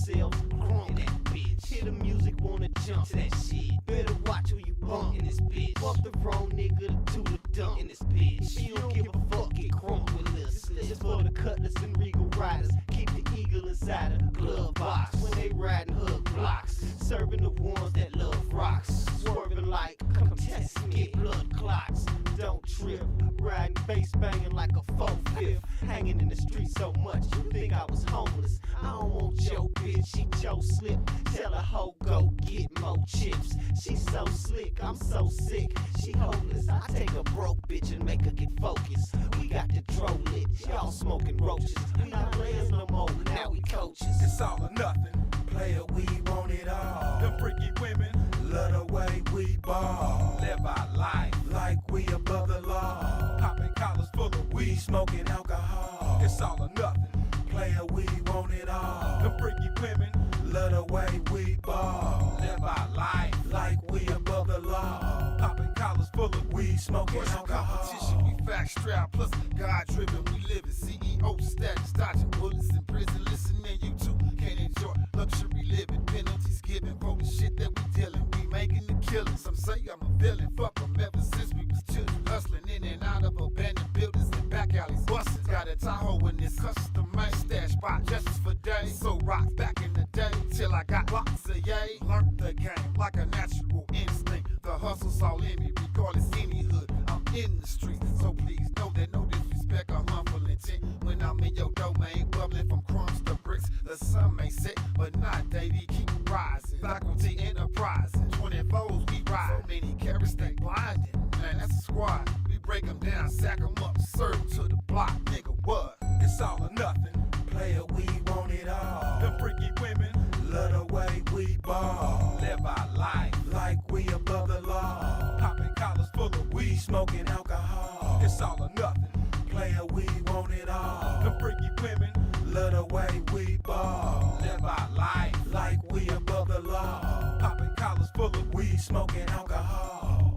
themselves crunk in that bitch. Hear the music, wanna jump to that shit. Better watch who you bump in this bitch. Fuck the wrong nigga to the dump in this bitch. She don't give a fuck, get crunk with little slip. Just for the cutlass and regal riders. Keep the eagle inside the glove box. When they riding hood blocks. Serving the ones that love rocks. Swerving like, come test me, get blood clots. Don't trip, riding bass banging like a 4/5. Hanging in the street so much, you think I was homeless. I don't want your bitch, she Joe Slip. Tell her hoe go get more chips. She so slick, I'm so sick. She hopeless, I take a broke bitch and make her get focused. We got the dro lit, y'all smoking roaches. We not players no more, now we coaches. It's all or nothing. Player, we want it all. Them freaky women love the way we ball. Live our life like we above the law. Popping collars full of weed, smoking alcohol. It's all or nothing. Player, we want it all. Them freaky women love the way we ball. Live our life like we above the law. Popping collars full of weed, smoking alcohol. Competition, we fact strapped, plus God driven. We live in CEO status, dodging bullets in prison. Listen, man, you too can't enjoy luxury living. Penalties given for the shit that we dealing. We making the killing. Some say I'm a villain. Fuck 'em ever since we was children. Hustling in and out of abandoned buildings and back alleys. Bustin', got a Tahoe in this custom made stash spot just for days. So rock back in the day till I got lots of yay. Learned the game like a natural instinct. The hustle's all in me, regardless any hood. I'm in the street, so please know that no disrespect or harmful intent. When I'm in your domain, bubbling from crumbs to bricks. The sun may set, but not Davey, keep rising. Faculty enterprising, 24s we ride. So many carrots stay blinding, man, that's a squad. We break them down, sack them up, serve 'em to the block, nigga, what? It's all or nothing. Player, we want it all. Them freaky women love the way we ball. Live our life like we above the law. Popping collars full of weed, smoking alcohol. It's all or nothing. Player, we want it all. Them freaky women love the way we ball. Live our life like we above the law. Popping collars full of weed, smoking alcohol.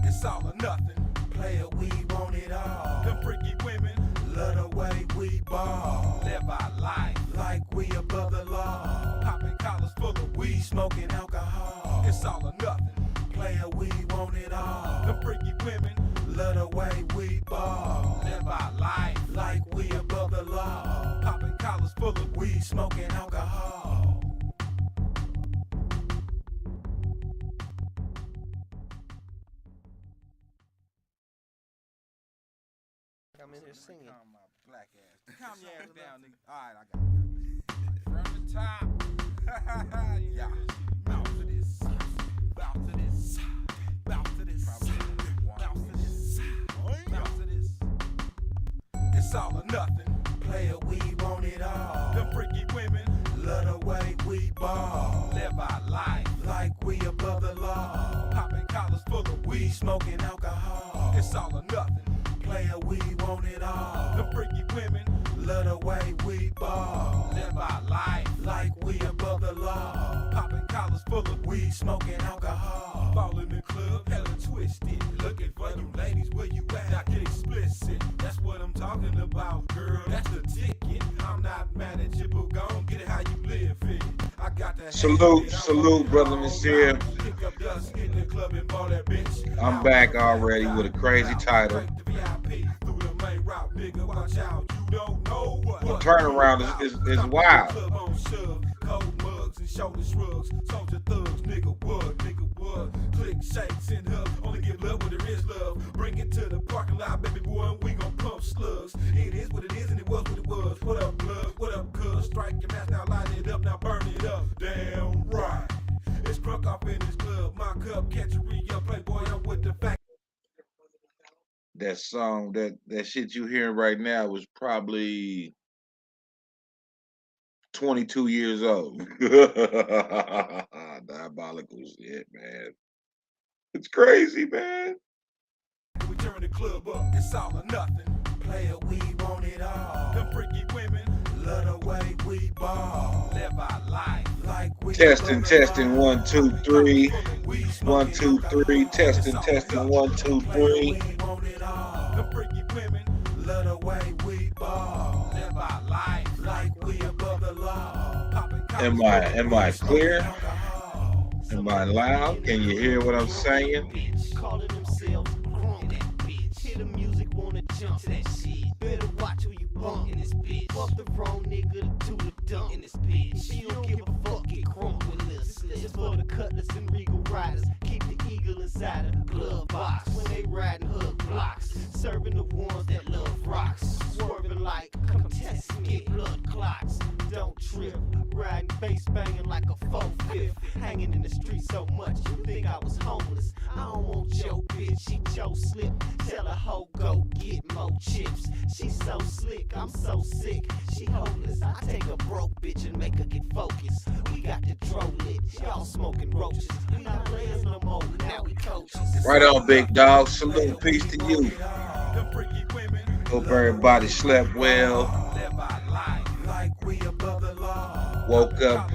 It's all or nothing. Player, we want it all. Them freaky women love the way we ball. Live our life like we above the law. Popping collars full of weed, smoking alcohol. It's all or nothing. Player, we want it all. Them freaky women love the way we ball. Live our life like we above the law. Popping collars full of weed, smoking alcohol. I'm in here singing. Calm my black ass. Calm your ass down, nigga. Alright, I got it. From the top. Yeah. Bounce to this. Bounce to this. Bounce to this. Bounce to this. Bounce to this. It's all or nothing. Player, we want it all. Them freaky women love the way we ball. Live our life like we above the law. Popping collars full of weed, smoking alcohol. It's all or nothing. Player, we want it all. The freaky women love the way we ball. Live our life like we above the law. Popping collars full of weed, smoking alcohol. Ball in the club, hella twisted. Looking for you ladies, where you at? I get explicit. That's what I'm talking about, girl. That's the ticket. I'm not mad at you, but gon' get it how you live it. I got that. Salute, brother Monsieur. I'm back already with a crazy title. The turnaround is wild. Cold mugs and shoulder shrugs, soldier thugs, nigga what? Click shakes and hugs, only give love when there is love. Bring it to the parking lot, baby boy, and we gon' pump slugs. It is what it is and it was what it was. What up, blood? What up, cuz? Strike your mask, now light it up, now burn it up. Damn right. It's drunk off in this club, my cup, catch a re-up, playboy, I'm with the fact. that song, that shit you hearing right now was probably 22 years old. Diabolical shit, man. It's crazy, man. We turn the club up, it's all or nothing. Player, we want it all. Them freaky women, love the way we ball. Live our life like we Testing, testing, 1, 2, 3. 1, 2, 3. Testing, testing, 1, 2, 3. Them freaky women, love the way we ball. Live our life like we above the law. Am I clear? Am I loud? Can you hear what I'm saying? Calling themselves crunk in that bitch. Hear the music, wanna jump to that shit. Better watch who you bump in this bitch. Fuck the wrong nigga to the dump in this bitch. She don't give a fuck, get crunk with little slip. Just for the cutlass and regal riders. Keep the eagle inside of the glove box. When they riding hood blocks. Serving the ones that love rocks. Swerving like, come test me. Get blood clots. Don't trip. Riding bass banging like a 4/5. Hanging in the street so much, you think I was homeless. I don't want your bitch, she Joe Slip. Tell a hoe go get more chips. She so slick, I'm so sick. She hopeless. I take a broke bitch and make her get focused. We got the dro lit, y'all smoking roaches. We not players no more, now we coaches. Right on, big dog. Salute, peace to you. Hope everybody slept well. Woke up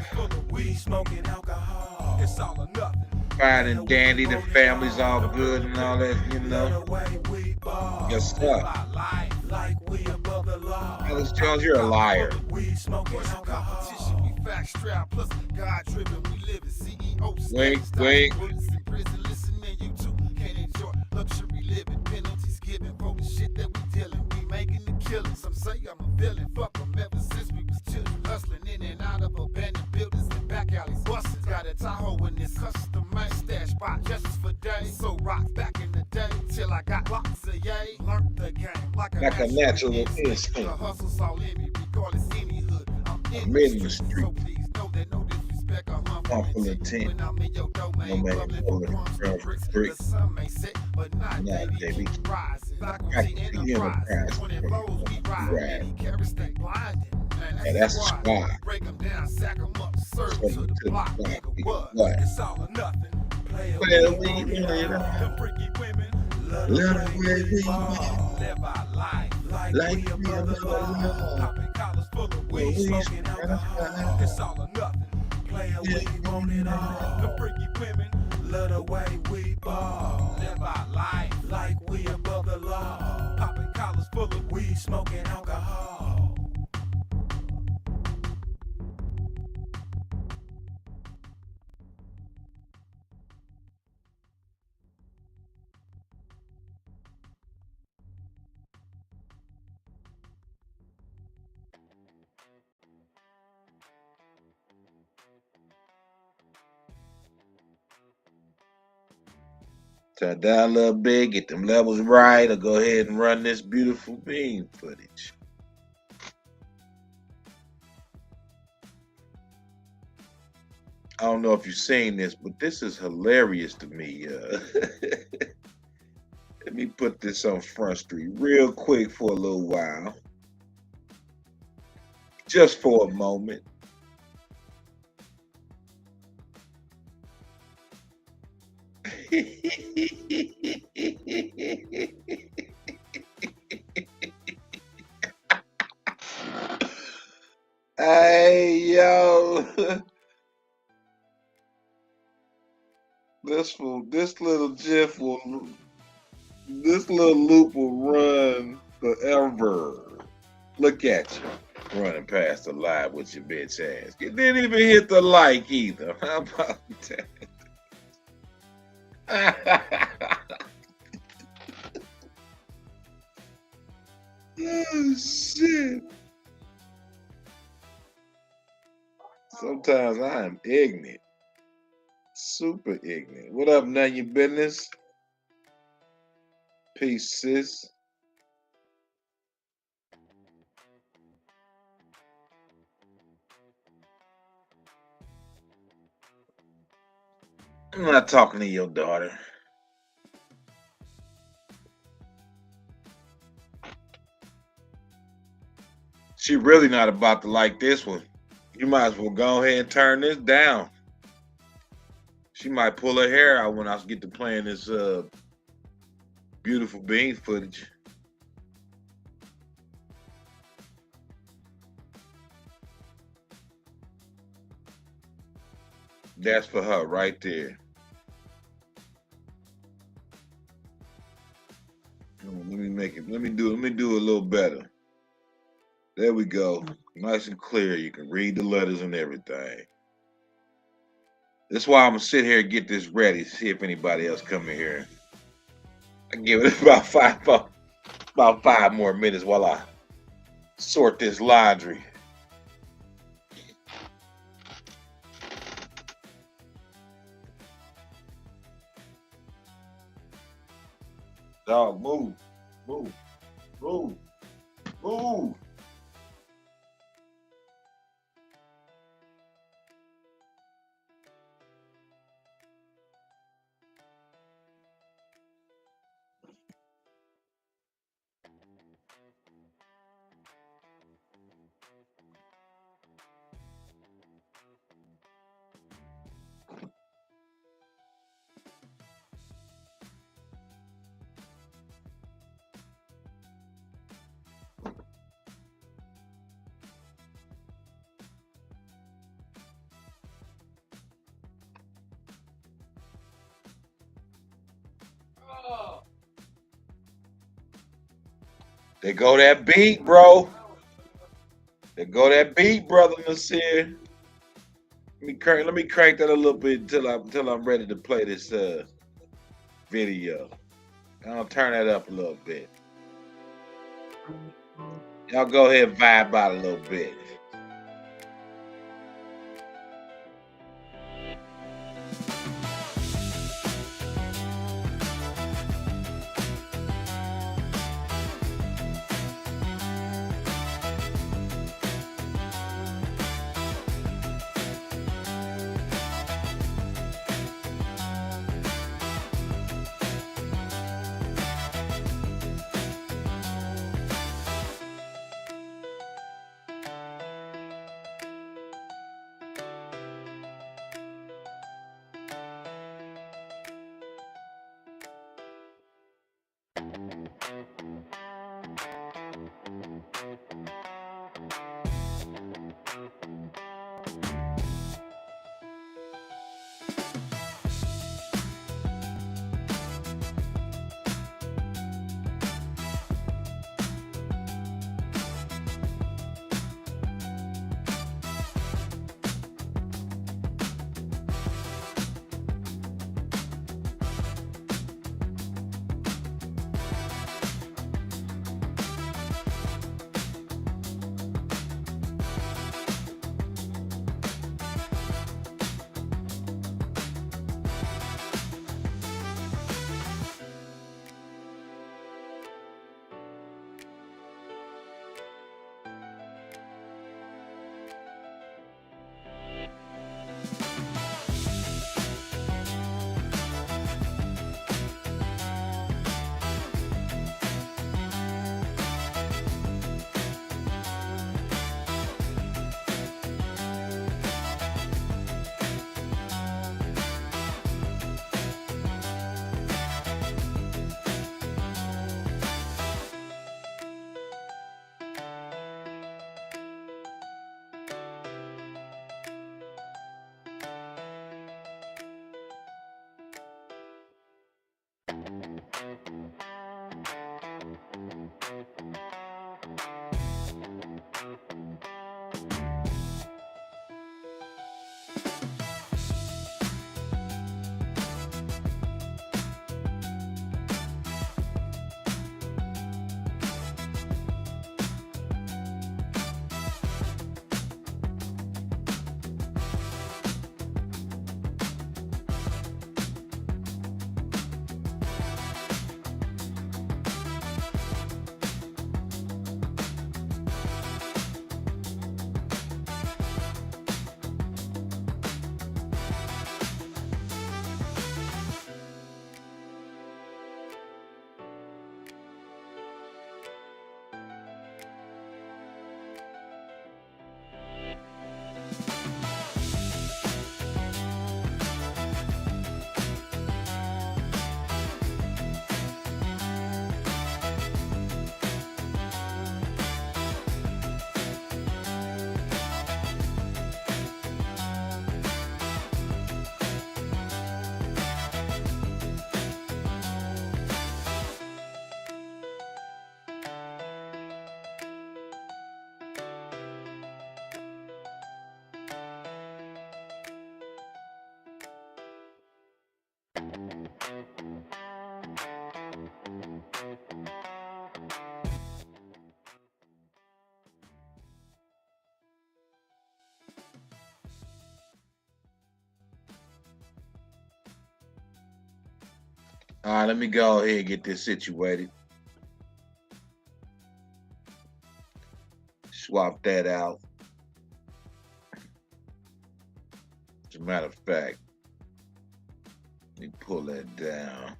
fine and dandy. The family's all good and all that, you know. Good stuff. Alex Jones, you're a liar. Wink, wink. Luxury living, penalties given for the shit that we dealing. We making the killing. Some say I'm a villain. Fuck them ever since we was children. Hustling in and out of abandoned buildings and back alleys. Buses got a Tahoe in this custom made stash spot just for days. So rock back in the day till I got lots of yay. Learned the game like a natural instinct. The hustle's all in me, regardless any hood. I'm in the street. So please know that no disrespect or harmful intent. When I'm in your domain, bubbling for crumbs and bricks. The sun may set, but not baby. Rising. Faculty enterprise. When it blows, we ride. Many carrots stay blinding. Yeah, that's a squad. Break them down, sack them up, serve to the block. Nigga, what? It's all or nothing. Player, we the freaky women. Love the way we ball. Live our life like we above the law. Popping collars full of weed, smoking alcohol. It's all or nothing. Player, we want it all. The freaky women love the way we ball. Live our life like we above the law. Popping collars full of weed, smoking alcohol. Turn down a little bit, get them levels right, or go ahead and run this beautiful beam footage. I don't know if you've seen this, but this is hilarious to me. Let me put this on Front Street real quick for a little while. Just for a moment. Hey, yo. This little GIF this little loop will run forever. Look at you running past the live with your bitch ass. You didn't even hit the like either. How about that? Oh shit. Sometimes I am ignorant. Super ignorant. What up, none of your business? Peace, sis. I'm not talking to your daughter. She really not about to like this one. You might as well go ahead and turn this down. She might pull her hair out when I get to playing this beautiful bean footage. That's for her right there. Let me make it. Let me do a little better. There we go. Nice and clear. You can read the letters and everything. That's why I'm gonna sit here and get this ready. See if anybody else come in here. I give it about 5 more minutes while I sort this laundry. Dog, move, move, move, move. There go that beat, bro. There go that beat, brother Nasir. Let me crank that a little bit until I'm ready to play this video. I'll turn that up a little bit. Y'all go ahead and vibe out a little bit. All right, let me go ahead and get this situated. Swap that out. As a matter of fact, let me pull that down.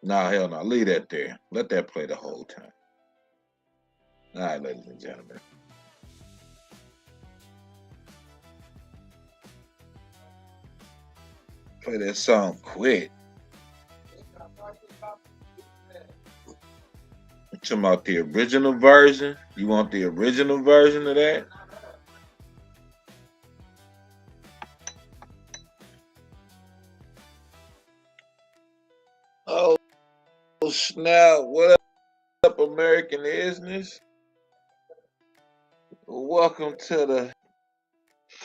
No, hell no. Leave that there. Let that play the whole time. All right, ladies and gentlemen. Play that song quick. I'm talking about the original version. You want the original version of that? Oh, snap. What up, American Business? Welcome to the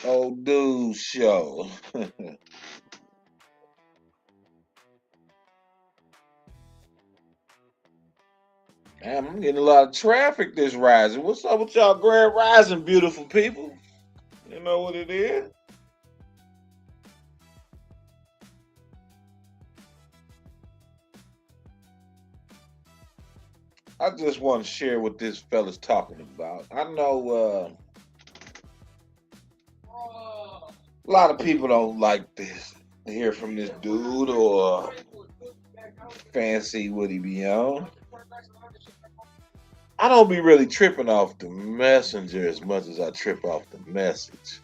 Old Dude Show. Damn, I'm getting a lot of traffic this rising. What's up with y'all Grand Rising, beautiful people? You know what it is? I just want to share what this fella's talking about. I know a lot of people don't like this, to hear from this dude or fancy what he be on. I don't be really tripping off the messenger as much as I trip off the message.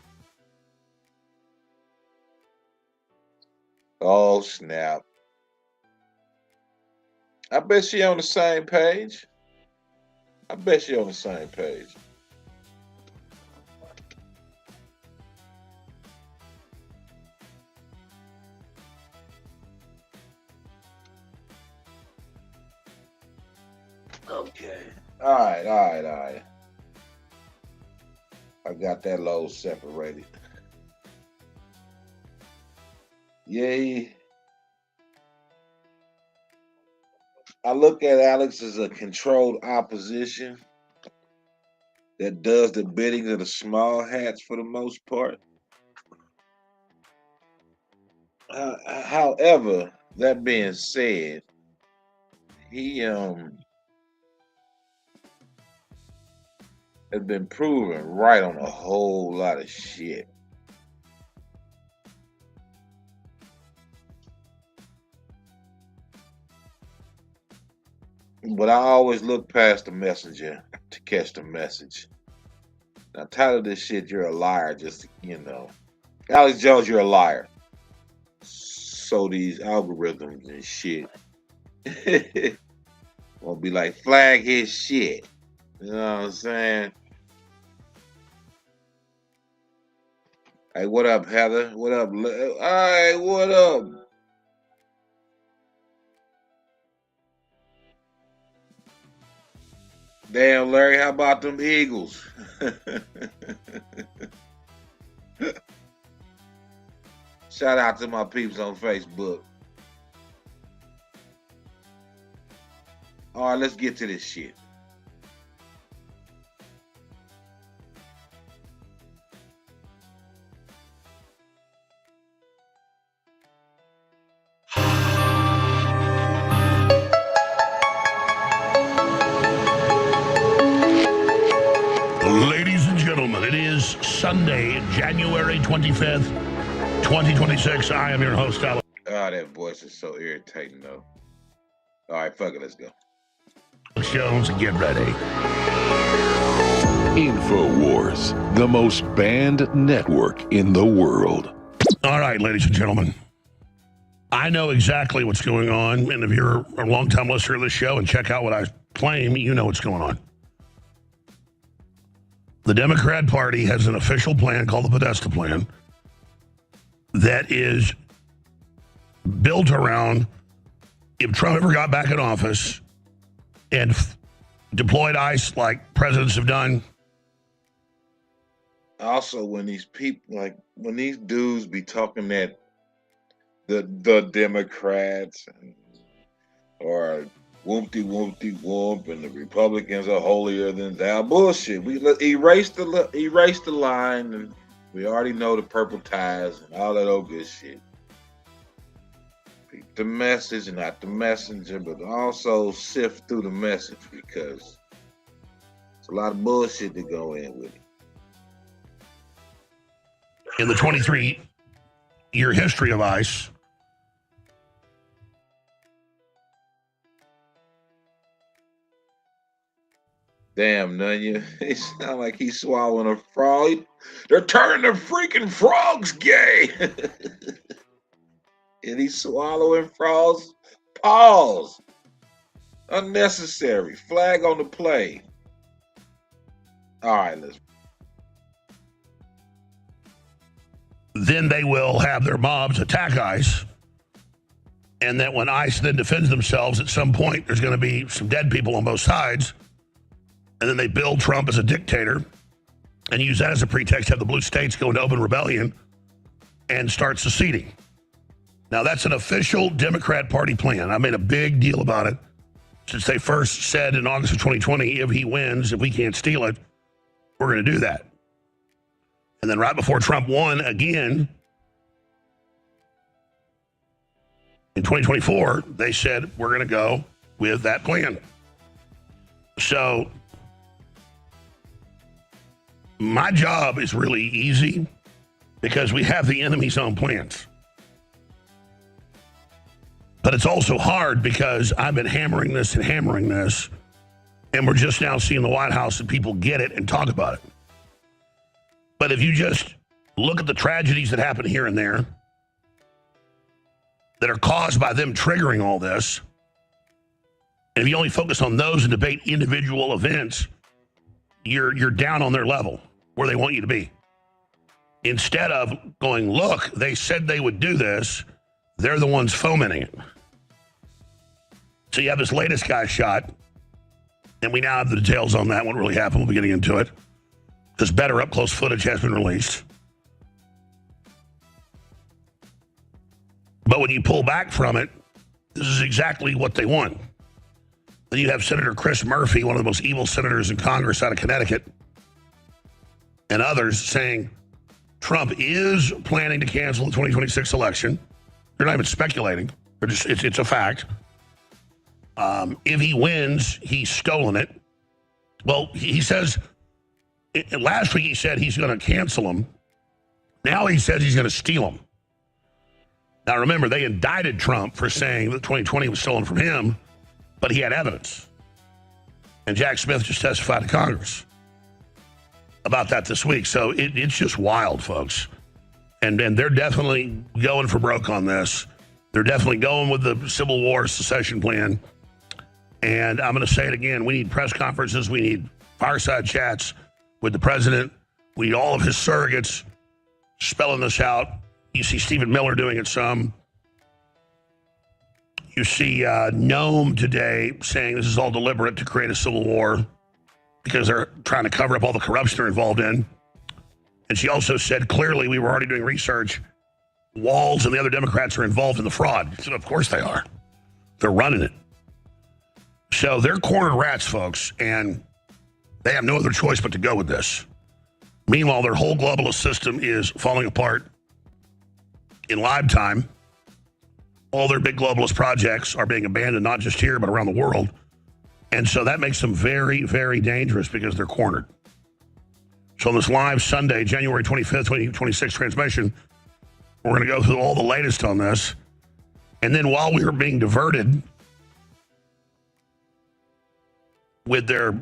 Oh, snap. I bet she on the same page. I bet she on the same page. Okay. All right. I got that load separated. Yay. I look at Alex as a controlled opposition that does the bidding of the small hats for the most part. However, that being said, he has been proven right on a whole lot of shit. But I always look past the messenger to catch the message. Now, tired of this shit, you're a liar. Just, Alex Jones, you're a liar. So these algorithms and shit won't be like, flag his shit. You know what I'm saying? Hey, what up, Heather? What up? All right, what up? Damn, Larry, how about them Eagles? Shout out to my peeps on Facebook. All right, let's get to this shit. Ladies and gentlemen, it is Sunday, January 25th, 2026. I am your host, Alex. Oh, that voice is so irritating, though. All right, fuck it, let's go. Jones, get ready. InfoWars, the most banned network in the world. All right, ladies and gentlemen. I know exactly what's going on, and if you're a long-time listener of this show and check out what I claim, you know what's going on. The Democrat Party has an official plan called the Podesta Plan that is built around if Trump ever got back in office and deployed ICE like presidents have done. Also, when these people, when these dudes be talking that the Democrats or whoopty whoop, and the Republicans are holier than thou. Bullshit. We erase the line, and we already know the purple ties and all that old good shit. Read the message, and not the messenger, but also sift through the message because it's a lot of bullshit to go in with it. In the 23-year history of ICE, damn, Nunya. It sounds like he's swallowing a frog. They're turning the freaking frogs gay. And he's swallowing frogs. Pause. Unnecessary. Flag on the play. All right, let's. then they will have their mobs attack ICE. And that when ICE then defends themselves, at some point, there's going to be some dead people on both sides. And then they build Trump as a dictator and use that as a pretext to have the blue states go into open rebellion and start seceding. Now, that's an official Democrat Party plan. I made a big deal about it since they first said in August of 2020, if he wins, if we can't steal it, we're going to do that. And then right before Trump won again, in 2024, they said, we're going to go with that plan. So my job is really easy because we have the enemy's own plans. But it's also hard because I've been hammering this, and we're just now seeing the White House and people get it and talk about it. But if you just look at the tragedies that happen here and there that are caused by them triggering all this, and if you only focus on those and debate individual events, you're down on their level where they want you to be. Instead of going, look, they said they would do this, they're the ones fomenting it. So you have this latest guy shot, and we now have the details on that, what really happened. We'll be getting into it, because better up-close footage has been released. But when you pull back from it, this is exactly what they want. Then you have Senator Chris Murphy, one of the most evil senators in Congress out of Connecticut, and others saying Trump is planning to cancel the 2026 election. They're not even speculating. They're just, it's a fact. If he wins, he's stolen it. Well, he says, last week he said he's going to cancel them. Now he says he's going to steal them. Now remember, they indicted Trump for saying that 2020 was stolen from him, but he had evidence. And Jack Smith just testified to Congress about that this week. So it's just wild, folks. And they're definitely going for broke on this. They're definitely going with the Civil War secession plan. And I'm going to say it again. We need press conferences. We need fireside chats with the president. We need all of his surrogates spelling this out. You see Stephen Miller doing it some. You see Noam today saying this is all deliberate to create a civil war because they're trying to cover up all the corruption they're involved in. And she also said, clearly, we were already doing research. Walls and the other Democrats are involved in the fraud. So of course they are. They're running it. So they're cornered rats, folks, and they have no other choice but to go with this. Meanwhile, their whole globalist system is falling apart in live time. All their big globalist projects are being abandoned, not just here, but around the world. And so that makes them very, very dangerous because they're cornered. So on this live Sunday, January 25th, 2026 transmission, we're going to go through all the latest on this. And then while we are being diverted with their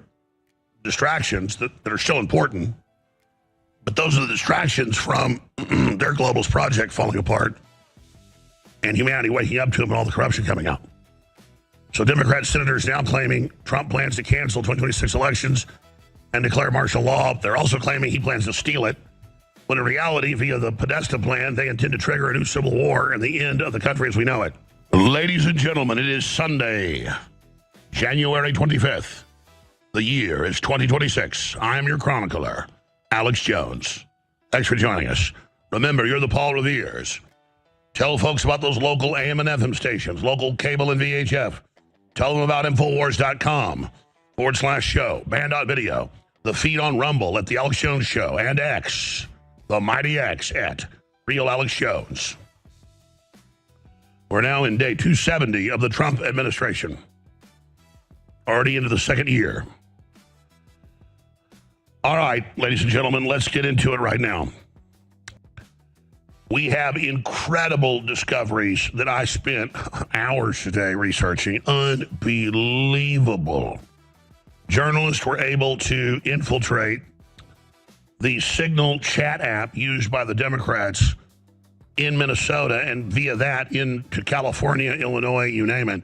distractions that are still important, but those are the distractions from their globalist project falling apart and humanity waking up to them and all the corruption coming out. So Democrat senators now claiming Trump plans to cancel 2026 elections and declare martial law. They're also claiming he plans to steal it, when in reality, via the Podesta plan, they intend to trigger a new civil war and the end of the country as we know it. Ladies and gentlemen, it is Sunday, January 25th. The year is 2026. I am your chronicler, Alex Jones. Thanks for joining us. Remember, you're the Paul Revere's. Tell folks about those local AM and FM stations, local cable and VHF. Tell them about Infowars.com/show, band.video, the feed on Rumble at the Alex Jones Show, and X, the mighty X at Real Alex Jones. We're now in day 270 of the Trump administration. Already into the second year. All right, ladies and gentlemen, let's get into it right now. We have incredible discoveries that I spent hours today researching. Unbelievable. Journalists were able to infiltrate the Signal chat app used by the Democrats in Minnesota and via that into California, Illinois, you name it.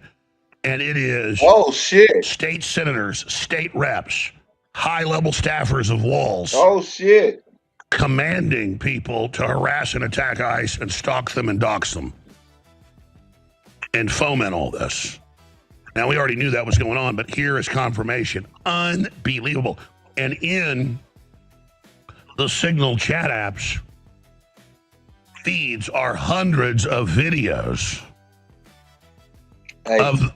And it is Oh, shit. state senators, state reps, high-level staffers of Walls Oh, shit. commanding people to harass and attack ICE and stalk them and dox them and foment all this. Now, we already knew that was going on, but here is confirmation. Unbelievable. And in the Signal chat apps, feeds are hundreds of videos Hey, of,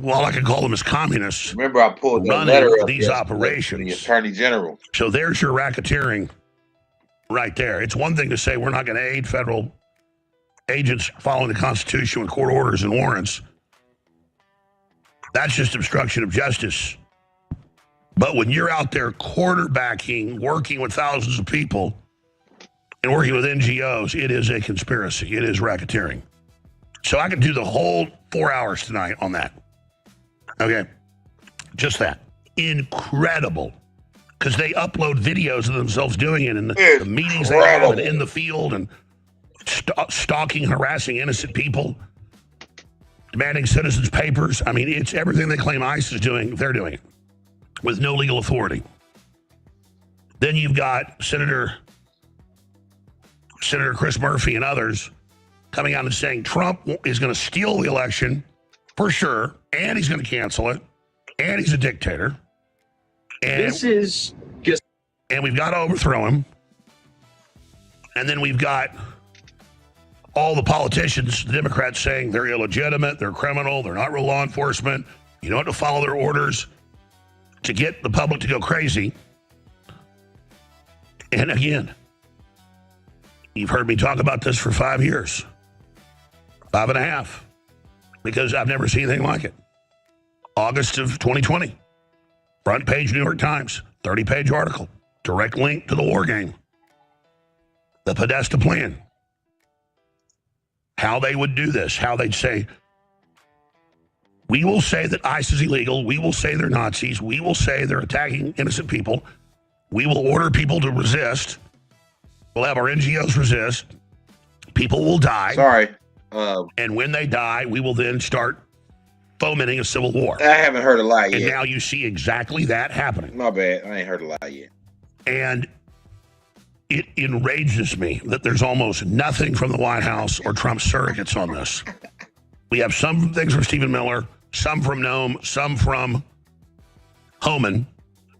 well, I could call them as communists, remember I pulled that running letter up these yesterday operations. from the Attorney General. So there's your racketeering right there. It's one thing to say we're not going to aid federal agents following the Constitution with court orders and warrants. That's just obstruction of justice. But when you're out there quarterbacking, working with thousands of people, and working with NGOs, it is a conspiracy. It is racketeering. So I could do the whole 4 hours tonight on that. Okay. Just that. Incredible. Because they upload videos of themselves doing it in the meetings they have and in the field and stalking, harassing innocent people, demanding citizens' papers. I mean, it's everything they claim ICE is doing, they're doing it with no legal authority. Then you've got Senator Chris Murphy and others coming out and saying Trump is going to steal the election for sure, and he's going to cancel it, and he's a dictator. And This is just and we've got to overthrow him. And then we've got all the politicians, the Democrats, saying they're illegitimate, they're criminal, they're not real law enforcement. You don't have to follow their orders to get the public to go crazy. And again, you've heard me talk about this for 5 years, 5.5, because I've never seen anything like it. August of 2020, front page New York Times, 30-page article, direct link to the war game, the Podesta plan, how they would do this, how they'd say, we will say that ICE is illegal, we will say they're Nazis, we will say they're attacking innocent people, we will order people to resist, we'll have our NGOs resist, people will die. Sorry. And when they die, we will then start fomenting a civil war. I haven't heard a lie And yet. now you see exactly that happening. My bad. I ain't heard a lie yet. And it enrages me that there's almost nothing from the White House or Trump surrogates on this. We have some things from Stephen Miller, some from Noam, some from Homan,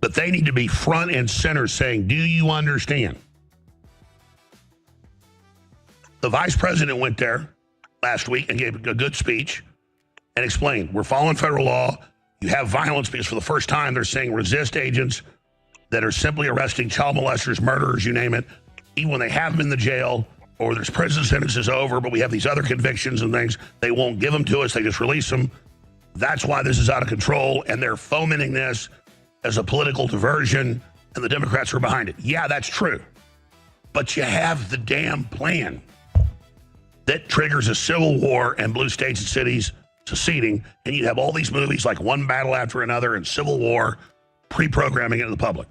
but they need to be front and center saying, do you understand? The vice president went there last week and gave a good speech and explained, we're following federal law. You have violence because for the first time they're saying resist agents that are simply arresting child molesters, murderers, you name it, even when they have them in the jail or there's prison sentences over, but we have these other convictions and things, they won't give them to us, they just release them. That's why this is out of control, and they're fomenting this as a political diversion, and the Democrats are behind it. Yeah, that's true. But you have the damn plan that triggers a civil war and blue states and cities seceding, and you have all these movies like One Battle After Another and Civil War pre-programming it to the public.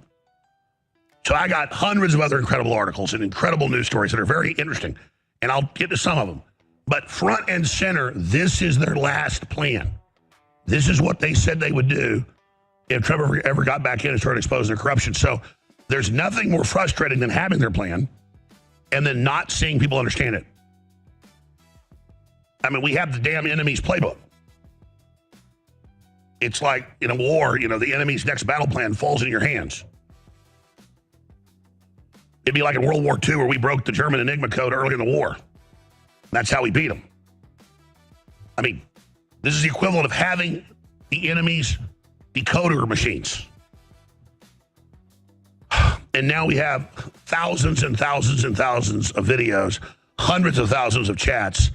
So I got hundreds of other incredible articles and incredible news stories that are very interesting, and I'll get to some of them. But front and center, this is their last plan. This is what they said they would do if Trump ever got back in and started exposing their corruption. So there's nothing more frustrating than having their plan and then not seeing people understand it. I mean, we have the damn enemy's playbook. It's like in a war, you know, the enemy's next battle plan falls in your hands. It'd be like in World War II where we broke the German Enigma code early in the war. That's how we beat them. I mean, this is the equivalent of having the enemy's decoder machines. And now we have thousands and thousands and thousands of videos, hundreds of thousands of chats,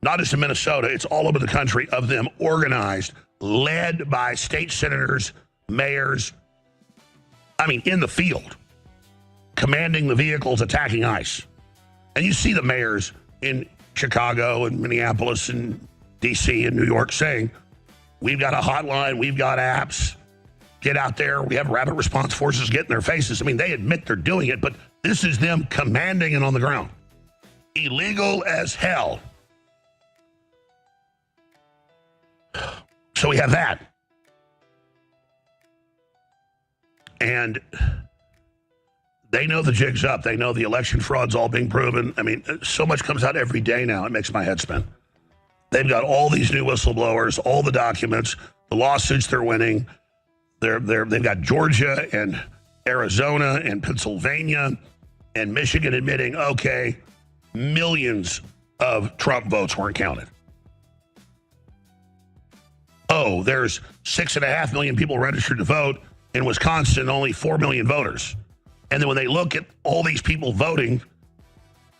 not just in Minnesota, it's all over the country, of them organized, led by state senators, mayors, I mean, in the field, commanding the vehicles attacking ICE. And you see the mayors in Chicago and Minneapolis and D.C. and New York saying, we've got a hotline, we've got apps, get out there, we have rapid response forces, get in their faces. I mean, they admit they're doing it, but this is them commanding it on the ground. Illegal as hell. So we have that. And they know the jig's up. They know the election fraud's all being proven. I mean, so much comes out every day now. It makes my head spin. They've got all these new whistleblowers, all the documents, the lawsuits they're winning. They've got Georgia and Arizona and Pennsylvania and Michigan admitting, okay, millions of Trump votes weren't counted. Oh, there's 6.5 million people registered to vote. In Wisconsin, only 4 million voters. And then when they look at all these people voting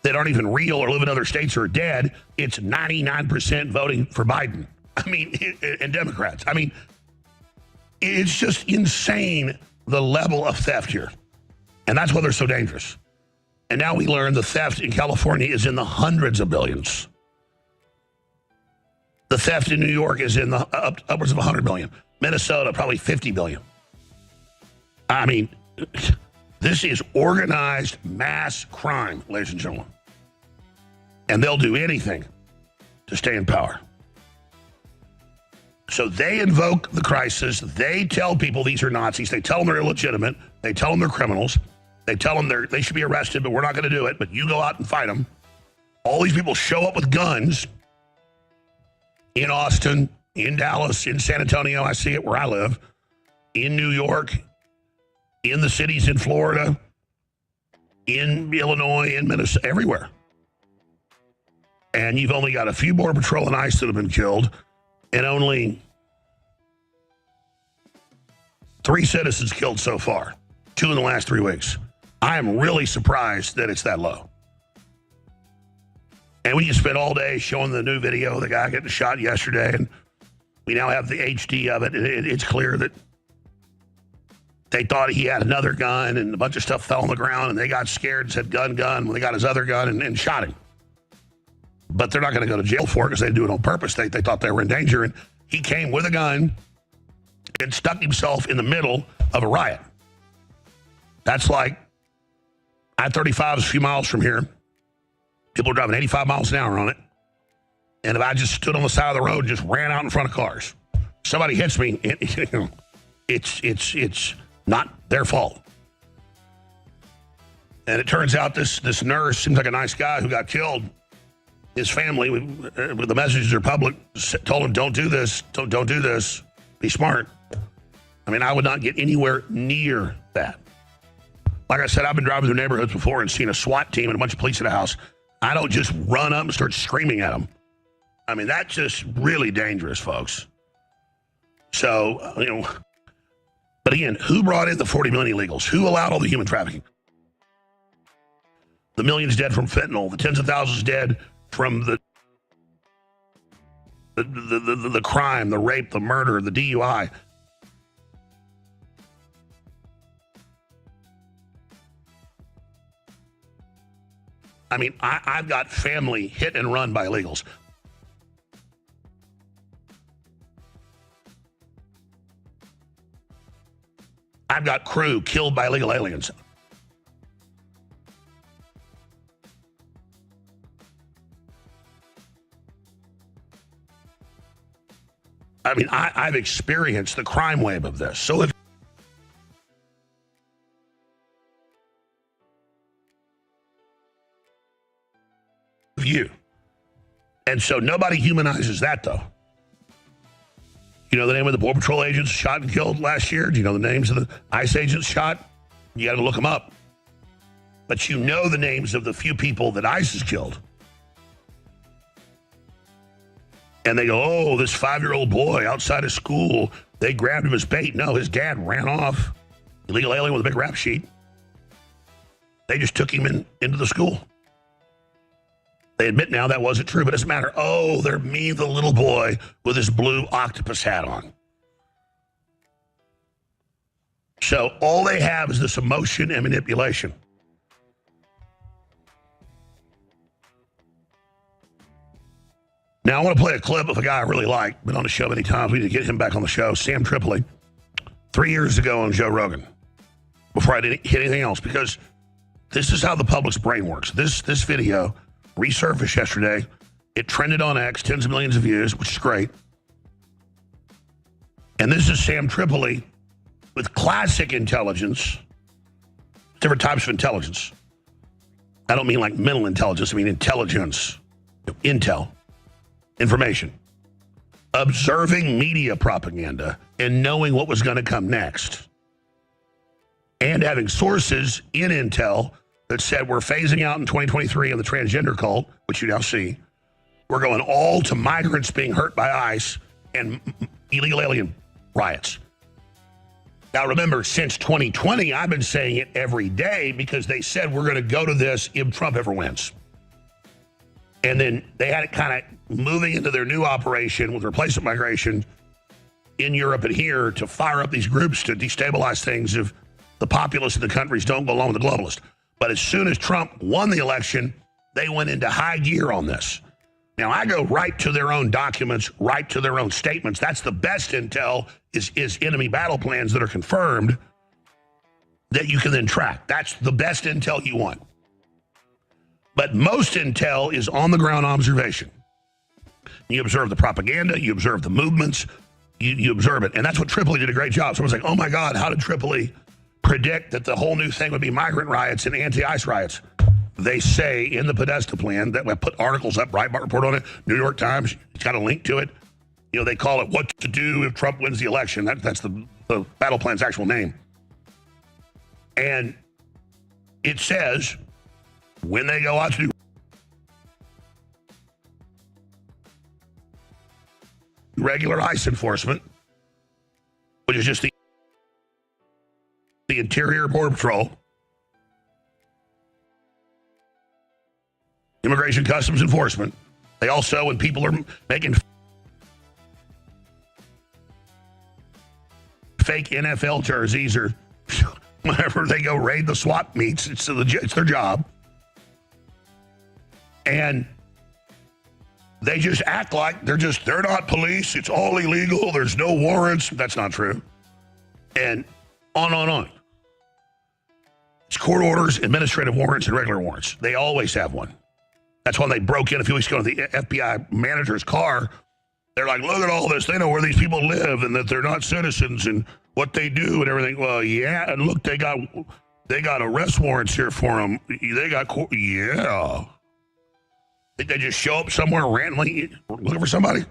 that aren't even real or live in other states or are dead, it's 99% voting for Biden. I mean, and Democrats. I mean, it's just insane, the level of theft here. And that's why they're so dangerous. And now we learn the theft in California is in the hundreds of billions. The theft in New York is in the upwards of 100 billion. Minnesota, probably 50 billion. I mean, this is organized mass crime, ladies and gentlemen. And they'll do anything to stay in power. So they invoke the crisis. They tell people these are Nazis. They tell them they're illegitimate. They tell them they're criminals. They tell them they should be arrested, but we're not going to do it. But you go out and fight them. All these people show up with guns in Austin, in Dallas, in San Antonio. I see it where I live. In New York, in the cities in Florida, in Illinois, in Minnesota, everywhere. And you've only got a few Border Patrol and ICE that have been killed, and only 3 citizens killed so far, 2 in the last 3 weeks. I am really surprised that it's that low. And we just spent all day showing the new video of the guy getting shot yesterday, and we now have the HD of it. It's clear that they thought he had another gun, and a bunch of stuff fell on the ground, and they got scared and said, gun. When they got his other gun and shot him. But they're not going to go to jail for it because they do it on purpose. They thought they were in danger, and he came with a gun and stuck himself in the middle of a riot. That's like I-35 is a few miles from here. People are driving 85 miles an hour on it. And if I just stood on the side of the road and just ran out in front of cars, somebody hits me, it's not their fault. And it turns out this nurse seems like a nice guy who got killed. His family, with the messages are public, told him, don't do this, don't do this, be smart. I mean, I would not get anywhere near that. Like I said, I've been driving through neighborhoods before and seen a SWAT team and a bunch of police at a house. I don't just run up and start screaming at them. I mean, that's just really dangerous, folks. So, but again, who brought in the 40 million illegals? Who allowed all the human trafficking? The millions dead from fentanyl, the tens of thousands dead from the crime, the rape, the murder, the DUI. I mean, I've got family hit and run by illegals. I've got crew killed by illegal aliens. I mean, I've experienced the crime wave of this. So if you, and so nobody humanizes that, though. You know the name of the Border Patrol agents shot and killed last year? Do you know the names of the ICE agents shot? You got to look them up. But you know the names of the few people that ICE has killed. And they go, oh, this 5-year-old boy outside of school, they grabbed him as bait. No, his dad ran off. Illegal alien with a big rap sheet. They just took him into the school. They admit now that wasn't true, but it doesn't matter. Oh, they're me, the little boy with his blue octopus hat on. So all they have is this emotion and manipulation. Now, I want to play a clip of a guy I really like, been on the show many times. We need to get him back on the show, Sam Tripoli, 3 years ago on Joe Rogan, before I didn't hit anything else, because this is how the public's brain works. This video resurfaced yesterday. It trended on X, tens of millions of views, which is great. And this is Sam Tripoli with classic intelligence, different types of intelligence. I don't mean like mental intelligence, I mean intelligence, intel. Information, observing media propaganda and knowing what was going to come next, and having sources in intel that said we're phasing out in 2023 of the transgender cult, which you now see. We're going all to migrants being hurt by ICE and illegal alien riots. Now remember, since 2020, I've been saying it every day because they said we're going to go to this if Trump ever wins. And then they had it kind of moving into their new operation with replacement migration in Europe and here to fire up these groups to destabilize things if the populace in the countries don't go along with the globalists. But as soon as Trump won the election, they went into high gear on this. Now, I go right to their own documents, right to their own statements. That's the best intel is enemy battle plans that are confirmed that you can then track. That's the best intel you want. But most intel is on-the-ground observation. You observe the propaganda, you observe the movements, you observe it. And that's what Tripoli did a great job. Someone's like, oh my God, how did Tripoli predict that the whole new thing would be migrant riots and anti-ICE riots? They say in the Podesta plan that we put articles up, Breitbart report on it, New York Times, it's got a link to it. You know, they call it what to do if Trump wins the election. That's the battle plan's actual name. And it says, when they go out to do regular ICE enforcement, which is just the Interior Border Patrol, Immigration Customs Enforcement, they also, when people are making fake NFL jerseys or whenever they go raid the swap meets, it's their job. And they just act like they're not police. It's all illegal. There's no warrants. That's not true. And on. It's court orders, administrative warrants, and regular warrants. They always have one. That's when they broke in a few weeks ago to the FBI manager's car. They're like, look at all this. They know where these people live and that they're not citizens and what they do and everything. Well, yeah. And look, they got arrest warrants here for them. They got yeah. Think they just show up somewhere randomly looking for somebody?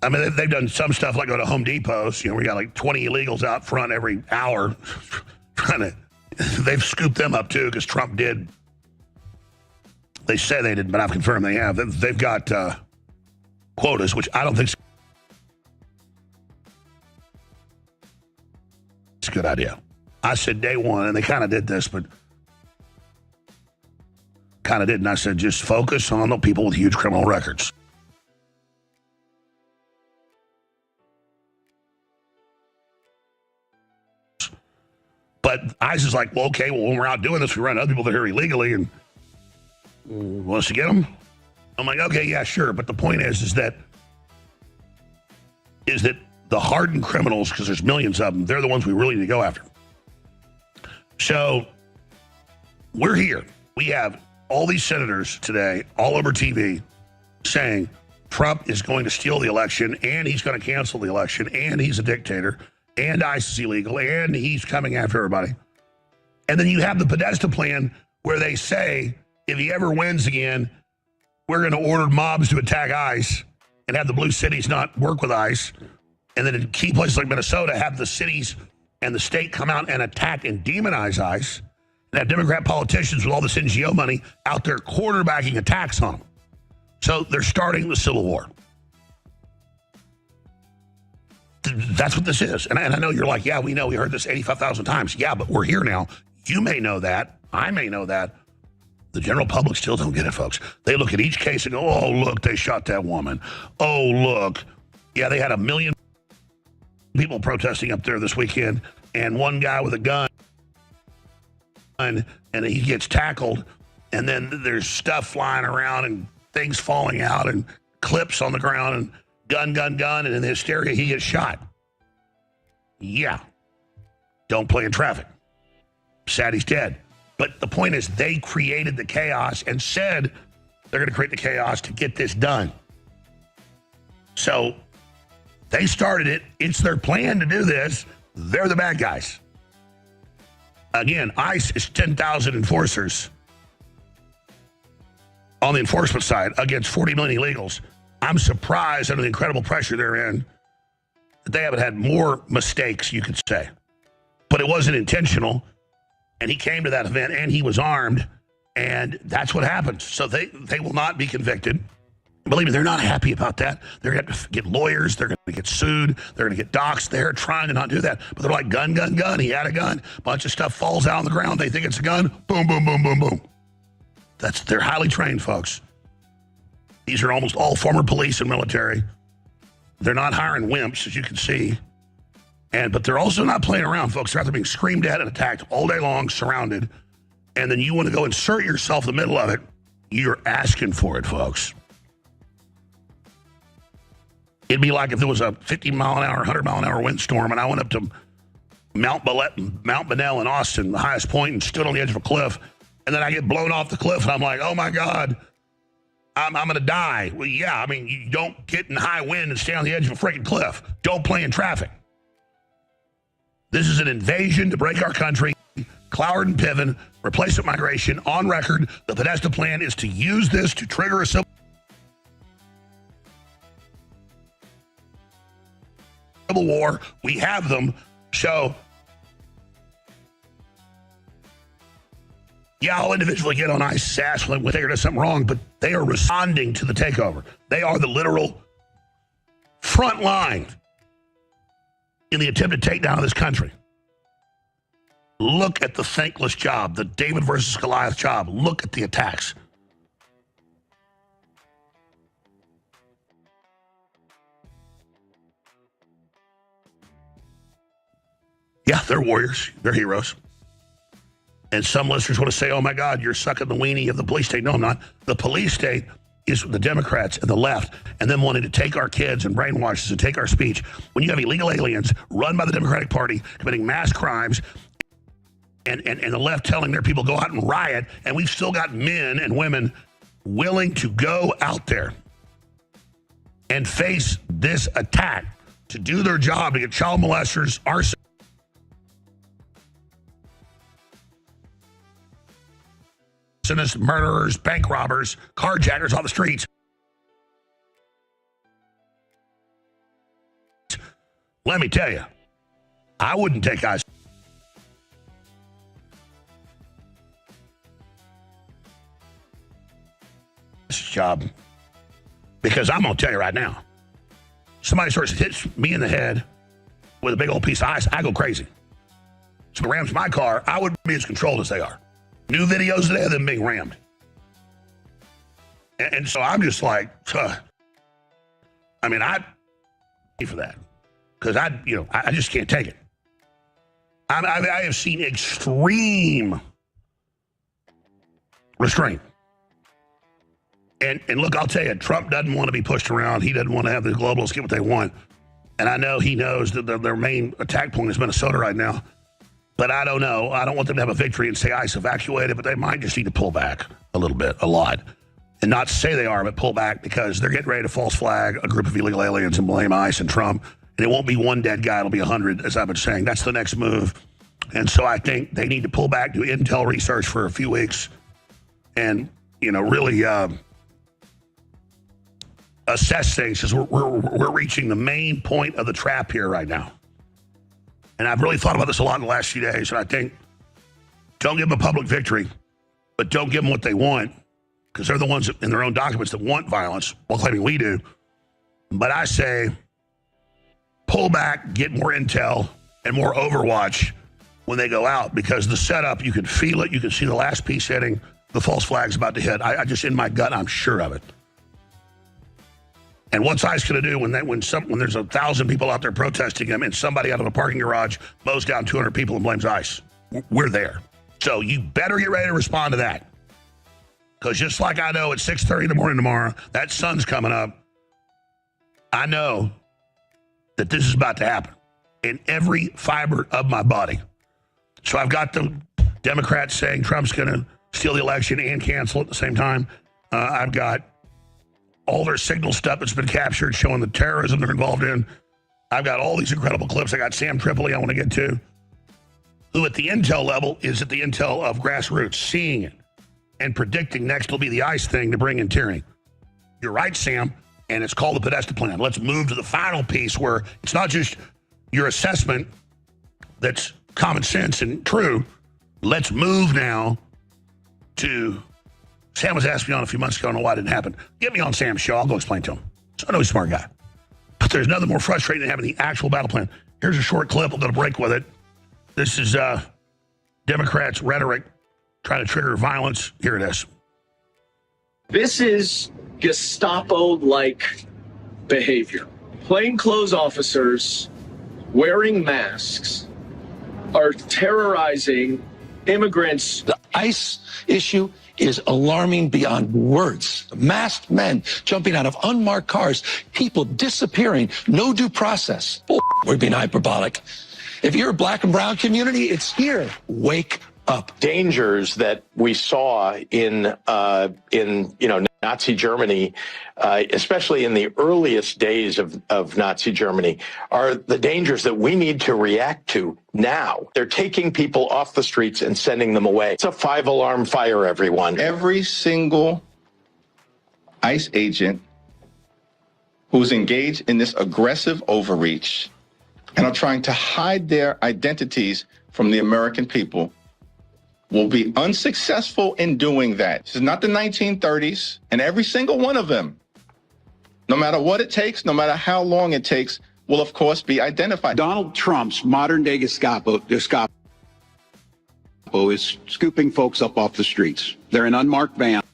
I mean, they've done some stuff like go to Home Depots. You know, we got like 20 illegals out front every hour they've scooped them up too because Trump did. They say they didn't, but I've confirmed they have. They've got quotas, which I don't think it's a good idea. I said day one, and they kind of did this, but kind of didn't. I said just focus on the people with huge criminal records. But ICE is like, well, okay, well, when we're out doing this, we run other people that are here illegally and want us to get them? I'm like, okay, yeah, sure. But the point is that the hardened criminals, because there's millions of them, they're the ones we really need to go after. So we're here. We have all these senators today, all over TV, saying Trump is going to steal the election and he's going to cancel the election and he's a dictator and ICE is illegal and he's coming after everybody. And then you have the Podesta plan where they say, if he ever wins again, we're going to order mobs to attack ICE and have the blue cities not work with ICE. And then in key places like Minnesota, have the cities and the state come out and attack and demonize ICE and have Democrat politicians with all this NGO money out there quarterbacking attacks on them. So they're starting the Civil War. That's what this is. And I know you're like, yeah, we know, we heard this 85,000 times. Yeah, but we're here now. You may know that. I may know that. The general public still don't get it, folks. They look at each case and go, oh, look, they shot that woman. Oh, look. Yeah, they had 1 million people protesting up there this weekend, and one guy with a gun, and he gets tackled, and then there's stuff flying around and things falling out and clips on the ground and gun, and in the hysteria, he gets shot. Yeah. Don't play in traffic. Sad he's dead. But the point is, they created the chaos and said they're going to create the chaos to get this done. So they started it. It's their plan to do this. They're the bad guys. Again, ICE is 10,000 enforcers on the enforcement side against 40 million illegals. I'm surprised under the incredible pressure they're in that they haven't had more mistakes, you could say. But it wasn't intentional. And he came to that event and he was armed. And that's what happens. So they will not be convicted. Believe me, they're not happy about that. They're going to get lawyers. They're going to get sued. They're going to get doxxed. They're trying to not do that. But they're like, gun. He had a gun. Bunch of stuff falls out on the ground. They think it's a gun. Boom, boom, boom, boom, boom. They're highly trained folks. These are almost all former police and military. They're not hiring wimps, as you can see. But they're also not playing around, folks. They're out there being screamed at and attacked all day long, surrounded. And then you want to go insert yourself in the middle of it. You're asking for it, folks. It'd be like if there was a 50-mile-an-hour, 100-mile-an-hour windstorm, and I went up to Mount Bonnell in Austin, the highest point, and stood on the edge of a cliff. And then I get blown off the cliff, and I'm like, oh, my God, I'm going to die. Well, yeah, I mean, you don't get in high wind and stay on the edge of a freaking cliff. Don't play in traffic. This is an invasion to break our country. Cloward and Piven, replacement migration, on record. The Podesta plan is to use this to trigger a civil war. We have them. So, yeah, I'll individually get on ICE's ass when they do something wrong, but they are responding to the takeover. They are the literal front line in the attempted takedown of this country. Look at the thankless job, the David versus Goliath job. Look at the attacks. Yeah, they're warriors. They're heroes. And some listeners want to say, oh, my God, you're sucking the weenie of the police state. No, I'm not. The police state is the Democrats and the left, and them wanting to take our kids and brainwash us and take our speech. When you have illegal aliens run by the Democratic Party committing mass crimes, and the left telling their people go out and riot, and we've still got men and women willing to go out there and face this attack to do their job, to get child molesters, arsonists, murderers, bank robbers, carjackers on the streets. Let me tell you, I wouldn't take ICE's job, because I'm going to tell you right now, somebody starts to hit me in the head with a big old piece of ice, I go crazy. So it rams my car, I wouldn't be as controlled as they are. New videos today of them being rammed. And so I'm just like, I mean, I pay for that, because I just can't take it. I have seen extreme restraint. And look, I'll tell you, Trump doesn't want to be pushed around. He doesn't want to have the globalists get what they want. And I know he knows that their main attack point is Minnesota right now. But I don't know. I don't want them to have a victory and say ICE evacuated, but they might just need to pull back a little bit, a lot. And not say they are, but pull back, because they're getting ready to false flag a group of illegal aliens and blame ICE and Trump. And it won't be one dead guy. It'll be 100, as I've been saying. That's the next move. And so I think they need to pull back, do intel research for a few weeks, and, really assess things, because we're reaching the main point of the trap here right now. And I've really thought about this a lot in the last few days, and I think don't give them a public victory, but don't give them what they want. because they're the ones that, in their own documents that want violence while claiming we do. But I say pull back, get more intel and more overwatch when they go out, because the setup, you can feel it. You can see the last piece hitting, the false flag's about to hit. I just, in my gut, I'm sure of it. And what's ICE going to do when there's 1,000 people out there protesting them and somebody out of a parking garage mows down 200 people and blames ICE? We're there. So you better get ready to respond to that. Because just like I know at 6:30 in the morning tomorrow, that sun's coming up, I know that this is about to happen in every fiber of my body. So I've got the Democrats saying Trump's going to steal the election and cancel at the same time. I've got all their signal stuff that's been captured showing the terrorism they're involved in. I've got all these incredible clips. I got Sam Tripoli I want to get to, who at the intel level is at the intel of grassroots, seeing it and predicting next will be the ICE thing to bring in tyranny. You're right, Sam, and it's called the Podesta Plan. Let's move to the final piece where it's not just your assessment that's common sense and true. Let's move now to, Sam was asking me on a few months ago, I don't know why it didn't happen. Get me on Sam's show, I'll go explain to him. So I know he's a smart guy. But there's nothing more frustrating than having the actual battle plan. Here's a short clip, we'll go to break with it. This is Democrats' rhetoric trying to trigger violence. Here it is. This is Gestapo-like behavior. Plainclothes officers wearing masks are terrorizing immigrants. The ICE issue is alarming beyond words. Masked men jumping out of unmarked cars, people disappearing, no due process. We're being hyperbolic. If you're a black and brown community, it's here. Wake up. Dangers that we saw in Nazi Germany, especially in the earliest days of Nazi Germany, are the dangers that we need to react to now. They're taking people off the streets and sending them away. It's a 5-alarm fire, everyone. Every single ICE agent who's engaged in this aggressive overreach and are trying to hide their identities from the American people will be unsuccessful in doing that. This is not the 1930s, and every single one of them, no matter what it takes, no matter how long it takes, will of course be identified. Donald Trump's modern day Gestapo is scooping folks up off the streets. They're in unmarked vans,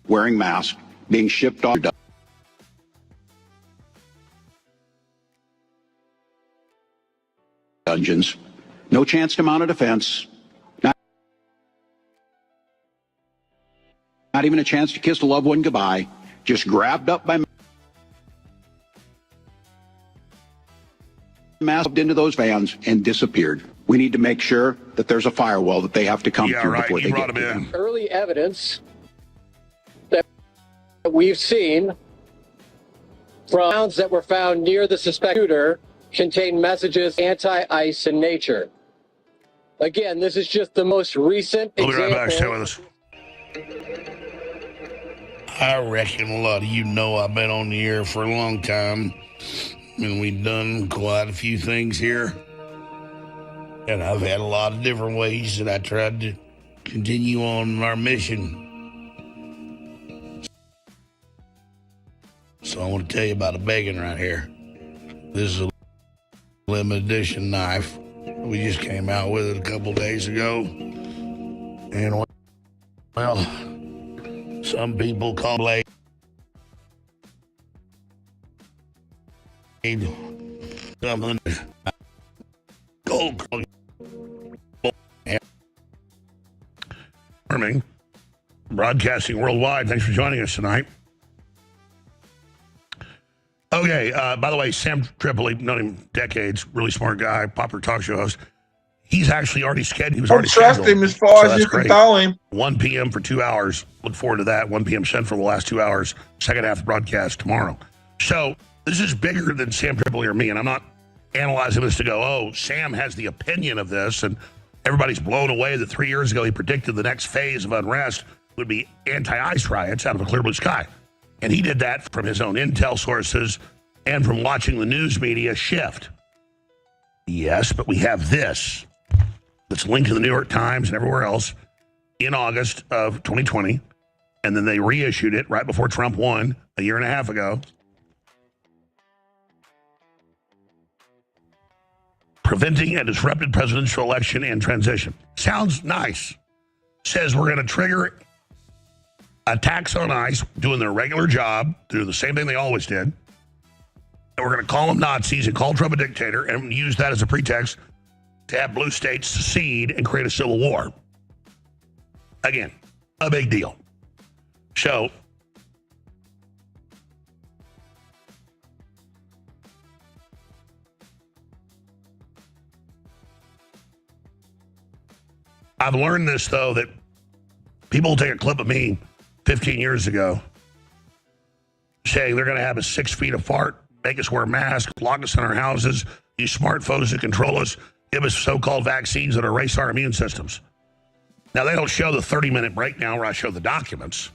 wearing masks, being shipped off dungeons. No chance to mount a defense. Not even a chance to kiss a loved one goodbye. Just grabbed up by masked into those vans and disappeared. We need to make sure that there's a firewall that they have to come through before they get to them. Early evidence that we've seen from rounds that were found near the suspected shooter contain messages anti-ICE in nature. Again, this is just the most recent example. We'll be right back. Stay with us. I reckon a lot of you know I've been on the air for a long time, and we've done quite a few things here. And I've had a lot of different ways that I tried to continue on our mission. So I want to tell you about a begging right here. This is a limited edition knife. We just came out with it a couple days ago. And, well, some people call it something gold. Broadcasting worldwide. Thanks for joining us tonight. Okay, by the way, Sam Tripoli, known him decades, really smart guy, popular talk show host. He's actually already scheduled. He was already trust scheduled. him as far as you can great. throw him. 1 p.m. for 2 hours. Look forward to that. 1 p.m. Central, the last 2 hours. Second half of the broadcast tomorrow. So this is bigger than Sam Tripoli or me, and I'm not analyzing this to go, oh, Sam has the opinion of this, and everybody's blown away that 3 years ago he predicted the next phase of unrest would be anti-ICE riots out of a clear blue sky. And he did that from his own intel sources and from watching the news media shift. Yes, but we have this. that's linked to the New York Times and everywhere else in August of 2020. And then they reissued it right before Trump won a year and a half ago. Preventing a disrupted presidential election and transition. Sounds nice. Says we're going to trigger attacks on ICE, doing their regular job, doing the same thing they always did. And we're going to call them Nazis and call Trump a dictator and use that as a pretext to have blue states secede and create a civil war. Again, a big deal. So, I've learned this, though, that people will take a clip of me 15 years ago saying they're going to have us 6 feet apart, make us wear masks, lock us in our houses, use smartphones to control us, give us so-called vaccines that erase our immune systems. Now, they don't show the 30-minute breakdown where I show the documents.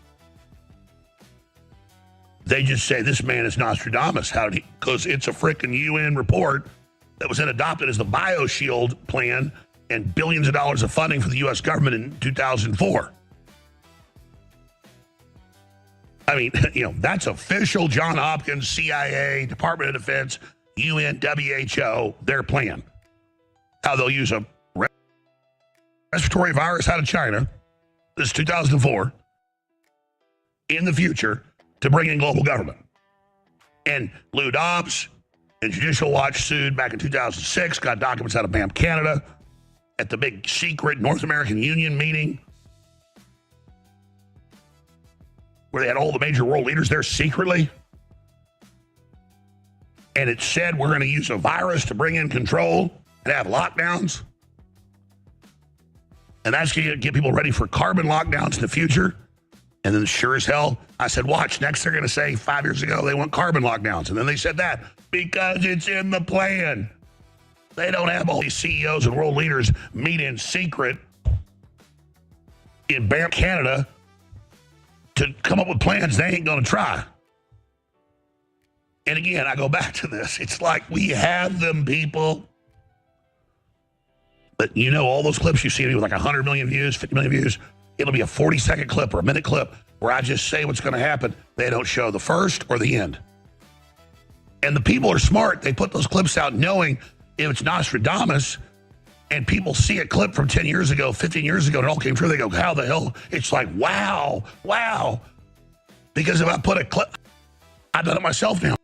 They just say this man is Nostradamus. How did he? Because it's a frickin' UN report that was then adopted as the BioShield plan and billions of dollars of funding for the U.S. government in 2004. I mean, that's official John Hopkins, CIA, Department of Defense, UN, WHO, their plan. How they'll use a respiratory virus out of China, this is 2004, in the future to bring in global government. And Lou Dobbs and Judicial Watch sued back in 2006, got documents out of BAM Canada at the big secret North American Union meeting where they had all the major world leaders there secretly. And it said we're going to use a virus to bring in control and have lockdowns. And that's going to get people ready for carbon lockdowns in the future. And then sure as hell, I said, watch, next they're going to say 5 years ago they want carbon lockdowns. And then they said that because it's in the plan. They don't have all these CEOs and world leaders meet in secret in BAM Canada to come up with plans they ain't going to try. And again, I go back to this. It's like we have them, people. But all those clips you see with like 100 million views, 50 million views, it'll be a 40-second clip or a minute clip where I just say what's going to happen. They don't show the first or the end. And the people are smart. They put those clips out knowing if it's Nostradamus and people see a clip from 10 years ago, 15 years ago, and it all came true, they go, how the hell? It's like, wow. Because if I put a clip, I've done it myself now.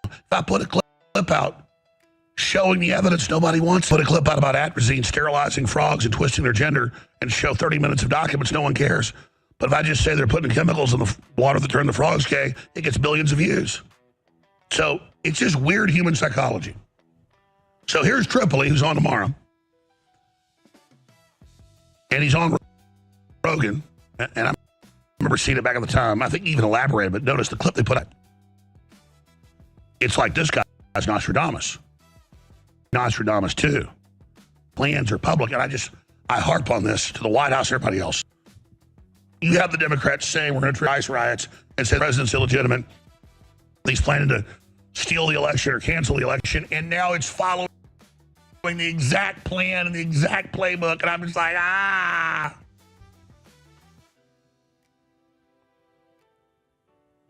If I put a clip out showing the evidence nobody wants, put a clip out about atrazine sterilizing frogs and twisting their gender and show 30 minutes of documents, no one cares. But if I just say they're putting chemicals in the water that turn the frogs gay, it gets billions of views. So it's just weird human psychology. So here's Tripoli, who's on tomorrow. And he's on Rogan. And I remember seeing it back at the time. I think he even elaborated, but notice the clip they put out. It's like this guy's Nostradamus. Nostradamus too. Plans are public, and I harp on this to the White House and everybody else. You have the Democrats saying we're going to try ICE riots and say the president's illegitimate. He's planning to steal the election or cancel the election, and now it's following the exact plan and the exact playbook, and I'm just like,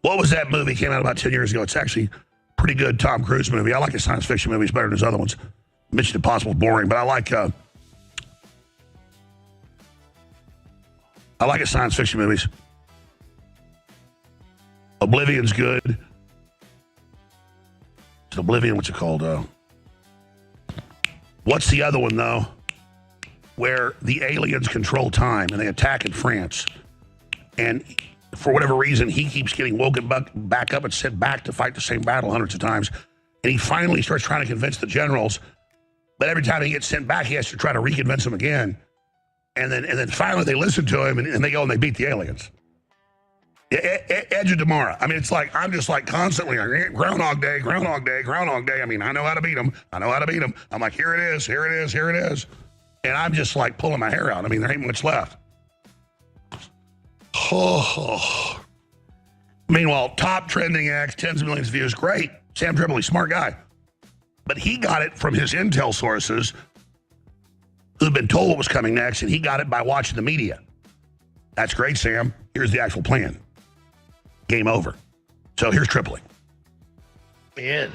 What was that movie? Came out about 10 years ago. It's actually pretty good Tom Cruise movie. I like his science fiction movies better than his other ones. Mission Impossible is boring, but I like his science fiction movies. Oblivion's good. It's Oblivion, what's it called? What's the other one, though? Where the aliens control time and they attack in France. And for whatever reason, he keeps getting woken back up and sent back to fight the same battle hundreds of times. And he finally starts trying to convince the generals. But every time he gets sent back, he has to try to reconvince them again. And then finally they listen to him and they go and they beat the aliens. Edge of tomorrow. I mean, it's like, I'm just like constantly, Groundhog Day. I mean, I know how to beat them. I'm like, here it is. And I'm just like pulling my hair out. I mean, there ain't much left. Oh. Meanwhile, top trending acts, tens of millions of views. Great. Sam Tripoli, smart guy. But he got it from his intel sources who'd been told what was coming next, and he got it by watching the media. That's great, Sam. Here's the actual plan. Game over. So here's Tripoli.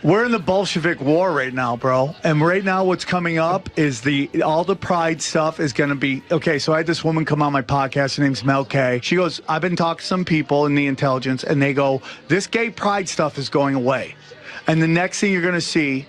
We're in the Bolshevik war right now, bro. And right now what's coming up is all the pride stuff is going to be, okay, so I had this woman come on my podcast. Her name's Mel K. She goes, I've been talking to some people in the intelligence, and they go, this gay pride stuff is going away. And the next thing you're going to see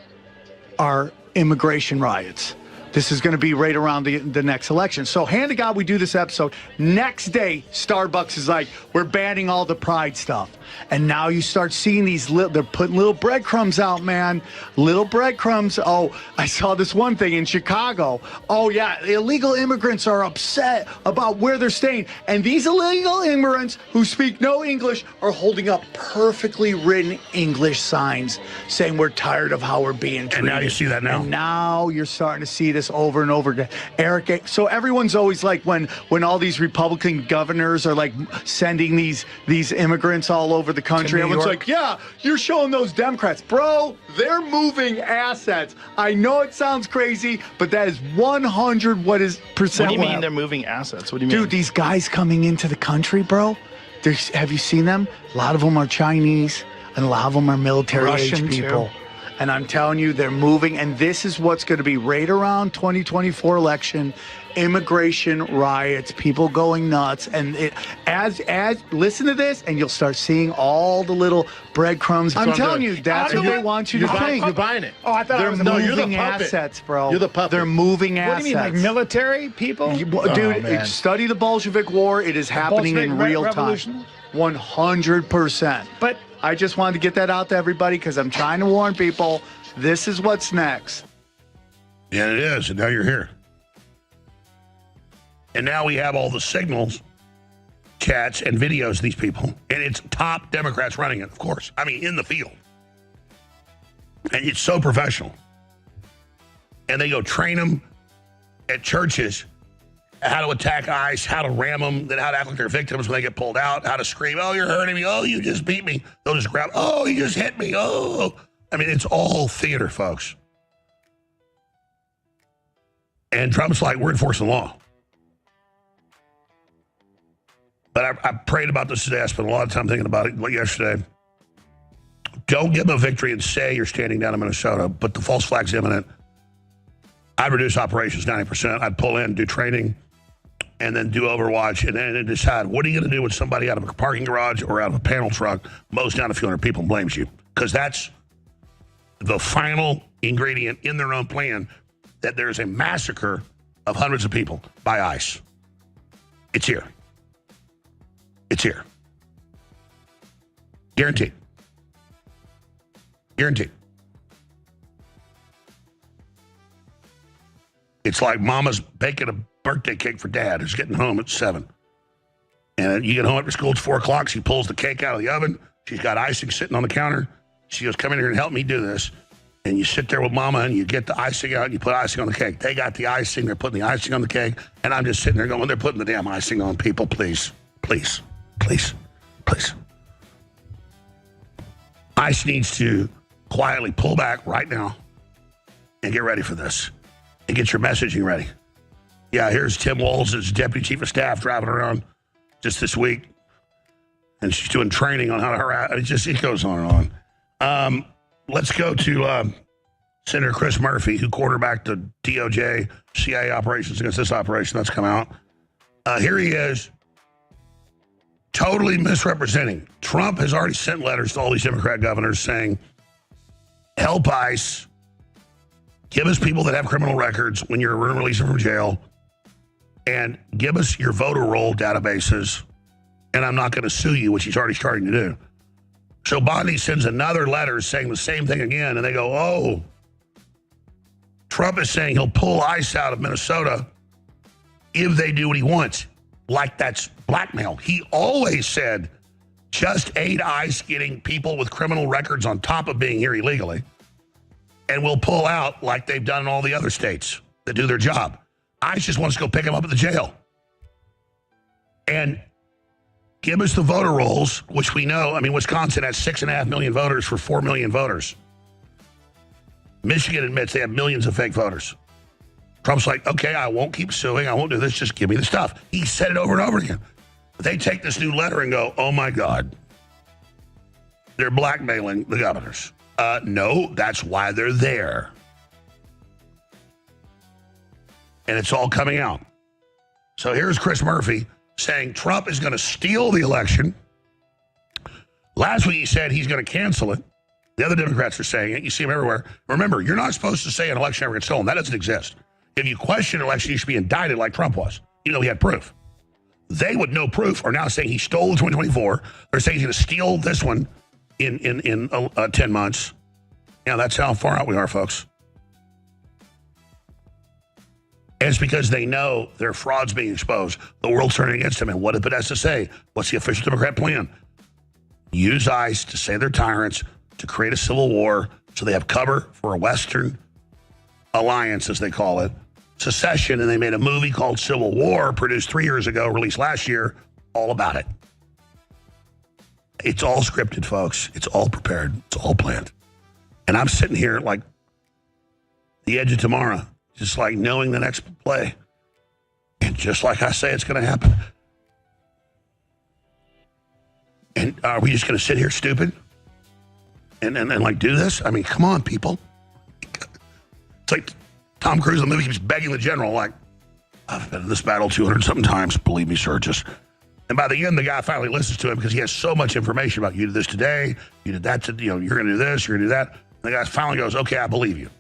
are immigration riots. This is going to be right around the next election. So, hand to God, we do this episode. Next day, Starbucks is like, we're banning all the pride stuff. And now you start seeing these they're putting little breadcrumbs out, man. Little breadcrumbs. Oh, I saw this one thing in Chicago. Oh, yeah, illegal immigrants are upset about where they're staying. And these illegal immigrants who speak no English are holding up perfectly written English signs saying we're tired of how we're being treated. And now you see that now. And now you're starting to see this over and over again. Eric, so everyone's always like, when all these Republican governors are like sending these immigrants all over the country, everyone's like, yeah, you're showing those Democrats. Bro, they're moving assets. I know it sounds crazy, but that is 100% What do you mean they're moving assets? What do you mean? Dude, these guys coming into the country, bro, have you seen them? A lot of them are Chinese, and a lot of them are military-age people. Too. And I'm telling you, they're moving, and this is what's going to be right around 2024 election, immigration riots, people going nuts, and as listen to this, and you'll start seeing all the little breadcrumbs. I'm telling you, that's what they want you to think. You're buying it. Oh, I thought they're I was no, you're the moving puppet. assets, bro. You're the puppet. They're moving assets. What do you mean, like military people? Dude, study the Bolshevik War. It is happening in real time. 100%. But I just wanted to get that out to everybody because I'm trying to warn people. This is what's next. Yeah, it is. And now you're here. And now we have all the signals, chats, and videos of these people. And it's top Democrats running it, of course. I mean, in the field. And it's so professional. And they go train them at churches how to attack ICE, how to ram them, then how to act like they're victims when they get pulled out, how to scream, oh, you're hurting me. Oh, you just beat me. They'll just grab, oh, you just hit me. Oh, I mean, it's all theater, folks. And Trump's like, we're enforcing the law. But I prayed about this today. I spent a lot of time thinking about it yesterday. Don't give them a victory and say you're standing down in Minnesota, but the false flag's imminent. I'd reduce operations 90%. I'd pull in, do training, and then do Overwatch, and then decide, what are you going to do with somebody out of a parking garage or out of a panel truck, mows down a few hundred people and blames you? Because that's the final ingredient in their own plan, that there's a massacre of hundreds of people by ICE. It's here. It's here. Guaranteed. Guaranteed. It's like mama's baking a birthday cake for dad who's getting home at 7. And you get home after school, it's 4 o'clock. She pulls the cake out of the oven. She's got icing sitting on the counter. She goes, come in here and help me do this. And you sit there with mama and you get the icing out and you put icing on the cake. They got the icing. They're putting the icing on the cake. And I'm just sitting there going, they're putting the damn icing on. People, please, please, please, please. ICE needs to quietly pull back right now and get ready for this. And get your messaging ready. Yeah, here's Tim Walz as Deputy Chief of Staff driving around just this week. And she's doing training on how to harass. It goes on and on. Let's go to Senator Chris Murphy, who quarterbacked the DOJ CIA operations against this operation that's come out. Here he is, totally misrepresenting. Trump has already sent letters to all these Democrat governors saying, help ICE. Give us people that have criminal records when you're releasing from jail, and give us your voter roll databases, and I'm not going to sue you, which he's already starting to do. So Bondi sends another letter saying the same thing again, and they go, oh, Trump is saying he'll pull ICE out of Minnesota if they do what he wants. Like that's blackmail. He always said, just aid ICE getting people with criminal records on top of being here illegally. And we'll pull out like they've done in all the other states that do their job. ICE just wants to go pick them up at the jail. And give us the voter rolls, which we know. I mean, Wisconsin has 6.5 million voters for 4 million voters. Michigan admits they have millions of fake voters. Trump's like, okay, I won't keep suing. I won't do this. Just give me the stuff. He said it over and over again. They take this new letter and go, oh, my God. They're blackmailing the governors. No, that's why they're there. And it's all coming out. So here's Chris Murphy saying Trump is going to steal the election. Last week he said he's going to cancel it. The other Democrats are saying it. You see them everywhere. Remember, you're not supposed to say an election ever gets stolen. That doesn't exist. If you question an election, you should be indicted like Trump was, even though he had proof. They, with no proof, are now saying he stole the 2024. They're saying he's going to steal this one in 10 months. Yeah, that's how far out we are, folks. And it's because they know their fraud's being exposed. The world's turning against them. And what did Podesta say? What's the official Democrat plan? Use ICE to say they're tyrants, to create a civil war, so they have cover for a Western alliance, as they call it, secession. And they made a movie called Civil War, produced 3 years ago, released last year, all about it. It's all scripted, folks. It's all prepared. It's all planned. And I'm sitting here like the edge of tomorrow, just like knowing the next play. And just like I say, it's going to happen. And are we just going to sit here stupid and like do this? I mean, come on, people. It's like Tom Cruise in the movie keeps begging the general, like, I've been in this battle 200-something times. Believe me, sir. And by the end, the guy finally listens to him because he has so much information about you did this today, you did that, you're going to do this, you're going to do that. And the guy finally goes, okay, I believe you.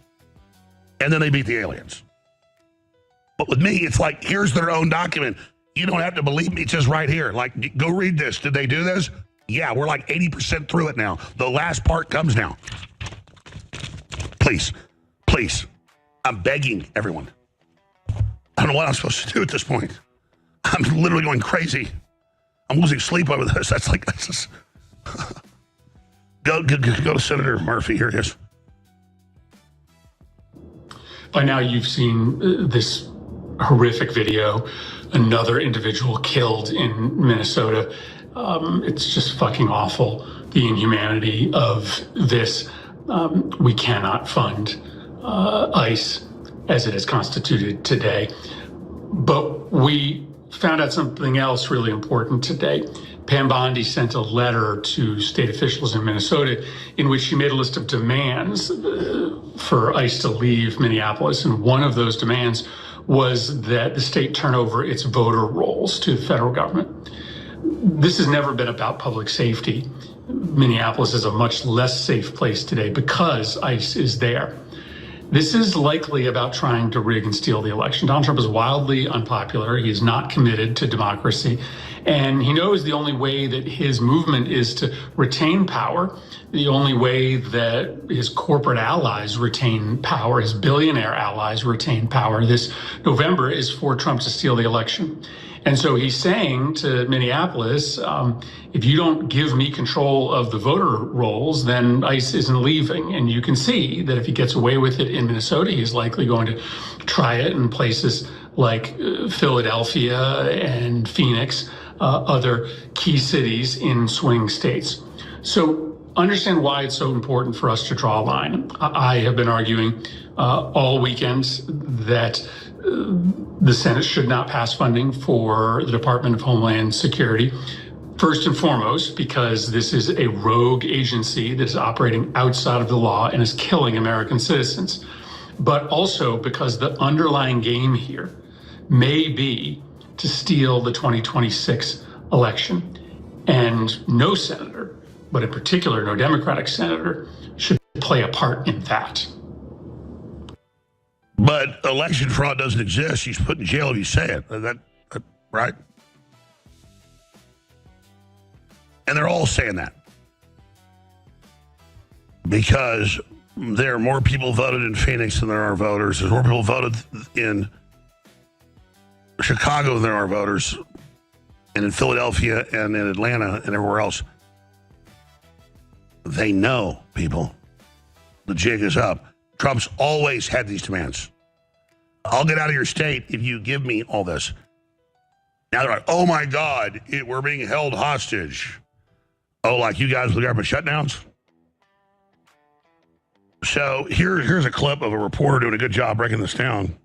And then they beat the aliens. But with me, it's like, here's their own document. You don't have to believe me. It's just right here. Like, go read this. Did they do this? Yeah, we're like 80% through it now. The last part comes now. Please. I'm begging everyone. I don't know what I'm supposed to do at this point. I'm literally going crazy. I'm losing sleep over this. That's just... Go to Senator Murphy. Here it is. By now, you've seen this horrific video. Another individual killed in Minnesota. It's just fucking awful, the inhumanity of this. We cannot fund ICE as it is constituted today. But we found out something else really important today. Pam Bondi sent a letter to state officials in Minnesota in which she made a list of demands for ICE to leave Minneapolis. And one of those demands was that the state turn over its voter rolls to the federal government. This has never been about public safety. Minneapolis is a much less safe place today because ICE is there. This is likely about trying to rig and steal the election. Donald Trump is wildly unpopular. He is not committed to democracy. And he knows the only way that his movement is to retain power, the only way that his corporate allies retain power, his billionaire allies retain power this November, is for Trump to steal the election. And so he's saying to Minneapolis, if you don't give me control of the voter rolls, then ICE isn't leaving. And you can see that if he gets away with it in Minnesota, he's likely going to try it in places like Philadelphia and Phoenix, other key cities in swing states. So understand why it's so important for us to draw a line. I have been arguing all weekend that the Senate should not pass funding for the Department of Homeland Security. First and foremost, because this is a rogue agency that is operating outside of the law and is killing American citizens. But also because the underlying game here may be to steal the 2026 election. And no senator, but in particular no Democratic senator, should play a part in that. But election fraud doesn't exist. She's put in jail if you say it. That right? And they're all saying that. Because there are more people voted in Phoenix than there are voters. There's more people voted in Chicago than there are voters. And in Philadelphia and in Atlanta and everywhere else. They know, people. The jig is up. Trump's always had these demands. I'll get out of your state if you give me all this. Now they're like, oh my God, we're being held hostage. Oh, like you guys with the government shutdowns? So here's a clip of a reporter doing a good job breaking this down.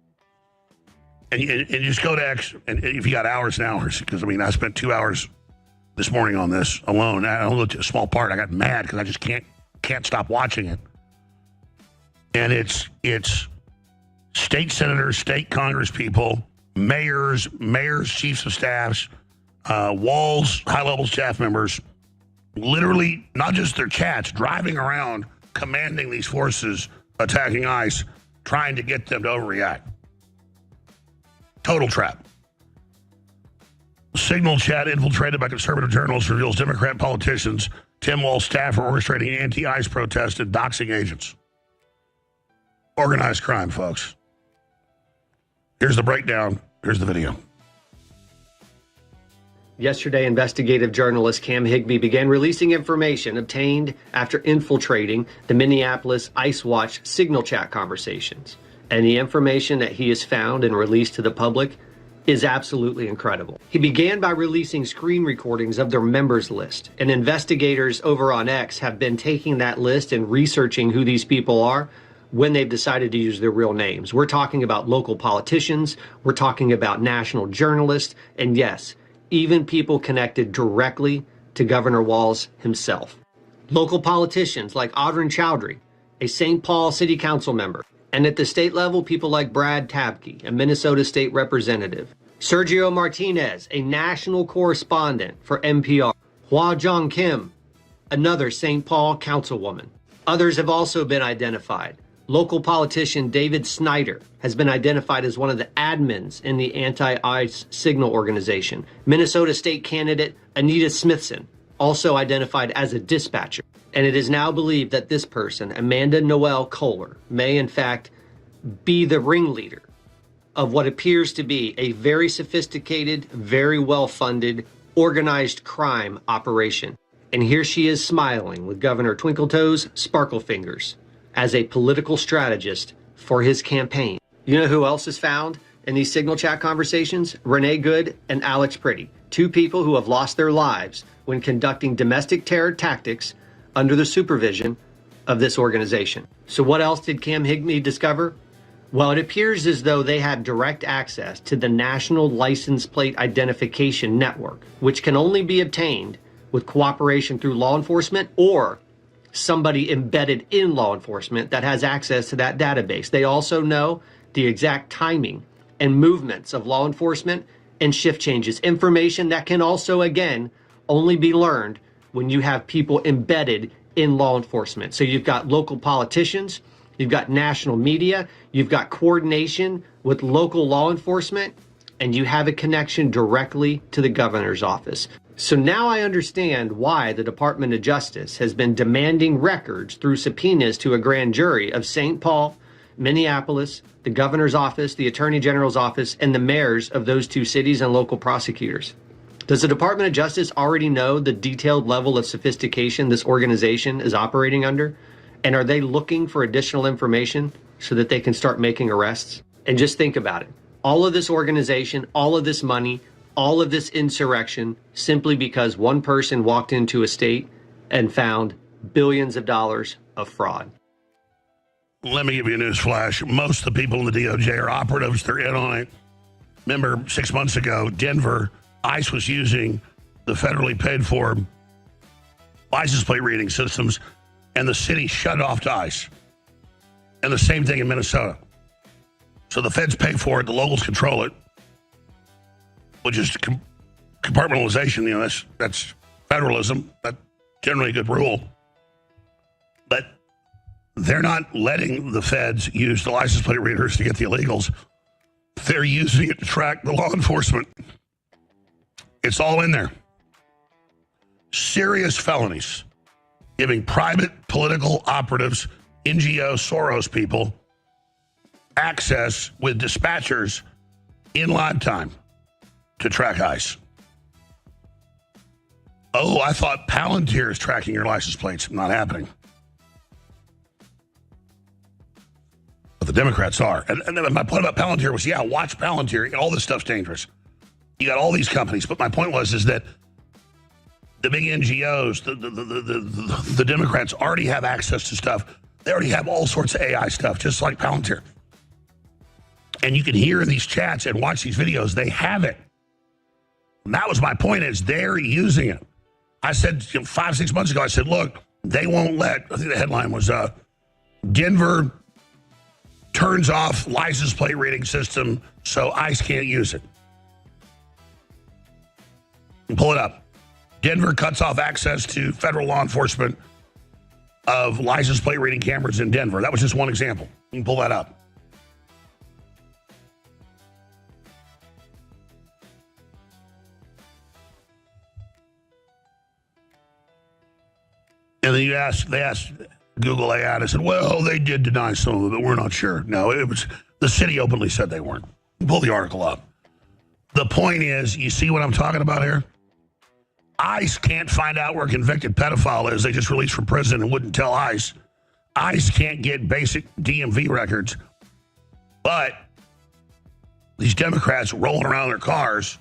And you just go to X, and if you got hours and hours, because, I mean, I spent 2 hours this morning on this alone. I only looked at a small part. I got mad because I just can't stop watching it. And it's state senators, state congress people, mayors, chiefs of staffs, walls, high-level staff members, literally, not just their chats, driving around, commanding these forces attacking ICE, trying to get them to overreact. Total trap. Signal chat infiltrated by conservative journalists reveals Democrat politicians, Tim Walz staff are orchestrating anti-ICE protests and doxing agents. Organized crime, folks. Here's the breakdown. Here's the video. Yesterday, investigative journalist Cam Higbee began releasing information obtained after infiltrating the Minneapolis ICE Watch signal chat conversations. And the information that he has found and released to the public is absolutely incredible. He began by releasing screen recordings of their members list, and investigators over on X have been taking that list and researching who these people are when they've decided to use their real names. We're talking about local politicians, we're talking about national journalists, and yes, even people connected directly to Governor Walz himself. Local politicians like Audrin Chowdhury, a St. Paul City Council member, and at the state level, people like Brad Tabke, a Minnesota state representative, Sergio Martinez, a national correspondent for NPR, Hwa Jong Kim, another St. Paul councilwoman. Others have also been identified. Local politician David Snyder has been identified as one of the admins in the anti-ICE signal organization. Minnesota state candidate Anita Smithson, also identified as a dispatcher. And it is now believed that this person, Amanda Noel Kohler, may in fact be the ringleader of what appears to be a very sophisticated, very well-funded, organized crime operation. And here she is smiling with Governor Twinkletoes Sparkle Fingers as a political strategist for his campaign. You know who else is found in these signal chat conversations? Renee Good and Alex Pretty, two people who have lost their lives when conducting domestic terror tactics under the supervision of this organization. So what else did Cam Higbee discover? Well, it appears as though they had direct access to the National License Plate Identification Network, which can only be obtained with cooperation through law enforcement or somebody embedded in law enforcement that has access to that database. They also know the exact timing and movements of law enforcement and shift changes, information that can also, again, only be learned when you have people embedded in law enforcement. So you've got local politicians, you've got national media, you've got coordination with local law enforcement, and you have a connection directly to the governor's office. So now I understand why the Department of Justice has been demanding records through subpoenas to a grand jury of St. Paul, Minneapolis, the governor's office, the attorney general's office, and the mayors of those two cities and local prosecutors. Does the Department of Justice already know the detailed level of sophistication this organization is operating under? And are they looking for additional information so that they can start making arrests? And just think about it. All of this organization, all of this money, all of this insurrection, simply because one person walked into a state and found billions of dollars of fraud. Let me give you a news flash. Most of the people in the DOJ are operatives. They're in on it. Remember, 6 months ago, Denver, ICE was using the federally paid for license plate reading systems, and the city shut off to ICE. And the same thing in Minnesota. So the feds pay for it, the locals control it, which is compartmentalization. You know, that's federalism. That's generally a good rule. But they're not letting the feds use the license plate readers to get the illegals. They're using it to track the law enforcement. It's all in there. Serious felonies. Giving private political operatives, NGO, Soros people, access with dispatchers in live time to track ICE. Oh, I thought Palantir is tracking your license plates. Not happening. But the Democrats are. And my point about Palantir was, yeah, watch Palantir. All this stuff's dangerous. You got all these companies. But my point is that the big NGOs, the Democrats already have access to stuff. They already have all sorts of AI stuff, just like Palantir. and you can hear these chats and watch these videos. They have it. And that was my point, is they're using it. I said 5-6 months ago, I said, look, they won't let, I think the headline was, Denver turns off license plate reading system so ICE can't use it. Pull it up. Denver cuts off access to federal law enforcement of license plate reading cameras in Denver. That was just one example. You can pull that up. And then they asked Google AI, and I said, well, they did deny some of it. We're not sure. No, it was, the city openly said they weren't. Pull the article up. The point is, you see what I'm talking about here? ICE can't find out where a convicted pedophile is. They just released from prison and wouldn't tell ICE. ICE can't get basic DMV records. But these Democrats rolling around in their cars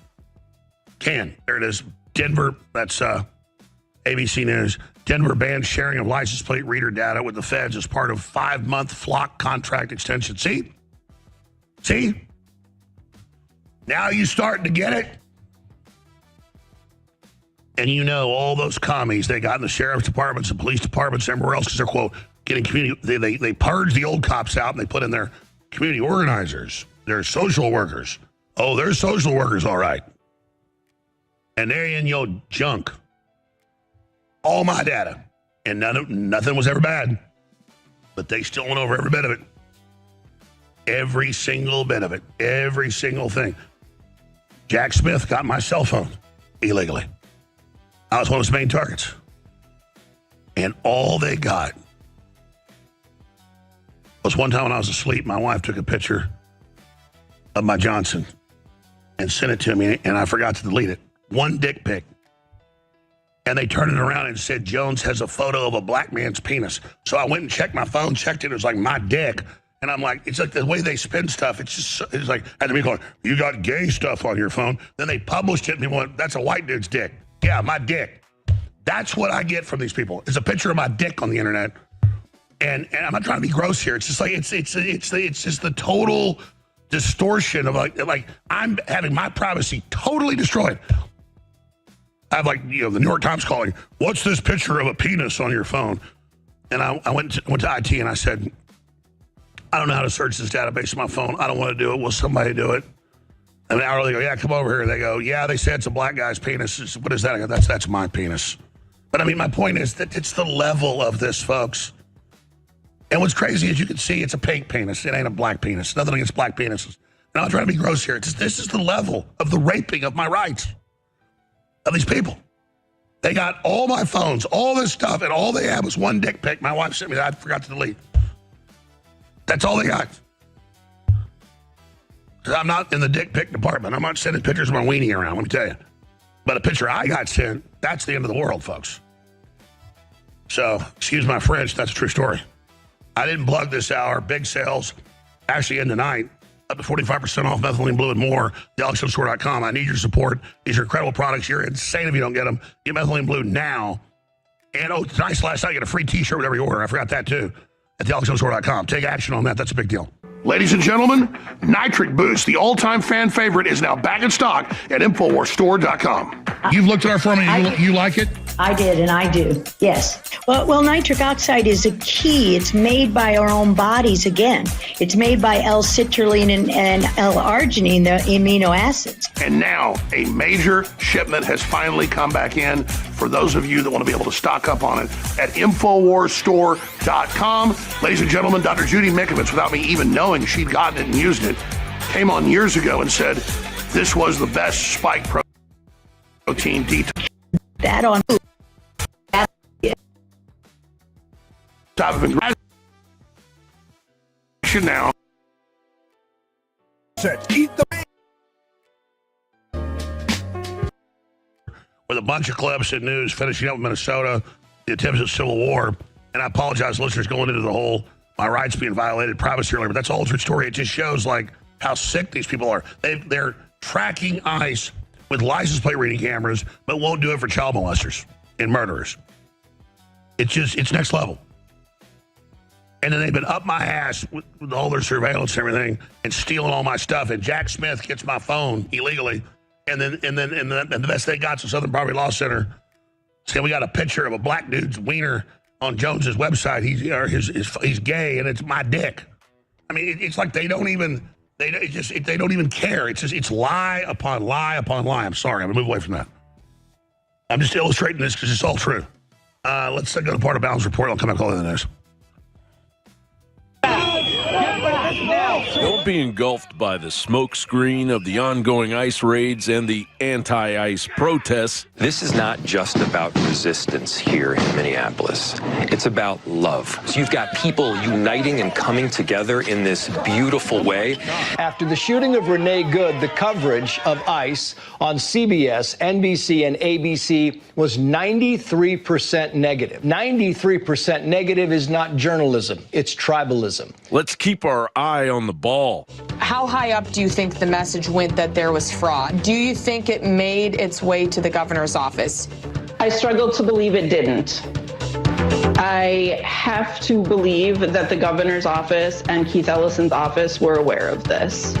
can. There it is. Denver, that's ABC News. Denver bans sharing of license plate reader data with the feds as part of 5-month flock contract extension. See? See? Now you starting to get it? And you know all those commies they got in the sheriff's departments and police departments and everywhere else because they're, quote, getting community. They purge the old cops out and they put in their community organizers, their social workers. Oh, they're social workers, all right. And they're in your junk. All my data. And nothing was ever bad. But they still went over every bit of it. Every single bit of it. Every single thing. Jack Smith got my cell phone illegally. I was one of his main targets. And all they got was one time when I was asleep, my wife took a picture of my Johnson and sent it to me, and I forgot to delete it. One dick pic. And they turned it around and said, Jones has a photo of a black man's penis. So I went and checked my phone, checked it. It was like my dick. And I'm like, it's like the way they spin stuff. It's just, it's like, and me going, you got gay stuff on your phone. Then they published it and people went, that's a white dude's dick. Yeah, my dick. That's what I get from these people. It's a picture of my dick on the internet. And I'm not trying to be gross here. It's just like, it's just the total distortion of like I'm having my privacy totally destroyed. I have the New York Times calling, what's this picture of a penis on your phone? And I went to IT and I said, I don't know how to search this database on my phone. I don't want to do it. Will somebody do it? And an hour later, they go, yeah, come over here. They go, yeah, they said it's a black guy's penis. What is that? I go, that's my penis. But I mean, my point is that it's the level of this, folks. And what's crazy is you can see it's a pink penis. It ain't a black penis. Nothing against black penises. And I'm trying to be gross here. This is the level of the raping of my rights of these people. They got all my phones, all this stuff, and all they had was one dick pic. My wife sent me that. I forgot to delete. That's all they got. Because I'm not in the dick pic department. I'm not sending pictures of my weenie around, let me tell you. But a picture I got sent, that's the end of the world, folks. So, excuse my French, that's a true story. I didn't plug this hour. Big sales, actually end tonight. Up to 45% off methylene blue and more. TheAlexJonesStore.com. I need your support. These are incredible products. You're insane if you don't get them. Get methylene blue now. And tonight's last night, you get a free t-shirt with every order. I forgot that too. At TheAlexJonesStore.com. Take action on that. That's a big deal. Ladies and gentlemen, Nitric Boost, the all-time fan favorite, is now back in stock at InfoWarsStore.com. You've looked at our formula. You like it? I did, and I do, yes. Well, nitric oxide is a key. It's made by our own bodies again. It's made by L-citrulline and L-arginine, the amino acids. And now a major shipment has finally come back in for those of you that want to be able to stock up on it at InfoWarsStore.com. Ladies and gentlemen, Dr. Judy Mikovits, without me even knowing she'd gotten it and used it, came on years ago and said this was the best spike protein detox. That on type of ingredient now. Eat the with a bunch of clips and news finishing up in Minnesota, the attempts at civil war. And I apologize, listeners, going into the whole my rights being violated, privacy earlier, but that's all true story. It just shows how sick these people are. They're tracking ICE with license plate reading cameras, but won't do it for child molesters and murderers. It's next level. And then they've been up my ass with all their surveillance and everything and stealing all my stuff. And Jack Smith gets my phone illegally. And the best they got to Southern Poverty Law Center. See, we got a picture of a black dude's wiener on Jones's website. He's gay, and it's my dick. I mean, it's like they don't even care. It's lie upon lie upon lie. I'm sorry, I'm gonna move away from that. I'm just illustrating this because it's all true. Let's go to part of Balance Report. I'll come back all in the news. Don't be engulfed by the smoke screen of the ongoing ICE raids and the anti-ICE protests. This is not just about resistance here in Minneapolis. It's about love. So you've got people uniting and coming together in this beautiful way. After the shooting of Renee Good, the coverage of ICE on CBS, NBC, and ABC was 93% negative. 93% negative is not journalism, it's tribalism. Let's keep our eye on the ball. How high up do you think the message went that there was fraud? Do you think it made its way to the governor's office? I struggle to believe it didn't. I have to believe that the governor's office and Keith Ellison's office were aware of this.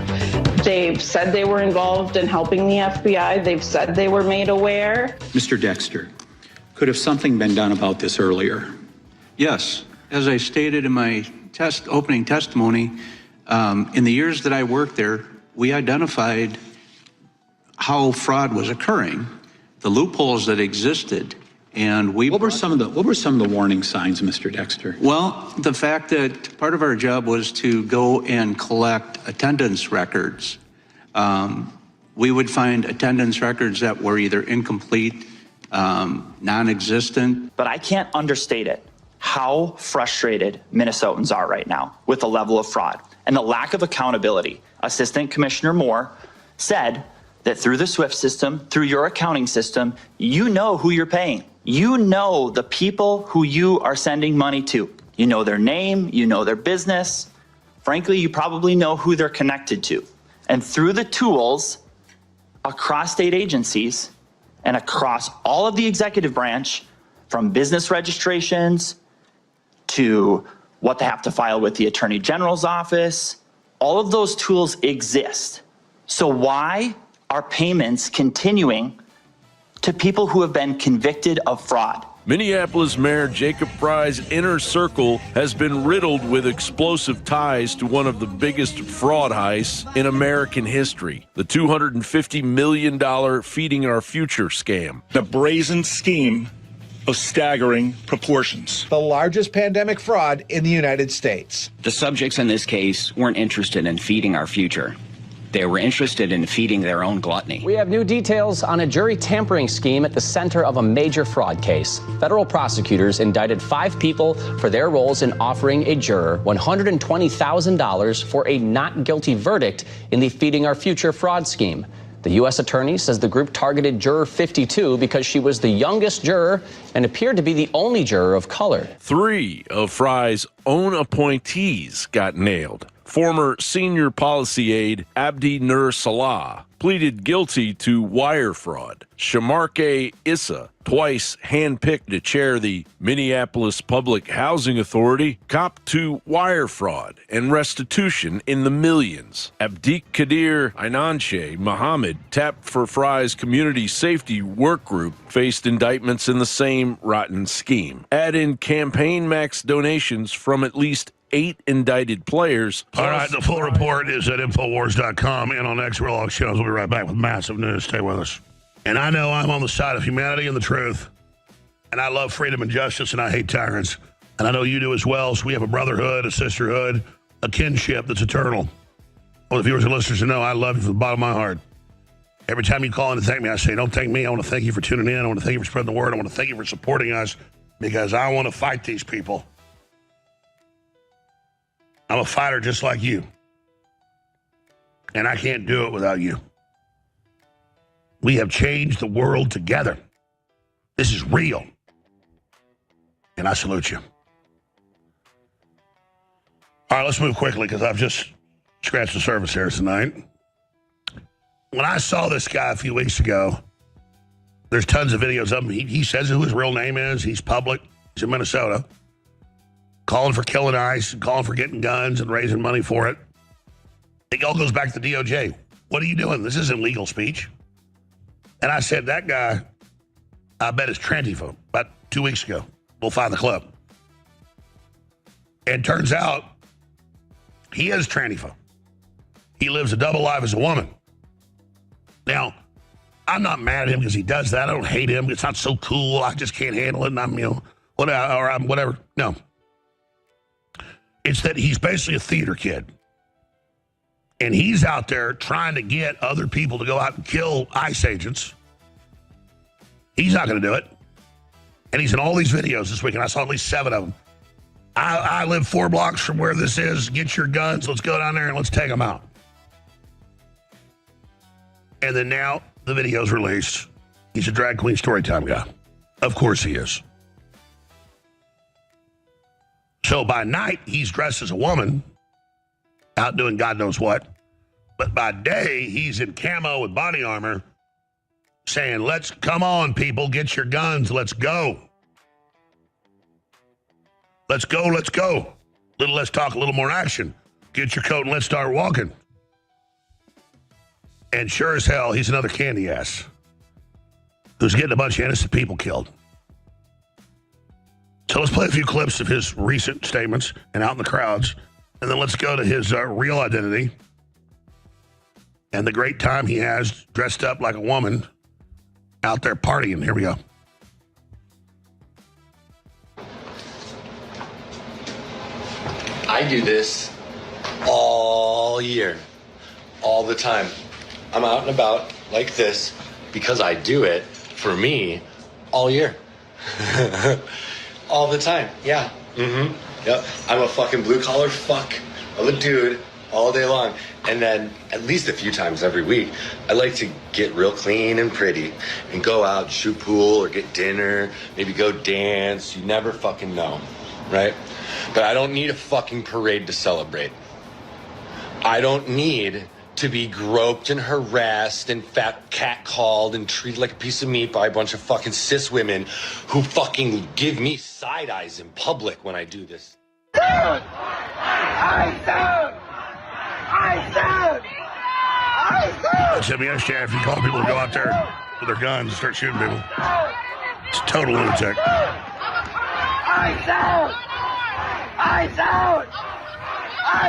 They've said they were involved in helping the FBI. They've said they were made aware. Mr. Dexter, could have something been done about this earlier? Yes. As I stated in my opening testimony, in the years that I worked there, we identified how fraud was occurring, the loopholes that existed, and what were some of the warning signs, Mr. Dexter? Well, the fact that part of our job was to go and collect attendance records. We would find attendance records that were either incomplete, non-existent. But I can't understate it, how frustrated Minnesotans are right now with the level of fraud and the lack of accountability. Assistant Commissioner Moore said that through the SWIFT system, through your accounting system, you know who you're paying. You know the people who you are sending money to. You know their name, you know their business. Frankly, you probably know who they're connected to. And through the tools across state agencies and across all of the executive branch, from business registrations to what they have to file with the Attorney General's office, all of those tools exist. So why are payments continuing to people who have been convicted of fraud? Minneapolis Mayor Jacob Fry's inner circle has been riddled with explosive ties to one of the biggest fraud heists in American history, the $250 million Feeding Our Future scam. The brazen scheme of staggering proportions. The largest pandemic fraud in the United States. The subjects in this case weren't interested in feeding our future. They were interested in feeding their own gluttony. We have new details on a jury tampering scheme at the center of a major fraud case. Federal prosecutors indicted 5 people for their roles in offering a juror $120,000 for a not guilty verdict in the Feeding Our Future fraud scheme. The U.S. attorney says the group targeted juror 52 because she was the youngest juror and appeared to be the only juror of color. 3 of Fry's own appointees got nailed. Former senior policy aide Abdi Nur Salah pleaded guilty to wire fraud. Shamarke Issa, twice handpicked to chair the Minneapolis Public Housing Authority, copped to wire fraud and restitution in the millions. Abdik Kadir Ainanche Mohammed, tapped for Fry's community safety work group, faced indictments in the same rotten scheme. Add in campaign max donations from at least 8 indicted players. All right, the full report is at Infowars.com and on X Real Channels. We'll be right back with massive news. Stay with us. And I know I'm on the side of humanity and the truth. And I love freedom and justice, and I hate tyrants. And I know you do as well. So we have a brotherhood, a sisterhood, a kinship that's eternal. All the viewers and listeners to know I love you from the bottom of my heart. Every time you call in to thank me, I say, don't thank me. I want to thank you for tuning in. I want to thank you for spreading the word. I want to thank you for supporting us because I want to fight these people. I'm a fighter just like you. And I can't do it without you. We have changed the world together. This is real. And I salute you. All right, let's move quickly because I've just scratched the surface here tonight. When I saw this guy a few weeks ago, there's tons of videos of him. He says who his real name is. He's public. He's in Minnesota. calling for killing ICE, and calling for getting guns and raising money for it. It all goes back to the DOJ. What are you doing? This isn't legal speech. And I said, that guy, I bet is Trantifa, about 2 weeks ago. We'll find the clip. And turns out, he is Trantifa. He lives a double life as a woman. Now, I'm not mad at him because he does that. I don't hate him. It's not so cool. I just can't handle it. And I'm, whatever, or I'm whatever. No. It's that he's basically a theater kid. And he's out there trying to get other people to go out and kill ICE agents. He's not going to do it. And he's in all these videos this week, and I saw at least 7 of them. I live 4 blocks from where this is. Get your guns. Let's go down there and let's take them out. And then now the video's released. He's a drag queen storytime guy. Of course he is. So by night, he's dressed as a woman, out doing God knows what. But by day, he's in camo with body armor saying, let's come on, people, get your guns. Let's go. Let's go, let's go. A little less talk, a little more action. Get your coat and let's start walking. And sure as hell, he's another candy ass who's getting a bunch of innocent people killed. So let's play a few clips of his recent statements and out in the crowds. And then let's go to his real identity and the great time he has dressed up like a woman out there partying. Here we go. I do this all year, all the time. I'm out and about like this because I do it for me all year. All the time, yeah. Yep. I'm a fucking blue collar fuck of a dude all day long. And then at least a few times every week, I like to get real clean and pretty and go out, shoot pool or get dinner, maybe go dance. You never fucking know, right? But I don't need a fucking parade to celebrate. I don't need to be groped and harassed and fat catcalled and treated like a piece of meat by a bunch of fucking cis women who fucking give me side eyes in public when I do this. That's him yesterday if you call people to go out there with their guns and start shooting people. It's total lunatic.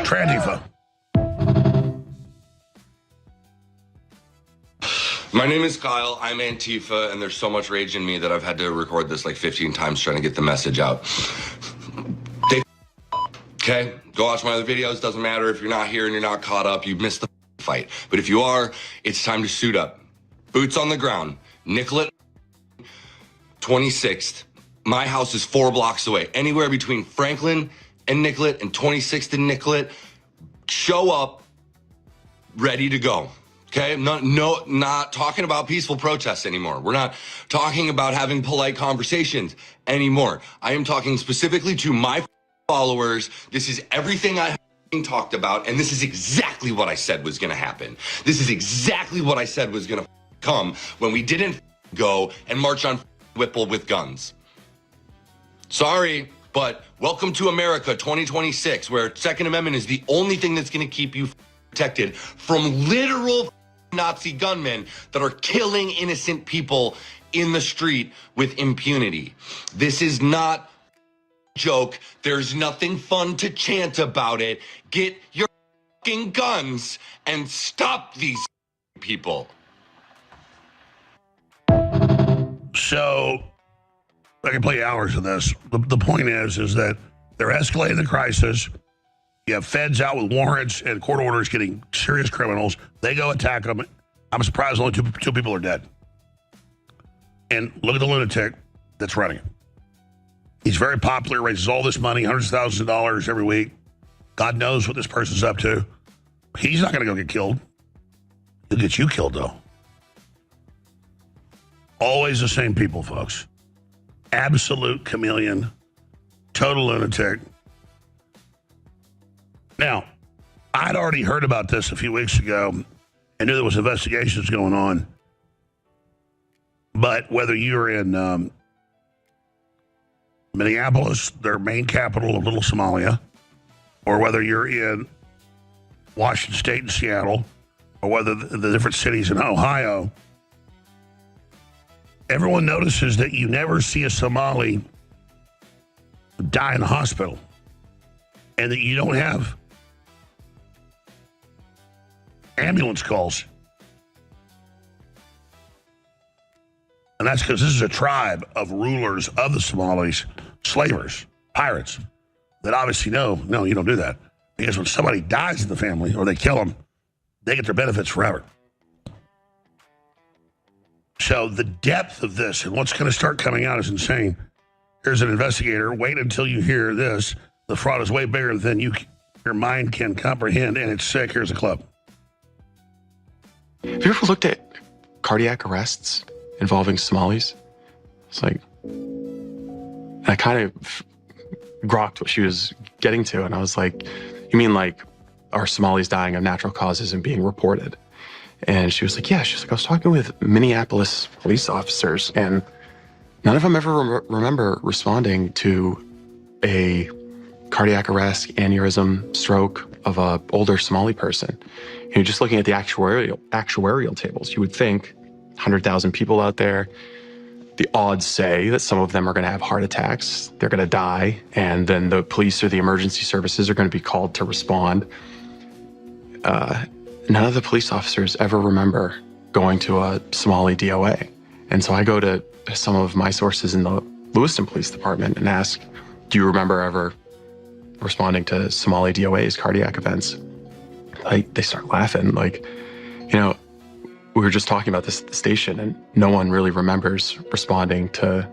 Trantifa. My name is Kyle. I'm Antifa, and there's so much rage in me that I've had to record this like 15 times trying to get the message out. Okay? Go watch my other videos. Doesn't matter if you're not here and you're not caught up. You've missed the fight. But if you are, it's time to suit up. Boots on the ground. Nicollet 26th. My house is 4 blocks away. Anywhere between Franklin and Nicollet and 26th and Nicollet. Show up, ready to go. Okay, not talking about peaceful protests anymore. We're not talking about having polite conversations anymore. I am talking specifically to my followers. This is everything I talked about, and this is exactly what I said was going to happen. This is exactly what I said was going to come when we didn't go and march on Whipple with guns. Sorry, but welcome to America 2026, where Second Amendment is the only thing that's going to keep you protected from literal Nazi gunmen that are killing innocent people in the street with impunity. This is not a joke. There's nothing fun to chant about it. Get your fucking guns and stop these people. So I can play hours of this. The point is that they're escalating the crisis. You have feds out with warrants and court orders getting serious criminals. They go attack them. I'm surprised only two people are dead. And look at the lunatic that's running it. He's very popular, raises all this money, hundreds of thousands of dollars every week. God knows what this person's up to. He's not going to go get killed. He'll get you killed, though. Always the same people, folks. Absolute chameleon. Total lunatic. Now, I'd already heard about this a few weeks ago. I knew there was investigations going on. But whether you're in Minneapolis, their main capital of Little Somalia, or whether you're in Washington State and Seattle, or whether the different cities in Ohio, everyone notices that you never see a Somali die in the hospital, and that you don't have ambulance calls. And that's because this is a tribe of rulers of the Somalis, slavers, pirates, that obviously no, you don't do that. Because when somebody dies in the family or they kill them, they get their benefits forever. So the depth of this and what's going to start coming out is insane. Here's an investigator. Wait until you hear this. The fraud is way bigger than your mind can comprehend, and it's sick. Here's a clip. Have you ever looked at cardiac arrests involving Somalis? It's like, I kind of grokked what she was getting to, and I was like, you mean like, are Somalis dying of natural causes and being reported? And she was like, yeah. She's like, I was talking with Minneapolis police officers, and none of them ever remember responding to a cardiac arrest, aneurysm, stroke of a older Somali person. You know, just looking at the actuarial tables, you would think 100,000 people out there, the odds say that some of them are going to have heart attacks, they're going to die, and then the police or the emergency services are going to be called to respond. None of the police officers ever remember going to a Somali DOA. And so I go to some of my sources in the Lewiston Police Department and ask, do you remember ever responding to Somali DOA's cardiac events? They start laughing. Like, you know, we were just talking about this at the station, and no one really remembers responding to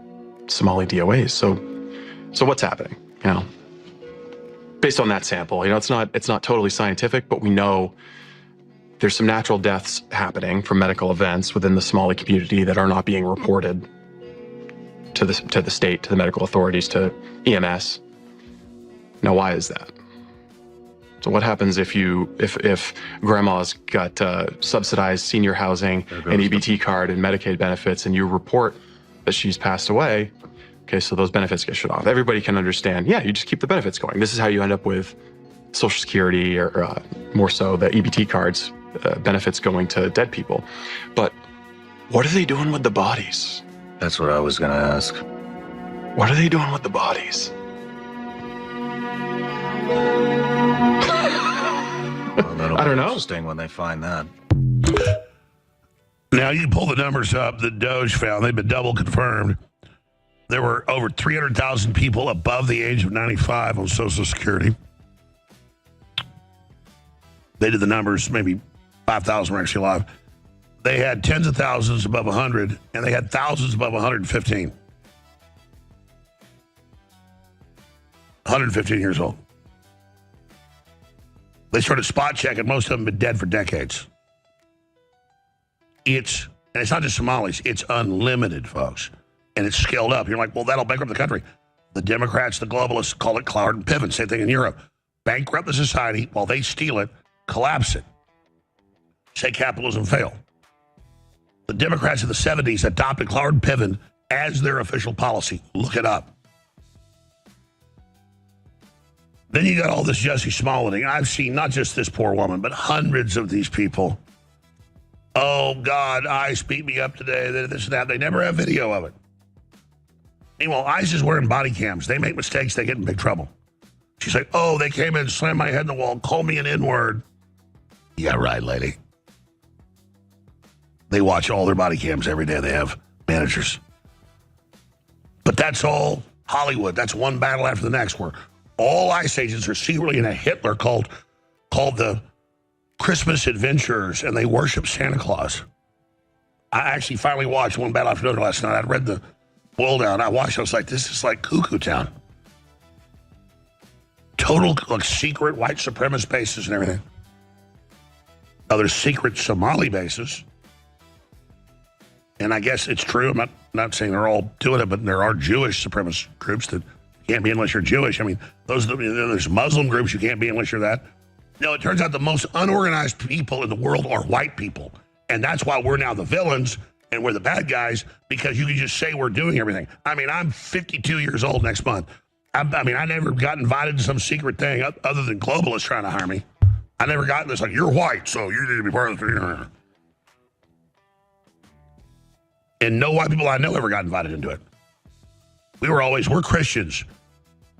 Somali DOAs. So what's happening? You know, based on that sample, you know, it's not totally scientific, but we know there's some natural deaths happening from medical events within the Somali community that are not being reported to the state, to the medical authorities, to EMS. Now, why is that? So what happens if grandma's got subsidized senior housing, an EBT card, and Medicaid benefits, and you report that she's passed away? Okay, so those benefits get shut off. Everybody can understand, yeah, you just keep the benefits going. This is how you end up with Social Security, or more so the EBT cards, benefits going to dead people. But what are they doing with the bodies? That's what I was going to ask. What are they doing with the bodies? Well, I don't know. Interesting when they find that. Now, you pull the numbers up that Doge found. They've been double confirmed. There were over 300,000 people above the age of 95 on Social Security. They did the numbers, maybe 5,000 were actually alive. They had tens of thousands above 100, and they had thousands above 115. 115 years old. They started spot checking. Most of them have been dead for decades. And it's not just Somalis. It's unlimited, folks. And it's scaled up. You're like, well, that'll bankrupt the country. The Democrats, the globalists, call it cloud and pivot. Same thing in Europe. Bankrupt the society while they steal it, collapse it. Say capitalism failed. The Democrats in the 70s adopted cloud and pivot as their official policy. Look it up. Then you got all this Jussie Smollett. I've seen not just this poor woman, but hundreds of these people. Oh, God, ICE beat me up today. This and that. They never have video of it. Meanwhile, ICE is wearing body cams. They make mistakes. They get in big trouble. She's like, oh, they came in, slammed my head in the wall, called me an N-word. Yeah, right, lady. They watch all their body cams every day. They have managers. But that's all Hollywood. That's one battle after the next, where all ICE agents are secretly in a Hitler called the Christmas Adventurers, and they worship Santa Claus. I actually finally watched one battle after another last night. I read the boil down. I watched it. I was like, this is like Cuckoo Town. Total secret white supremacist bases and everything. Now, there's secret Somali bases. And I guess it's true. I'm not saying they're all doing it, but there are Jewish supremacist groups that can't be unless you're Jewish. I mean, there's Muslim groups you can't be unless you're that. No, it turns out the most unorganized people in the world are white people. And that's why we're now the villains, And we're the bad guys because you can just say we're doing everything. I mean, I'm 52 years old next month. I never got invited to some secret thing other than globalists trying to hire me. I never got this, like, you're white, so you need to be part of the... And no white people I know ever got invited into it. We're Christians.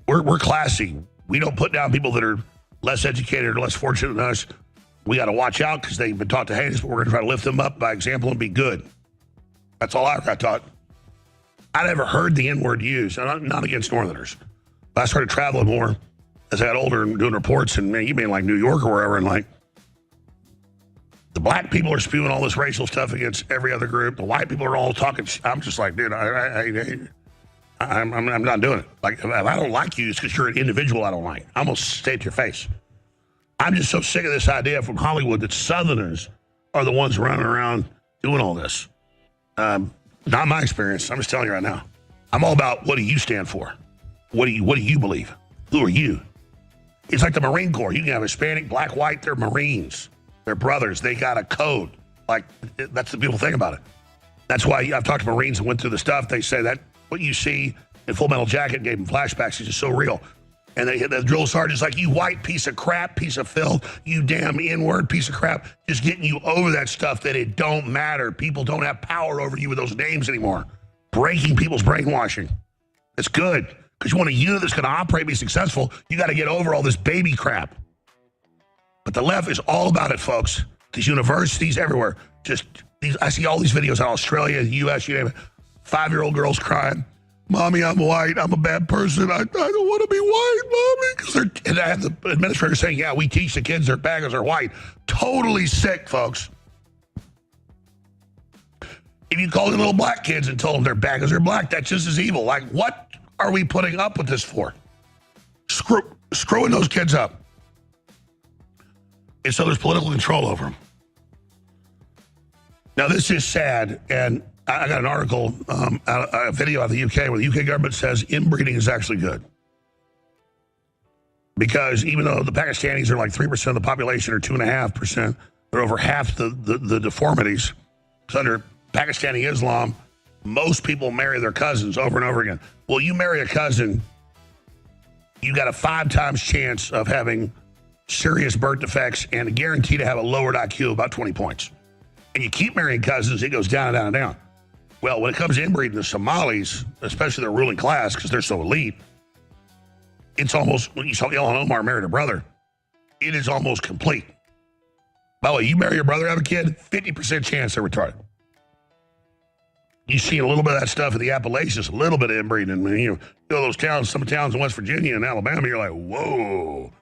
We're classy. We don't put down people that are less educated or less fortunate than us. We got to watch out because they've been taught to hate us, but we're going to try to lift them up by example and be good. That's all I got taught. I never heard the N-word used. I'm not against Northerners. But I started traveling more as I got older and doing reports, and man, you mean like New York or wherever, and like the black people are spewing all this racial stuff against every other group. The white people are all talking. I'm just like, dude, I'm not doing it. Like, if I don't like you, it's because you're an individual I don't like. I'm going to stay at your face. I'm just so sick of this idea from Hollywood that Southerners are the ones running around doing all this. Not my experience. I'm just telling you right now. I'm all about, what do you stand for? What do you believe? Who are you? It's like the Marine Corps. You can have Hispanic, black, white. They're Marines. They're brothers. They got a code. Like, that's the beautiful thing about it. That's why I've talked to Marines and went through the stuff. They say that what you see in Full Metal Jacket gave them flashbacks. It's just so real. And they hit the drill sergeant's like, you white piece of crap, piece of filth, you damn N-word piece of crap, just getting you over that stuff that it don't matter. People don't have power over you with those names anymore. Breaking people's brainwashing. It's good. Because you want a unit that's going to operate, be successful, you got to get over all this baby crap. But the left is all about it, folks. These universities everywhere. I see all these videos out of Australia, the U.S., you name it. 5-year-old girls crying. Mommy, I'm white. I'm a bad person. I don't want to be white, Mommy. And I have the administrator saying, yeah, we teach the kids their baggers are white. Totally sick, folks. If you called the little black kids and told them their baggers are black, that's just as evil. Like, what are we putting up with this for? Screwing those kids up. And so there's political control over them. Now, this is sad, and I got an article, a video out of the UK where the UK government says inbreeding is actually good. Because even though the Pakistanis are like 3% of the population or 2.5%, they're over half the deformities. It's under Pakistani Islam. Most people marry their cousins over and over again. Well, you marry a cousin, you got a 5 times chance of having serious birth defects and a guarantee to have a lowered IQ of about 20 points. And you keep marrying cousins, it goes down and down and down. Well, when it comes to inbreeding, the Somalis, especially their ruling class, because they're so elite, it's almost, when you saw Ilhan Omar married her brother, it is almost complete. By the way, you marry your brother, have a kid, 50% chance they're retarded. You see a little bit of that stuff in the Appalachians, a little bit of inbreeding. I mean, you go to those towns, some towns in West Virginia and Alabama, you're like, whoa.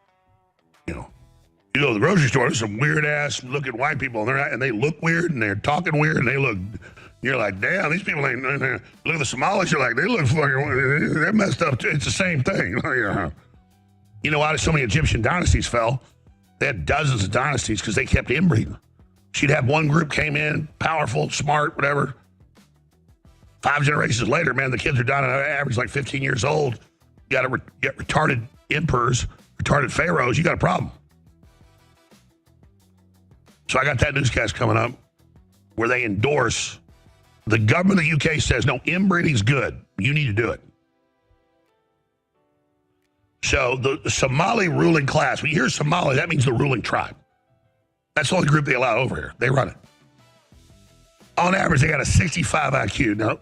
You go to the grocery store, there's some weird-ass looking white people, and they look weird, and they're talking weird, and you're like, damn, these people ain't, look at the Somalis, you're like, they look fucking, they're messed up too. It's the same thing. You know why so many Egyptian dynasties fell? They had dozens of dynasties because they kept inbreeding. She'd have one group came in, powerful, smart, whatever. 5 generations later, man, the kids are dying on average like 15 years old. You got to get retarded emperors, retarded pharaohs, you got a problem. So I got that newscast coming up where they endorse, the government of the UK says, no, inbreeding's good. You need to do it. So the Somali ruling class, when you hear Somali, that means the ruling tribe. That's the only group they allow over here. They run it. On average, they got a 65 IQ. Now,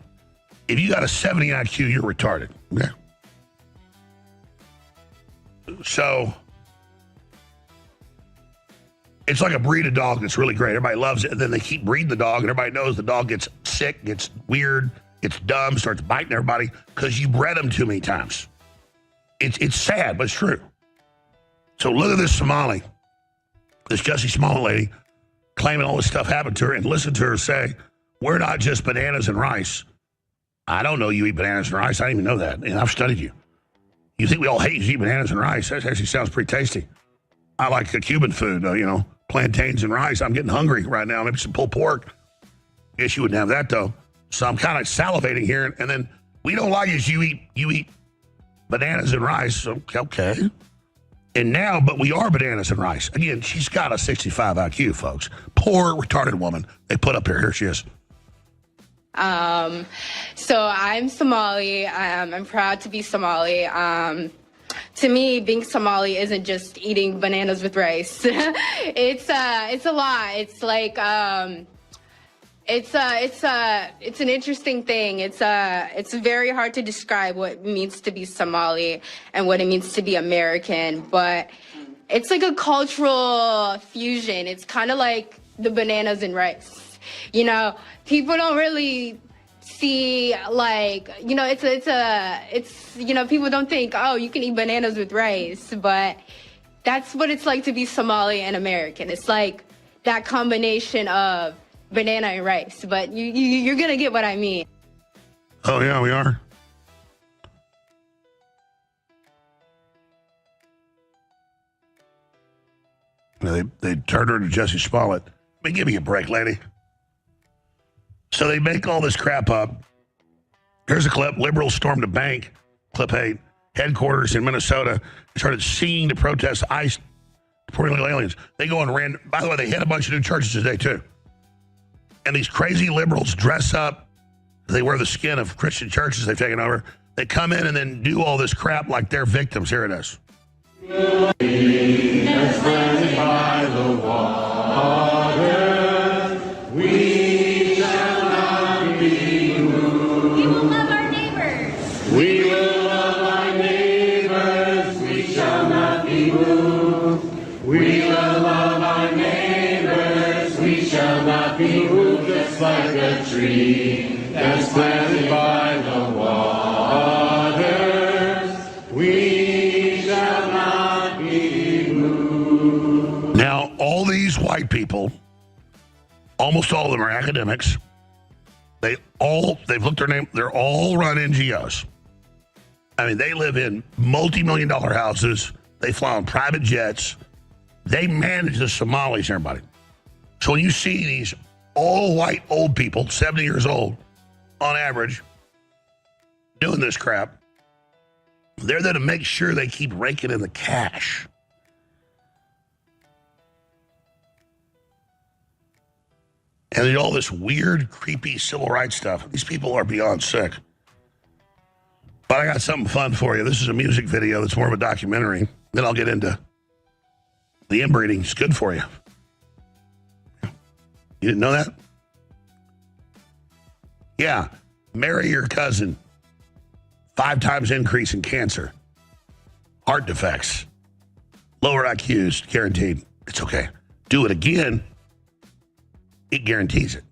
if you got a 70 IQ, you're retarded. Okay? So it's like a breed of dog that's really great. Everybody loves it. And then they keep breeding the dog, and everybody knows the dog gets sick, gets weird, gets dumb, starts biting everybody because you bred them too many times. It's sad, but it's true. So look at this Somali, this Jussie Smollett lady, claiming all this stuff happened to her, and listen to her say, we're not just bananas and rice. I don't know you eat bananas and rice. I didn't even know that, and I've studied you. You think we all hate you eat bananas and rice. That actually sounds pretty tasty. I like the Cuban food, plantains and rice. I'm getting hungry right now. Maybe some pulled pork. Guess you wouldn't have that, though. So I'm kind of salivating here, and then we don't like it. You eat bananas and rice. Okay. And now, but we are bananas and rice. Again, she's got a 65 IQ, folks. Poor, retarded woman. They put up here. Here she is. So I'm Somali. I'm proud to be Somali. To me, being Somali isn't just eating bananas with rice. It's a lot. It's like it's an interesting thing. It's very hard to describe what it means to be Somali and what it means to be American, but it's like a cultural fusion. It's kind of like the bananas and rice. You know, people don't really see, like, you know, it's you know, people don't think, oh, you can eat bananas with rice, but that's what it's like to be Somali and American. It's like that combination of banana and rice, but you're gonna get what I mean. Oh yeah, we are. They turned her to Jesse Smollett. I mean, give me a break, lady. So they make all this crap up. Here's a clip. Liberals stormed a bank, clip 8, headquarters in Minnesota, and started singing to protest ICE deporting illegal aliens. They go and ran. By the way, they hit a bunch of new charges today, too. And these crazy liberals dress up. They wear the skin of Christian churches they've taken over. They come in and then do all this crap like they're victims. Here it is. By the water, we shall not be moved. We will love our neighbors. We will love our neighbors. We shall not be moved. We will love our neighbors. We shall not be moved. Just like a tree that's planted by the waters, we shall not be moved. Now, all these white people, almost all of them are academics. They've looked their name, they're all run NGOs. I mean, they live in multi-million-dollar houses. They fly on private jets. They manage the Somalis, everybody. So when you see these all-white old people, 70 years old, on average, doing this crap, they're there to make sure they keep raking in the cash. And they do all this weird, creepy civil rights stuff. These people are beyond sick. But I got something fun for you. This is a music video that's more of a documentary. Then I'll get into the inbreeding. It's good for you. You didn't know that? Yeah. Marry your cousin. 5 times increase in cancer. Heart defects. Lower IQs, guaranteed. It's okay. Do it again. It guarantees it.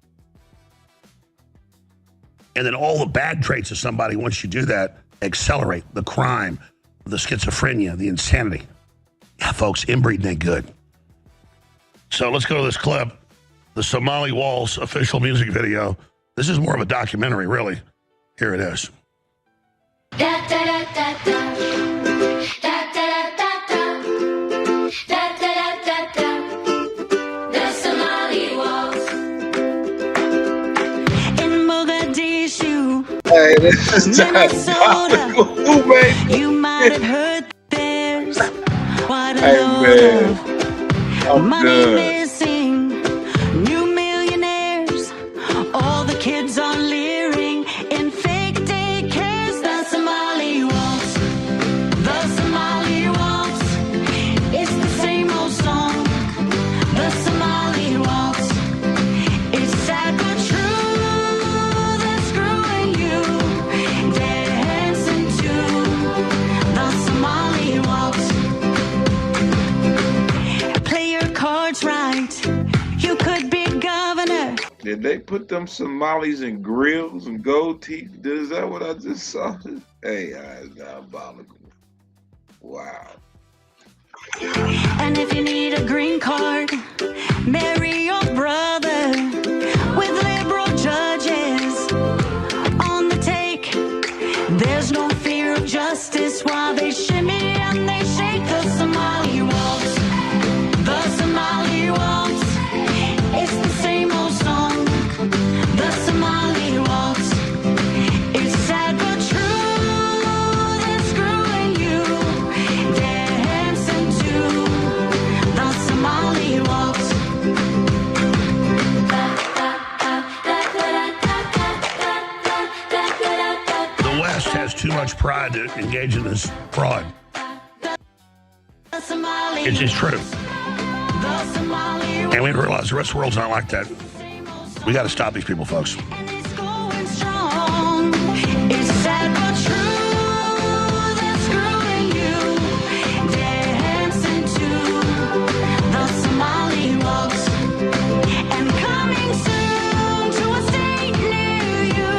And then all the bad traits of somebody, once you do that, accelerate the crime, the schizophrenia, the insanity. Yeah, folks, inbreeding ain't good. So let's go to this clip, the Somali Walls official music video. This is more of a documentary, really. Here it is. Da, da, da, da, da. Da, da, da, da, da. Da, da, da, da, da. The Somali Walls. In Mogadishu, Minnesota, you might have heard there's quite a load of money missing, new millionaires, all the kids are leering in fake daycares. The Somali Waltz, the Somali Waltz, it's the same old song. The Somali Waltz, it's sad but true. They're screwing you, dancing to the Somali Waltz. Play your cards right, you could be governor. Did they put them Somalis in grills and gold teeth? Is that what I just saw? Hey, it's diabolical. Wow. And if you need a green card, marry your brother with liberal judges on the take. There's no fear of justice while they shimmy and they shake the Somali Waltz. The Somali Waltz, it's the same old song. The Somali Waltz, it's sad but true. They're screwing you, dancing to the Somali Waltz. much pride to engage in this fraud. It's just true. And we realize the rest of the world's not like that. We got to stop these people, folks. It's sad but true. They're screwing you. Dancing to the Somali walks. And coming soon to a state near you.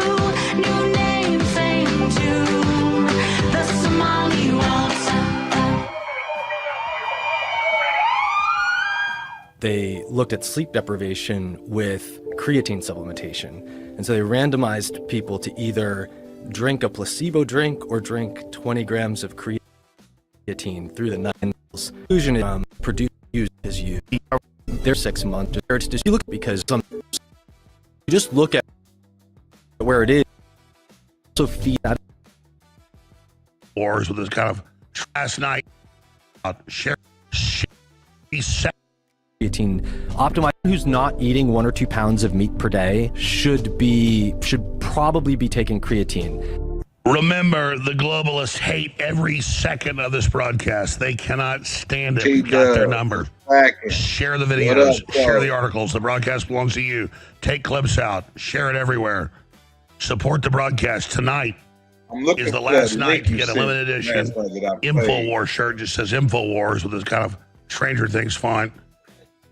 New name same tune. The Somali walks. They looked at sleep deprivation with creatine supplementation. And so they randomized people to either drink a placebo drink or drink 20 grams of creatine through the night. Conclusion is produced as you. They're 6 months. It's just you look because you just look at where it is. So feed that. Wars with this kind of last night. Share. Creatine optimized. Who's not eating 1 or 2 pounds of meat per day should probably be taking creatine. Remember, the globalists hate every second of this broadcast. They cannot stand it. We got their number. Share the videos. Share the articles. The broadcast belongs to you. Take clips out. Share it everywhere. Support the broadcast. Tonight is the last night to get a limited edition InfoWars shirt. Just says InfoWars with this kind of Stranger Things font.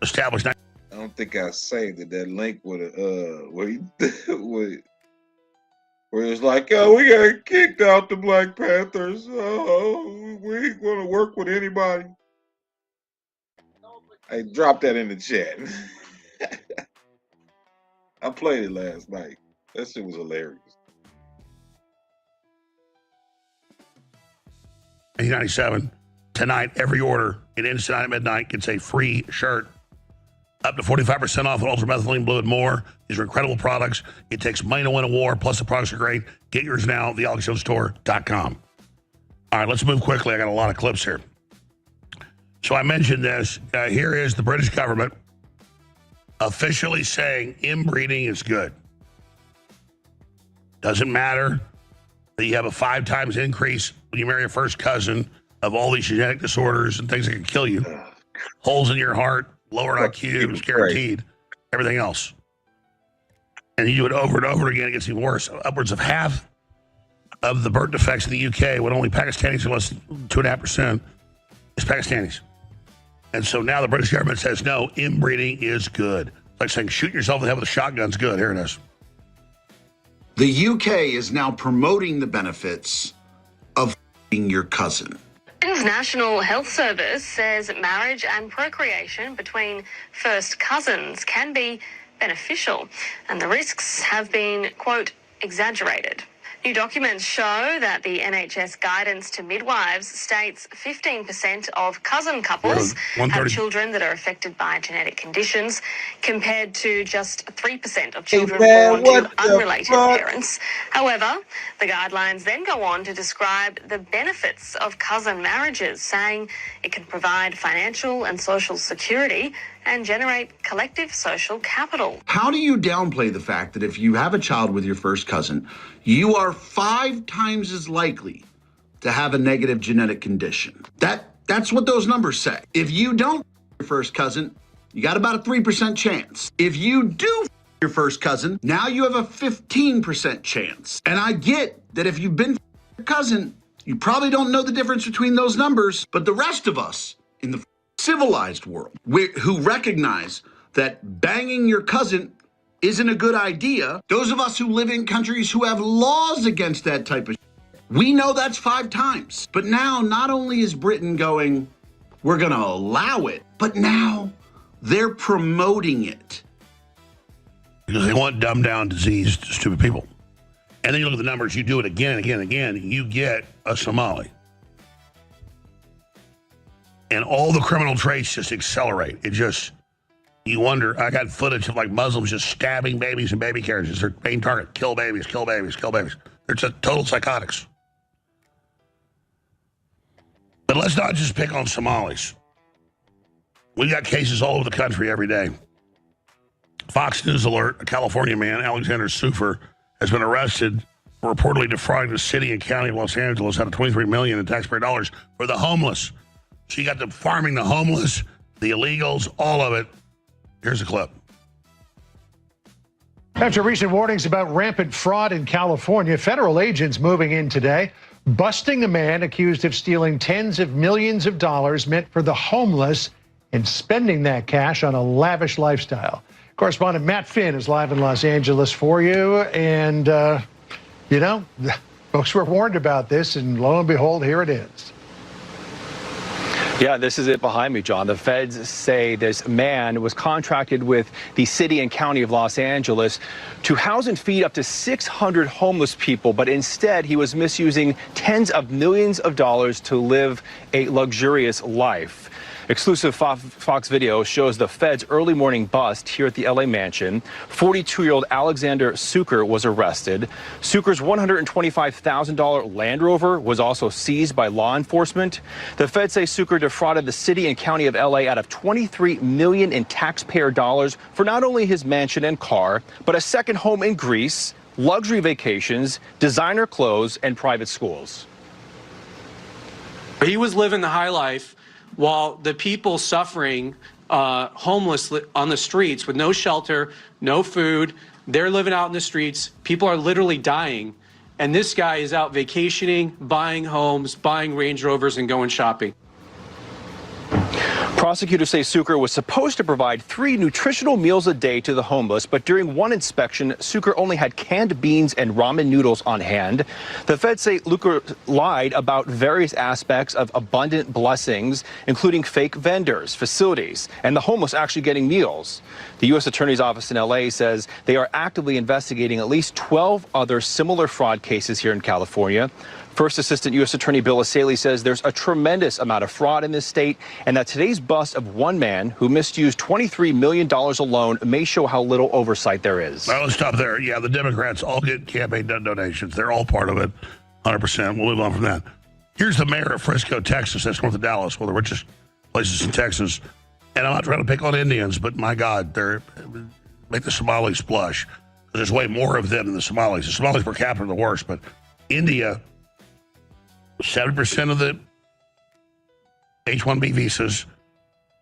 Established. I don't think I saved it. That link with where it's like, oh, we got kicked out the Black Panthers. Oh, we ain't gonna work with anybody. I dropped that in the chat. I played it last night. That shit was hilarious. 1997. Tonight, every order it ends tonight at midnight gets a free shirt. Up to 45% off on ultramethylene blue and more. These are incredible products. It takes money to win a war, plus the products are great. Get yours now at thealexjonesstore.com. All right, let's move quickly. I got a lot of clips here. So I mentioned this. Here is the British government officially saying inbreeding is good. Doesn't matter that you have a 5 times increase when you marry a first cousin of all these genetic disorders and things that can kill you. Holes in your heart, lower IQ is guaranteed, everything else. And you do it over and over again, it gets even worse. Upwards of half of the birth defects in the UK, when only Pakistanis are less than 2.5%, is Pakistanis. And so now the British government says, no, inbreeding is good. It's like saying shooting yourself in the head with a shotgun's good. Here it is. The UK is now promoting the benefits of your cousin. Britain's National Health Service says marriage and procreation between first cousins can be beneficial, and the risks have been, quote, exaggerated. New documents show that the NHS guidance to midwives states 15% of cousin couples have children that are affected by genetic conditions, compared to just 3% of children born to unrelated parents. However, the guidelines then go on to describe the benefits of cousin marriages, saying it can provide financial and social security and generate collective social capital. How do you downplay the fact that if you have a child with your first cousin, you are 5 times as likely to have a negative genetic condition? That's what those numbers say. If you don't your first cousin, you got about a 3% chance. If you do your first cousin, now you have a 15% chance. And I get that if you've been your cousin, you probably don't know the difference between those numbers, but the rest of us in the civilized world who recognize that banging your cousin isn't a good idea, those of us who live in countries who have laws against that type of shit, we know that's 5 times. But now not only is Britain going, we're going to allow it, but now they're promoting it. Because they want dumbed down, diseased, stupid people. And then you look at the numbers, you do it again and again and again, you get a Somali. And all the criminal traits just accelerate. It just, you wonder, I got footage of like Muslims just stabbing babies in baby carriages. Their main target, kill babies, kill babies, kill babies. They're just total psychotics. But let's not just pick on Somalis. We got cases all over the country every day. Fox News alert, a California man, Alexander Sufer, has been arrested reportedly defrauding the city and county of Los Angeles out of $23 million in taxpayer dollars for the homeless. So you got the farming the homeless, the illegals, all of it. Here's a clip. After recent warnings about rampant fraud in California, federal agents moving in today, busting a man accused of stealing tens of millions of dollars meant for the homeless and spending that cash on a lavish lifestyle. Correspondent Matt Finn is live in Los Angeles for you. And, you know, folks were warned about this, and lo and behold, here it is. Yeah, this is it behind me, John. The feds say this man was contracted with the city and county of Los Angeles to house and feed up to 600 homeless people, but instead he was misusing tens of millions of dollars to live a luxurious life. Exclusive Fox video shows the feds' early morning bust here at the LA mansion. 42-year-old Alexander Suker was arrested. Suker's $125,000 Land Rover was also seized by law enforcement. The feds say Suker defrauded the city and county of LA out of $23 million in taxpayer dollars for not only his mansion and car, but a second home in Greece, luxury vacations, designer clothes, and private schools. He was living the high life, while the people suffering homeless on the streets with no shelter, no food, they're living out in the streets. People are literally dying. And this guy is out vacationing, buying homes, buying Range Rovers, and going shopping. Prosecutors say Suker was supposed to provide 3 nutritional meals a day to the homeless, but during one inspection, Suker only had canned beans and ramen noodles on hand. The feds say Suker lied about various aspects of abundant blessings, including fake vendors, facilities, and the homeless actually getting meals. The U.S. Attorney's Office in L.A. says they are actively investigating at least 12 other similar fraud cases here in California. First Assistant U.S. Attorney Bill Asaley says there's a tremendous amount of fraud in this state, and that today's bust of one man who misused $23 million alone may show how little oversight there is. Well, let's stop there. Yeah, the Democrats all get campaign donations. They're all part of it, 100%. We'll move on from that. Here's the mayor of Frisco, Texas. That's north of Dallas, one of the richest places in Texas. And I'm not trying to pick on Indians, but my God, they're make the Somalis blush. There's way more of them than the Somalis. The Somalis per capita are the worst, but India, 70% of the H-1B visas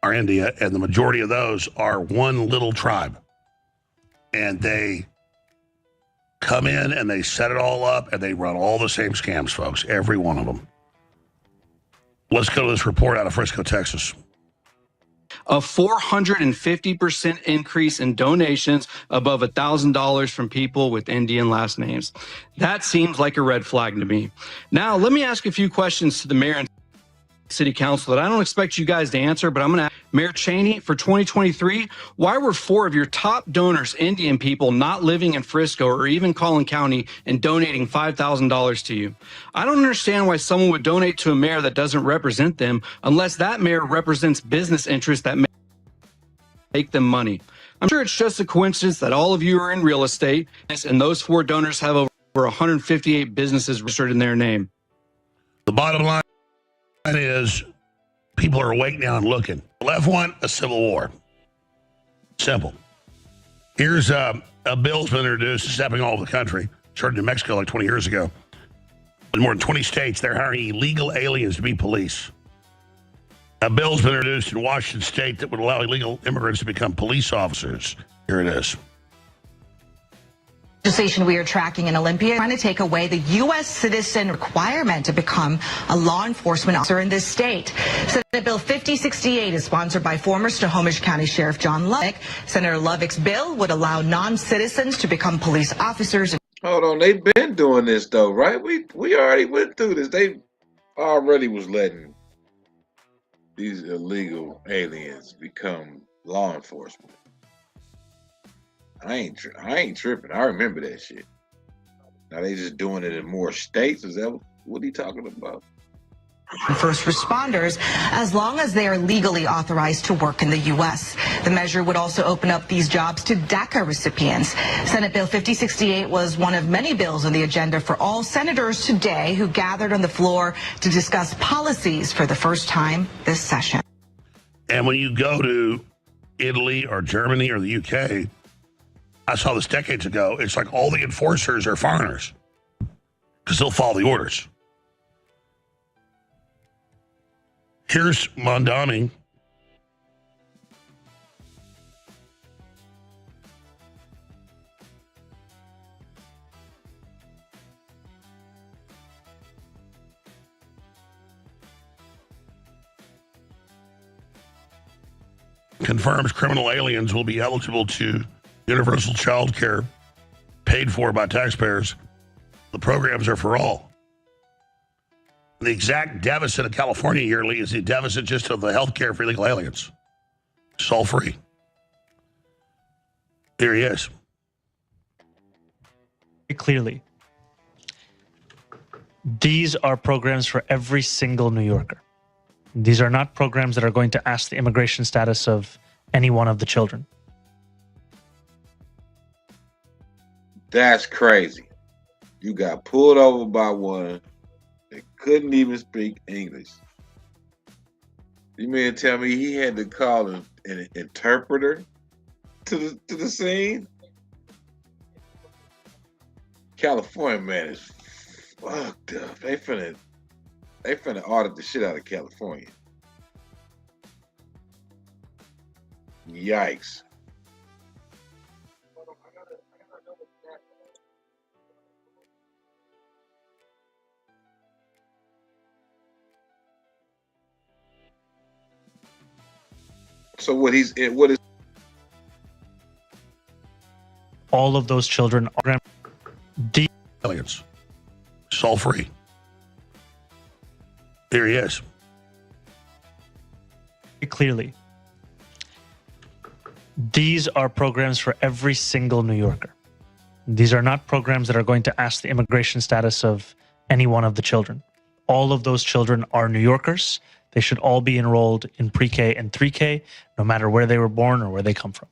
are India, and the majority of those are one little tribe. And they come in and they set it all up, and they run all the same scams, folks, every one of them. Let's go to this report out of Frisco, Texas. A 450% increase in donations above $1,000 from people with Indian last names. That seems like a red flag to me. Now, let me ask a few questions to the mayor and city council that I don't expect you guys to answer, but I'm going to ask Mayor Cheney for 2023. Why were 4 of your top donors Indian people not living in Frisco or even Collin County and donating $5,000 to you? I don't understand why someone would donate to a mayor that doesn't represent them unless that mayor represents business interests that make them money. I'm sure it's just a coincidence that all of you are in real estate and those 4 donors have over 158 businesses registered in their name. The bottom line is people are awake now and looking. The left want a civil war. Simple. Here's a bill's been introduced. It's happening all over the country. Started in New Mexico like 20 years ago. In more than 20 states, they're hiring illegal aliens to be police. A bill's been introduced in Washington state that would allow illegal immigrants to become police officers. Here it is. Legislation we are tracking in Olympia trying to take away the U.S. citizen requirement to become a law enforcement officer in this state. Senate Bill 5068 is sponsored by former Snohomish County Sheriff John Lovick. Senator Lovick's bill would allow non-citizens to become police officers. Hold on, they've been doing this though, right? We already went through this. They already was letting these illegal aliens become law enforcement. I ain't tripping. I remember that shit. Now they just doing it in more states. Is that what he talking about? First responders, as long as they are legally authorized to work in the U.S. The measure would also open up these jobs to DACA recipients. Senate Bill 5068 was one of many bills on the agenda for all senators today who gathered on the floor to discuss policies for the first time this session. And when you go to Italy or Germany or the UK, I saw this decades ago, it's like all the enforcers are foreigners. because they'll follow the orders. Here's Mondani. Confirms criminal aliens will be eligible to universal child care paid for by taxpayers. The programs are for all. The exact deficit of California yearly is the deficit just of the health care for illegal aliens. It's all free. Here he is. Clearly, these are programs for every single New Yorker. These are not programs that are going to ask the immigration status of any one of the children. That's crazy. You got pulled over by one that couldn't even speak English. You mean to tell me he had to call an interpreter to the scene? California, man, is fucked up. They finna audit the shit out of California. Yikes. So what is All of those children are aliens. It's all free. Here he is. clearly. These are programs for every single New Yorker. These are not programs that are going to ask the immigration status of any one of the children. All of those children are New Yorkers. They should all be enrolled in pre-K and 3K, no matter where they were born or where they come from.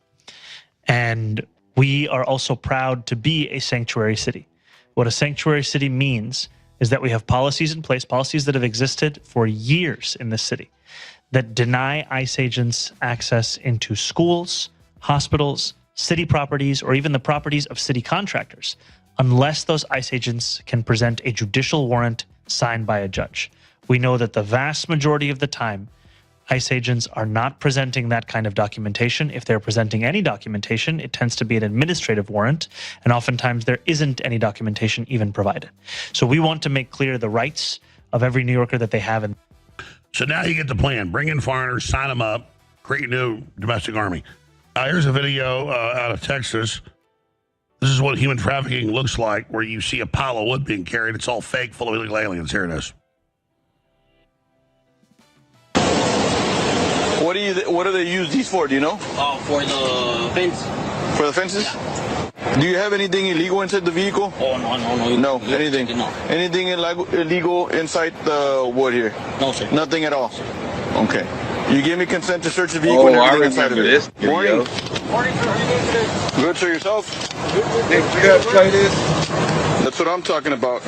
And we are also proud to be a sanctuary city. What a sanctuary city means is that we have policies in place, policies that have existed for years in this city, that deny ICE agents access into schools, hospitals, city properties, or even the properties of city contractors, unless those ICE agents can present a judicial warrant signed by a judge. We know that the vast majority of the time, ICE agents are not presenting that kind of documentation. If they're presenting any documentation, it tends to be an administrative warrant, and oftentimes there isn't any documentation even provided. So we want to make clear the rights of every New Yorker that they have. So now you get the plan. Bring in foreigners, sign them up, create a new domestic army. Here's a video out of Texas. This is what human trafficking looks like, where you see a pile of wood being carried. It's all fake, full of illegal aliens. Here it is. What do they use these for? Do you know? For the fence. For the fences? Do you have anything illegal inside the vehicle? Oh, no. No, anything? No. Anything illegal inside the wood here? No, sir. Nothing at all? Okay. You gave me consent to search the vehicle and everything inside of it. This Morning. Morning, sir. How you doing today? Good, sir. Yourself? Did you play this? That's what I'm talking about.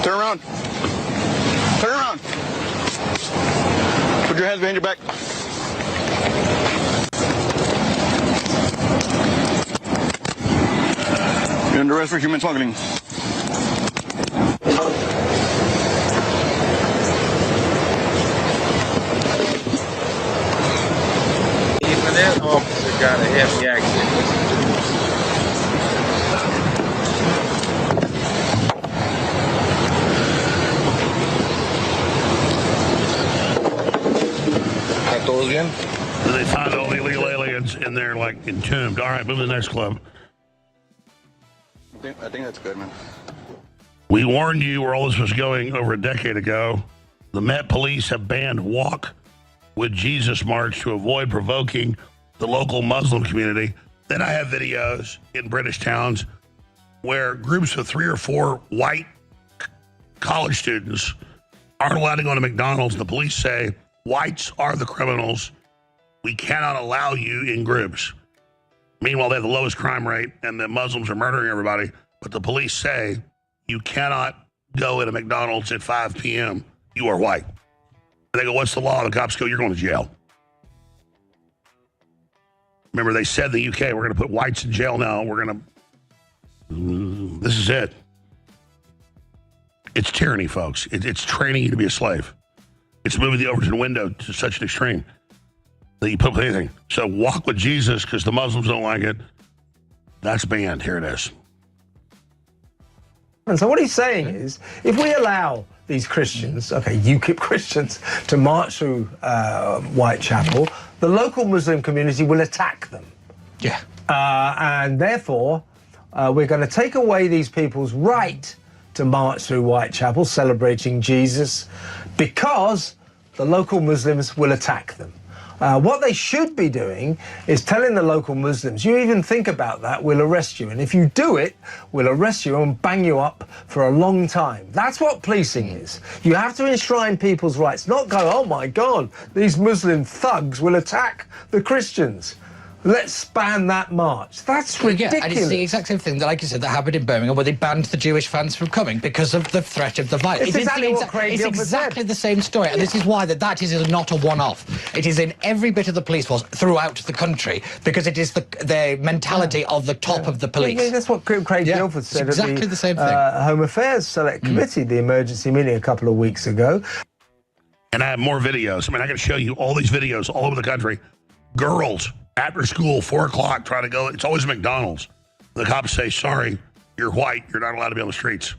Turn around. Turn around. Put your hands behind your back. You're under arrest for human smuggling. Even that officer got a heavy accident. ¿Todos bien? So they found all the illegal aliens in there, like entombed. All right, move to the next club. I think that's good, man. We warned you where all this was going over a decade ago. The Met Police have banned Walk with Jesus March to avoid provoking the local Muslim community. Then I have videos in British towns where groups of 3 or 4 white college students aren't allowed to go to McDonald's. The police say, whites are the criminals. We cannot allow you in groups. Meanwhile, they have the lowest crime rate, and the Muslims are murdering everybody. But the police say you cannot go into McDonald's at 5 p.m. You are white. And they go, what's the law? The cops go, you're going to jail. Remember, they said in the UK, we're going to put whites in jail now. This is it. It's tyranny, folks. It's training you to be a slave. It's moving the Overton window to such an extreme that you put up with anything. So walk with Jesus because the Muslims don't like it. That's banned. Here it is. And so what he's saying is, if we allow these Christians, okay, UKIP Christians, to march through Whitechapel, the local Muslim community will attack them. Yeah. And therefore, we're going to take away these people's right to march through Whitechapel celebrating Jesus because the local Muslims will attack them. What they should be doing is telling the local Muslims, you even think about that, we'll arrest you. And if you do it, we'll arrest you and bang you up for a long time. That's what policing is. You have to enshrine people's rights, not go, oh my God, these Muslim thugs will attack the Christians. Let's ban that march. That's ridiculous. Yeah, and it's the exact same thing that, like you said, that happened in Birmingham, where they banned the Jewish fans from coming because of the threat of the violence. It's exactly what Craig It's Gilbert exactly said. the same story, and this is why that is not a one-off. It is in every bit of the police force throughout the country because it is the mentality of the top of the police. Yeah, that's what Craig Gilbert said exactly at the same thing. Home Affairs Select Committee, the emergency meeting a couple of weeks ago. And I have more videos. I mean, I can show you all these videos all over the country. Girls, after school, 4 o'clock, try to go. It's always McDonald's. The cops say, sorry, you're white. You're not allowed to be on the streets.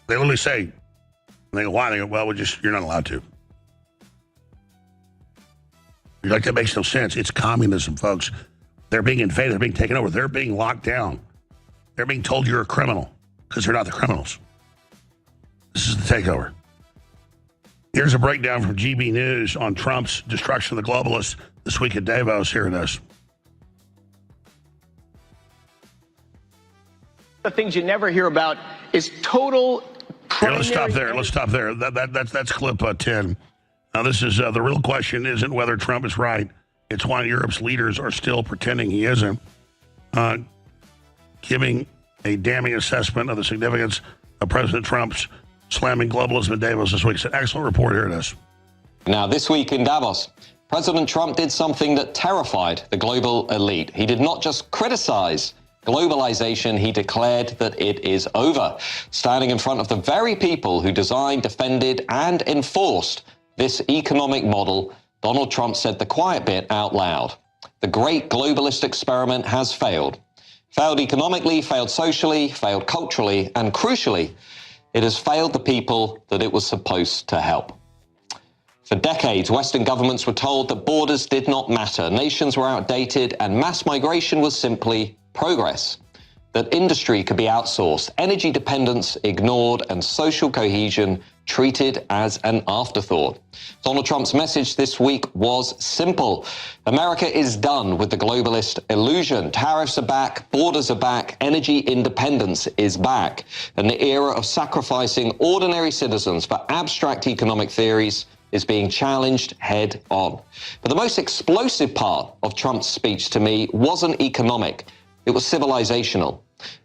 They literally say, and they go, why? They go, well, you're not allowed to. You're like, that makes no sense. It's communism, folks. They're being invaded. They're being taken over. They're being locked down. They're being told you're a criminal because they're not the criminals. This is the takeover. Here's a breakdown from GB News on Trump's destruction of the globalists this week at Davos. Here it is. The things you never hear about is total. Here, let's stop there. Let's stop there. That's clip 10. Now, this is the real question isn't whether Trump is right. It's why Europe's leaders are still pretending he isn't. Giving a damning assessment of the significance of President Trump's slamming globalism at Davos this week. It's an excellent report. Here it is. Now, this week in Davos, President Trump did something that terrified the global elite. He did not just criticize globalization, he declared that it is over. Standing in front of the very people who designed, defended, and enforced this economic model, Donald Trump said the quiet bit out loud. The great globalist experiment has failed. Failed economically, failed socially, failed culturally, and crucially, it has failed the people that it was supposed to help. For decades, Western governments were told that borders did not matter, nations were outdated, and mass migration was simply progress. That industry could be outsourced, energy dependence ignored, and social cohesion treated as an afterthought. Donald Trump's message this week was simple. America is done with the globalist illusion. Tariffs are back, borders are back, energy independence is back. And the era of sacrificing ordinary citizens for abstract economic theories is being challenged head on. But the most explosive part of Trump's speech to me wasn't economic. It was civilizational.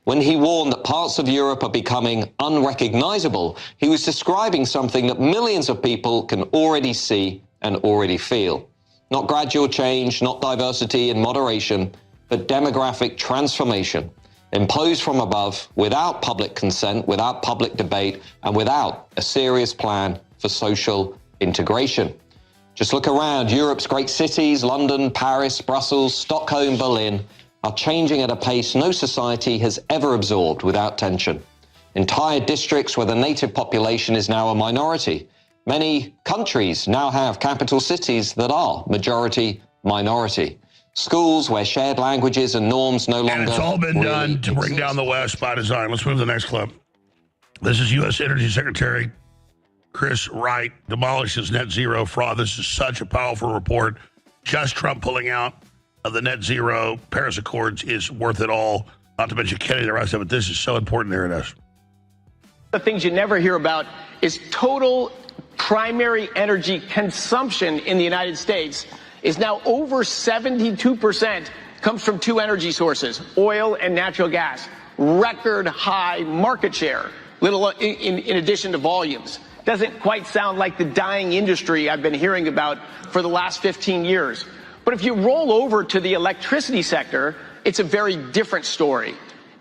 When he warned that parts of Europe are becoming unrecognizable, he was describing something that millions of people can already see and already feel. Not gradual change, not diversity and moderation, but demographic transformation, imposed from above, without public consent, without public debate, and without a serious plan for social integration. Just look around. Europe's great cities, London, Paris, Brussels, Stockholm, Berlin, are changing at a pace no society has ever absorbed without tension. Entire districts where the native population is now a minority. Many countries now have capital cities that are majority minority. Schools where shared languages and norms no longer. And it's all been done to bring down the West by design. Let's move to the next clip. This is U.S. Energy Secretary Chris Wright demolishes net zero fraud. This is such a powerful report. Just Trump pulling out of the net zero Paris Accords is worth it all. Not to mention Kenny and the rest of it. This is so important. There it is. The things you never hear about is total primary energy consumption in the United States is now over 72% comes from two energy sources, oil and natural gas. Record high market share, little in addition to volumes. Doesn't quite sound like the dying industry I've been hearing about for the last 15 years. But if you roll over to the electricity sector, it's a very different story.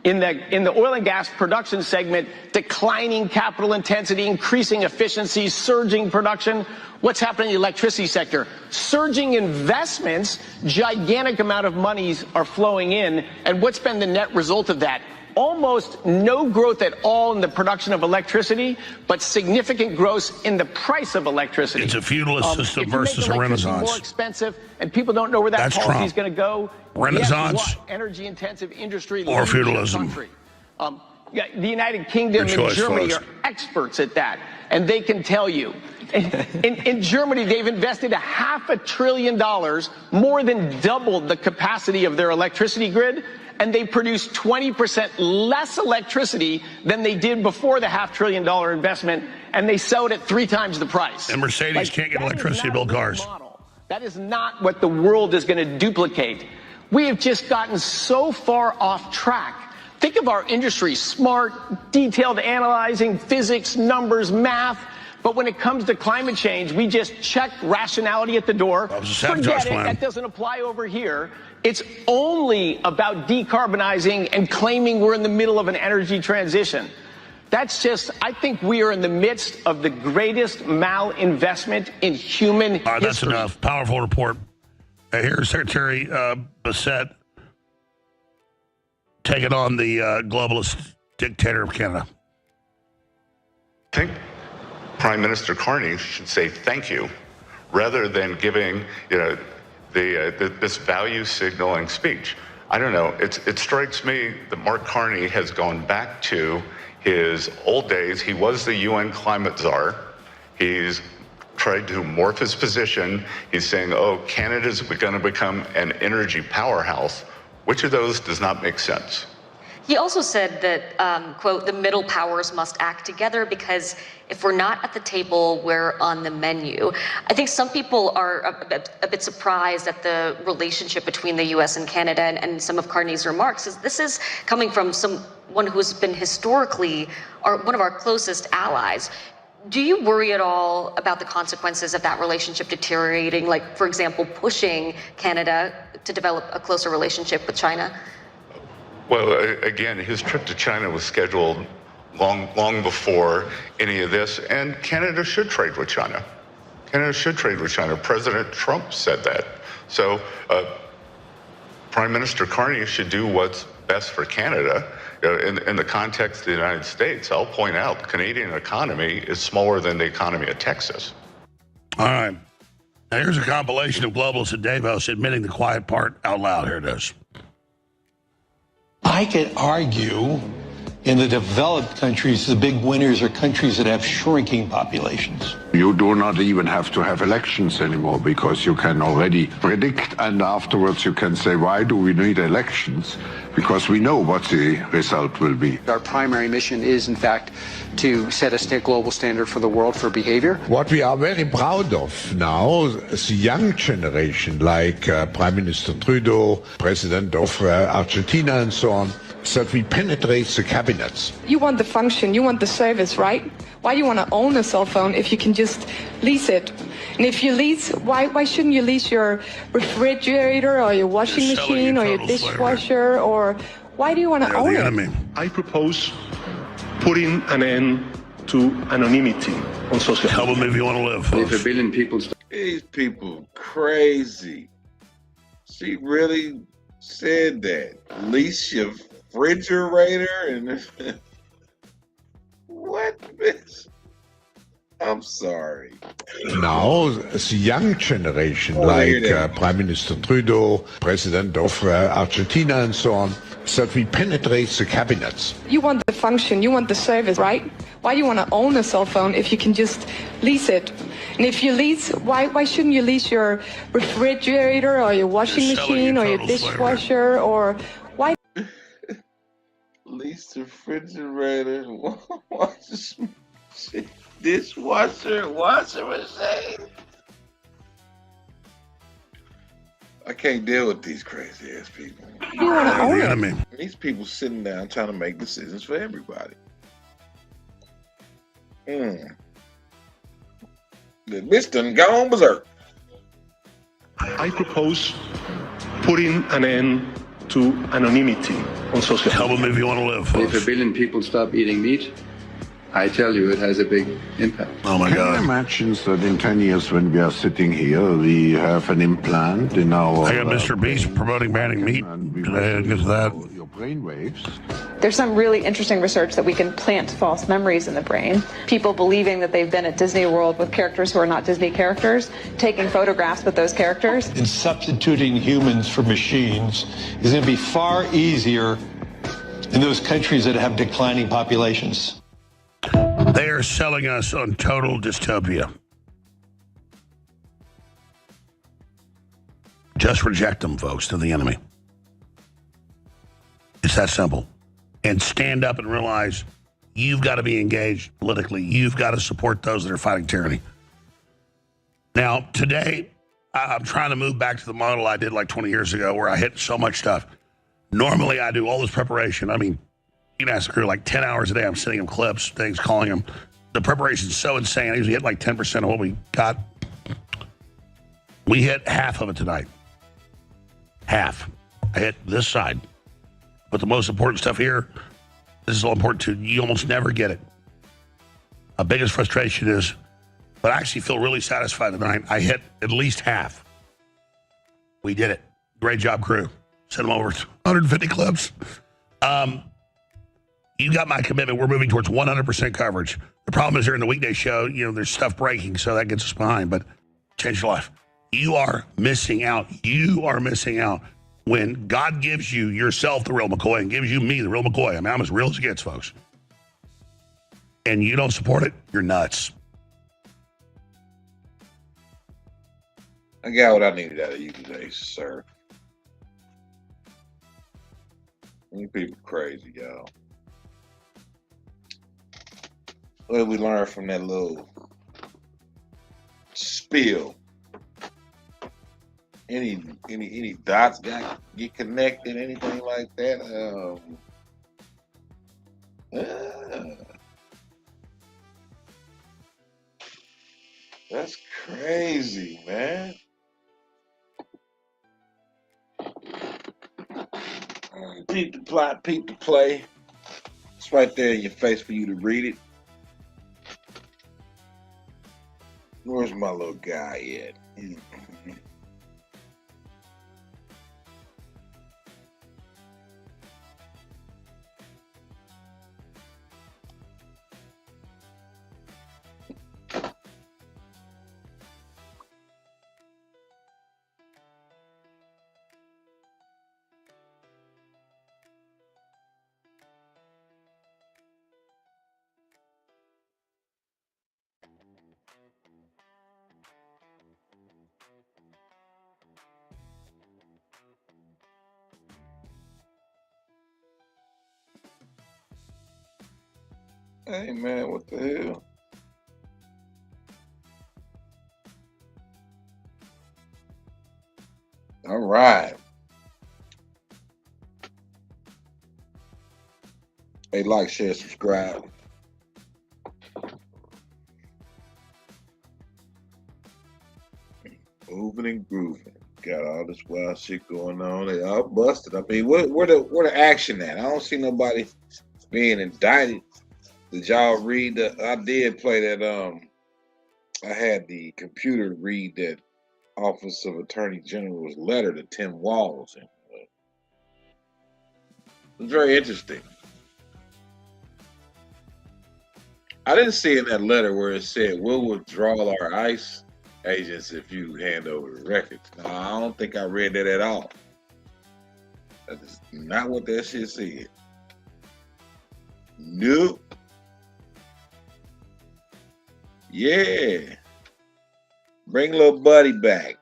In the oil and gas production segment, declining capital intensity, increasing efficiency, surging production. What's happening in the electricity sector? Surging investments, gigantic amount of monies are flowing in. And what's been the net result of that? Almost no growth at all in the production of electricity, but significant growth in the price of electricity. It's a feudalist system versus a renaissance. More expensive, and people don't know where that policy is going to go. Renaissance, energy-intensive industry, or feudalism. Yeah, the United Kingdom and Germany are experts at that, and they can tell you. In Germany, they've invested $500 billion, more than doubled the capacity of their electricity grid, and they produce 20% less electricity than they did before the $500 billion investment, and they sell it at 3 times the price. And Mercedes can't get electricity to build cars. That is not what the world is going to duplicate. We have just gotten so far off track. Think of our industry, smart, detailed analyzing, physics, numbers, math. But when it comes to climate change, we just check rationality at the door. Forget it, that doesn't apply over here. It's only about decarbonizing and claiming we're in the middle of an energy transition. That's just, I think we are in the midst of the greatest malinvestment in human history. That's enough. Powerful report. Here's Secretary Bassett taking on the globalist dictator of Canada. I think Prime Minister Carney should say thank you rather than giving, this value signaling speech. I don't know. It strikes me that Mark Carney has gone back to his old days. He was the UN climate czar. He's tried to morph his position. He's saying, oh, Canada's going to become an energy powerhouse. Which of those does not make sense? He also said that, quote, the middle powers must act together because if we're not at the table, we're on the menu. I think some people are a bit surprised at the relationship between the US and Canada and some of Carney's remarks. This is coming from someone who's been historically one of our closest allies. Do you worry at all about the consequences of that relationship deteriorating, like, for example, pushing Canada to develop a closer relationship with China? Well, again, his trip to China was scheduled long before any of this, and Canada should trade with China. Canada should trade with China. President Trump said that. So Prime Minister Carney should do what's best for Canada. In the context of the United States, I'll point out the Canadian economy is smaller than the economy of Texas. All right. Now, here's a compilation of globalists at Davos admitting the quiet part out loud. Here it is. I could argue in the developed countries, the big winners are countries that have shrinking populations. You do not even have to have elections anymore because you can already predict, and afterwards you can say, why do we need elections? Because we know what the result will be. Our primary mission is, in fact, to set a global standard for the world for behavior. What we are very proud of now is the young generation, like Prime Minister Trudeau, President of Argentina and so on, so that we penetrate the cabinets. You want the function, you want the service, right? Why do you want to own a cell phone if you can just lease it? And if you lease, why shouldn't you lease your refrigerator or your washing machine or your dishwasher? Or why do you want to own it? I propose putting an end to anonymity on social media. Tell them if you want to live. If a billion people... These people crazy. She really said that. Lease your refrigerator and... What, bitch? I'm sorry. Now, the young generation, like Prime Minister Trudeau, President of Argentina and so on, so that we penetrate the cabinets. You want the function, you want the service, right? Why do you want to own a cell phone if you can just lease it? And if you lease, why shouldn't you lease your refrigerator or your washing machine or your dishwasher or why? Lease the refrigerator, dishwasher, washing machine. I can't deal with these crazy ass people. You want to own the enemy. These people sitting down trying to make decisions for everybody. The bitch done gone berserk. I propose putting an end to anonymity on social media. Tell them if you want to live, folks. If 1 billion people stop eating meat, I tell you, it has a big impact. Oh my Can God. you imagine that in 10 years when we are sitting here, we have an implant in our... I got Mr. Beast promoting banning meat today. I guess that. Your brain waves. There's some really interesting research that we can plant false memories in the brain. People believing that they've been at Disney World with characters who are not Disney characters, taking photographs with those characters. And substituting humans for machines is going to be far easier in those countries that have declining populations. They are selling us on total dystopia. Just reject them, folks, to the enemy. It's that simple. And stand up and realize you've got to be engaged politically. You've got to support those that are fighting tyranny. Now, today, I'm trying to move back to the model I did like 20 years ago where I hit so much stuff. Normally, I do all this preparation. I mean, you can ask the crew like 10 hours a day. I'm sending them clips, things, calling them. The preparation's so insane. I usually hit like 10% of what we got. We hit half of it tonight. Half. I hit this side. But the most important stuff here, this is all important too. You almost never get it. My biggest frustration is, but I actually feel really satisfied tonight. I hit at least half. We did it. Great job, crew. Send them over 150 clips. You got my commitment. We're moving towards 100% coverage. The problem is during the weekday show, you know, there's stuff breaking, so that gets us behind, but change your life. You are missing out. You are missing out. When God gives you yourself, the real McCoy, and gives you me, the real McCoy, I mean, I'm as real as it gets, folks. And you don't support it, you're nuts. I got what I needed out of you today, sir. You people crazy, y'all. What did we learn from that little spill? Any dots get connected, anything like that? That's crazy, man. Peep the plot, peep the play. It's right there in your face for you to read it. Where's my little guy at? Hey man, what the hell? All right. Hey, like, share, subscribe. Moving and grooving. Got all this wild shit going on. They all busted. I mean, where the action at? I don't see nobody being indicted. Did y'all read I did play that. I had the computer read that Office of Attorney General's letter to Tim Walz. And, it was very interesting. I didn't see in that letter where it said, we'll withdraw our ICE agents if you hand over the records. No, I don't think I read that at all. That is not what that shit said. Nope. Yeah. Bring little buddy back.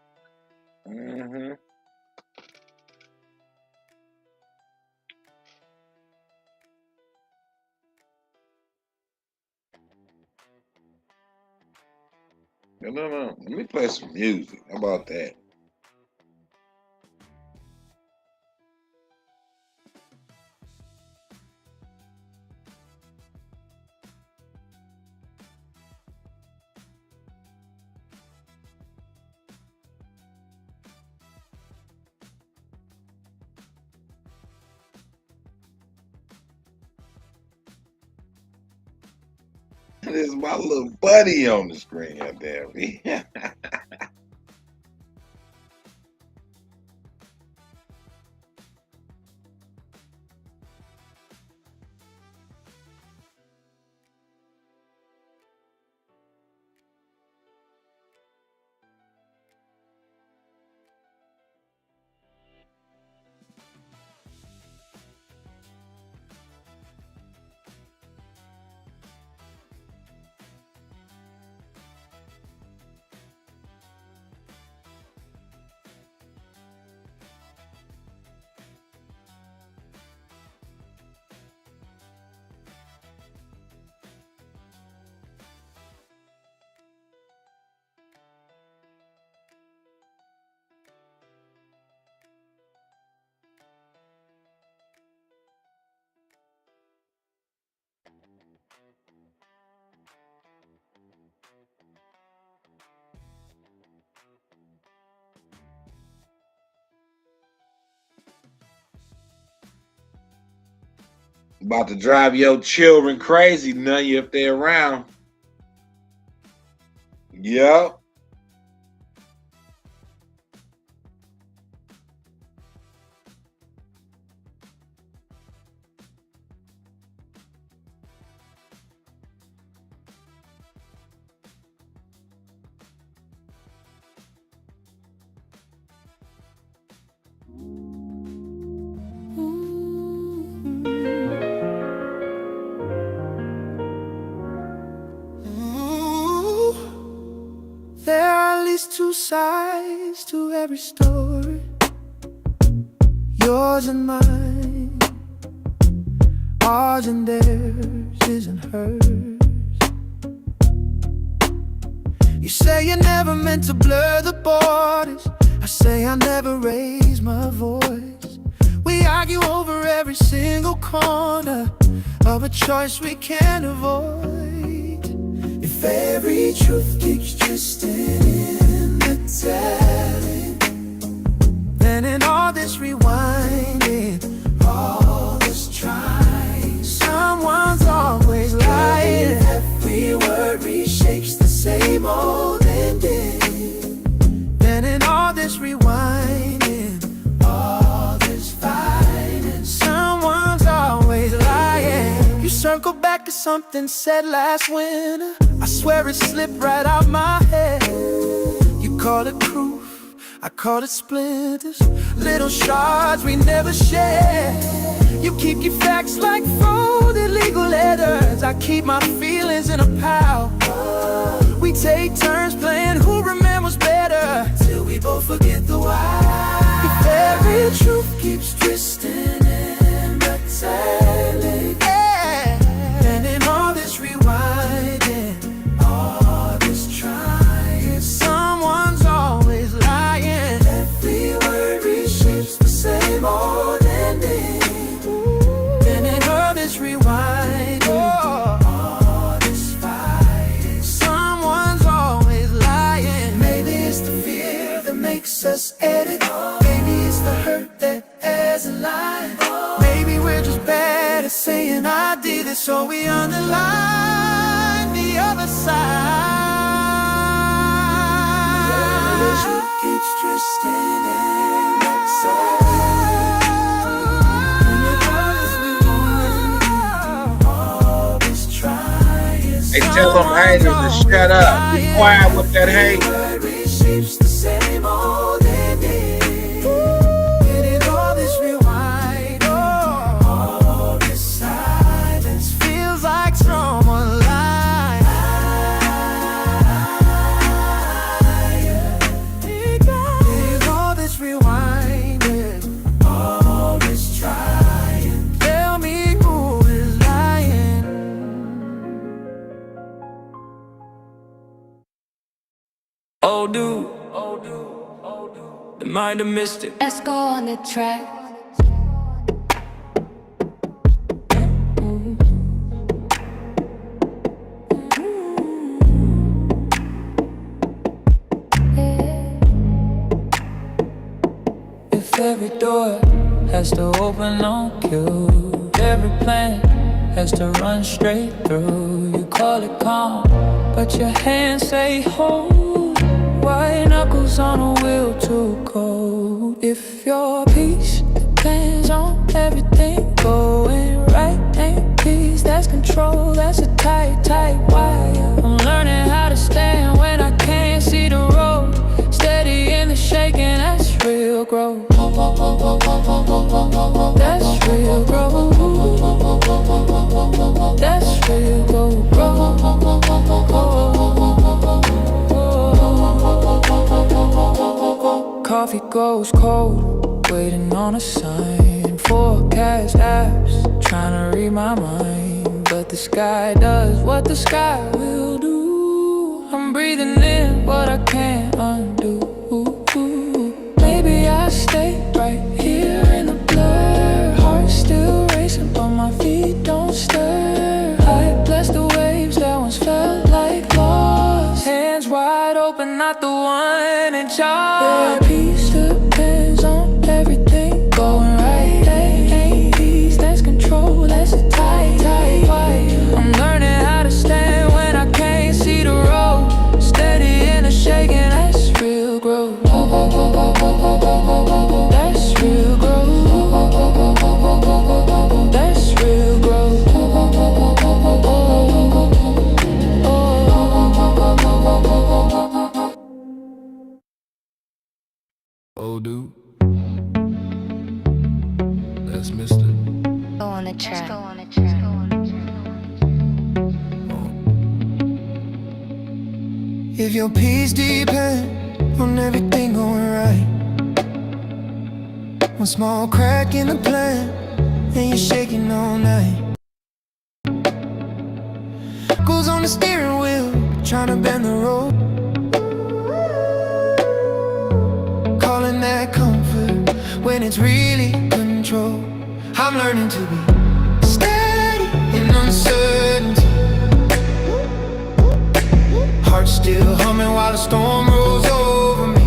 Mm-hmm. No. Let me play some music. How about that? This is my little buddy on the screen up there. About to drive your children crazy, none of you if they're around. Yep. There are at least two sides to every story, yours and mine. Ours and theirs isn't hers. You say you never meant to blur the borders. I say I never raised my voice. We argue over every single corner of a choice we can't avoid. If every truth keeps twisting in the telling, then in all this rewinding, all this trying, someone's always lying. Every word reshapes the same old ending. Then in all this rewinding, all this fighting, someone's always lying. You circle back to something said last winter. I swear it slipped right out my head. You call it proof, I call it splinters, little shards we never share. You keep your facts like folded legal letters. I keep my feelings in a pile. We take turns playing who remembers better, till we both forget the why. If every truth keeps twisting in the telling, yeah, then in all this rewinding, all this trying, someone's always lying. Every word reshapes the same old ending. Then in all this rewinding, all this fighting, someone's always lying. Maybe it's the fear that makes us edit. Maybe it's the hurt that has a line. Maybe we're just bad at saying I did it, so we underline the other side. The truth keeps twisting in that side. Hey, tell them haters to shut up. Be quiet with that hate. Reshapes the same old ending. And in all this rewind, all this silence feels like someone lying. There's all this rewinding, all this trying. Tell me who is lying. Oh dude, they might have missed it. Let's go on the track. If every door has to open on cue, every plan has to run straight through, you you call it calm, but your hands say hold. White knuckles on a wheel too cold. If your peace depends on everything going right, ain't peace, that's control. That's a tight, tight wire. I'm learning how to stand when I can't see the road. Steady in the shaking, that's real growth. That's real growth. That's real growth. Coffee goes cold, waiting on a sign. Forecast apps, trying to read my mind. But the sky does what the sky will do. I'm breathing in what I can't undo. Maybe I stay right here in the blur. Heart still racing, but my feet don't stir. I bless the waves that once felt like lost. Hands wide open, not the one in charge. Yeah, peace depends on everything going right. Ain't peace, that's control. That's a tight, tight wire. I'm learning how to stand when I can't see the road. Steady in the shaking, that's real growth. That's real growth. That's real growth. Oh, dude. That's Mr. Go on a track. If your peace depends on everything going right, one small crack in the plan and you're shaking all night. Goes on the steering wheel, trying to bend the road. Calling that comfort when it's really control. I'm learning to be steady in uncertainty. Heart still humming while the storm rolls over me.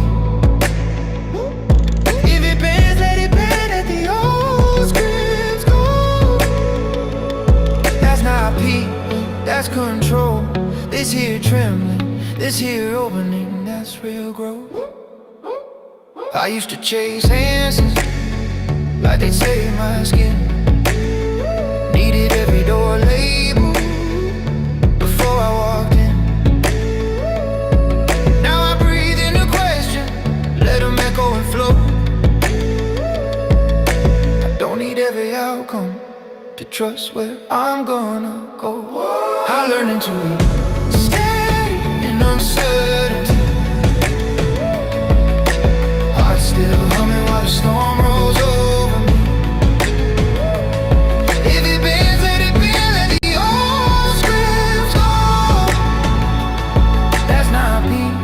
If it bends, let it bend, let the old scripts go. That's not peace, that's control. This here trembling, this here opening, that's real growth. I used to chase answers like they'd save my skin. Needed every door label before I walked in. Now I breathe in the question, let them echo and flow. I don't need every outcome to trust where I'm gonna go. I'm learning to be steady in uncertainty. Heart still humming while the storm rolls over me. If it bends, let it bend, let the old scripts go. That's not peace,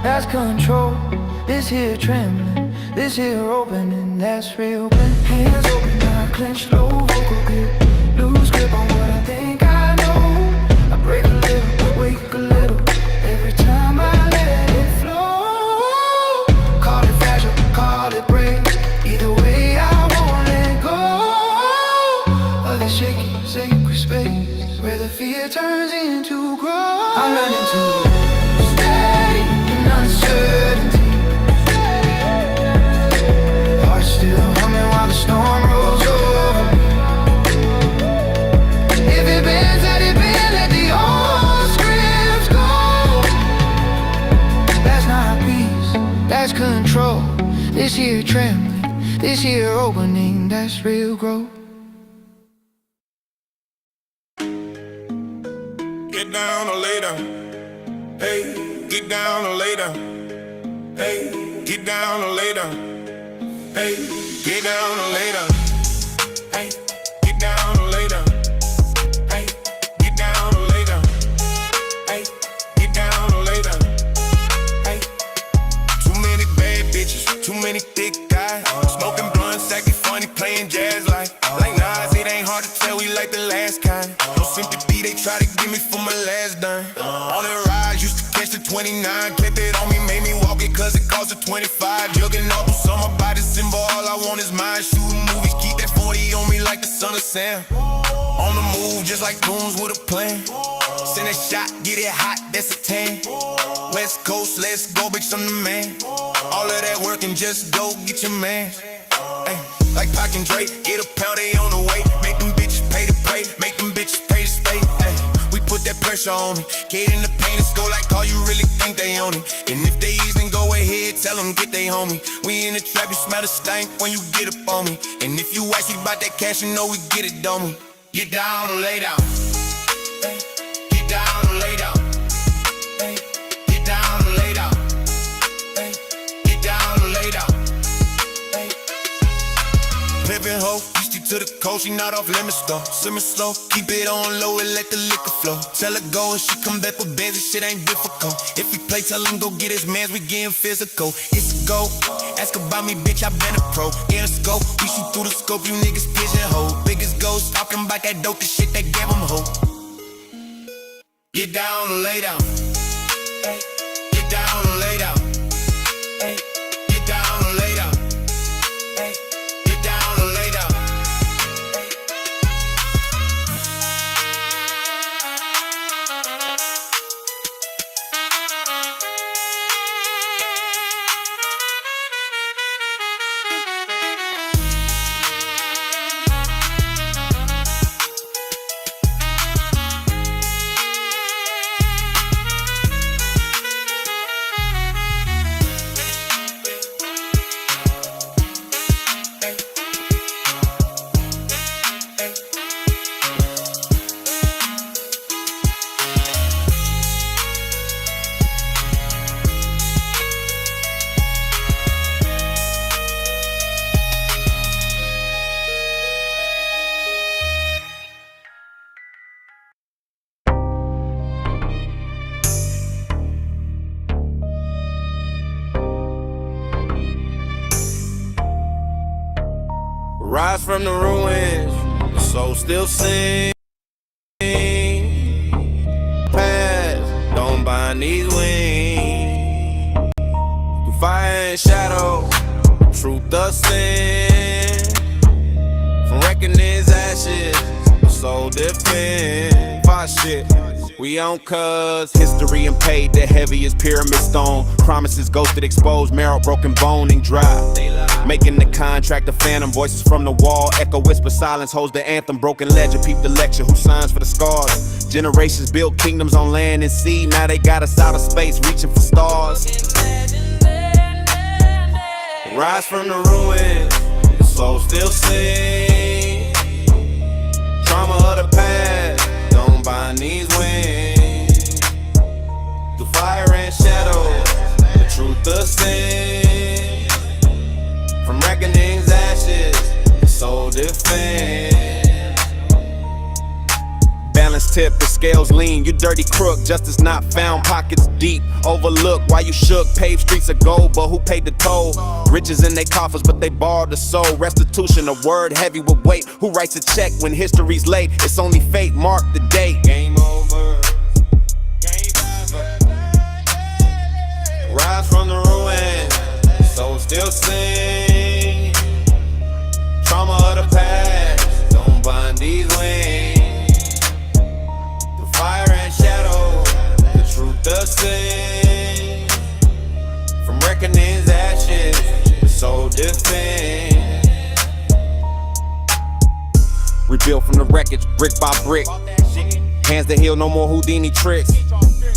that's control. This here trembling, this here opening, that's real. Hands open, I clench low, vocal grip. Lose grip on what I think I know. I break a little, wake a little, every time I let it flow. Call it fragile, call it brave. Either way, I won't let go of the shaky, sacred space where the fear turns into growth. I'm learning to steady in uncertainty. Heart still humming while the storm rolls over me. If it bends, let it bend, let the old scripts go. That's not peace, that's control. This here trembling, this here opening, that's real growth. Get down or lay down. Hey, get down or lay down. Hey, get down or lay down. Hey, get down or lay down. Hey, get down or lay down. Hey, get down or lay down. Hey, get down or lay down. Hey, too many bad bitches, too many thick guys. Smoking blunts, acting funny, playing jazz like Nas. It ain't hard to tell we like the last kind. No sympathy, they try to give me for my last dime. On the ride, used to catch the 29, kept it on me, made me walk it cause it cost a 25. Jugging all through summer by December, all I want is mine. Shooting movies, keep that 40 on me like the son of Sam. On the move, just like goons with a plan. Send a shot, get it hot, that's a 10. West Coast, let's go, bitch, I'm the man. All of that work and just go get your man. Ay, like Pac and Drake, get a pound, they on the way. Make them bitches pay to pray, make them bitches pay to stay. Ay, we put that pressure on me. Get in the paint, let's go like all you really think they own it. And if they ease, then go ahead, tell them get they homie. We in the trap, you smell the stank when you get up on me. And if you icy about that cash, you know we get it, don't we? Get down or lay down. Ay, get down or lay down. Ay, get down or lay down. Ay, get down or lay down. Ay. Pimpin' hoe, used you to the coast, she not off limits though. Simmer slow, keep it on low and let the liquor flow. Tell her go and she come back with bands, this shit ain't difficult. If we play, tell him go get his mans, we getting physical. It's a go, ask about me, bitch, I been a pro. In a scope, we shoot through the scope, you niggas pigeonhole. Biggest ghost, talking about that dope, the shit that gave him hope. Get down or lay down. Ay, get down or lay down. Ay, get down or lay down. Ay, get down or lay down. Rise from the ruins, the soul still sings. Past, don't bind these wings. Through fire and shadow, truth ascend. From reckoning's ashes, the soul defend. Fire shit. We on cuz history and paid the heaviest pyramid stone. Promises ghosted, exposed, marrow, broken bone and dry. Making the contract a phantom, voices from the wall. Echo, whisper, silence, holds the anthem. Broken ledger, peep the lecture, who signs for the scars? Generations built kingdoms on land and sea. Now they got us out of space, reaching for stars. Rise from the ruins, the soul still sings. Trauma of the past, don't bind these wings. Through fire and shadow, the truth ascends. From reckoning's ashes, the soul defends. Balance tip, the scales lean. You dirty crook, justice not found, pockets deep. Overlooked while you shook, paved streets of gold, but who paid the toll? Riches in they coffers, but they borrowed the soul. Restitution, a word heavy with weight. Who writes a check when history's late? It's only fate, mark the date. Game over. Game over. Rise from the ruins, soul still sing. Trauma of the past, don't bind these wings. Through fire and shadow, the truth ascends. From reckoning's ashes, the soul defends. Rebuilt from the wreckage, brick by brick. Hands that heal, no more Houdini tricks.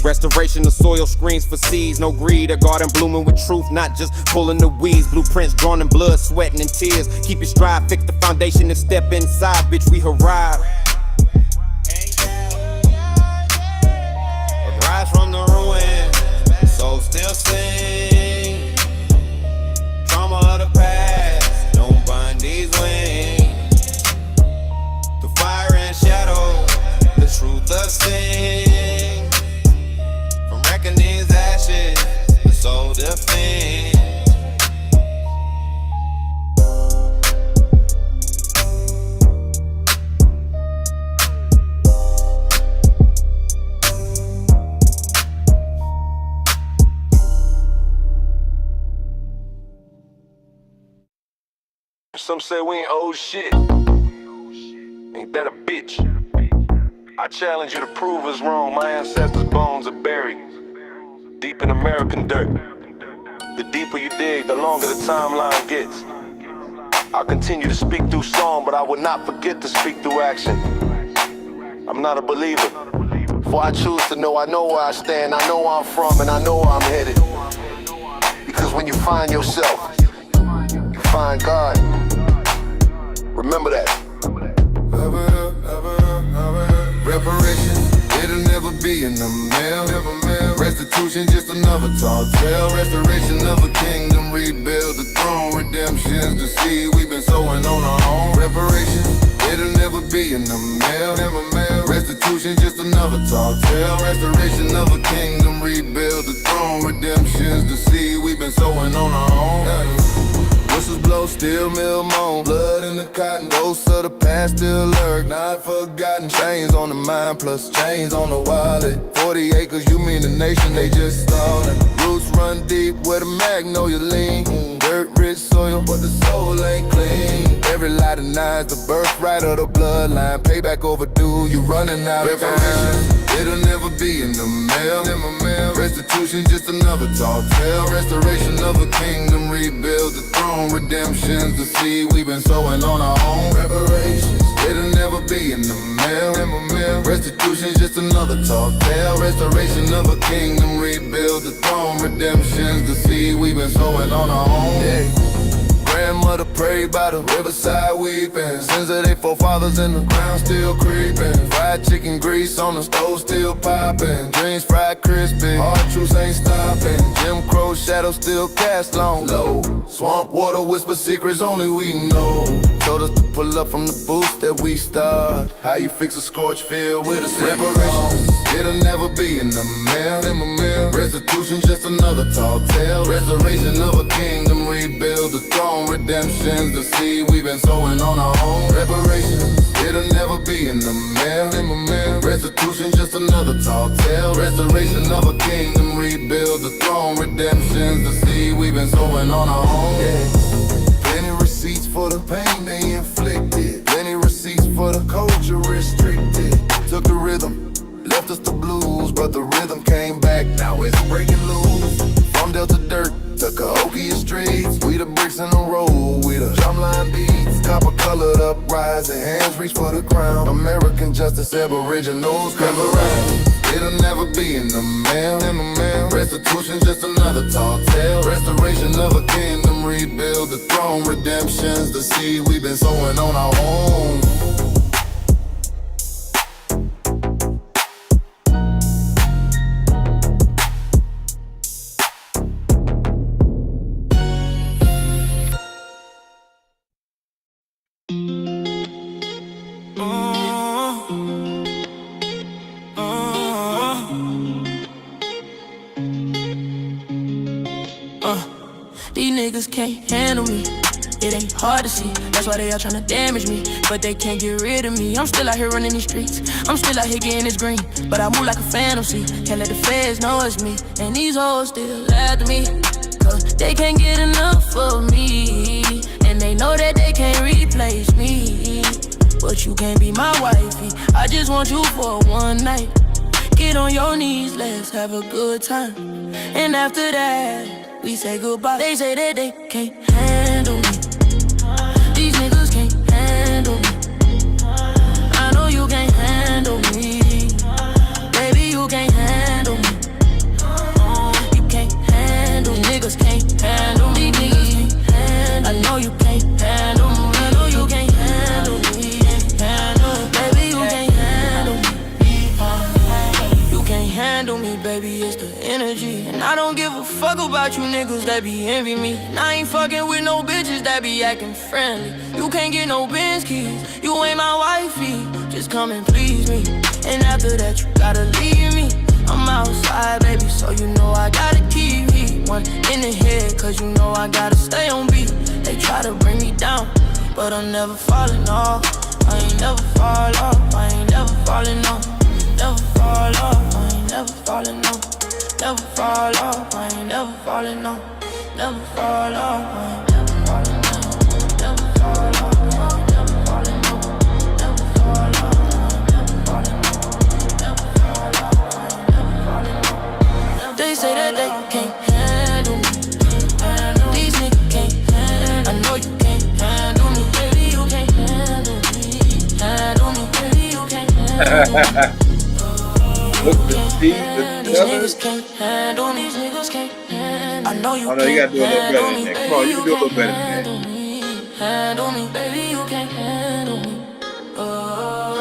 Restoration of soil, screens for seeds. No greed, a garden blooming with truth, not just pulling the weeds. Blueprints drawn in blood, sweating and tears. Keep your stride, fix the foundation and step inside. Bitch, we arrive. Rise from the ruins, soul still sing. Trauma of the past, don't bind these wings. The fire and shadow, the truth ascends. From reckoning's ashes, the soul defends. Some say we ain't old shit. Ain't that a bitch? I challenge you to prove us wrong. My ancestors' bones are buried deep in American dirt. The deeper you dig, the longer the timeline gets. I'll continue to speak through song, but I will not forget to speak through action. I'm not a believer, for I choose to know. I know where I stand, I know where I'm from, and I know where I'm headed. Because when you find yourself, you find God. Remember that. Reparations, it'll never be in the mail. Restitution, just another tall tale. Restoration of a kingdom, rebuild the throne. Redemption's the seed we've been sowing on our own. Reparations, it'll never be in the mail. Restitution, just another tall tale. Restoration of a kingdom, rebuild the throne. Redemption's the seed we've been sowing on our own. Whistles blow, steel mill moan. Blood in the cotton, ghosts of the past still lurk, not forgotten. Chains on the mind, plus chains on the wallet. 40 acres, you mean the nation, they just started. Roots run deep where the magnolia lean. Dirt rich soil, but the soul ain't clean. Every lie denies the birthright of the bloodline. Payback overdue, you running out of time. It'll never be in the mail. Restitution, just another tall tale. Restoration of a kingdom, rebuild the throne. Redemption's the seed we've been sowing on our own. Reparations, it'll never be in the mail. Restitution, just another tall tale. Restoration of a kingdom, rebuild the throne. Redemption's the seed we've been sowing on our own. Yeah. Grandmother prayed by the riverside weeping. Sins of their forefathers in the ground still creeping. Fried chicken grease on the stove still popping. Dreams fried crispy, hard truths ain't stopping. Jim Crow shadows still cast long low. Swamp water whisper secrets only we know. Told us to pull up from the booth that we start. How you fix a scorched field with a reparations? It'll never be in the mail. Restitution, just another tall tale. Restoration of a kingdom, rebuild the throne. Redemption's the seed we've been sowing on our own. Reparations, it'll never be in the mail. Restitution, just another tall tale. Restoration of a kingdom, rebuild the throne. Redemption's the seed we've been sowing on our own. Yeah. Plenty receipts for the pain they inflicted. Plenty receipts for the culture restricted. Took the rhythm, left us the blues, but the rhythm came back, now it's breaking loose. From Delta dirt to Cahokia streets, we the bricks in the road, we the drumline beats. Copper colored uprising, hands reach for the crown. American justice, aboriginals come around. It'll never be in the mail. Restitution, just another tall tale. Restoration of a kingdom, rebuild the throne. Redemption's the seed we've been sowing on our own. These niggas can't handle me. It ain't hard to see, that's why they all tryna damage me. But they can't get rid of me. I'm still out here running these streets, I'm still out here getting this green. But I move like a fantasy, can't let the feds know it's me. And these hoes still after me, cause they can't get enough of me. And they know that they can't replace me. But you can't be my wifey, I just want you for one night. Get on your knees, let's have a good time. And after that, we say goodbye. They say that they can't handle me. These niggas can't handle me. I know you can't handle me. Baby, you can't handle me. You can't handle me. Niggas can't handle me. Niggas can't handle me. I know you can't handle me. I know you can't handle me. Baby, you can't handle me. You can't handle me, baby, it's the energy. And I don't give a fuck about you niggas that be envy me. And I ain't fucking with no bitches that be acting friendly. You can't get no Benz keys, you ain't my wifey. Just come and please me, and after that you gotta leave me. I'm outside, baby, so you know I gotta keep heat. One in the head, cause you know I gotta stay on beat. They try to bring me down, but I'm never falling off. I ain't never fall off, I ain't never falling off. Never fall off, I ain't never falling off. Never fall off, I ain't never falling off. Never fall off, I ain't never falling off. Never fall off, I ain't never falling off. Never fall off, I ain't never falling off. say that they can't handle me. These niggas can't handle me. I know you can't handle me. Baby, you can't handle me. Handle me, baby, you can't handle me. Look at These niggas can't handle me. These niggas can't handle me. I know you Oh no, you can't gotta do a little better handle than me. that. Come on, Baby, you can you do a little can't better than that. handle me. Handle me, baby, you can't handle me.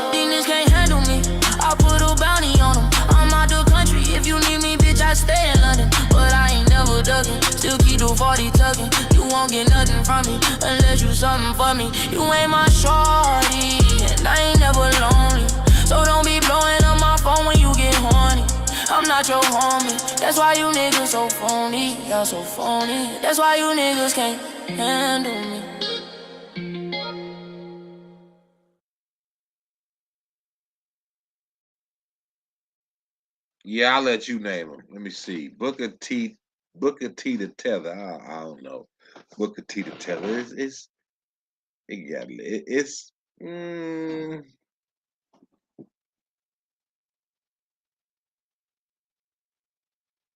These niggas can't handle me. I put a bounty on them. I'm out the country. If you need me, bitch, I stay in London. But I ain't never ducking. Still keep the 40 tucking. You won't get nothing from me unless you something for me. You ain't my shorty, and I ain't never lonely. So don't be blowing up my phone when you get horny. I'm not your homie. That's why you niggas so phony. Y'all so phony. That's why you niggas can't handle me. Yeah, I'll let you name them. Let me see. Booker T the Tether. I don't know. Booker T the Tether. It's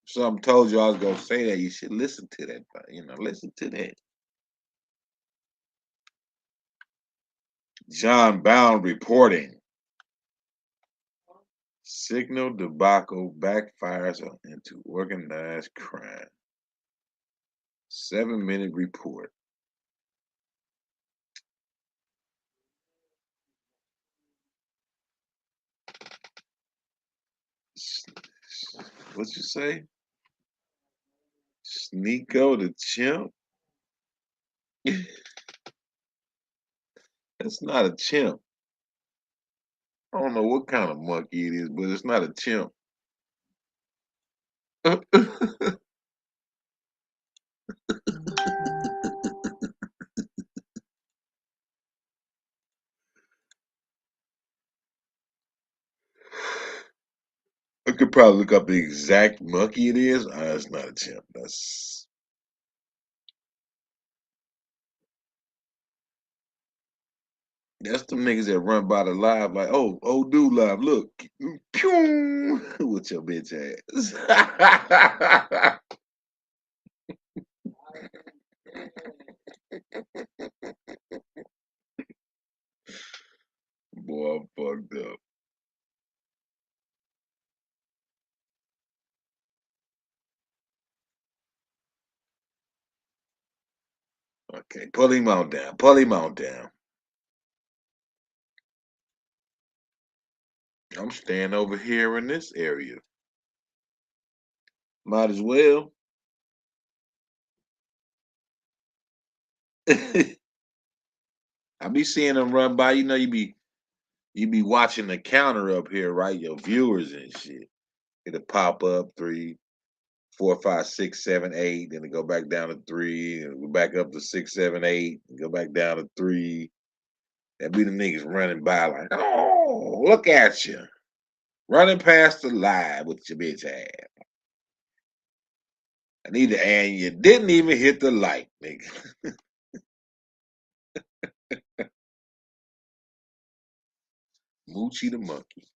something told you I was gonna say that. You should listen to that. Listen to that. John Bound reporting. Signal debacle backfires into organized crime. 7-minute report. What you say? Sneeko the chimp? That's not a chimp. I don't know what kind of monkey it is, but it's not a chimp. I could probably look up the exact monkey it is. It's not a chimp. That's the niggas that run by the live like, oh, dude live, look. Pew! With your bitch ass. Boy, I'm fucked up. Okay, pull him on down. Pull him on down. I'm staying over here in this area. Might as well. I be seeing them run by. You be watching the counter up here, right? Your viewers and shit. It'll pop up 3, 4, 5, 6, 7, 8. Then it go back down to 3, and go back up to 6, 7, 8. And go back down to 3. That be the niggas running by like, oh, look at you, running past the live with your bitch ass. And you didn't even hit the light, nigga. Moochie the monkey.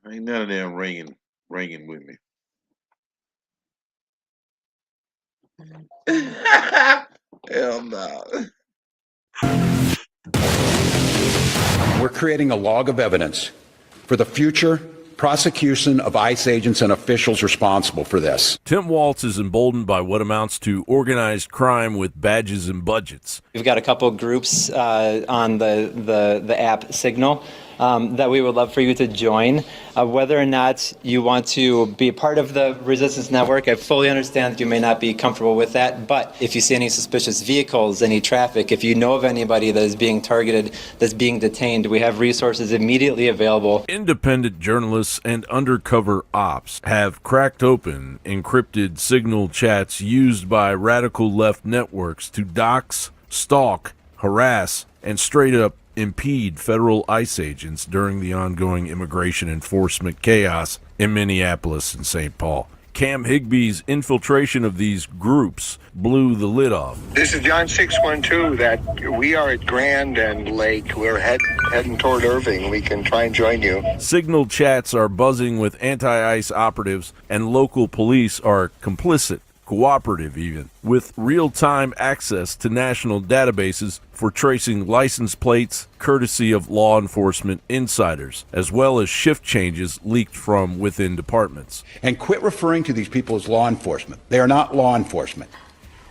Ain't none of them ringing with me. Hell no. We're creating a log of evidence for the future prosecution of ICE agents and officials responsible for this. Tim Walz is emboldened by what amounts to organized crime with badges and budgets. We've got a couple groups on the app Signal that we would love for you to join. Whether or not you want to be a part of the Resistance Network, I fully understand that you may not be comfortable with that, but if you see any suspicious vehicles, any traffic, if you know of anybody that is being targeted, that's being detained, we have resources immediately available. Independent journalists and undercover ops have cracked open encrypted Signal chats used by radical left networks to dox, stalk, harass, and straight up impede federal ICE agents during the ongoing immigration enforcement chaos in Minneapolis and St. Paul. Cam Higby's infiltration of these groups blew the lid off. This is John 612. That we are at Grand and Lake. We're heading toward Irving. We can try and join you. Signal chats are buzzing with anti-ICE operatives, and local police are complicit, cooperative even, with real-time access to national databases for tracing license plates courtesy of law enforcement insiders, as well as shift changes leaked from within departments. And quit referring to these people as law enforcement. They are not law enforcement.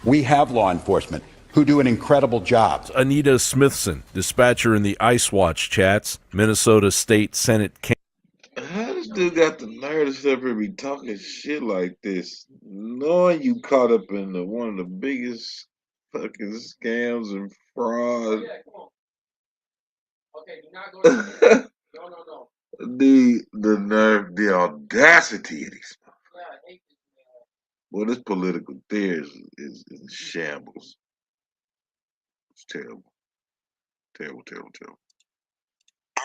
We have law enforcement who do an incredible job. Anita Smithson, dispatcher in the ICE Watch chats, Minnesota State Senate candidate. How this dude got the nerve to step here and be talking shit like this, knowing you caught up in one of the biggest fucking scams and fraud? The nerve, the audacity of these. Well, this political theory is in shambles. It's terrible. Terrible, terrible, terrible.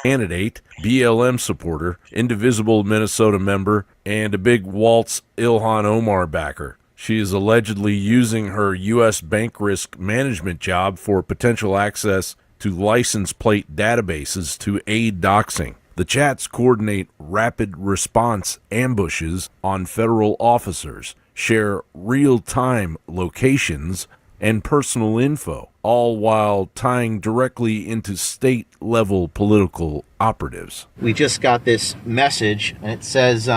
Candidate, BLM supporter, Indivisible Minnesota member, and a big Waltz Ilhan Omar backer. She is allegedly using her U.S. bank risk management job for potential access to license plate databases to aid doxing. The chats coordinate rapid response ambushes on federal officers, share real-time locations and personal info, all while tying directly into state-level political operatives. We just got this message, and it says,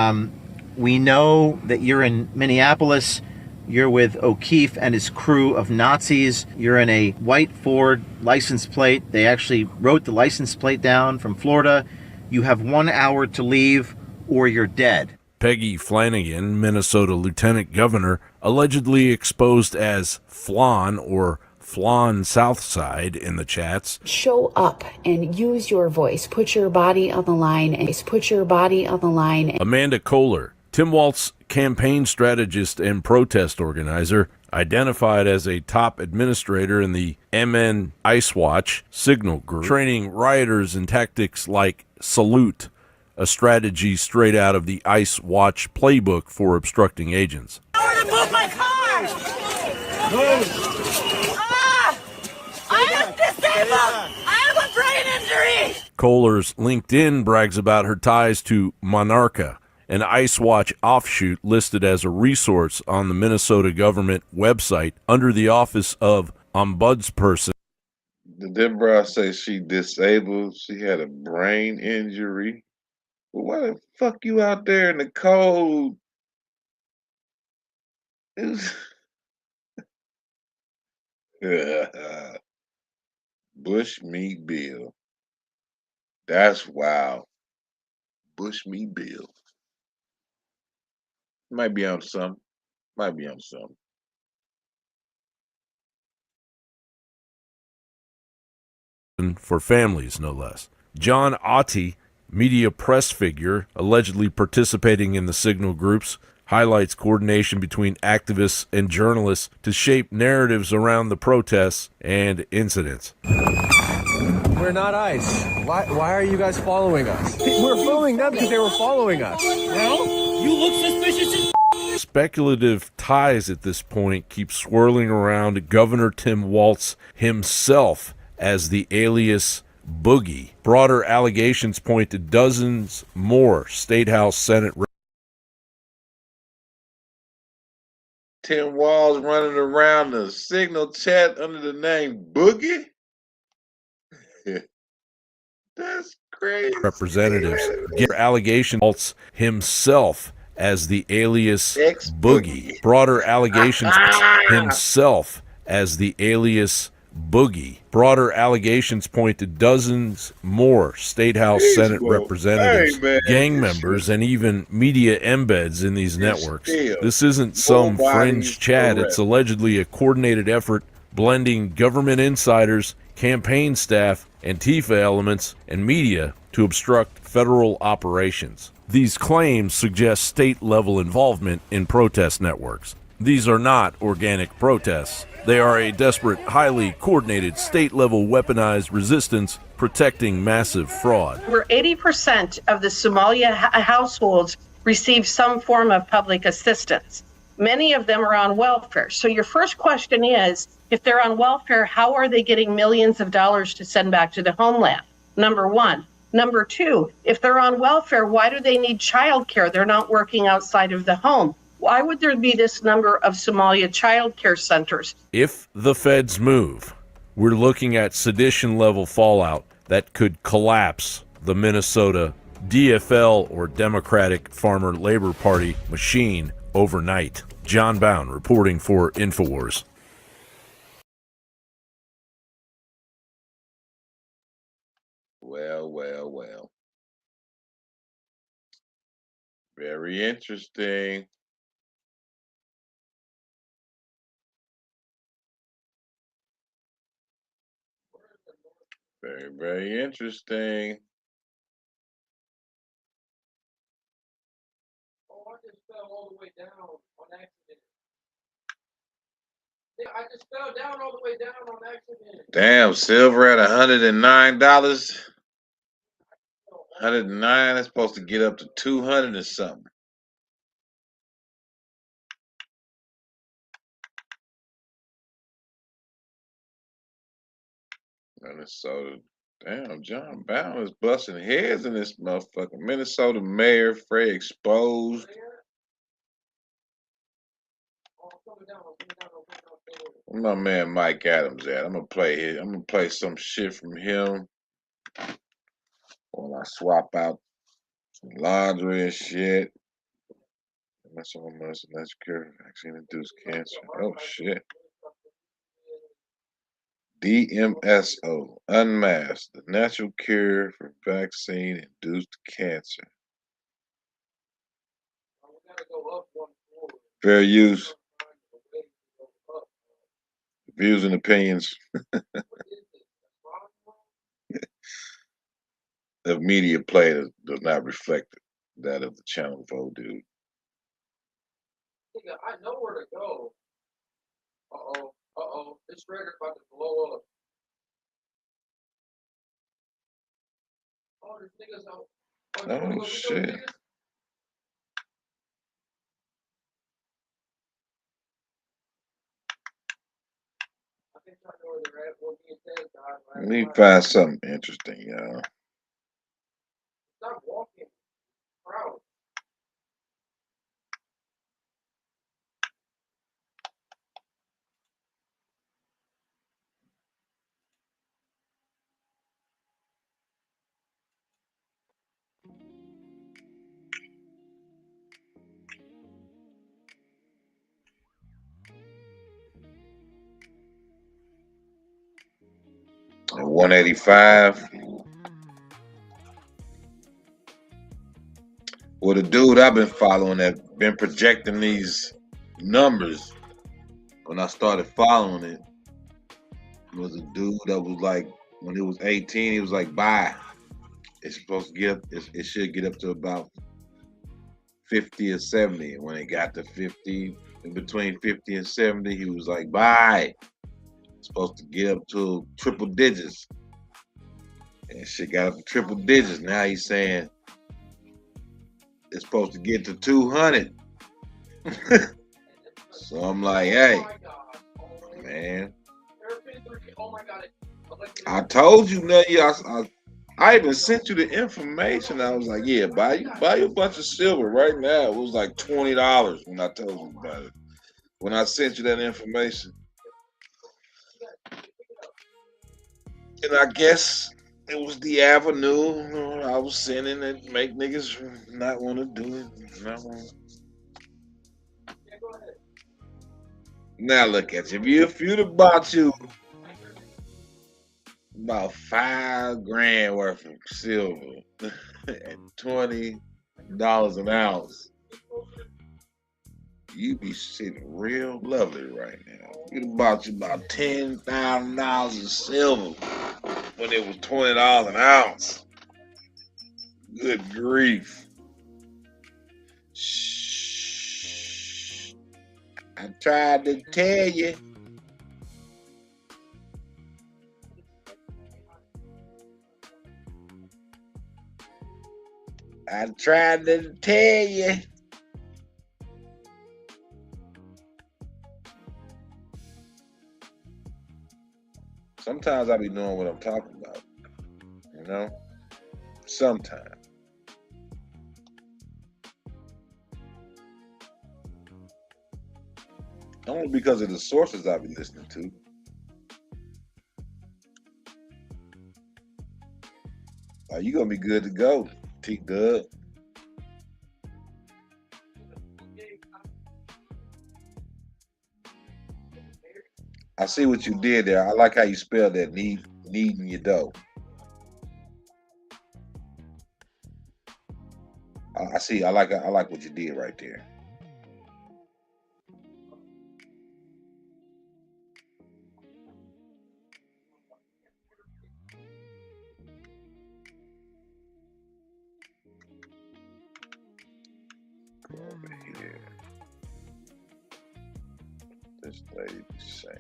we know that you're in Minneapolis. You're with O'Keefe and his crew of Nazis. You're in a white Ford license plate. They actually wrote the license plate down from Florida. You have 1 hour to leave or you're dead. Peggy Flanagan, Minnesota Lieutenant Governor, allegedly exposed as Flan or Flan Southside in the chats. Show up and use your voice. Put your body on the line. Put your body on the line. Amanda Kohler, Tim Walt's campaign strategist and protest organizer, identified as a top administrator in the MN ICE Watch signal group, training rioters in tactics like salute, a strategy straight out of the ICE Watch playbook for obstructing agents. Move my car! I am disabled! I have a brain injury! Kohler's LinkedIn brags about her ties to Monarcha, an ICE Watch offshoot listed as a resource on the Minnesota government website under the Office of Ombudsperson. Did Deborah say she disabled? She had a brain injury? Well, why the fuck you out there in the cold? Bush Meat Bill. That's wild. Bush Meat Bill. Might be on some. Might be on some. For families, no less. John Otte, media press figure allegedly participating in the signal groups, highlights coordination between activists and journalists to shape narratives around the protests and incidents. We're not ICE. Why are you guys following us? We're following them because they were following us. Well, you look suspicious as Speculative ties at this point keep swirling around Governor Tim Walz himself as the alias Boogie. Broader allegations point to dozens more State House Senate. Tim Walz running around the signal chat under the name Boogie? That's crazy. Representatives get allegations Walz himself as the alias Boogie. Broader allegations himself as the alias Boogie. Broader allegations point to dozens more State House Senate representatives, gang members, and even media embeds in these networks. This isn't some fringe chat. It's allegedly a coordinated effort blending government insiders, campaign staff, Antifa elements, and media to obstruct federal operations. These claims suggest state-level involvement in protest networks. These are not organic protests. They are a desperate, highly coordinated, state-level weaponized resistance protecting massive fraud. Over 80% of the Somalia households receive some form of public assistance. Many of them are on welfare. So your first question is, if they're on welfare, how are they getting millions of dollars to send back to the homeland? Number one. Number two, if they're on welfare, why do they need childcare? They're not working outside of the home. Why would there be this number of Somalia childcare centers? If the feds move, we're looking at sedition level fallout that could collapse the Minnesota DFL or Democratic Farmer Labor Party machine overnight. John Bound reporting for InfoWars. Well, well, well. Very interesting. Very, very interesting. I just fell all the way down on accident. I just fell down all the way down on accident. Damn, silver at $109. 109. That's supposed to get up to 200 or something. Minnesota. Damn, John Bound is busting heads in this motherfucker. Minnesota Mayor Frey exposed. Where my man Mike Adams at? I'm gonna play some shit from him when I swap out some laundry and shit. That's all much. That's cure vaccine induced cancer. Oh shit. DMSO, unmasked, the natural cure for vaccine-induced cancer. Fair use. Views and opinions of media play does not reflect that of the channel vote, dude. I know where to go. This trigger's about to blow up. Oh, there's niggas out. Oh shit. Let me find something interesting, y'all. Stop walking. Proud. At 185. Well, the dude I've been following that been projecting these numbers when I started following it was a dude that was like, when he was 18, he was like, bye. It's supposed to get up, it should get up to about 50 or 70. And when it got to 50, in between 50 and 70, he was like, bye. It's supposed to get up to triple digits. And shit got up to triple digits. Now he's saying it's supposed to get to 200. So I'm like, hey, man. I told you, I even sent you the information. I was like, yeah, buy you a bunch of silver right now. It was like $20 when I told you about it. When I sent you that information. And I guess it was the avenue I was sending that make niggas not want to do it. Now look at you. If you'd have bought you about $5 grand worth of silver at $20 an ounce, you be sitting real lovely right now. You'd have bought you about $10,000 of silver when it was $20 an ounce. Good grief. Shh. I tried to tell you. I tried to tell you. Sometimes I be knowing what I'm talking about. You know? Sometimes. Only because of the sources I be listening to. You gonna be good to go, T-Dub. I see what you did there. I like how you spelled that, kneading your dough. I see. I like what you did right there. Go over here. This lady saying,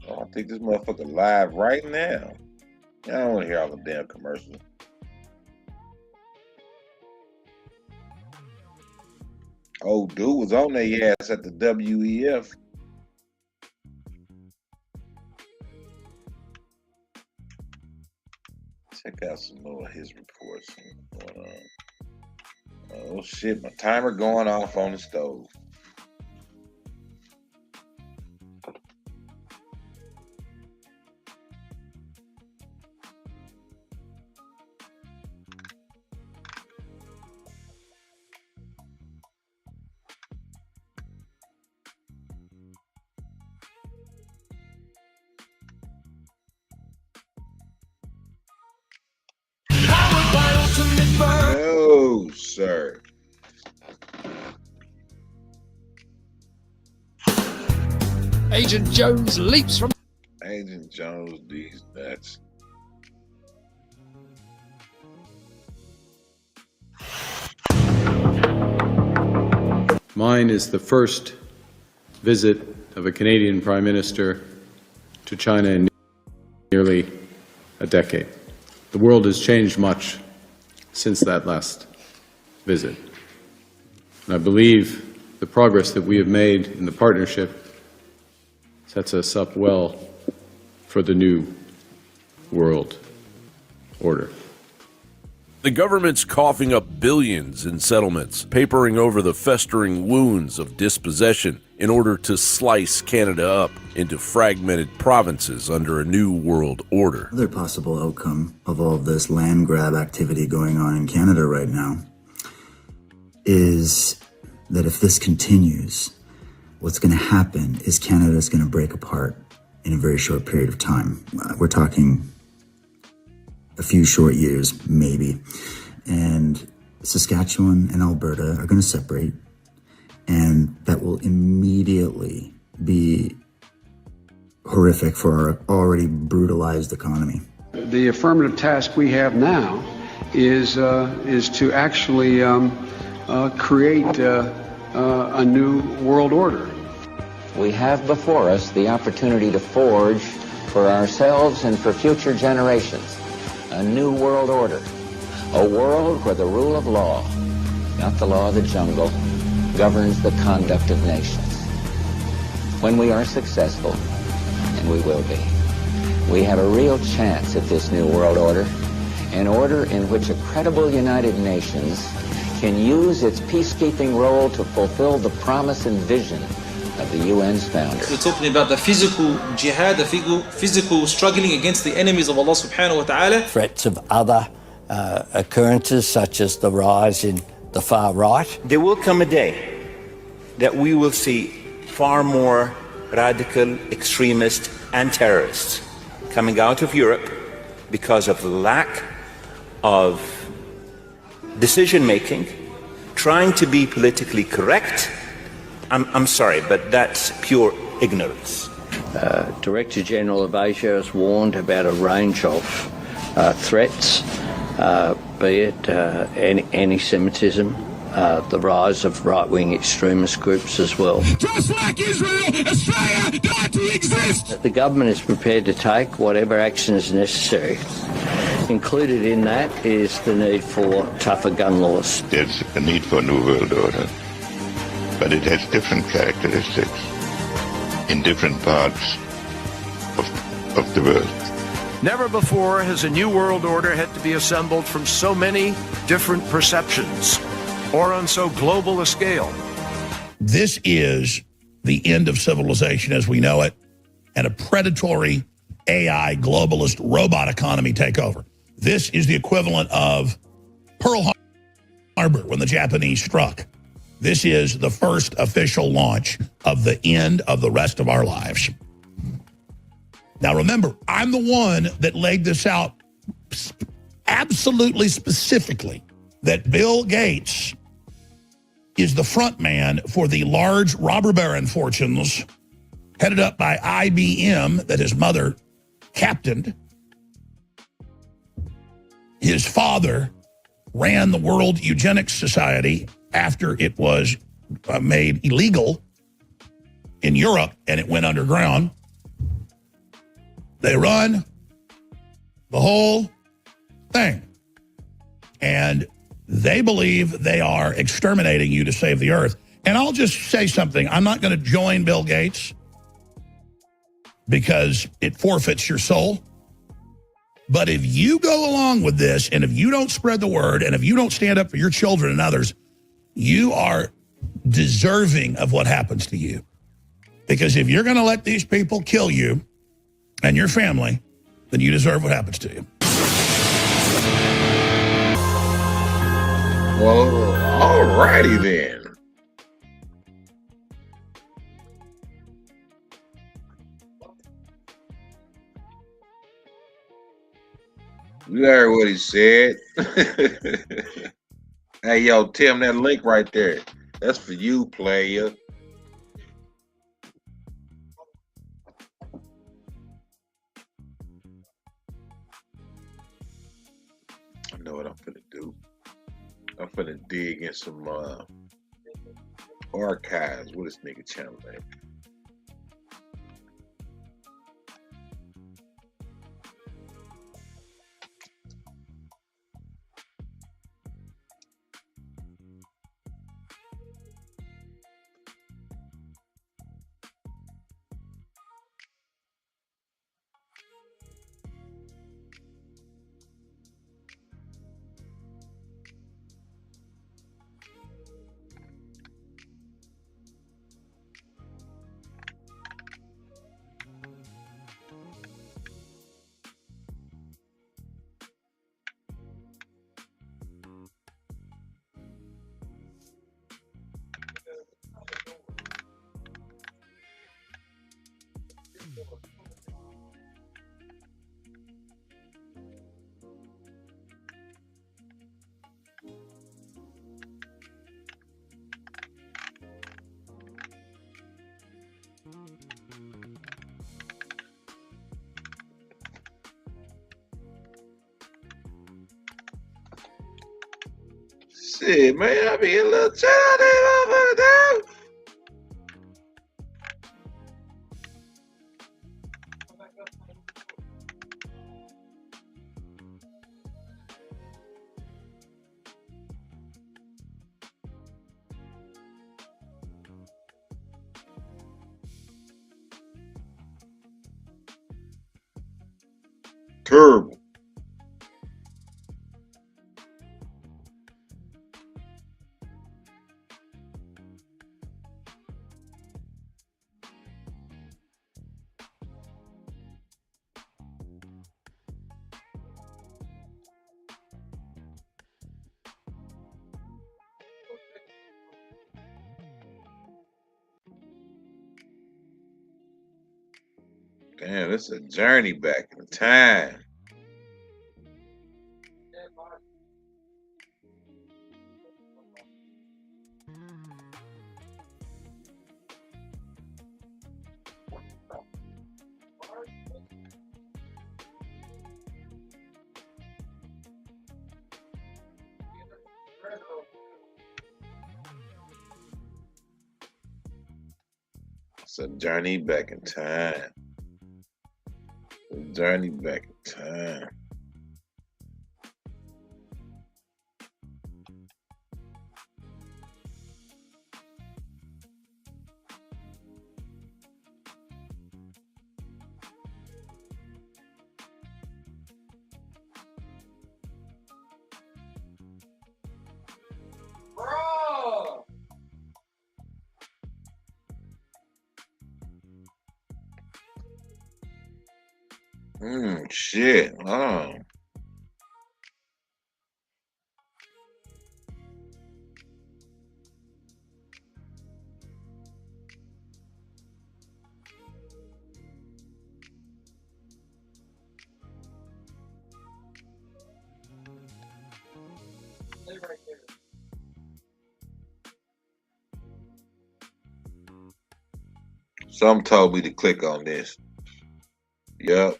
"Oh, I think this motherfucker live right now." I don't want to hear all the damn commercials. Old dude was on their ass at the WEF. Check out some more of his reports going on. Oh shit, my timer going off on the stove. No, sir. Agent Jones leaps from... Agent Jones, these nuts. Mine is the first visit of a Canadian Prime Minister to China in nearly a decade. The world has changed much since that last visit. And I believe the progress that we have made in the partnership sets us up well for the new world order. The government's coughing up billions in settlements, papering over the festering wounds of dispossession in order to slice Canada up into fragmented provinces under a new world order. Another possible outcome of all of this land grab activity going on in Canada right now is that if this continues, what's going to happen is Canada is going to break apart in a very short period of time. We're talking a few short years, maybe. And Saskatchewan and Alberta are going to separate, and that will immediately be horrific for our already brutalized economy. The affirmative task we have now is to actually create a new world order. We have before us the opportunity to forge for ourselves and for future generations a new world order, a world where the rule of law, not the law of the jungle, governs the conduct of nations. When we are successful, and we will be, we have a real chance at this new world order, an order in which a credible United Nations can use its peacekeeping role to fulfill the promise and vision of the UN's founder. We're talking about the physical jihad, the physical struggling against the enemies of Allah subhanahu wa ta'ala. Threats of other occurrences such as the rise in the far right. There will come a day that we will see far more radical extremists and terrorists coming out of Europe because of the lack of decision making, trying to be politically correct. I'm sorry, but that's pure ignorance. Director General of Asia has warned about a range of threats, be it anti-Semitism, the rise of right-wing extremist groups as well. Just like Israel, Australia not to exist! The government is prepared to take whatever action is necessary Included in that is the need for tougher gun laws. There's a need for a new world order, but it has different characteristics in different parts of the world. Never before has a new world order had to be assembled from so many different perceptions or on so global a scale. This is the end of civilization as we know it, and a predatory AI globalist robot economy takeover. This is the equivalent of Pearl Harbor when the Japanese struck. This is the first official launch of the end of the rest of our lives. Now remember, I'm the one that laid this out absolutely specifically, that Bill Gates is the front man for the large robber baron fortunes headed up by IBM that his mother captained. His father ran the World Eugenics Society after it was made illegal in Europe and it went underground. They run the whole thing. And they believe they are exterminating you to save the earth. And I'll just say something. I'm not going to join Bill Gates because it forfeits your soul. But if you go along with this, and if you don't spread the word, and if you don't stand up for your children and others, you are deserving of what happens to you. Because if you're going to let these people kill you and your family, then you deserve what happens to you. Well, all righty then. You heard what he said. Hey, yo, Tim, that link right there, that's for you, player. I know what I'm finna do. I'm finna dig in some archives. What is nigga channel name? Shit, man, I be a little child, motherfucker, dog. Terrible. Damn, it's a journey back in time. It's a journey back in time. A journey back in time. Shit. Oh. Some told me to click on this. Yep.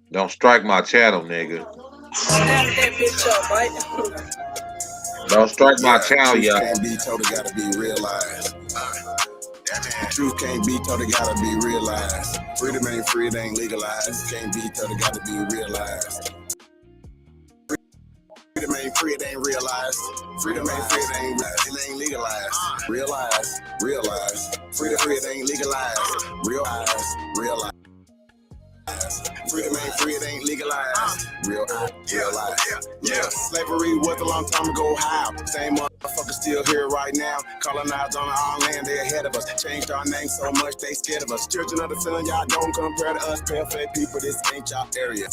Don't strike my channel, nigga. Don't strike my channel, y'all. Can't be told, it gotta be realized. The truth can't be told, it gotta be realized. Freedom ain't free, it ain't legalized. Can't be told, it gotta be realized. Freedom ain't free, it ain't realized. Freedom ain't free, it ain't legalized. Realize. Freedom free, it ain't legalized. Realize. Freedom ain't free, it ain't legalized. Realize. Yeah. Slavery was a long time ago. How? Same motherfuckers still here right now. Colonized on our land, they ahead of us. Changed our name so much, they scared of us. Children of the sun, y'all don't compare to us. Pale-faced people, this ain't y'all area.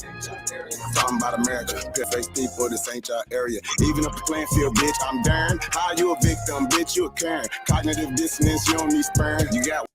Talking about America. Pale-faced people, this ain't y'all area. Even up the playing field, bitch, I'm darn. How you a victim, bitch, you a Karen. Cognitive dissonance, you don't need sperm. You got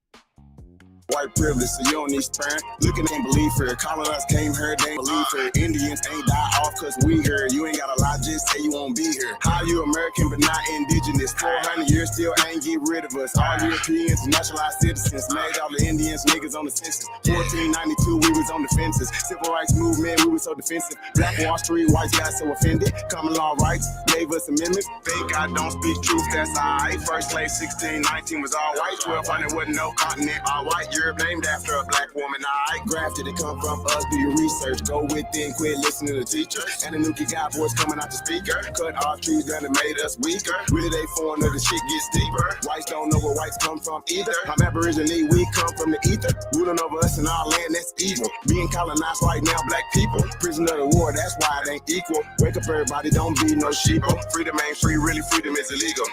white privilege, so you don't need sperm. Looking ain't believe her. Colonized came here, they ain't believe her. Indians ain't die off cause we here. You ain't gotta lie, just say you won't be here. How you American but not indigenous? 400 years still ain't get rid of us. All Europeans, naturalized citizens. Made all the Indians niggas on the census. 1492, we was on the fences. Civil rights movement, we was so defensive. Black Wall Street, whites got so offended. Common law rights, gave us amendments. Thank God don't speak truth, that's alright. First slave 1619 was all white. 1200 wasn't no continent, all white. Europe named after a black woman. I grafted it, come from us. Do your research, go within, quit listening to the teacher. And the Nuki got voice coming out the speaker. Cut off trees down and made us weaker. Really they foreign or the shit gets deeper. Whites don't know where whites come from either. I'm Aboriginal, we come from the ether. Ruling over us in our land, that's evil. Being colonized right now, black people. Prisoner of the war, that's why it ain't equal. Wake up everybody, don't be no sheeple. Freedom ain't free, really freedom is illegal.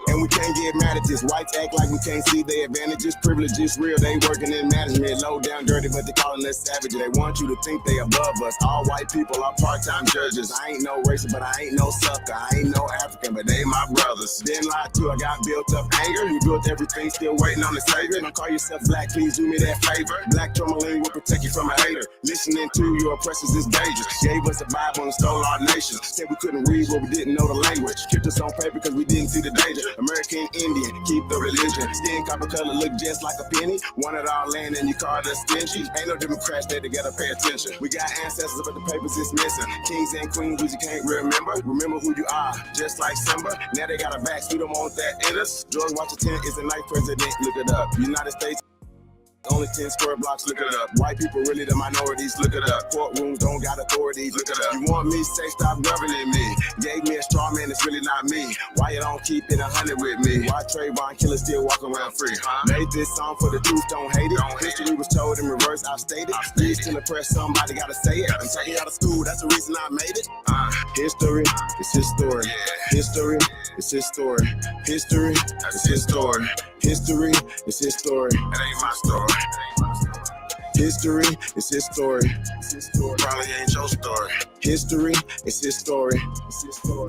And we can't get mad at this. Whites act like we can't see their advantages. Privilege is real, they working in management. Low down dirty, but they calling us savage. They want you to think they above us. All white people are part-time judges. I ain't no racist, but I ain't no sucker. I ain't no African, but they my brothers. Then lied to, I got built up anger. You built everything, still waiting on the savior. Don't call yourself black, please do me that favor. Black tourmaline will protect you from a hater. Listening to your oppressors is dangerous. Gave us a Bible and stole our nation. Said we couldn't read, but we didn't know the language. Kept us on paper because we didn't see the danger. American Indian, keep the religion. Skin copper color look just like a penny. Wanted our land and you called us stingy. Ain't no Democrats there to gotta pay attention. We got ancestors, but the papers is missing. Kings and queens, but you can't remember. Remember who you are, just like Simba. Now they got a back, we don't want that in us. George Washington is the ninth president, look it up. United States. Only 10 square blocks, look it up. White people really the minorities, look it up. Courtrooms don't got authorities, look it up. You want me, say stop governing me. Gave me a straw man, it's really not me. Why you don't keep it 100 with me? Why Trayvon killers still walk around free? Made this song for the truth, don't hate it. History was told in reverse, I stated. Please to impress somebody, gotta say it. I'm taking out of school, that's the reason I made it. History, it's his story. History, it's his story. History, it's his story. History, it's his story. It ain't my story. History, it's his story. Probably ain't your story. History, it's his story. It's his story.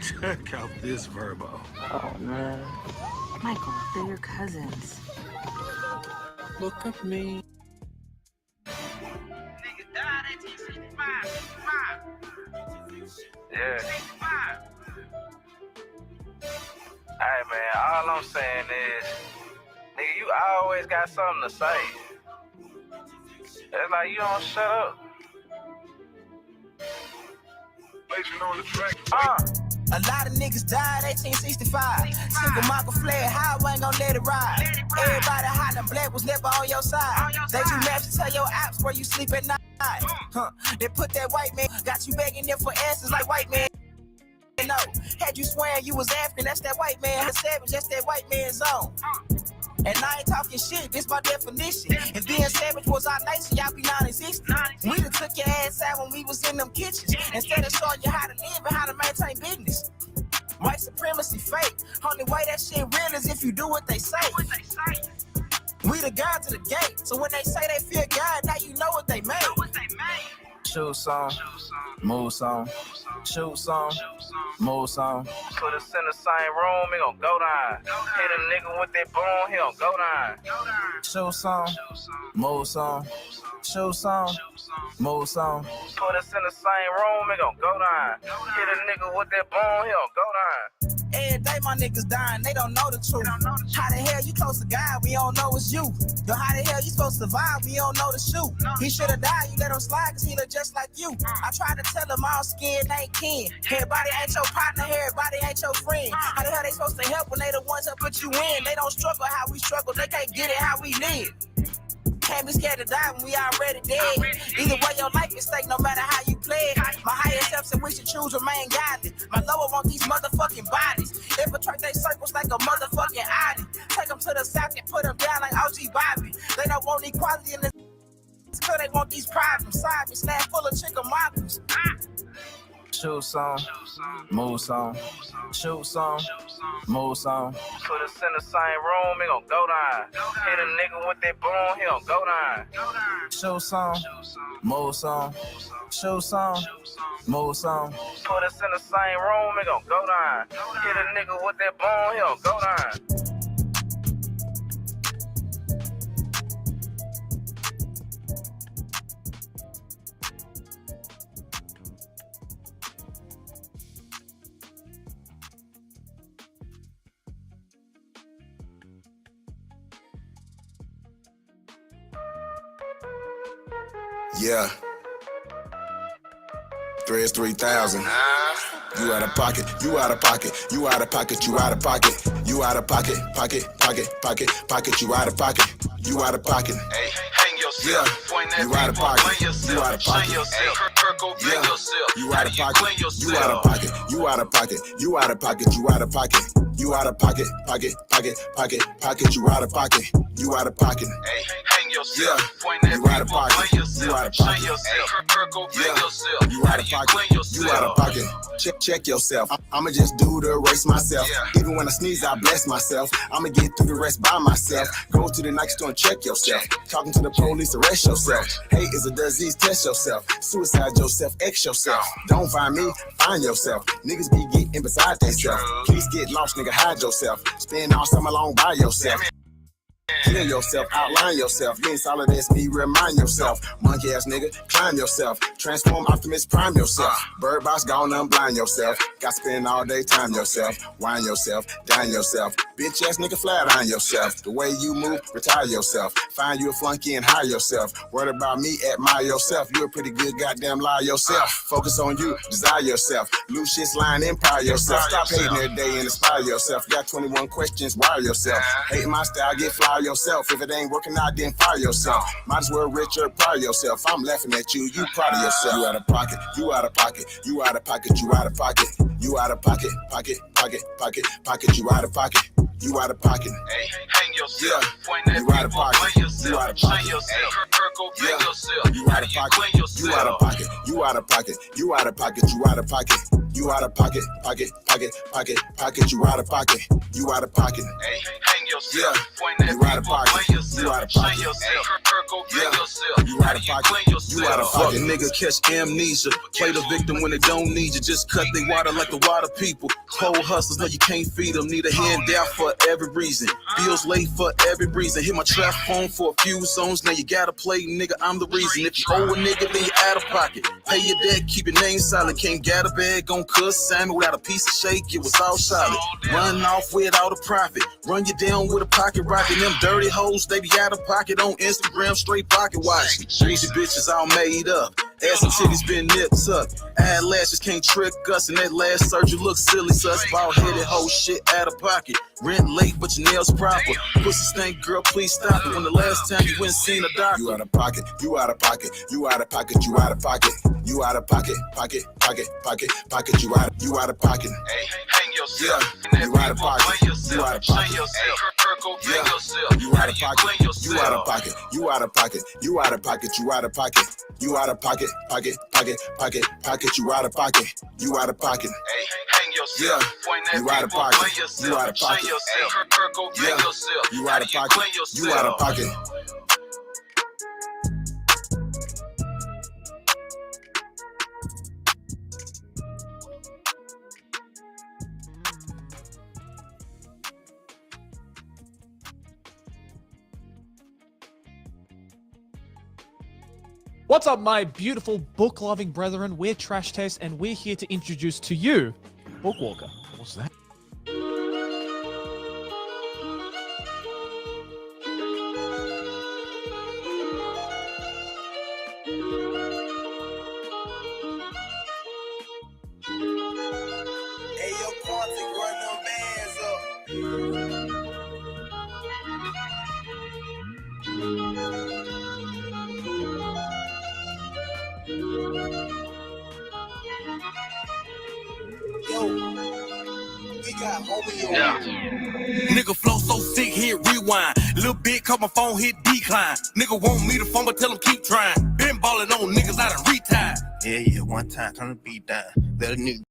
Check out this Verbo. Oh, man. Michael, they're your cousins. Look at me. Yeah. Hey man, all I'm saying is, nigga, you always got something to say. It's like you don't shut up. On the track. A lot of niggas died 1865. Single Michael fled, how I ain't gon' let it ride. Everybody hot and black was never on your side. They too mad to tell your apps where you sleep at night. They put that white man, got you begging them for answers like white man. And know. Had you swearing you was African, that's that white man. The savage, that's that white man's zone. And I ain't talking shit, this my definition. If being savage was our nation, y'all be non-existent. We done took your ass out when we was in them kitchens. Instead of showing you how to live and how to maintain business. White supremacy fake. Only way that shit real is if you do what they say. We the guards of the gate. So when they say they fear God, now you know what they made. Shoot song, move song, shoot song, move song. Put us in the same room, he gon' go down. Hit a nigga with that boom, he gon' go down. Shoot song, move song, shoot song, move song. Put us in the same room, he gon' go down. Hit a nigga with that boom, he gon' go down. Every day my niggas dying, they don't know the truth. How the hell you close to God, we don't know it's you. Yo, how the hell you supposed to survive, we don't know the shoot. He should've died, you let him slide, cause he look just like you. I tried to tell him all skin ain't kin. Everybody ain't your partner, everybody ain't your friend. How the hell they supposed to help when they the ones that put you in? They don't struggle how we struggle, they can't get it how we live. Can't be scared to die when we already dead. Either way, your life is stake no matter how you play it. My higher self said we should choose remain godly. My lower want these motherfucking bodies. Infiltrate they circles like a motherfucking Audi. Take them to the south and put them down like OG Bobby. They don't want equality in this cause they want these problems. Side me, snap full of chicken mockers. Shoot song, move song, shoot song, move song. Put us in the same room, he gon' go down. Hit a nigga with that boom, he gon' go down. Shoot song, move song, shoot song, move song. Put us in the same room, he gon' go down. Hit a nigga with that boom, he gon' go down. Yeah. Threads 3000. You out of pocket, you out of pocket, you out of pocket, you out of pocket, you out of pocket, pocket, you out of pocket, you out of pocket. Hey, hang yourself. Yeah, you out of pocket, you out of pocket. Yeah, you out of pocket, you out of pocket, you out of pocket, you out of pocket, you out of pocket, you out of pocket, you out of pocket, you out of pocket. Hey, hang yourself. Yeah, you out of pocket, you out of pocket. Yeah, you out of pocket, you out of pocket. Check yourself. I'ma just do the race myself. Even when I sneeze, I bless myself. I'ma get through the rest by myself. Go to the Nike store and check yourself. Talking to the police, arrest yourself. Hate is a disease, test yourself. Suicide yourself, X yourself. Don't find me, find yourself. Niggas be getting beside themselves. Please get lost, nigga, hide yourself. Spend all summer long by yourself. Kill yourself, outline yourself. Being solid as me, remind yourself. Monkey ass nigga, climb yourself. Transform Optimus Prime yourself. Bird box gone unblind yourself. Got spend all day time yourself. Whine yourself, dine yourself. Bitch ass nigga, flat on yourself. The way you move, retire yourself. Find you a flunky and hire yourself. Worried about me, admire yourself. You a pretty good goddamn lie yourself. Focus on you, desire yourself. Loose shit's lying, empire yourself. Stop hating every day and inspire yourself. Got 21 questions, wire yourself. Hating my style, get fly yourself. If it ain't working out, then fire yourself. Might as well rich or proud yourself. I'm laughing at you, you proud of yourself. You out of pocket, you out of pocket, you out of pocket, you out of pocket, you out of pocket, pocket, you out of pocket, you out of pocket. Hey, hang yourself. Yeah, you out of pocket, you out of pocket. Yeah, you out of pocket, you out of pocket, you out of pocket, you out of pocket, you out of pocket. You out of pocket, you out of pocket, you out of pocket. Hey, hang yourself. Yeah, you out of pocket, you out of pocket. Yeah, you out of pocket, you out of Fuck pocket. nigga, catch amnesia. Play the victim when they don't need you. Just cut they water like the water people. Cold hustlers, no you can't feed them. Need a handout for every reason. Bills late for every reason. Hit my trap phone for a few zones. Now you gotta play, nigga, I'm the reason. If you owe a nigga, then you out of pocket. Pay your debt, keep your name silent. Can't get a bag on cuss salmon without a piece of shake. It was all solid. Run off without a profit. Run you down with a pocket rocket. Them dirty hoes, they be out of pocket on Instagram, straight pocket watching. Greasy bitches all made up. Ass and titties been nipped up. Eyelashes can't trick us, and that last surgery looks silly. Sus, bald headed whole shit out of pocket. Rent late, but your nails proper. Pussy stink, girl, please stop it. When the last time you went and seen a doctor? You out of pocket, you out of pocket, you out of pocket, you out of pocket, you out of pocket, pocket, pocket, pocket, pocket, you out of pocket. Hey, hang yourself. Yeah, you out of pocket, you out of pocket. Yeah, you out of pocket, you out of pocket, you out of pocket, you out of pocket, you out of pocket, you out of pocket, pocket, pocket, pocket, pocket, you out of pocket, you out of pocket. Hey, hang yourself. Yeah, you out of pocket, you out of pocket. Yeah, you out of pocket, you out of pocket. What's up, my beautiful book-loving brethren? We're Trash Taste, and we're here to introduce to you Bookwalker. What's that? Hey, yo, Quantic, run them bands up. Yo, we got homie on. Nigga flow so sick, hit rewind. Little bit, call my phone, hit decline. Nigga want me to phone, but tell him keep trying. Been ballin' on niggas, I done retired. Yeah, one time, turn the beat down. Let a nigga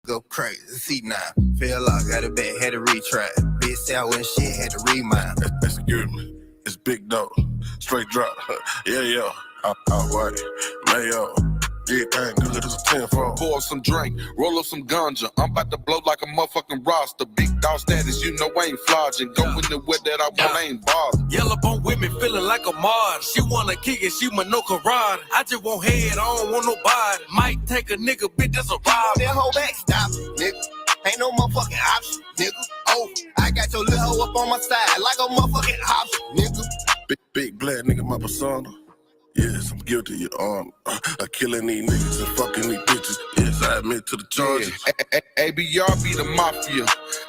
go crazy, see now. Feel like got a bad, had to retry. Bitch sour and shit, had to remind. Excuse me, it's Big Dog, straight drop. Yeah, I'm white, mayo. Everything good as a 10-4. Pour up some drink, roll up some ganja. I'm about to blow like a motherfucking roster. Big dog status, you know I ain't flogging. Go in the way that I want, I ain't bothering. Yellow bone with me, feeling like a mod. She wanna kick it, she my no karate. I just want head, I don't want nobody. Might take a nigga, bitch, that's a ride. That whole back, stop it, nigga. Ain't no motherfucking option, nigga. Oh, I got your little hoe up on my side like a motherfucking option, nigga. Big black nigga, my persona. Yes, I'm guilty, Your Honor. Of killing these niggas and fucking these bitches. Yes, I admit to the charges. ABR be the mafia.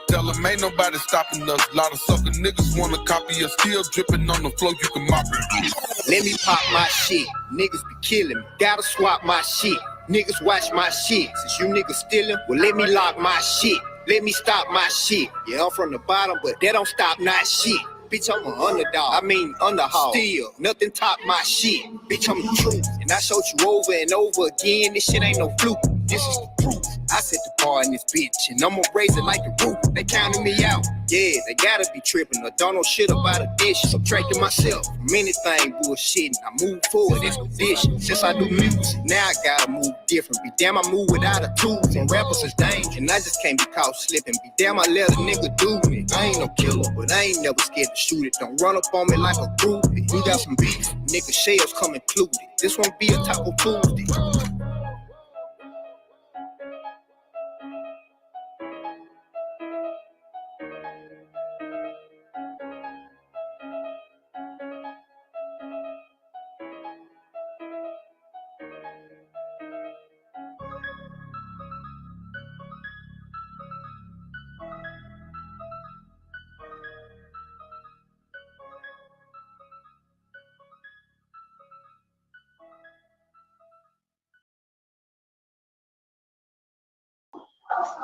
Tell them ain't nobody stopping us. Lot of sucker niggas wanna copy us. Still dripping on the floor, you can mop it. Let me pop my shit. Niggas be killing me. Gotta swap my shit. Niggas watch my shit. Since you niggas stealing, well, let me lock my shit. Let me stop my shit. Yeah, I'm from the bottom, but that don't stop not shit. Bitch, I'm an underdog. I mean, underhog. Still, nothing top my shit. Bitch, I'm the truth. And I showed you over and over again. This shit ain't no fluke. This is the proof. I set the bar in this bitch, and I'ma raise it like a roof. They counting me out. Yeah, they gotta be tripping. I don't know shit about addition. Subtracting myself from anything bullshitting. I move forward, it's condition. Since I do music, now I gotta move different. Be damn, I move without the tools. And rappers is dangerous, and I just can't be caught slipping. Be damn, I let a nigga do me. I ain't no killer, but I ain't never scared to shoot it. Don't run up on me like a groupie. We got some beef, nigga shells come included. This won't be a Taco Tuesday.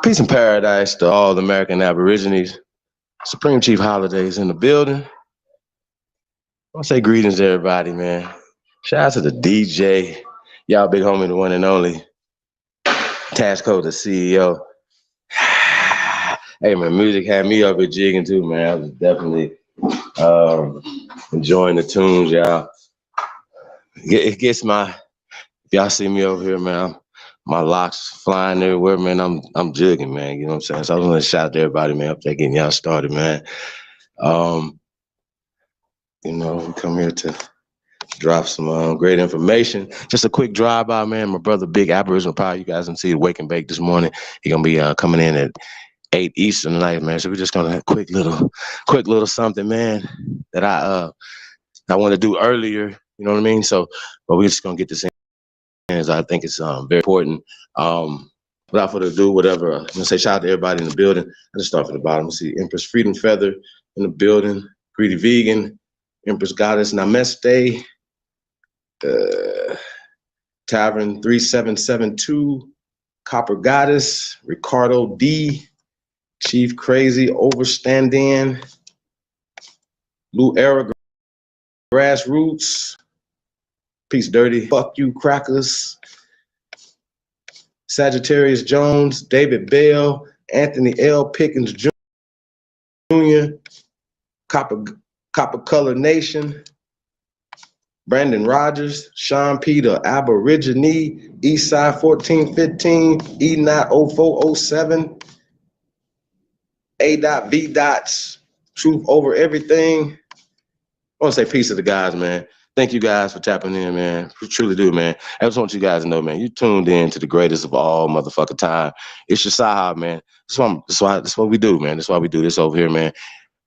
Peace and paradise to all the American Aborigines. Supreme Chief Holidays in the building. I want to say greetings to everybody, man. Shout out to the DJ. Y'all big homie, the one and only. Task Code, the CEO. Hey, man, music had me up at jigging too, man. I was definitely enjoying the tunes, y'all. It gets my, if y'all see me over here, man, my locks flying everywhere, man. I'm jigging, man. You know what I'm saying? So I was gonna shout out to everybody, man, up there getting y'all started, man. You know, we come here to drop some great information. Just a quick drive-by, man. My brother, Big Aboriginal Power, you guys can see the Wake and Bake this morning. He's gonna be coming in at 8 Eastern tonight, man. So we're just gonna have a quick little something, man, that I want to do earlier. You know what I mean? So, but we're just gonna get this in. man. I think it's very important. Without further ado, whatever. I'm gonna say shout out to everybody in the building. I just start from the bottom. Let's see, Empress Freedom Feather in the building. Greedy Vegan, Empress Goddess Namaste, Tavern 3772, Copper Goddess, Ricardo D, Chief Crazy Overstanding, Blue Era Grassroots, Peace Dirty, Fuck You Crackers, Sagittarius Jones, David Bell, Anthony L. Pickens Jr., Copper Color Nation, Brandon Rogers, Sean Peter, Aborigine, Eastside 1415, E-Not 0407, A.V. Dots, Truth Over Everything. I want to say peace to the guys, man. Thank you guys for tapping in, man. We truly do, man. I just want you guys to know, man, you tuned in to the greatest of all motherfucking time. It's your Sahab, man. That's what we do, man. That's why we do this over here, man.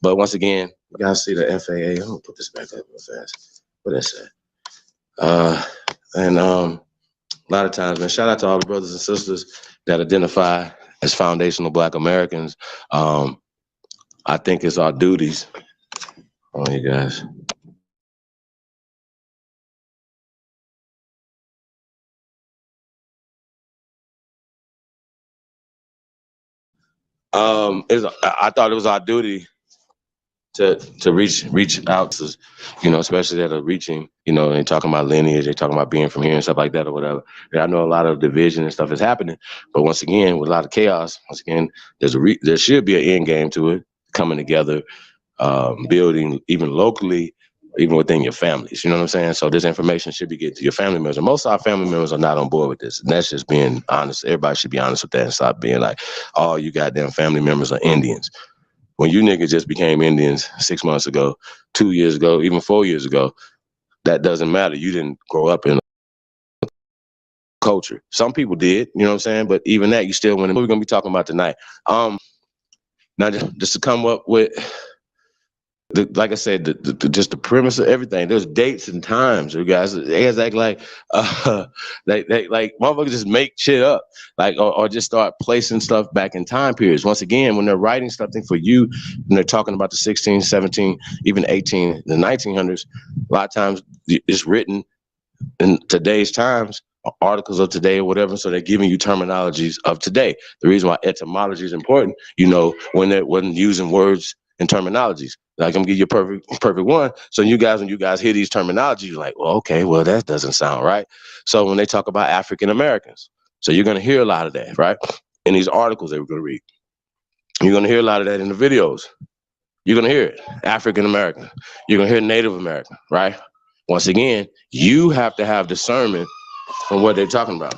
But once again, you guys see the FAA. I'm gonna put this back up real fast. What that say? A lot of times, man, shout out to all the brothers and sisters that identify as foundational Black Americans. I think it's our duties. Oh, you guys. I thought it was our duty to reach out to, especially that are reaching, they talking about lineage, they talking about being from here and stuff like that or whatever. And I know a lot of division and stuff is happening, but once again, with a lot of chaos, once again, there should be an end game to it, coming together, building even locally, even within your families, you know what I'm saying? So this information should be getting to your family members. And most of our family members are not on board with this. And that's just being honest. Everybody should be honest with that and stop being like, oh, you goddamn family members are Indians. When you niggas just became Indians 6 months ago, 2 years ago, even 4 years ago, that doesn't matter. You didn't grow up in a culture. Some people did, you know what I'm saying? But even that, you still went. What we're going to be talking about tonight. Now, just to come up with, like I said, just the premise of everything. There's dates and times. You guys, they act like like motherfuckers just make shit up, like or just start placing stuff back in time periods. Once again, when they're writing something for you, when they're talking about the 16, 17, even 18, the 1900s, a lot of times it's written in today's times, articles of today or whatever. So they're giving you terminologies of today. The reason why etymology is important, when they wasn't using words and terminologies. Like, I'm gonna give you a perfect one. So when you guys hear these terminologies, you're like, well, okay, well, that doesn't sound right. So when they talk about African Americans, so you're gonna hear a lot of that, right? In these articles that we're gonna read. You're gonna hear a lot of that in the videos. You're gonna hear it, African American. You're gonna hear Native American, right? Once again, you have to have discernment on what they're talking about.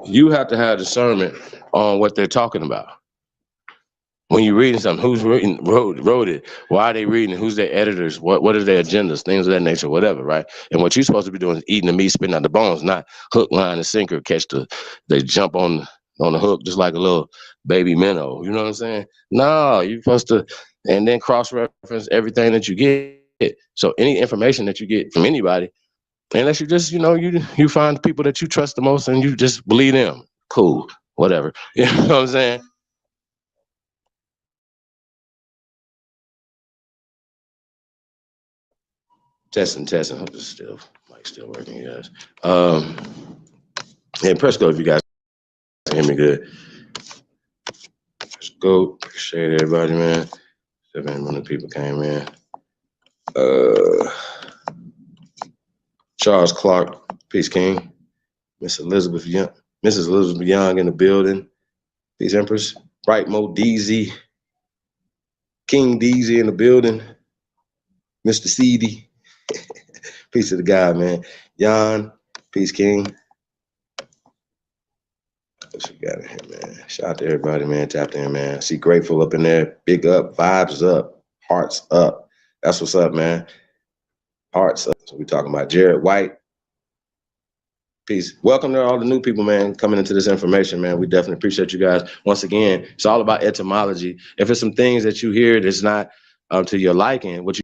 You have to have discernment on what they're talking about. When you're reading something, who's wrote it? Why are they reading it? Who's their editors? What are their agendas? Things of that nature, whatever, right? And what you're supposed to be doing is eating the meat, spitting out the bones, not hook, line, and sinker, they jump on the hook just like a little baby minnow. You know what I'm saying? No, you're supposed to, and then cross-reference everything that you get. So any information that you get from anybody, unless you just, you find people that you trust the most and you just believe them. Cool, whatever. You know what I'm saying? Testing. Hope this mic's still working, guys. And press go if you guys can hear me good. Press go. Appreciate everybody, man. 700 people came in. Charles Clark, peace, King. Mrs. Elizabeth Young in the building. Peace, Empress. Bright Mo DZ. King DZ in the building. Mr. CD. Peace to the guy, man. Jan, peace, King. What you got in here, man? Shout out to everybody, man. Tapped in, man. See Grateful up in there. Big up, vibes up, hearts up. That's what's up, man. Hearts up. So we talking about Jared White. Peace. Welcome to all the new people, man, coming into this information, man. We definitely appreciate you guys. Once again, it's all about etymology. If it's some things that you hear that's not to your liking, what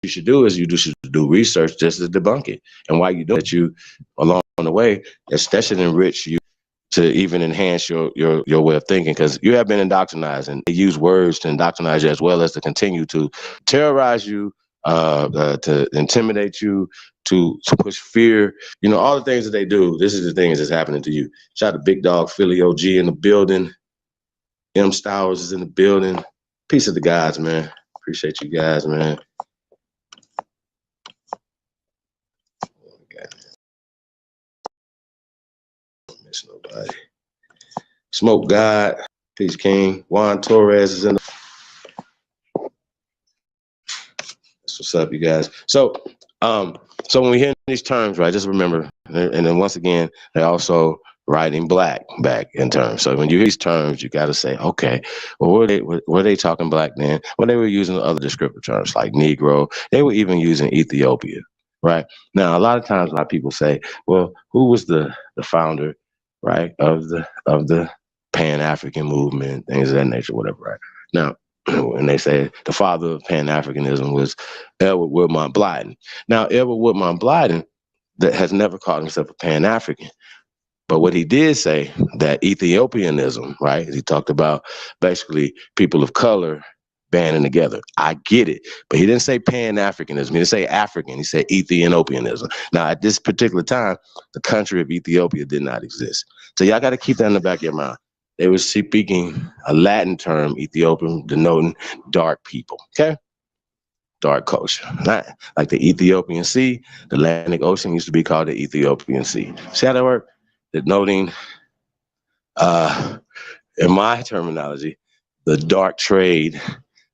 you should do is should do research just to debunk it. And while you do that, you along the way, that should enrich you to even enhance your way of thinking, because you have been indoctrinized, and they use words to indoctrinize you as well as to continue to terrorize you, to intimidate you, to push fear, all the things that they do. This is the things that's happening to you. Shout out to Big Dog Philly OG in the building. M Stowers is in the building. Peace of the gods, man. Appreciate you guys, man. Miss nobody. Smoke God. Peace King. Juan Torres is in the. That's what's up, you guys. So when we hear these terms, right, just remember, and then once again, they're also writing black back in terms. So when you hear these terms, you got to say, okay, well, were they talking black then? Well, they were using other descriptive terms like Negro. They were even using Ethiopia, right? Now, a lot of times, a lot of people say, well, who was the founder, right, of the Pan-African movement, things of that nature, whatever, right? Now, and they say the father of Pan-Africanism was Edward Woodmont Blyden. Now, Edward Woodmont Blyden that has never called himself a Pan-African. But what he did say, that Ethiopianism, right? He talked about basically people of color banding together. I get it. But he didn't say Pan-Africanism. He didn't say African. He said Ethiopianism. Now, at this particular time, the country of Ethiopia did not exist. So y'all got to keep that in the back of your mind. They were speaking a Latin term, Ethiopian, denoting dark people, okay? Dark culture. Not like the Ethiopian Sea, the Atlantic Ocean used to be called the Ethiopian Sea. See how that worked? Denoting, in my terminology, the dark trade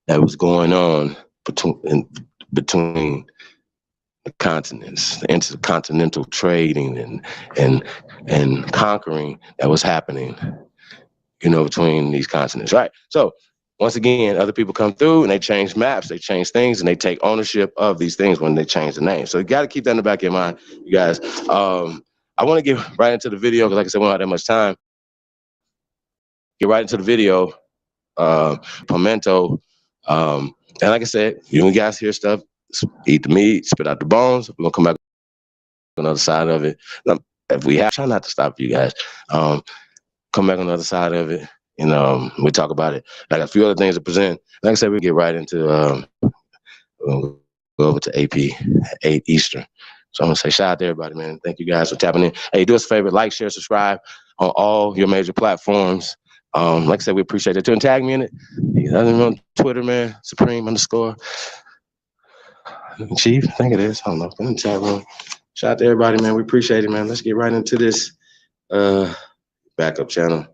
that was going on between the continents, the intercontinental trading and conquering that was happening, between these continents, right? So once again, other people come through and they change maps, they change things, and they take ownership of these things when they change the name. So you got to keep that in the back of your mind, you guys. I want to get right into the video because, like I said, we don't have that much time. Get right into the video, Pimento. And like I said, you guys hear stuff, eat the meat, spit out the bones. We're going to come back on the other side of it. If we have, try not to stop you guys. Come back on the other side of it, and we talk about it. Like a few other things to present. Like I said, we get right into, we'll go over to AP, 8 Eastern. So I'm going to say shout out to everybody, man. Thank you guys for tapping in. Hey, do us a favor, like, share, subscribe on all your major platforms. Like I said, we appreciate it. And tag me in it. On Twitter, man, Supreme_. Chief, I think it is. I don't know. In the chat room. Shout out to everybody, man. We appreciate it, man. Let's get right into this backup channel.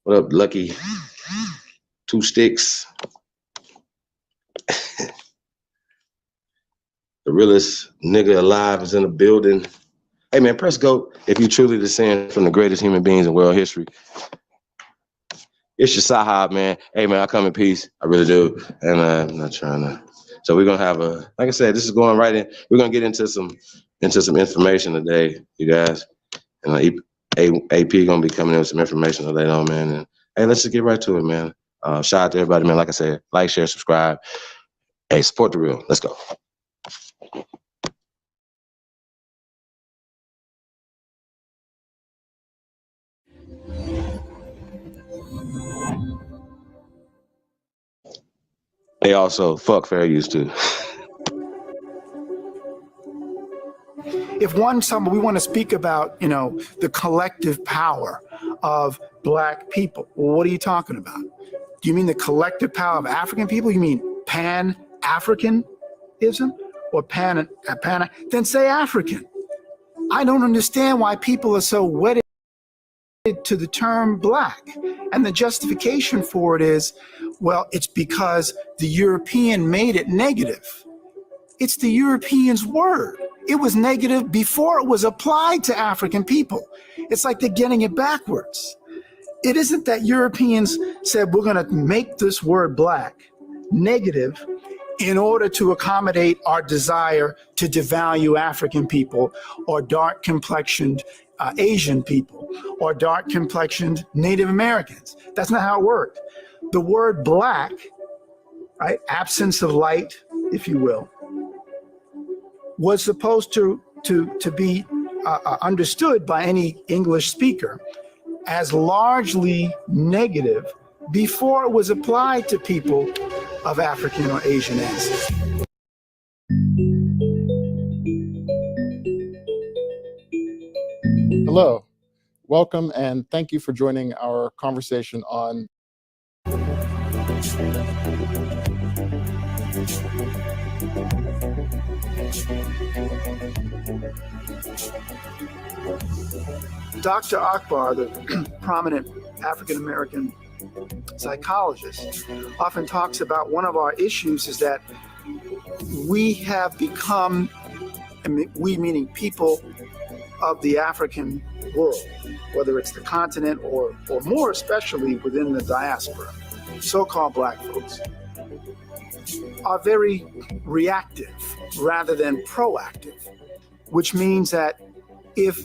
What up, Lucky? 2 sticks. The realest nigga alive is in the building. Hey, man, press go if you truly descend from the greatest human beings in world history. It's your Sahab, man. Hey, man, I come in peace. I really do. And I'm not trying to. So we're going to have like I said, this is going right in. We're going to get into some information today, you guys. And AP going to be coming in with some information later on, man. And hey, let's just get right to it, man. Shout out to everybody, man. Like I said, like, share, subscribe. Hey, support the real. Let's go. They also fuck fair use too. If we want to speak about, the collective power of Black people, well, what are you talking about? Do you mean the collective power of African people? You mean Pan-Africanism or then say African. I don't understand why people are so wedded to the term Black. And the justification for it is, well, it's because the European made it negative. It's the Europeans' word. It was negative before it was applied to African people. It's like they're getting it backwards. It isn't that Europeans said, we're going to make this word Black negative, in order to accommodate our desire to devalue African people or dark complexioned Asian people or dark complexioned Native Americans. That's not how it worked. The word black, right, absence of light, if you will, was supposed to be understood by any English speaker as largely negative before it was applied to people of African or Asian ancestry. Hello, welcome, and thank you for joining our conversation on Dr. Akbar, the prominent African-American psychologist, often talks about one of our issues is that we have become, we meaning people of the African world, whether it's the continent or more especially within the diaspora, so-called black folks, are very reactive rather than proactive, which means that if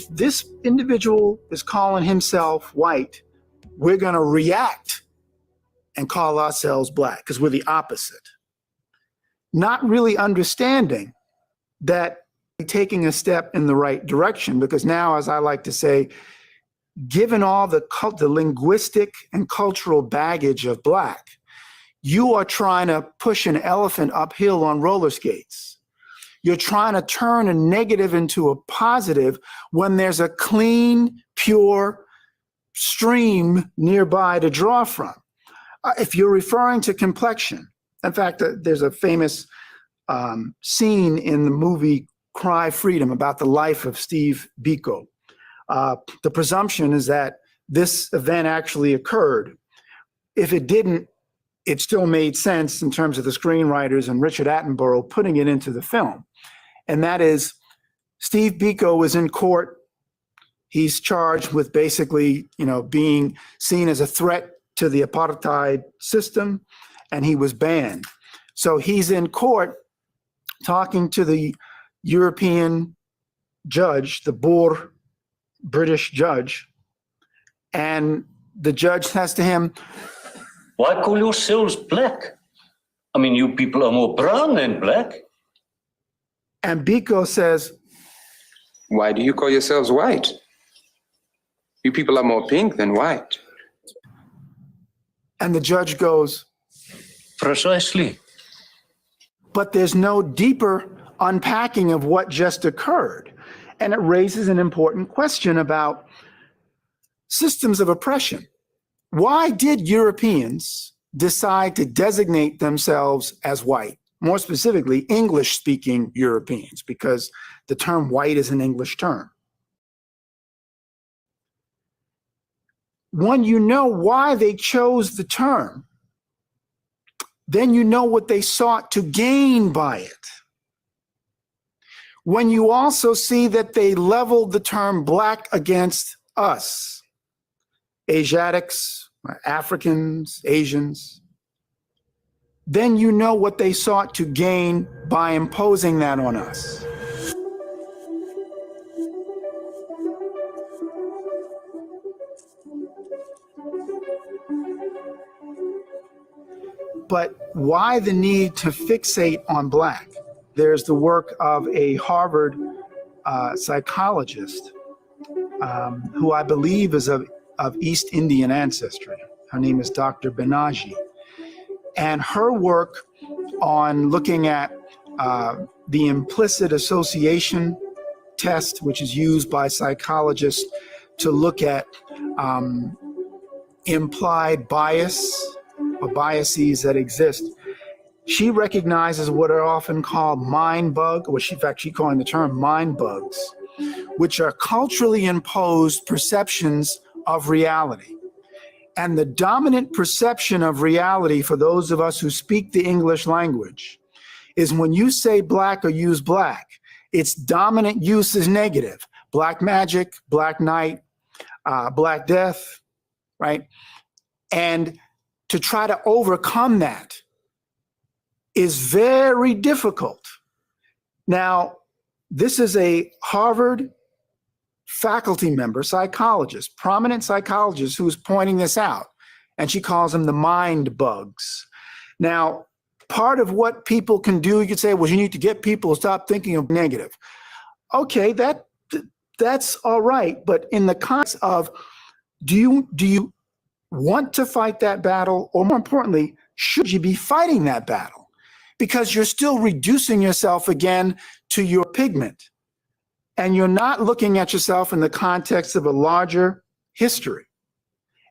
this individual is calling himself white, we're going to react and call ourselves black because we're the opposite. Not really understanding that we're taking a step in the right direction, because now, as I like to say, given all the linguistic and cultural baggage of black, you are trying to push an elephant uphill on roller skates. You're trying to turn a negative into a positive when there's a clean, pure stream nearby to draw from. If you're referring to complexion, in fact, there's a famous scene in the movie Cry Freedom about the life of Steve Biko. The presumption is that this event actually occurred. If it didn't, it still made sense in terms of the screenwriters and Richard Attenborough putting it into the film. And that is, Steve Biko was in court. He's charged with basically, being seen as a threat to the apartheid system, and he was banned. So he's in court talking to the European judge, the Boer British judge, and the judge says to him, "Why call yourselves black? I mean, you people are more brown than black." And Biko says, "Why do you call yourselves white? You people are more pink than white." And the judge goes, "Precisely." But there's no deeper unpacking of what just occurred. And it raises an important question about systems of oppression. Why did Europeans decide to designate themselves as white? More specifically, English-speaking Europeans, because the term white is an English term. When you know why they chose the term, then you know what they sought to gain by it. When you also see that they leveled the term black against us, Asiatics, Africans, Asians, then you know what they sought to gain by imposing that on us. But why the need to fixate on black? There's the work of a Harvard psychologist who I believe is of East Indian ancestry. Her name is Dr. Banerjee. And her work on looking at the implicit association test, which is used by psychologists to look at implied bias or biases that exist. She recognizes what are often called mind bug, or in fact, she coined the term mind bugs, which are culturally imposed perceptions of reality. And the dominant perception of reality for those of us who speak the English language is when you say black or use black, its dominant use is negative. Black magic, black night, black death, right? And to try to overcome that, is very difficult. Now, this is a Harvard faculty member, psychologist, prominent psychologist, who's pointing this out, and she calls them the mind bugs. Now, part of what people can do, you could say, well, you need to get people to stop thinking of negative. Okay, that's all right, but in the context of, do you want to fight that battle, or more importantly, should you be fighting that battle? Because you're still reducing yourself again to your pigment, and you're not looking at yourself in the context of a larger history.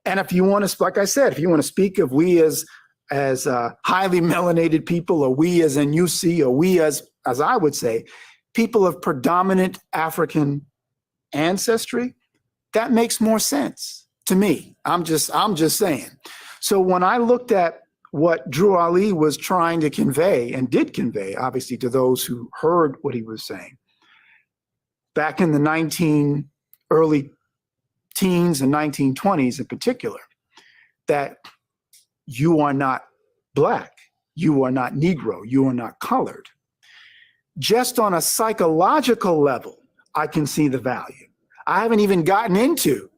And if you want to, like I said, if you want to speak of we as highly melanated people, or we as in UC, or we as I would say, people of predominant African ancestry, that makes more sense to me. I'm just saying. So when I looked at what Drew Ali was trying to convey, and did convey, obviously, to those who heard what he was saying, back in the early teens and 1920s in particular, that you are not Black, you are not Negro, you are not colored. Just on a psychological level, I can see the value. I haven't even gotten into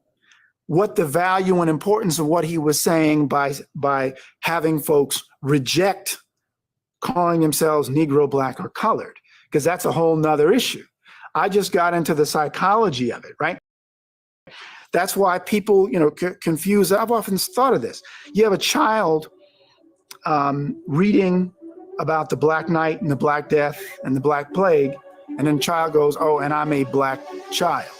what the value and importance of what he was saying by having folks reject calling themselves Negro, Black, or colored, because that's a whole nother issue. I just got into the psychology of it, right? That's why people, confuse. I've often thought of this. You have a child reading about the Black Knight and the Black Death and the Black Plague, and then the child goes, oh, and I'm a Black child.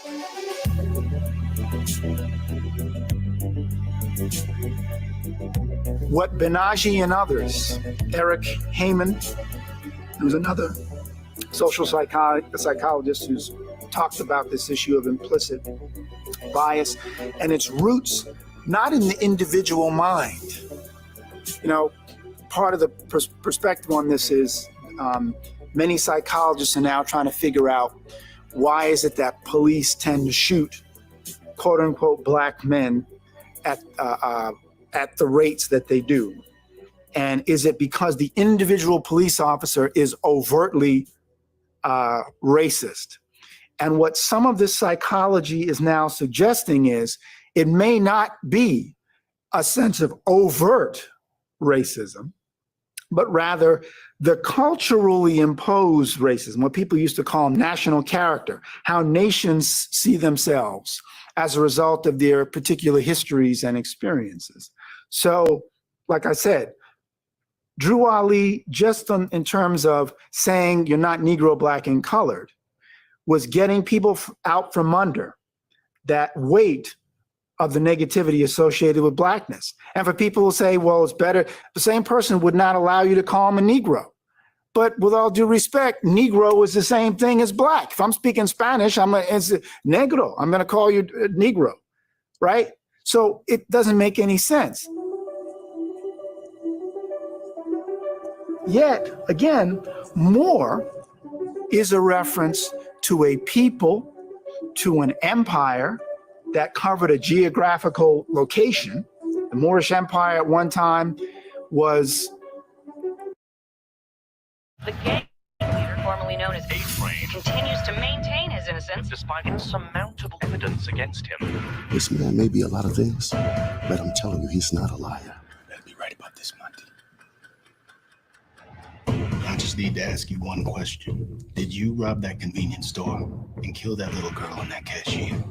What Benaji and others, Eric Heyman, who's another social psychologist who's talked about this issue of implicit bias and its roots not in the individual mind. Part of the perspective on this is many psychologists are now trying to figure out, why is it that police tend to shoot quote unquote Black men at the rates that they do? And is it because the individual police officer is overtly racist? And what some of this psychology is now suggesting is it may not be a sense of overt racism, but rather the culturally imposed racism, what people used to call national character, how nations see themselves as a result of their particular histories and experiences. So, like I said, Drew Ali, just in terms of saying you're not Negro, Black, and colored, was getting people out from under that weight of the negativity associated with Blackness. And for people who say, well, it's better, the same person would not allow you to call him a Negro. But with all due respect, Negro is the same thing as Black. If I'm speaking Spanish, it's Negro. I'm going to call you Negro, right? So it doesn't make any sense. Yet, again, more is a reference to a people, to an empire that covered a geographical location. The Moorish Empire at one time was... The gang leader, formerly known as A-Train, continues to maintain his innocence despite insurmountable evidence against him. This man may be a lot of things, but I'm telling you, he's not a liar. Better be right about this, Monty. I just need to ask you one question. Did you rob that convenience store and kill that little girl and that cashier?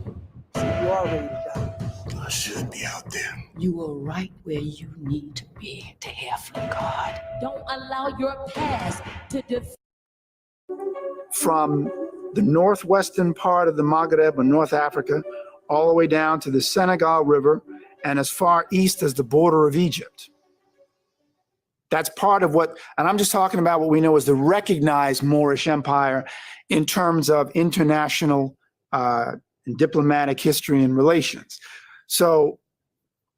You already done. I should be out there. You are right where you need to be to hear from God. Don't allow your past to from the northwestern part of the Maghreb or North Africa, all the way down to the Senegal River and as far east as the border of Egypt. That's part of what, and I'm just talking about what we know as the recognized Moorish Empire in terms of international diplomatic history and relations. So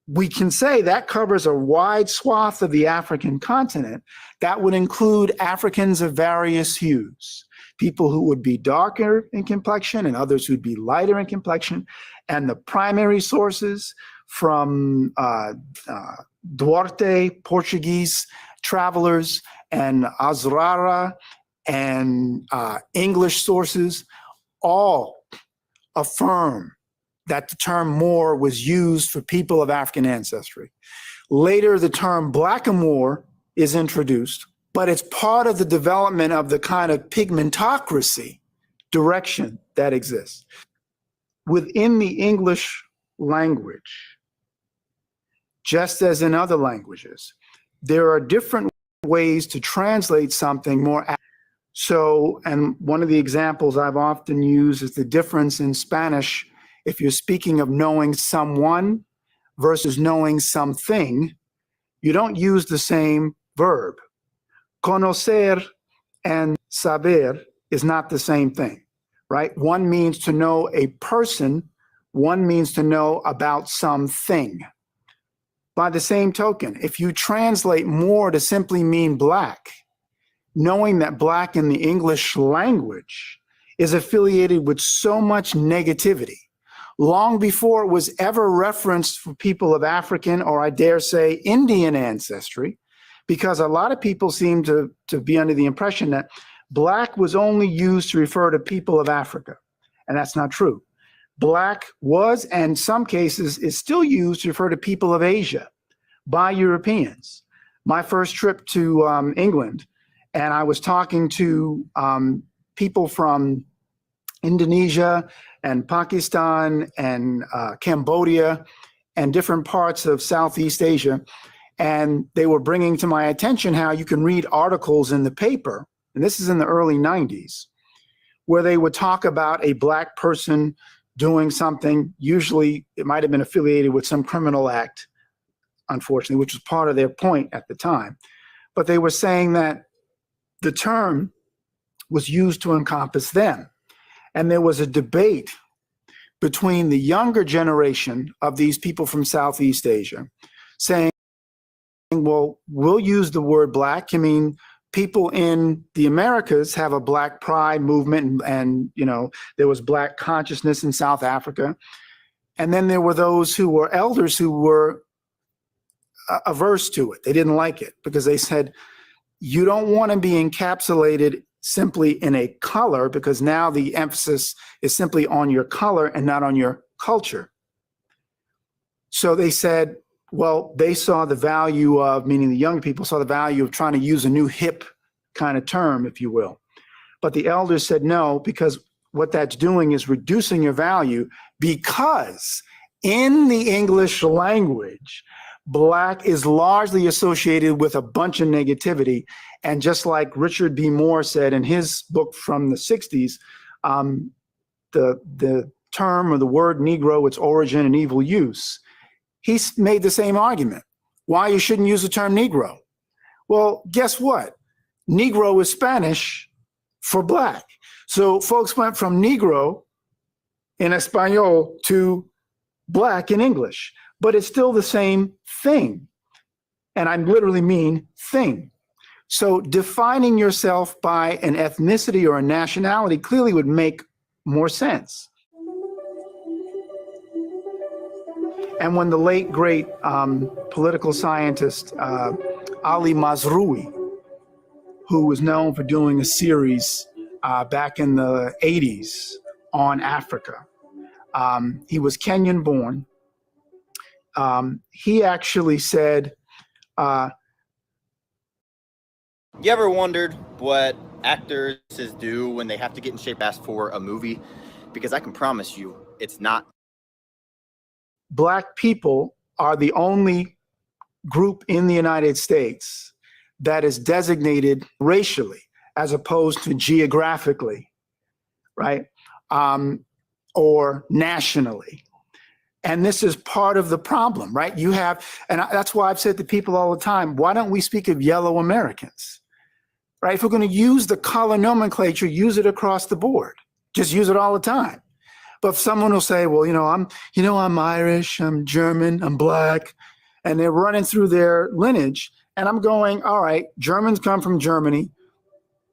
we can say that covers a wide swath of the African continent. That would include Africans of various hues, people who would be darker in complexion and others who'd be lighter in complexion. And the primary sources from Duarte, Portuguese travelers, and Azrara and English sources all affirm that the term Moor was used for people of African ancestry. Later, the term blackamoor is introduced, but it's part of the development of the kind of pigmentocracy direction that exists. Within the English language, just as in other languages, there are different ways to translate something more. So, and one of the examples I've often used is the difference in Spanish. If you're speaking of knowing someone versus knowing something, you don't use the same verb. Conocer and saber is not the same thing, right? One means to know a person, one means to know about something. By the same token, if you translate more to simply mean black, knowing that black in the English language is affiliated with so much negativity, long before it was ever referenced for people of African, or I dare say Indian ancestry, because a lot of people seem to be under the impression that black was only used to refer to people of Africa, and that's not true. Black was, and in some cases, is still used to refer to people of Asia by Europeans. My first trip to England, and I was talking to people from Indonesia and Pakistan and Cambodia and different parts of Southeast Asia, and they were bringing to my attention how you can read articles in the paper, and this is in the early 90s, where they would talk about a black person doing something. Usually it might have been affiliated with some criminal act, unfortunately, which was part of their point at the time. But they were saying that the term was used to encompass them. And there was a debate between the younger generation of these people from Southeast Asia saying, well, we'll use the word black. I mean, people in the Americas have a black pride movement, and you know, there was black consciousness in South Africa. And then there were those who were elders who were averse to it. They didn't like it because they said, you don't want to be encapsulated simply in a color, because now the emphasis is simply on your color and not on your culture. So they said, well, they saw the value of, meaning the young people saw the value of trying to use a new hip kind of term, if you will. But the elders said no, because what that's doing is reducing your value, because in the English language, black is largely associated with a bunch of negativity. And just like Richard B. Moore said in his book from the 60s, the term or the word Negro, its origin and evil use, he made the same argument. Why you shouldn't use the term Negro? Well, guess what? Negro is Spanish for black. So folks went from Negro in Espanol to black in English, but it's still the same thing. And I literally mean thing. So defining yourself by an ethnicity or a nationality clearly would make more sense. And when the late, great political scientist, Ali Mazrui, who was known for doing a series back in the 80s on Africa, he was Kenyan born. He actually said, you ever wondered what actors do when they have to get in shape fast for a movie? Because I can promise you, it's not. Black people are the only group in the United States that is designated racially as opposed to geographically, right? Or nationally. And this is part of the problem, right? You have, and that's why I've said to people all the time, why don't we speak of yellow Americans, right? If we're going to use the color nomenclature, use it across the board. Just use it all the time. But if someone will say, well, I'm Irish, I'm German, I'm black, and they're running through their lineage, and I'm going, all right, Germans come from Germany,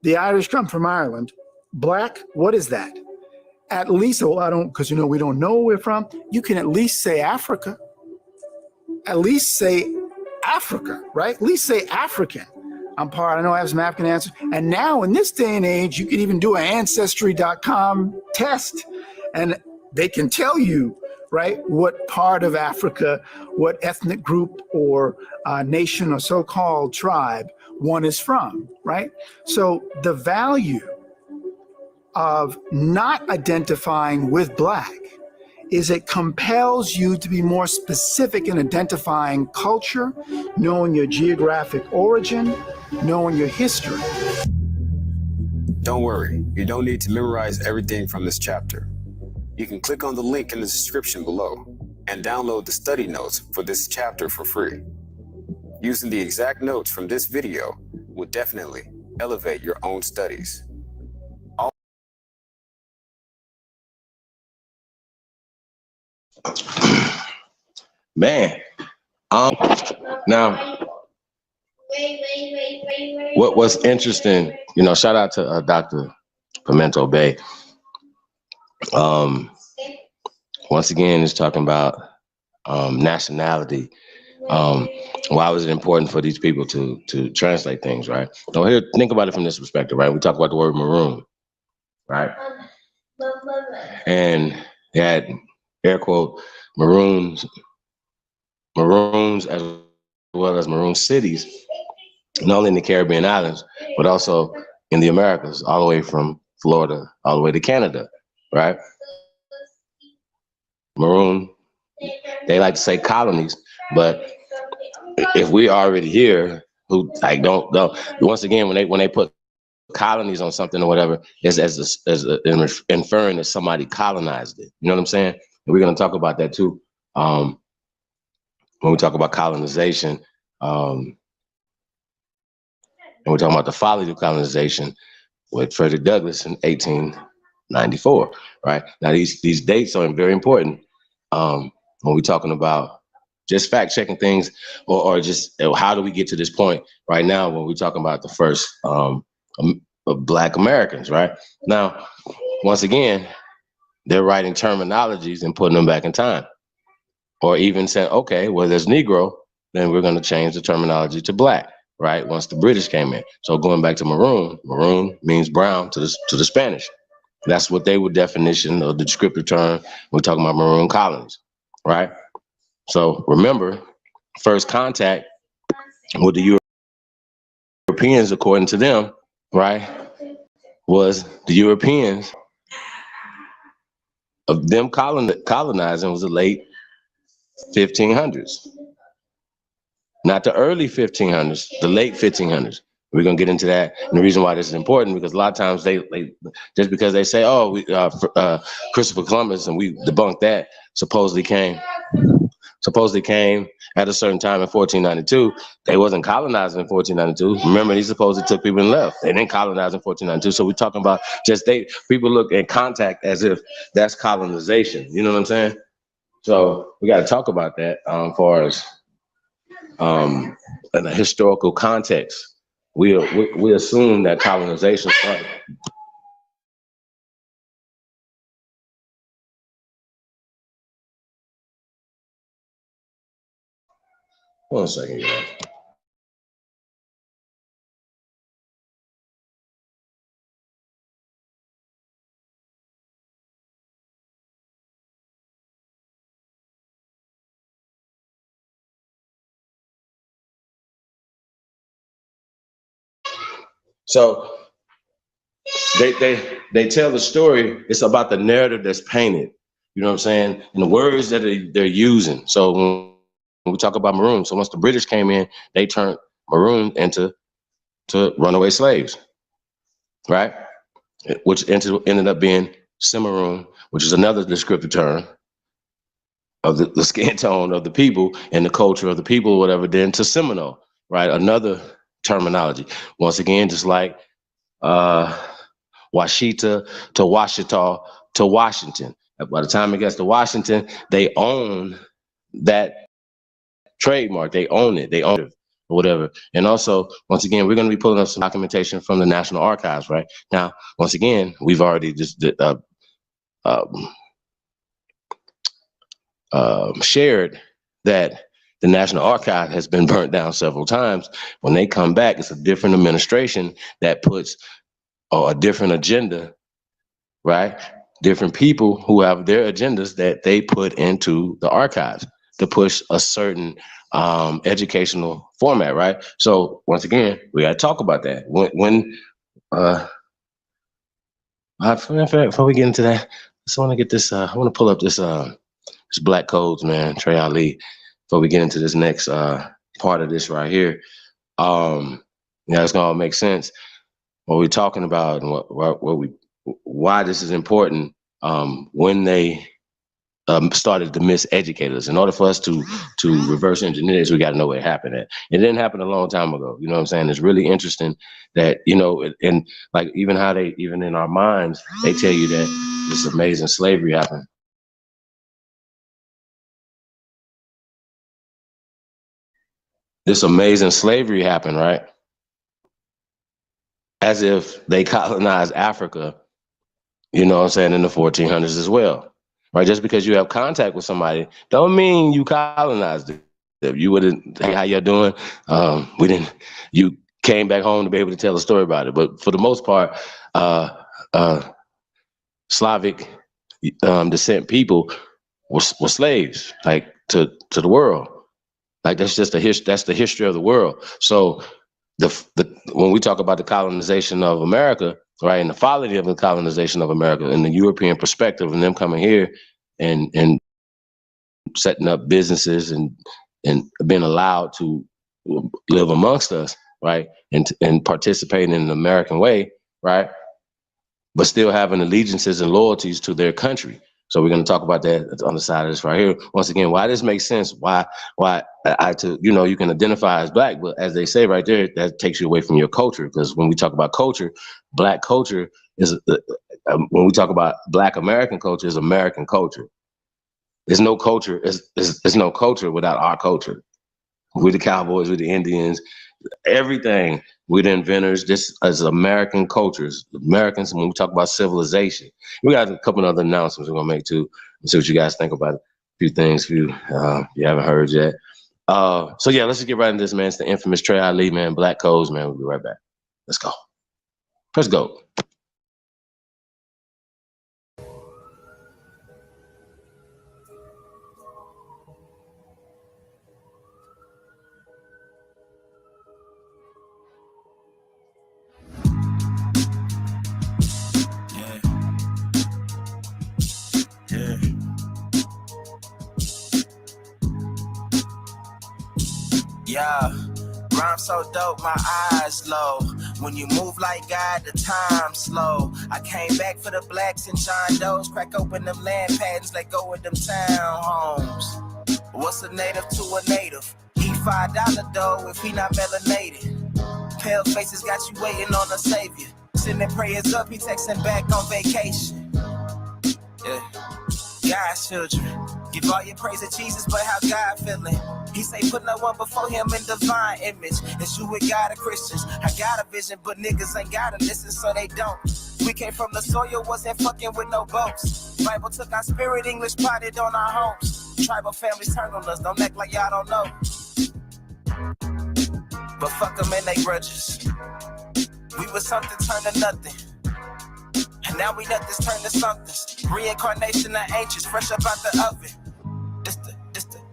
the Irish come from Ireland. Black, what is that? At least, well, I don't, because we don't know where we're from. You can at least say Africa. At least say Africa, right? At least say African. I know I have some African ancestry. And now in this day and age, you can even do an ancestry.com test and they can tell you, right, what part of Africa, what ethnic group or nation or so-called tribe one is from, right? So the value of not identifying with Black is it compels you to be more specific in identifying culture, knowing your geographic origin, knowing your history. Don't worry, you don't need to memorize everything from this chapter. You can click on the link in the description below and download the study notes for this chapter for free. Using the exact notes from this video will definitely elevate your own studies. Man, now what's interesting, you know, shout out to Dr. Pimento Bay. Once again, is talking about nationality. Why was it important for these people to translate things, right? So here, think about it from this perspective, right? We talk about the word maroon, right? And they had air quote maroons as well as maroon cities, not only in the Caribbean islands, but also in the Americas, all the way from Florida, all the way to Canada, right? Maroon, they like to say colonies, but if we already here, who like don't once again when they put colonies on something or whatever, it's as inferring that somebody colonized it. You know what I'm saying? And we're gonna talk about that too. When we talk about colonization, and we're talking about the folly of colonization with Frederick Douglass in 1894, right? Now these dates are very important when we're talking about just fact checking things or just how do we get to this point right now when we're talking about the first of Black Americans, right? Now, once again, they're writing terminologies and putting them back in time. Or even saying, okay, well, there's Negro, then we're going to change the terminology to Black, right? Once the British came in. So going back to maroon, maroon means brown to the Spanish. That's what they would definition of the descriptive term. We're talking about maroon colonies, right? So remember, first contact with the Europeans, according to them, right, was the Europeans of them colonizing was the late 1500s. Not the early 1500s, the late 1500s. We're gonna get into that. And the reason why this is important, because a lot of times they just because they say, oh, Christopher Columbus, and we debunked that, supposedly came at a certain time in 1492. They wasn't colonizing in 1492. Remember, he supposedly took people and left. They didn't colonize in 1492. So we're talking about just people look at contact as if that's colonization. You know what I'm saying? So we got to talk about that as far as in a historical context. We assume that colonization started. One second, y'all. So they tell the story. It's about the narrative that's painted. You know what I'm saying? And the words that they're using. So when we talk about maroon, so once the British came in, they turned maroon into runaway slaves, right? Which ended up being cimarron, which is another descriptive term of the skin tone of the people and the culture of the people, whatever, then to Seminole, right? Another terminology. Once again, just like Washita to Washita to Washington. By the time it gets to Washington, they own that trademark. They own it. They own it, or whatever. And also, once again, we're going to be pulling up some documentation from the National Archives, right? Now, once again, we've already just shared that The National Archive has been burnt down several times. When they come back, it's a different administration that puts a different agenda, right? Different people who have their agendas that they put into the archives to push a certain educational format, right? So once again, we got to talk about that. Before we get into that, I just want to get this. I want to pull up this Black Codes, man, Trey Ali. Before we get into this next part of this right here, it's gonna all make sense. What we're talking about and why this is important. When they started to miseducate us. In order for us to reverse engineer this, we got to know where it happened at. It didn't happen a long time ago. You know what I'm saying? It's really interesting that, and like even in our minds, they tell you that this amazing slavery happened. This amazing slavery happened, right? As if they colonized Africa, you know what I'm saying, in the 1400s as well. Right, just because you have contact with somebody, don't mean you colonized it. If you wouldn't, hey, how y'all doing? We didn't. You came back home to be able to tell a story about it. But for the most part, Slavic descent people were slaves, like to the world. Like that's just that's the history of the world. So when we talk about the colonization of America, right, and the folly of the colonization of America and the European perspective and them coming here and setting up businesses and being allowed to live amongst us, right, and participating in an American way, right, but still having allegiances and loyalties to their country. So we're going to talk about that on the side of this right here. Once again, why this makes sense, why you can identify as Black, but as they say right there, that takes you away from your culture. Because when we talk about culture, Black culture is, when we talk about Black American culture, is American culture. There's no culture, there's no culture without our culture. We're the cowboys, we're the Indians, everything. We're the inventors. This is American cultures. Americans, when we talk about civilization. We got a couple of other announcements we're going to make too. See what you guys think about it. A few things you haven't heard yet. So yeah, let's just get right into this, man. It's the infamous Trey Ali, man. Black Codes, man. We'll be right back. Let's go. Press go. Yeah, rhyme so dope, my eyes low. When you move like God, the time slow. I came back for the blacks and John Doe's. Crack open them land patents, let go of them townhomes. What's a native to a native? He $5 dough if he not melanated. Pale faces got you waiting on a savior. Sending prayers up, he texting back on vacation. Yeah, God's children. Give all your praise to Jesus, but how God feeling? He say put no one before him in divine image. It's you with God and Christians. I got a vision, but niggas ain't gotta listen, so they don't. We came from the soil, wasn't fucking with no boats. Bible took our spirit, English plotted on our homes. Tribal families turned on us, don't act like y'all don't know. But fuck them and they grudges. We was something turned to nothing. And now we nothing's turned to something. Reincarnation of ancients, fresh up out the oven. This the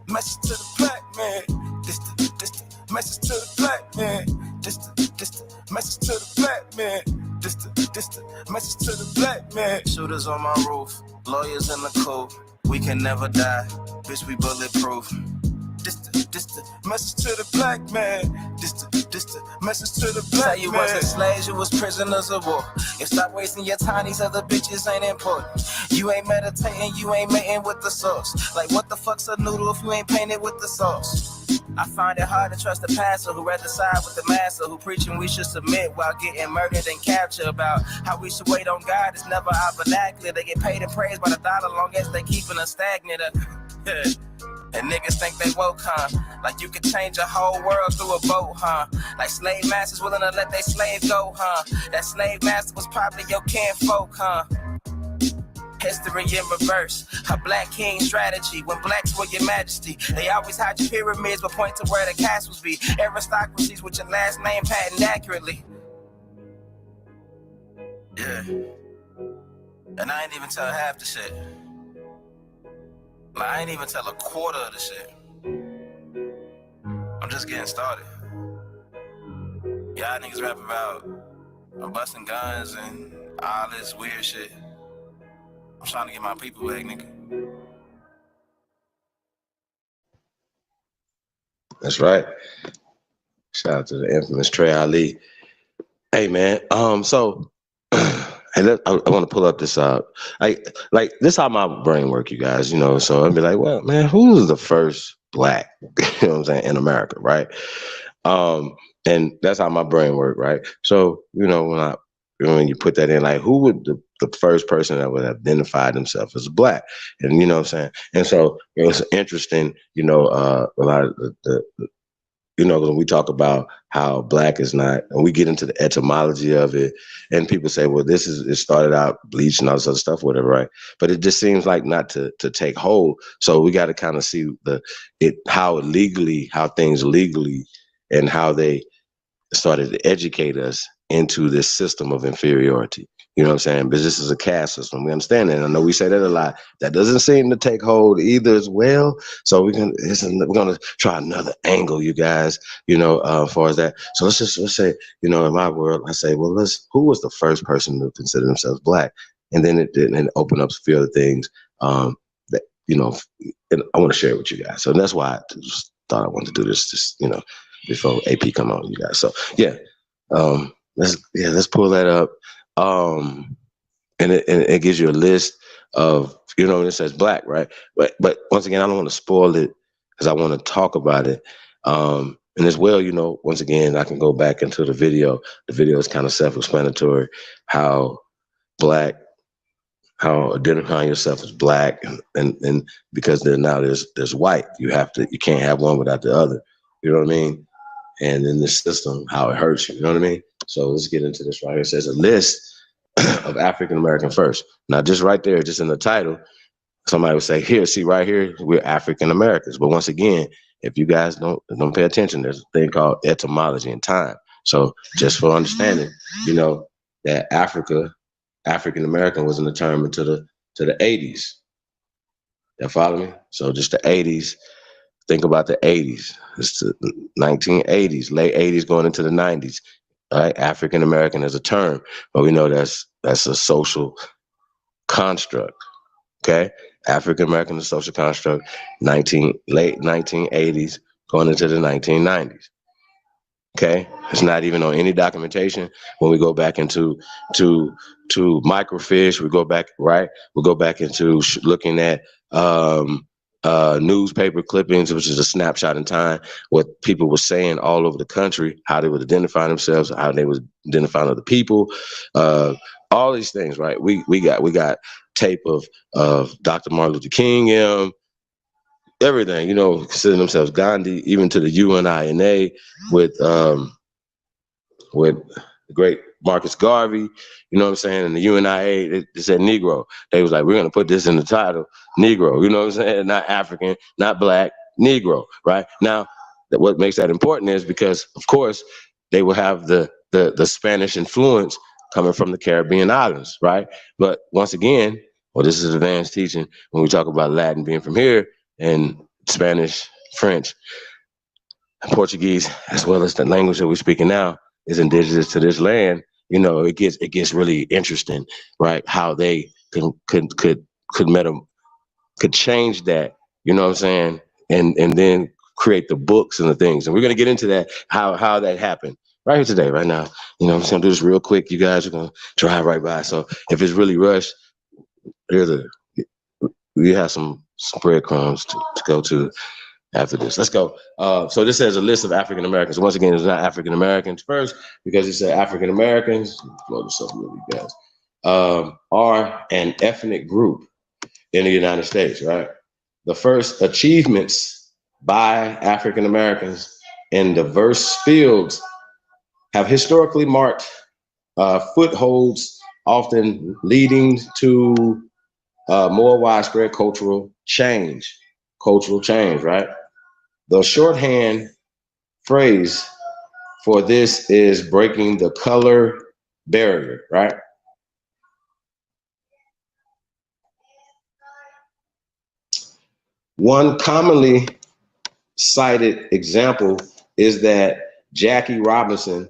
message to the black man. This the message to the black man. This the message to the black man. This the message to the black man. Shooters on my roof, lawyers in the coop. We can never die, bitch, we bulletproof. This the message to the black man. This the message to the black man. Tell you wasn't slaves, you was prisoners of war. You stop wasting your time, these other bitches ain't important. You ain't meditating, you ain't mating with the sauce. Like what the fuck's a noodle if you ain't painted with the sauce? I find it hard to trust the pastor who rather side with the master, who preaching we should submit while getting murdered and captured. About how we should wait on God is never our vernacular. They get paid and praised by the dollar long as they keeping us stagnant. And niggas think they woke, huh? Like you could change a whole world through a boat, huh? Like slave masters willing to let their slave go, huh? That slave master was probably your kinfolk, huh? History in reverse, a black king strategy. When blacks were your majesty, they always hide your pyramids but point to where the castles be. Aristocracies with your last name patented accurately. Yeah, and I ain't even tell half the shit. Like, I ain't even tell a quarter of the shit. I'm just getting started. Y'all niggas rap about busting guns and all this weird shit. I'm trying to get my people back, nigga. That's right. Shout out to the infamous Trey Ali. Hey man, so and I want to pull up this like this how my brain work, you guys, you know. So I'd be like, well, man, who was the first black, you know what I'm saying, in America, right? And that's how my brain work, right? So, you know, when you put that in, like, who would the first person that would identify themselves as black? And you know what I'm saying? And so it was interesting, you know, a lot of the you know, when we talk about how black is not, and we get into the etymology of it, and people say, well, it started out bleach and all this other stuff, whatever, right? But it just seems like not to take hold. So we got to kind of see how things legally and how they started to educate us into this system of inferiority. You know what I'm saying? Because this is a caste system. We understand that. And I know we say that a lot. That doesn't seem to take hold either as well. So we're gonna try another angle, you guys. You know, as far as that. So let's say, you know, in my world, I say, well, who was the first person to consider themselves black? And then it opened up a few other things that, you know, and I want to share it with you guys. So that's why I just thought I wanted to do this, just, you know, before AP come on, you guys. So yeah, let's pull that up. And it gives you a list of, you know, and it says black, right? But once again, I don't want to spoil it because I want to talk about it. And as well, you know, once again, I can go back into the video. The video is kind of self-explanatory, how identifying yourself as black, and because there's white, you can't have one without the other. You know what I mean? And in this system, how it hurts you. You know what I mean? So let's get into this right here. It says a list of African American first. Now, just right there, just in the title, somebody would say, here, see right here, we're African Americans. But once again, if you guys don't pay attention, there's a thing called etymology and time. So just for understanding, you know, that African American wasn't a term until the 80s. You follow me? So just the 80s. Think about the 80s. It's the 1980s, late 80s going into the 90s. Right? African American is a term, but we know that's a social construct. Okay? African American is a social construct, late 1980s going into the 1990s. Okay? It's not even on any documentation. When we go back into microfiche, we go back, right? We'll go back into looking at newspaper clippings, which is a snapshot in time, what people were saying all over the country, how they would identify themselves, how they would identify other people, all these things, right? We got tape of Dr. Martin Luther King, everything, you know, considering themselves Gandhi, even to the UNINA with the great Marcus Garvey, you know what I'm saying? And the UNIA, it said Negro. They was like, we're gonna put this in the title, Negro, you know what I'm saying? Not African, not black, Negro, right? Now, what makes that important is because, of course, they will have the Spanish influence coming from the Caribbean islands, right? But once again, well, this is advanced teaching when we talk about Latin being from here and Spanish, French, and Portuguese, as well as the language that we're speaking now, is indigenous to this land. You know, it gets really interesting, right? How they could change that, you know what I'm saying, and then create the books and the things. And we're gonna get into that, how that happened right here today, right now. You know, I'm just gonna do this real quick. You guys are gonna drive right by. So if it's really rushed, we have some breadcrumbs to go to after this. Let's go. So this says a list of African Americans. Once again, it's not African Americans first because it said African Americans. Blow this up a little, you guys. Are an ethnic group in the United States, right? The first achievements by African Americans in diverse fields have historically marked footholds, often leading to more widespread cultural change, right? The shorthand phrase for this is breaking the color barrier, right? One commonly cited example is that Jackie Robinson,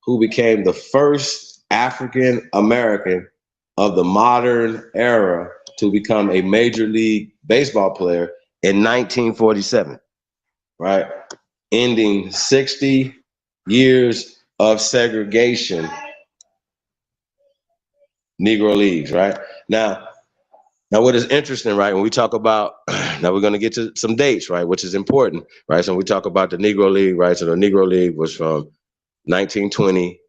who became the first African American of the modern era to become a Major League Baseball player in 1947, right? Ending 60 years of segregation, Negro Leagues, right? Now what is interesting, right, when we talk about, now we're going to get to some dates, right, which is important, right? So when we talk about the Negro League, right, so the Negro League was from 1920,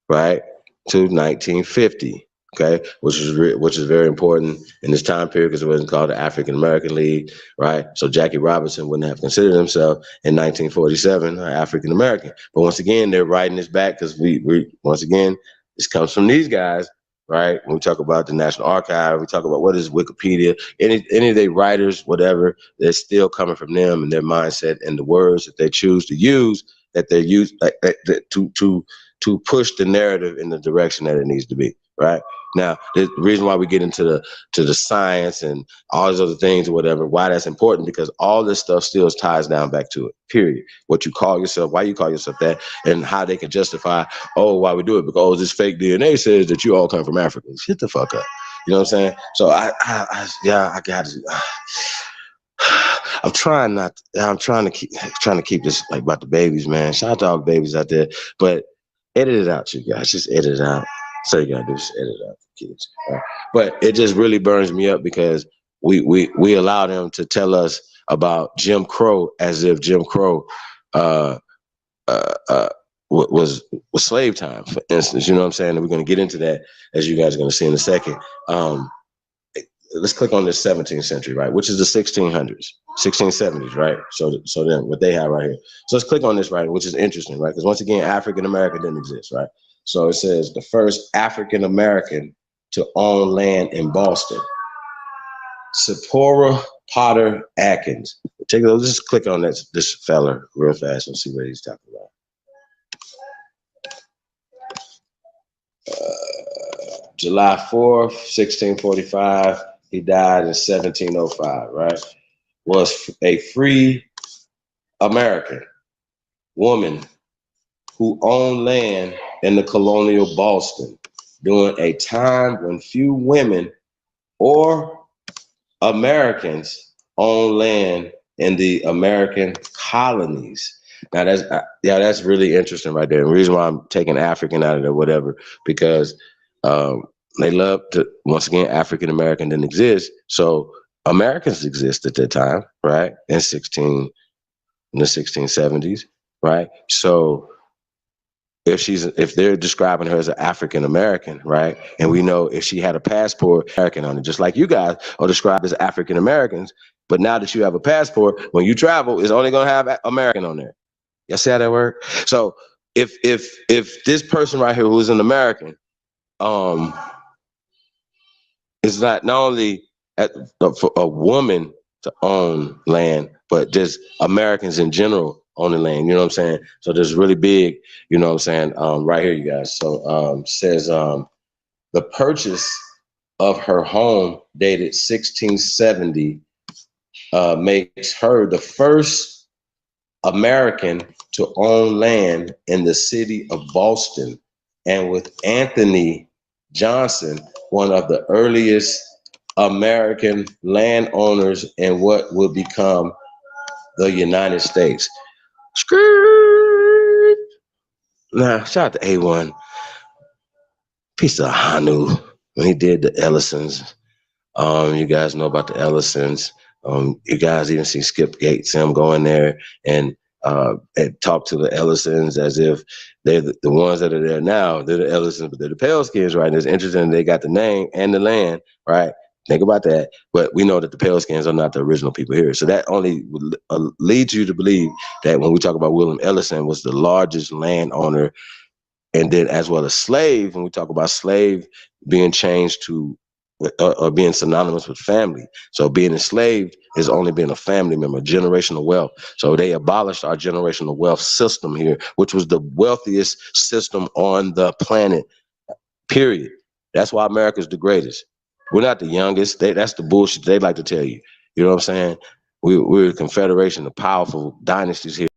right, to 1950, okay, which is very important in this time period because it wasn't called the African American League, right? So Jackie Robinson wouldn't have considered himself in 1947 African American. But once again, they're writing this back because we once again, this comes from these guys, right? When we talk about the National Archive, we talk about what is Wikipedia, any of their writers, whatever, they're still coming from them and their mindset and the words that they choose to use, that they use to push the narrative in the direction that it needs to be, right? Now, the reason why we get into the science and all these other things or whatever, why that's important, because all this stuff still ties down back to it, period. What you call yourself, why you call yourself that, and how they can justify, oh, why we do it, because this fake DNA says that you all come from Africa. Shut the fuck up. You know what I'm saying? So I got to. I'm trying to keep this like about the babies, man. Shout out to all the babies out there, but edit it out, you guys. Just edit it out. So you gotta do is edit it out for kids. Right? But it just really burns me up because we allow them to tell us about Jim Crow as if Jim Crow was slave time, for instance. You know what I'm saying? And we're gonna get into that as you guys are gonna see in a second. Let's click on this 17th century, right? Which is the 1600s, 1670s, right? So then what they have right here. So let's click on this, right? Which is interesting, right? Because once again, African American didn't exist, right? So it says the first African American to own land in Boston, Sephora Potter Atkins. Let's just click on this fella real fast and see what he's talking about. July 4th, 1645. He died in 1705, right? Was a free American woman who owned land in the colonial Boston during a time when few women or Americans owned land in the American colonies. Now that's really interesting right there. And the reason why I'm taking African out of there, whatever, because they love to, once again, African American didn't exist. So Americans exist at that time, right? In the 1670s, right? So if they're describing her as an African American, right? And we know if she had a passport, American on it, just like you guys are described as African Americans. But now that you have a passport, when you travel, it's only gonna have American on there. Y'all see how that works? So if this person right here who is an American, it's not only for a woman to own land, but just Americans in general owning land. You know what I'm saying? So there's really big, you know what I'm saying, right here, you guys. So says the purchase of her home dated 1670 makes her the first American to own land in the city of Boston, and with Anthony Johnson, one of the earliest American landowners in what will become the United States. Now, shout out to A1. Piece of Hanu when he did the Ellisons. You guys know about the Ellisons. You guys even see Skip Gates, him going there and talk to the Ellisons as if they're the ones that are there now. They're the Ellisons, but they're the Pale Skins, right? And it's interesting they got the name and the land, right? Think about that. But we know that the Pale Skins are not the original people here. So that only leads you to believe that when we talk about William Ellison was the largest landowner, and then as well as slave, when we talk about slave being changed to or being synonymous with family. So being enslaved is only being a family member, generational wealth. So they abolished our generational wealth system here, which was the wealthiest system on the planet, period. That's why America's the greatest. We're not the youngest. That's the bullshit they like to tell you. You know what I'm saying? We're a confederation of powerful dynasties here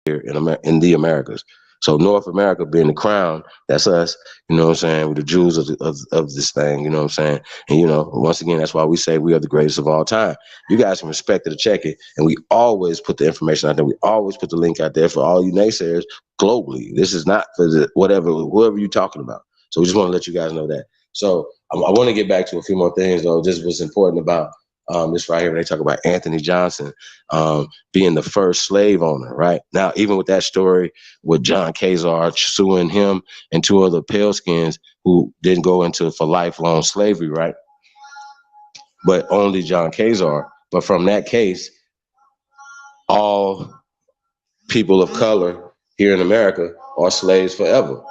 in the Americas. So North America being the crown, that's us, you know what I'm saying, with the jewels of this thing, you know what I'm saying? And, you know, once again, that's why we say we are the greatest of all time. You guys can respect it or check it, and we always put the information out there. We always put the link out there for all you naysayers globally. This is not for whoever you're talking about. So we just want to let you guys know that. So I want to get back to a few more things, though. Just what's important about this right here, when they talk about Anthony Johnson being the first slave owner, right? Now, even with that story with John Kazar suing him and 2 other paleskins who didn't go into for lifelong slavery, right? But only John Kazar. But from that case, all people of color here in America are slaves forever.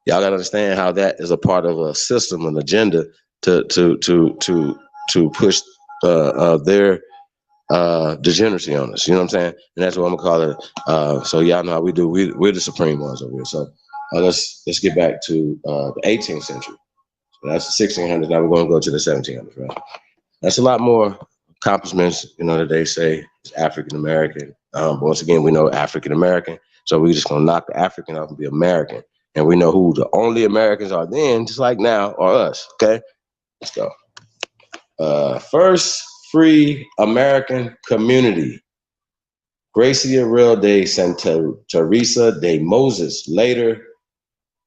Y'all gotta understand how that is a part of a system, an agenda to push their degeneracy on us. You know what I'm saying? And that's what I'm gonna call it. So y'all know how we do. We're the supreme ones over here. So let's get back to the 18th century. So that's the 1600s. Now we're gonna go to the 1700s, right? That's a lot more accomplishments, you know, that they say is African American. But once again, we know African American. So we're just gonna knock the African off and be American. And we know who the only Americans are then, just like now, are us. Okay, let's go. First free American community, Gracia Real de Santa Teresa de Moses, later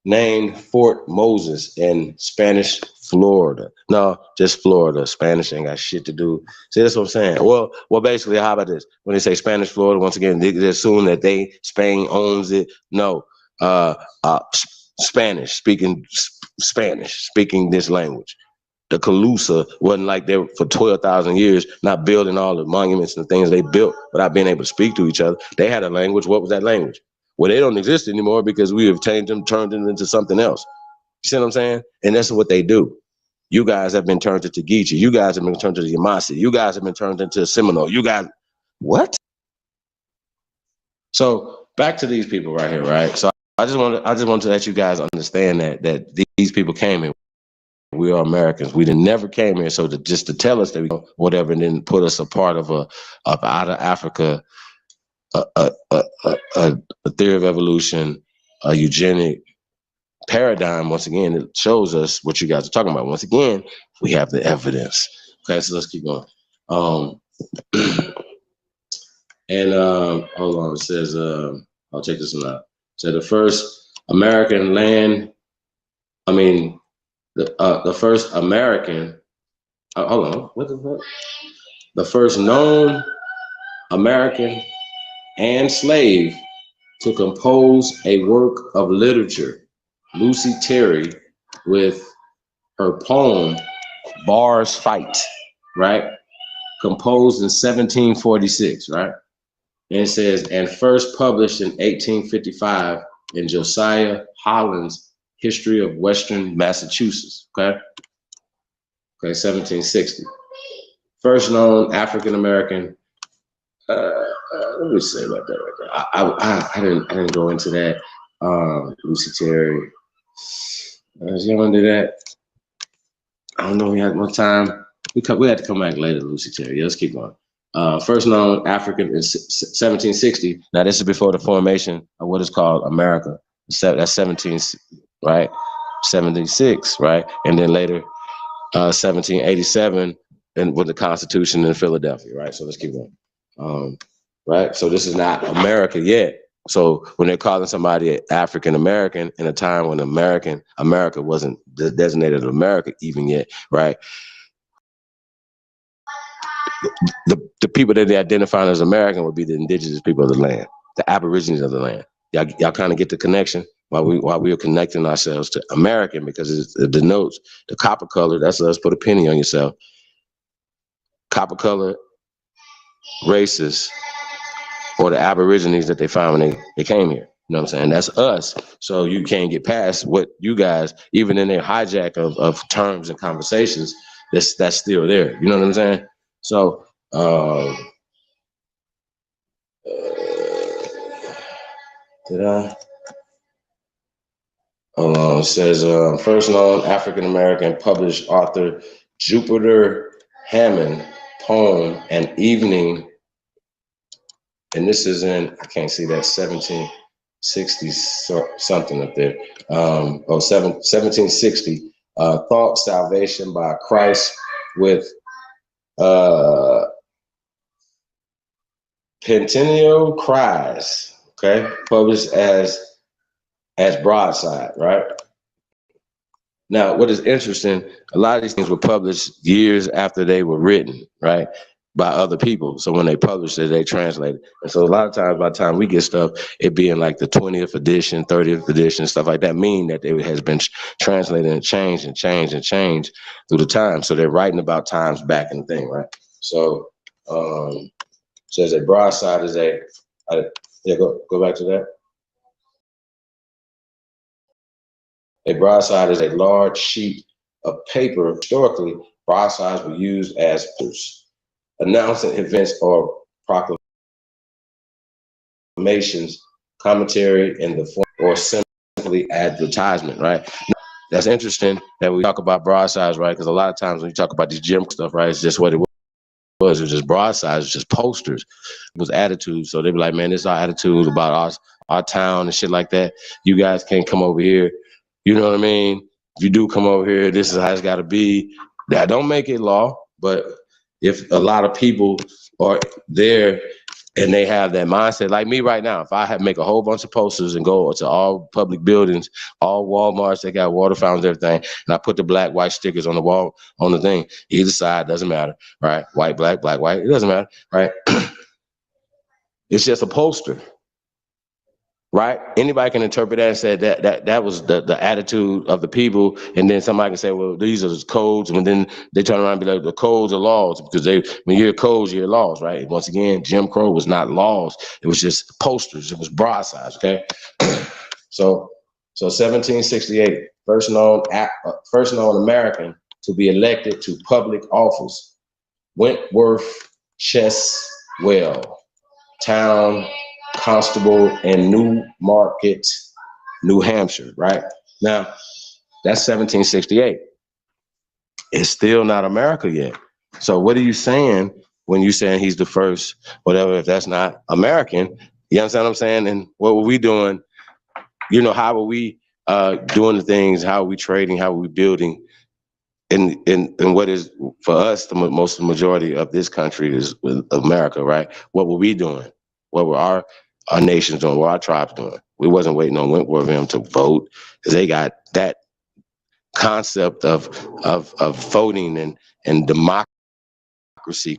named Fort Moses in Spanish Florida. No, just Florida. Spanish ain't got shit to do. See, that's what I'm saying. Well, basically, how about this? When they say Spanish Florida, once again, they assume that Spain owns it. No, Spanish, speaking this language. The Calusa wasn't like they were for 12,000 years, not building all the monuments and things they built without being able to speak to each other. They had a language. What was that language? Well, they don't exist anymore because we have changed them, turned them into something else. You see what I'm saying? And that's what they do. You guys have been turned into Geechee. You guys have been turned into Yamasi. You guys have been turned into Seminole. You guys, what? So back to these people right here, right? So I just want to let you guys understand that these people came in. We are Americans. We never came here so just to tell us that we whatever, and then put us a part of out of Africa, a theory of evolution, a eugenic paradigm. Once again, it shows us what you guys are talking about. Once again, we have the evidence. Okay, so let's keep going. Hold on. It says, I'll check this one out. So the first American land. The first American, hold on, what the fuck? The first known American and slave to compose a work of literature, Lucy Terry, with her poem, Bars Fight, right? Composed in 1746, right? And it says, and first published in 1855 in Josiah Holland's History of Western Massachusetts, okay? Okay, 1760. First known African-American, let me say about that right there. I didn't go into that. Lucy Terry. Is you want to do that? I don't know if we had more time. We had to come back later, Lucy Terry. Yeah, let's keep going. First known African in 1760. Now, this is before the formation of what is called America. That's 17, right? 76, right? And then later, 1787, and with the Constitution in Philadelphia, right? So let's keep going. Right? So this is not America yet. So when they're calling somebody African American in a time when America wasn't designated America even yet, right? The people that they identify as American would be the indigenous people of the land, the aborigines of the land. Y'all kind of get the connection while we are connecting ourselves to American, because it denotes the copper color. That's us. Put a penny on yourself. Copper color races, or the aborigines that they found when they came here. You know what I'm saying? That's us. So you can't get past what you guys, even in their hijack of terms and conversations, that's still there. You know what I'm saying? So did I? Hold on. It says first known African American published author Jupiter Hammond poem An Evening, and this is in, I can't see that, 1760 something up there. 1760. Thought Salvation by Christ with Pentennial Cries. Okay, published as broadside, right? Now, what is interesting, a lot of these things were published years after they were written, right, by other people. So when they published it, they translated. And so a lot of times, by the time we get stuff, it being like the 20th edition, 30th edition, stuff like that, mean that it has been translated and changed and changed and changed through the time. So they're writing about times back in the thing, right? So says a broadside is yeah, go back to that. A broadside is a large sheet of paper. Historically, broadsides were used as posters, announcing events or proclamations, commentary in the form, or simply advertisement, right? That's interesting that we talk about broadsides, right? Because a lot of times when you talk about these gym stuff, right, it's just what it was. It was just broadsides, it was just posters. It was attitudes. So they'd be like, man, this is our attitude about us, our town and shit like that. You guys can't come over here. You know what I mean? If you do come over here, this is how it's got to be. That don't make it law, but if a lot of people are there and they have that mindset, like me right now, if I make a whole bunch of posters and go to all public buildings, all Walmarts, they got water fountains, everything, and I put the black, white stickers on the wall, on the thing, either side, doesn't matter, right? White, black, black, white, it doesn't matter, right? It's just a poster. Right? Anybody can interpret that and say that was the attitude of the people, and then somebody can say, well, these are codes, and then they turn around and be like, the codes are laws, because when you hear codes, you hear laws, right? Once again, Jim Crow was not laws; it was just posters. It was broadsides. Okay, so 1768, first known American to be elected to public office, Wentworth Cheswell, town constable in Newmarket, New Hampshire, right? Now, that's 1768. It's still not America yet. So what are you saying when you're saying he's the first, whatever, if that's not American? You understand what I'm saying? And what were we doing? You know, how are we doing the things? How are we trading? How are we building? And what is, for us, the majority of this country is with America, right? What were we doing? What were our nations doing? What our tribes doing? We wasn't waiting on Wentworth and them to vote, because they got that concept of voting and democracy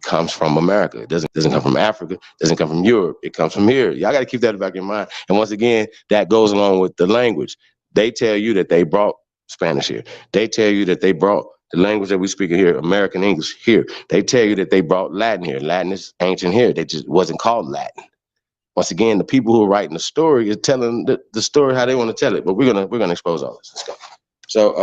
comes from America. It doesn't come from Africa. It doesn't come from Europe. It comes from here. Y'all got to keep that back in mind. And once again, that goes along with the language. They tell you that they brought Spanish here. They tell you that they brought the language that we speak here, American English, here. They tell you that they brought Latin here. Latin is ancient here. They just wasn't called Latin. Once again, the people who are writing the story is telling the story how they want to tell it. But we're gonna expose all this. Let's go. So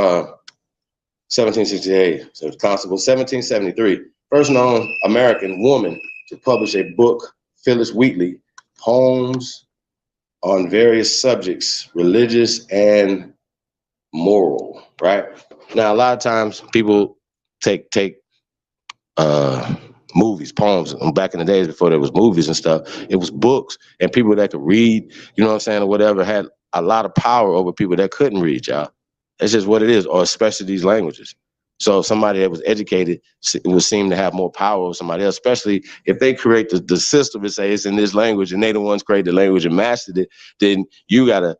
1768, so the constable. 1773, first known American woman to publish a book, Phyllis Wheatley, poems on various subjects, religious and moral, right? Now, a lot of times people take movies, poems. Back in the days before there was movies and stuff, it was books, and people that could read, you know what I'm saying, or whatever, had a lot of power over people that couldn't read, y'all. That's just what it is, or especially these languages. So somebody that was educated would seem to have more power over somebody else, especially if they create the system and say it's in this language and they the ones created the language and mastered it, then you gotta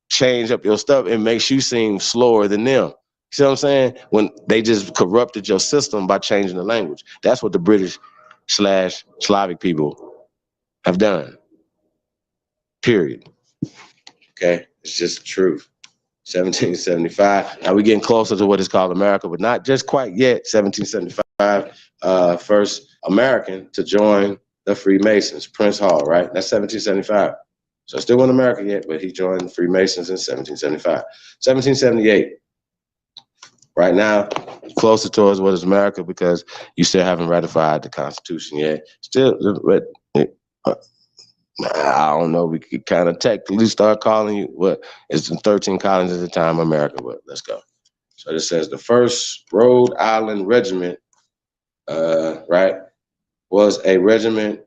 change up your stuff. It makes you seem slower than them. You see what I'm saying? When they just corrupted your system by changing the language. That's what the British/Slavic people have done. Period. Okay? It's just the truth. 1775. Now we're getting closer to what is called America, but not just quite yet. 1775, first American to join the Freemasons, Prince Hall, right? That's 1775. So still wasn't America yet, but he joined the Freemasons in 1775. 1778. Right now, closer towards what is America because you still haven't ratified the Constitution yet. Still, but I don't know. We could kind of technically start calling you what it's the 13 colonies at the time, America. But let's go. So this says the first Rhode Island regiment, right, was a regiment,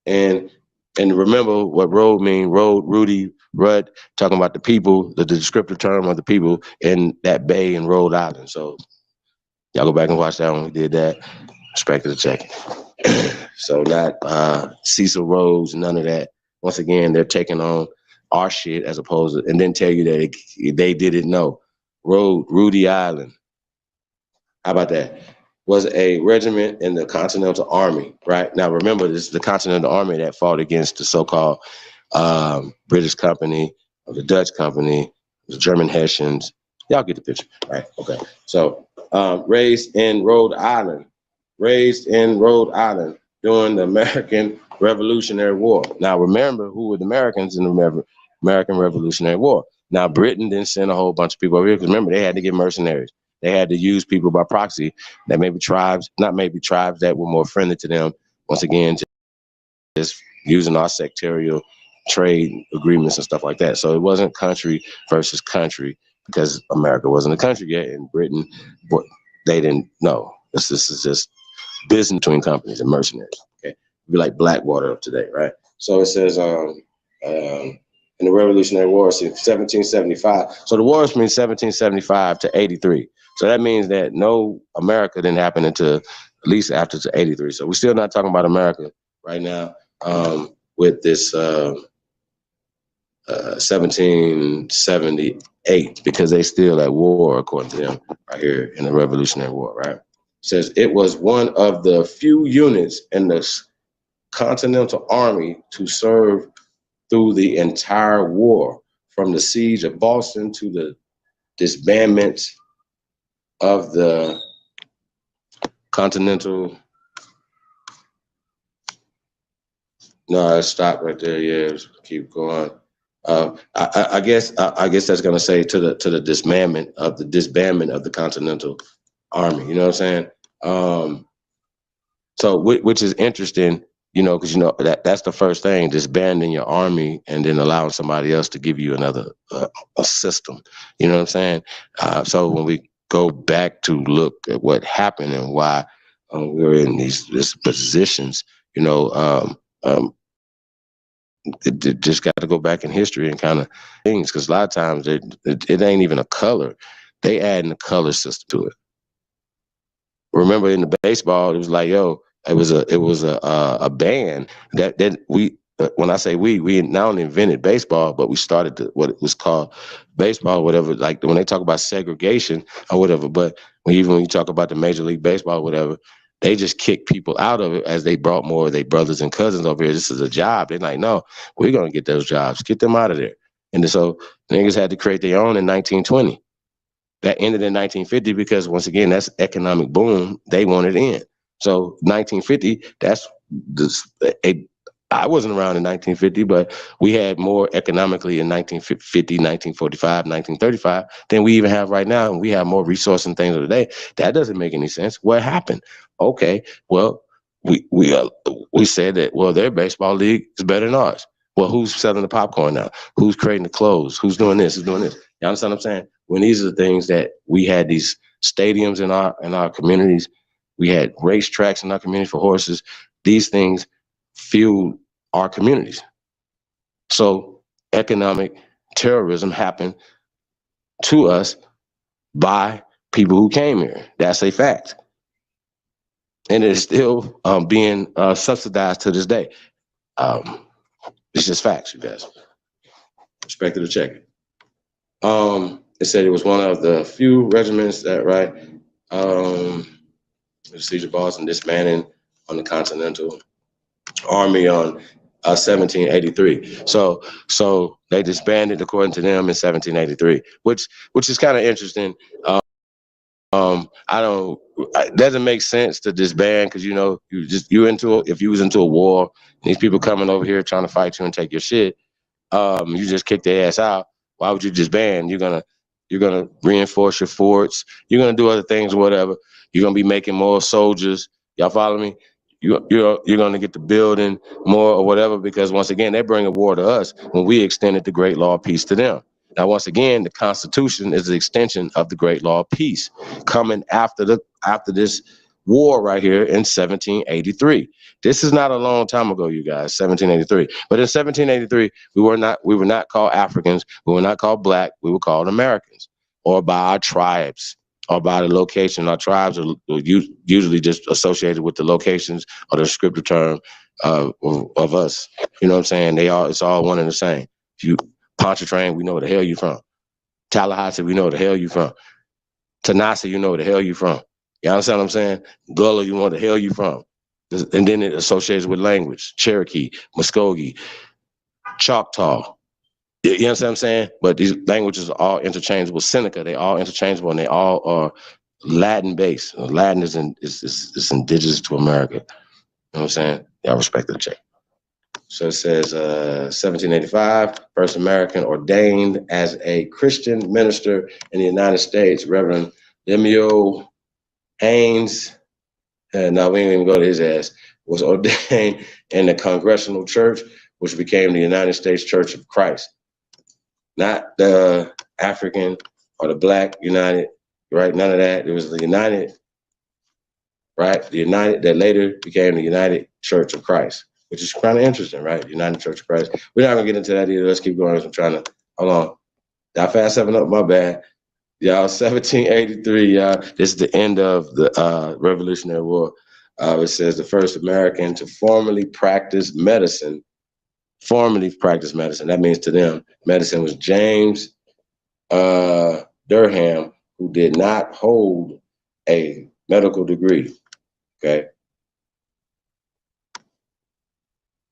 and remember what road mean? Road, Rudy, Rudd, talking about the people, the descriptive term of the people in that bay in Rhode Island. So y'all go back and watch that when we did that. Respect to the check. So not Cecil Rhodes, none of that. Once again, they're taking on our shit as opposed to, and then tell you that they didn't know. Rudy Island. How about that? Was a regiment in the Continental Army, right? Now remember, this is the Continental Army that fought against the so-called British Company, or the Dutch Company, the German Hessians. Y'all get the picture, right? Okay. So raised in Rhode Island during the American Revolutionary War. Now remember who were the Americans in the American Revolutionary War. Now Britain didn't send a whole bunch of people over here because remember they had to get mercenaries. They had to use people by proxy that maybe tribes that were more friendly to them. Once again, just using our sectarial trade agreements and stuff like that. So it wasn't country versus country because America wasn't a country yet, and Britain, they didn't know. This is just business between companies and mercenaries. Okay, it'd be like Blackwater of today, right? So it says in the Revolutionary War since 1775. So the war is from 1775 to 83. So that means that no America didn't happen until at least after 83. So we're still not talking about America right now with this 1778 because they still at war according to them right here in the Revolutionary War, right? It says it was one of the few units in the Continental Army to serve through the entire war, from the siege of Boston to the disbandment of the Continental. No, I stopped right there. Yeah, keep going. I guess that's gonna say to the disbandment of the Continental Army. You know what I'm saying? So which is interesting. You know, because you know that's the first thing, disbanding your army and then allowing somebody else to give you another a system. You know what I'm saying? So when we go back to look at what happened and why we're in these positions, you know, it just got to go back in history and kind of things, because a lot of times it ain't even a color; they adding a color system to it. Remember in the baseball, it was like, yo. It was a band that we when I say we not only invented baseball, but we started what it was called baseball, or whatever. Like when they talk about segregation or whatever, but even when you talk about the Major League Baseball, or whatever, they just kicked people out of it as they brought more of their brothers and cousins over here. This is a job. They're like, no, we're gonna get those jobs, get them out of there. And so niggas had to create their own in 1920. That ended in 1950 because once again, that's economic boom. They wanted in. So 1950, I wasn't around in 1950, but we had more economically in 1950, 1945, 1935 than we even have right now. And we have more resources and things of the day. That doesn't make any sense. What happened? Okay, well, we said that, well, their baseball league is better than ours. Well, who's selling the popcorn now? Who's creating the clothes? Who's doing this? Who's doing this? You understand what I'm saying? When these are the things that we had, these stadiums in our communities, we had racetracks in our community for horses. These things fueled our communities. So economic terrorism happened to us by people who came here. That's a fact. And it is still being subsidized to this day. It's just facts, you guys. Respect to the check. It said it was one of the few regiments that, right, the siege of Boston disbanding on the Continental Army on 1783. So they disbanded according to them in 1783, which is kind of interesting. It doesn't make sense to disband because if you was into a war, and these people coming over here trying to fight you and take your shit, you just kick their ass out. Why would you just ban? You're gonna reinforce your forts. You're gonna do other things or whatever. You're gonna be making more soldiers. Y'all follow me? You're gonna get to building more or whatever, because once again they're bringing war to us when we extended the Great Law of Peace to them. Now once again, the Constitution is the extension of the Great Law of Peace, coming after this war right here in 1783. This is not a long time ago, you guys. 1783. But in 1783, we were not called Africans. We were not called black. We were called Americans, or by our tribes, or by the location. Our tribes are usually just associated with the locations or the descriptive term of us. You know what I'm saying? It's all one and the same. If you Pontchartrain, we know where the hell you from. Tallahassee, we know where the hell you from. Tanasi, you know where the hell you from. You understand what I'm saying? Gullah, you know where the hell you from. And then it associates with language. Cherokee, Muskogee, Choctaw. You understand what I'm saying? But these languages are all interchangeable. Seneca, they all interchangeable, and they all are Latin based. Latin is indigenous to America. You know what I'm saying? Y'all respect the check. So it says 1785, first American ordained as a Christian minister in the United States, Reverend Lemuel Haynes. No, we ain't even go to his ass. Was ordained in the Congregational Church, which became the United States Church of Christ. Not the African or the Black United, right? None of that. It was the United, right? The United that later became the United Church of Christ, which is kind of interesting, right? United Church of Christ. We're not gonna get into that either. Let's keep going. I'm trying to, hold on. Did I fast 7 up? My bad. Y'all, 1783, y'all. This is the end of the Revolutionary War. It says the first American to formally practice medicine. That means to them, medicine was James Durham, who did not hold a medical degree. Okay.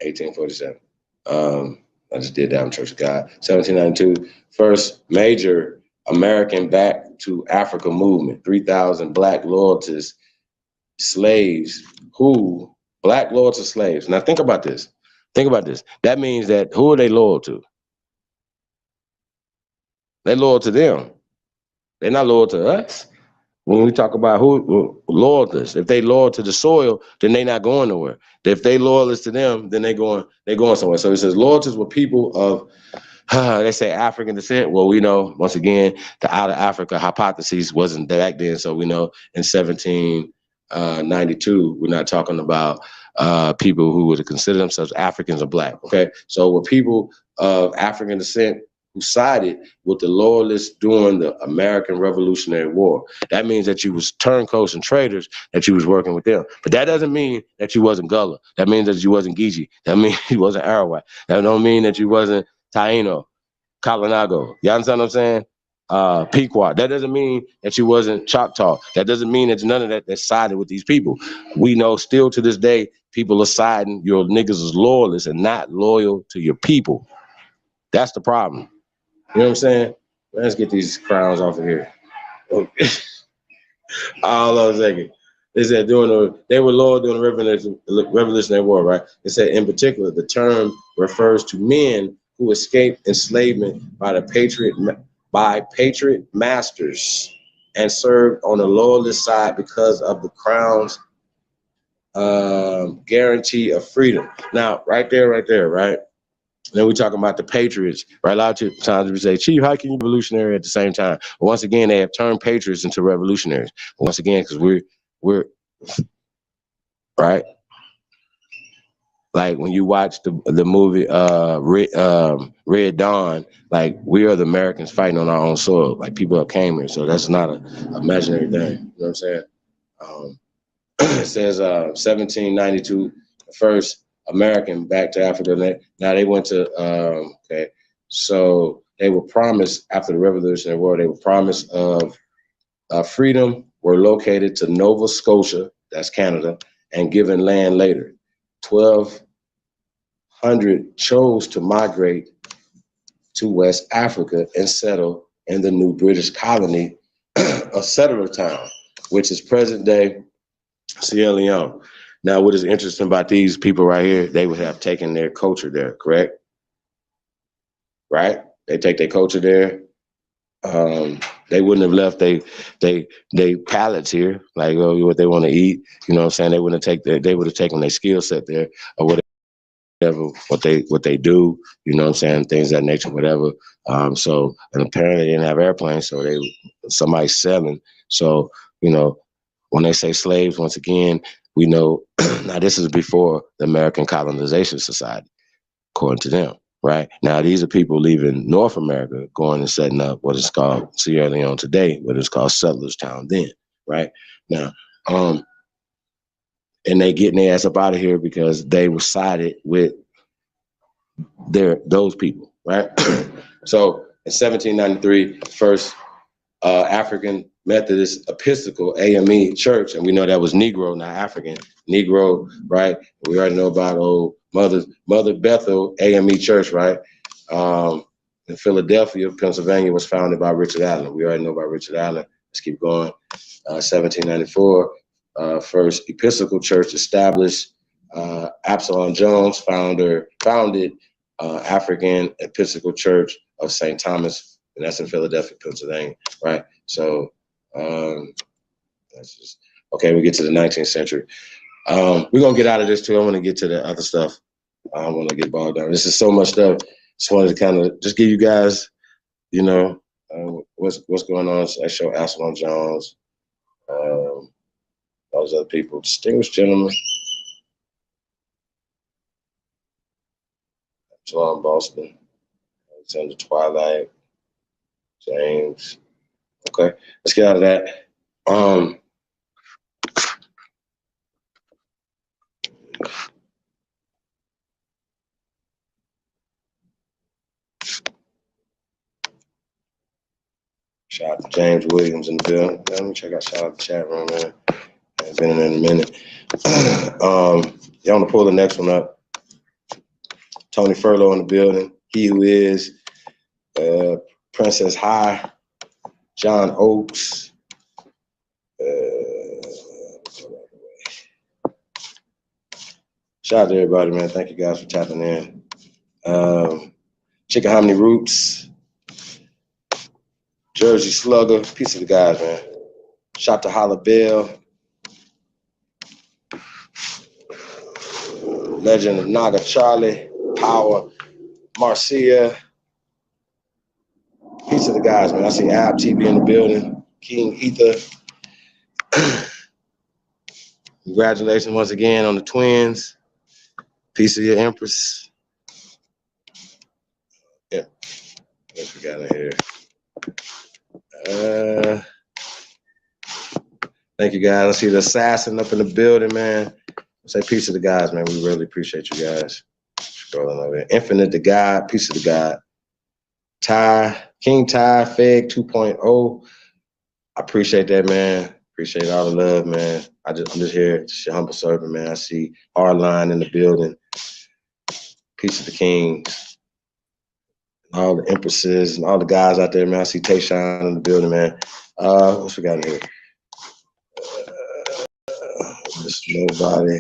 1847. I just did that in Church of God. 1792, first major American back to Africa movement. 3,000 Black loyalists, slaves Black loyal to slaves. Now think about this. That means that who are they loyal to? They're loyal to them. They're not loyal to us. When we talk about who loyalists, if they loyal to the soil, then they're not going nowhere. If they loyalists to them, then they're going somewhere. So it says loyalists were people of, they say African descent. Well, we know, once again, the out of Africa hypothesis wasn't back then. So we know in 1792, we're not talking about people who would consider themselves Africans or Black. Okay, so were people of African descent who sided with the loyalists during the American Revolutionary War. That means that you was turncoats and traitors, that you was working with them. But that doesn't mean that you wasn't Gullah. That means that you wasn't Geechee. That means you wasn't Arawak. That don't mean that you wasn't Taino, Kalinago. You understand what I'm saying? Pequot. That doesn't mean that you wasn't Choctaw. That doesn't mean that none of that sided with these people. We know still to this day, people are siding, your niggas is loyalists and not loyal to your people. That's the problem. You know what I'm saying? Let's get these crowns off of here. Okay. Hold on a second. They said they were loyal during the Revolutionary War, right? They said in particular, the term refers to men who escaped enslavement by patriot masters and served on the loyalist side because of the crown's guarantee of freedom. Now, right there, right? Then we're talking about the patriots, right? A lot of times we say, Chief, how can you be revolutionary at the same time? But once again, they have turned patriots into revolutionaries. But once again, because we're right. Like when you watch the movie Red Dawn, like we are the Americans fighting on our own soil. Like people have came here, so that's not an imaginary thing. You know what I'm saying? It says 1792, the first American back to Africa. Now they went to okay, so they were promised after the Revolutionary War. They were promised of freedom. Were located to Nova Scotia, that's Canada, and given land later. 1,200 chose to migrate to West Africa and settle in the new British colony of Settlertown, which is present-day Sierra Leone. Now, what is interesting about these people right here, they would have taken their culture there, correct? right? They take their culture there. They wouldn't have left they pallets here, like what they want to eat. You know what I'm saying? They wouldn't have they would have taken their skill set there or whatever, what they do. You know what I'm saying? Things of that nature, whatever. So and apparently they didn't have airplanes, so somebody's selling. So you know, when they say slaves, once again, we know now this is before the American Colonization Society, according to them. Right now, these are people leaving North America, going and setting up what is called Sierra Leone today, what is called Settlers Town then. Right now, and they getting their ass up out of here because they were sided with those people. Right. So in 1793, first African Methodist Episcopal AME Church, and we know that was Negro, not African. Negro, right? We already know about old Mother Bethel AME Church, right? In Philadelphia, Pennsylvania, was founded by Richard Allen. We already know about Richard Allen. Let's keep going. 1794, first Episcopal Church established. Absalom Jones founded African Episcopal Church of St. Thomas, and that's in Philadelphia, Pennsylvania, right? So that's just okay. We get to the 19th century. We're gonna get out of this too. I want to get to the other stuff. I don't want to get bogged down. This is so much stuff. Just wanted to kind of just give you guys, you know, what's going on. I show Absalom Jones, those other people, distinguished gentlemen. John Boston, Alexander Twilight, James. Okay, let's get out of that. Shout out to James Williams in the building. Let me check out, shout out the chat room, man. I've been in there in a minute. Y'all want to pull the next one up? Tony Furlow in the building. He Who Is, Princess High, John Oakes. Shout out to everybody, man. Thank you guys for tapping in. Chicken Hominy Roots, Jersey Slugger. Peace to the guys, man. Shout to Holla Bell. Legend of Naga Charlie, Power, Marcia. Peace to the guys, man. I see Ab TV in the building. King Ether. Congratulations once again on the twins. Peace of your Empress. Yeah. What we got in here? Thank you guys. I see the assassin up in the building, man. Say peace to the guys, man. We really appreciate you guys. Scrolling over here. Infinite the God, peace to the God. Ty, King Ty, Feg 2.0. I appreciate that, man. Appreciate all the love, man. I'm just here, just your humble servant, man. I see Hardline in the building. Peace to the Kings. All the Empresses and all the guys out there, man. I see Tayshawn in the building, man. What's we got in here? Just nobody.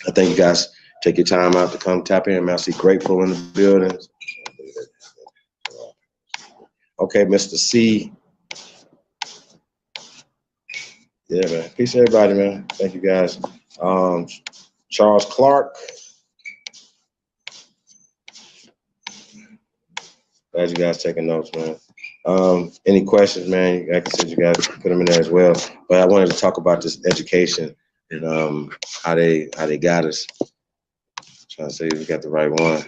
I thank you guys. Take your time out to come tap in, man. I see Grateful in the building. Okay, Mr. C. Yeah, man. Peace to everybody, man. Thank you guys. Charles Clark. Glad you guys taking notes, man. Any questions, man? Like I said, you guys put them in there as well. But I wanted to talk about this education and how they got us. Trying to see if we got the right one.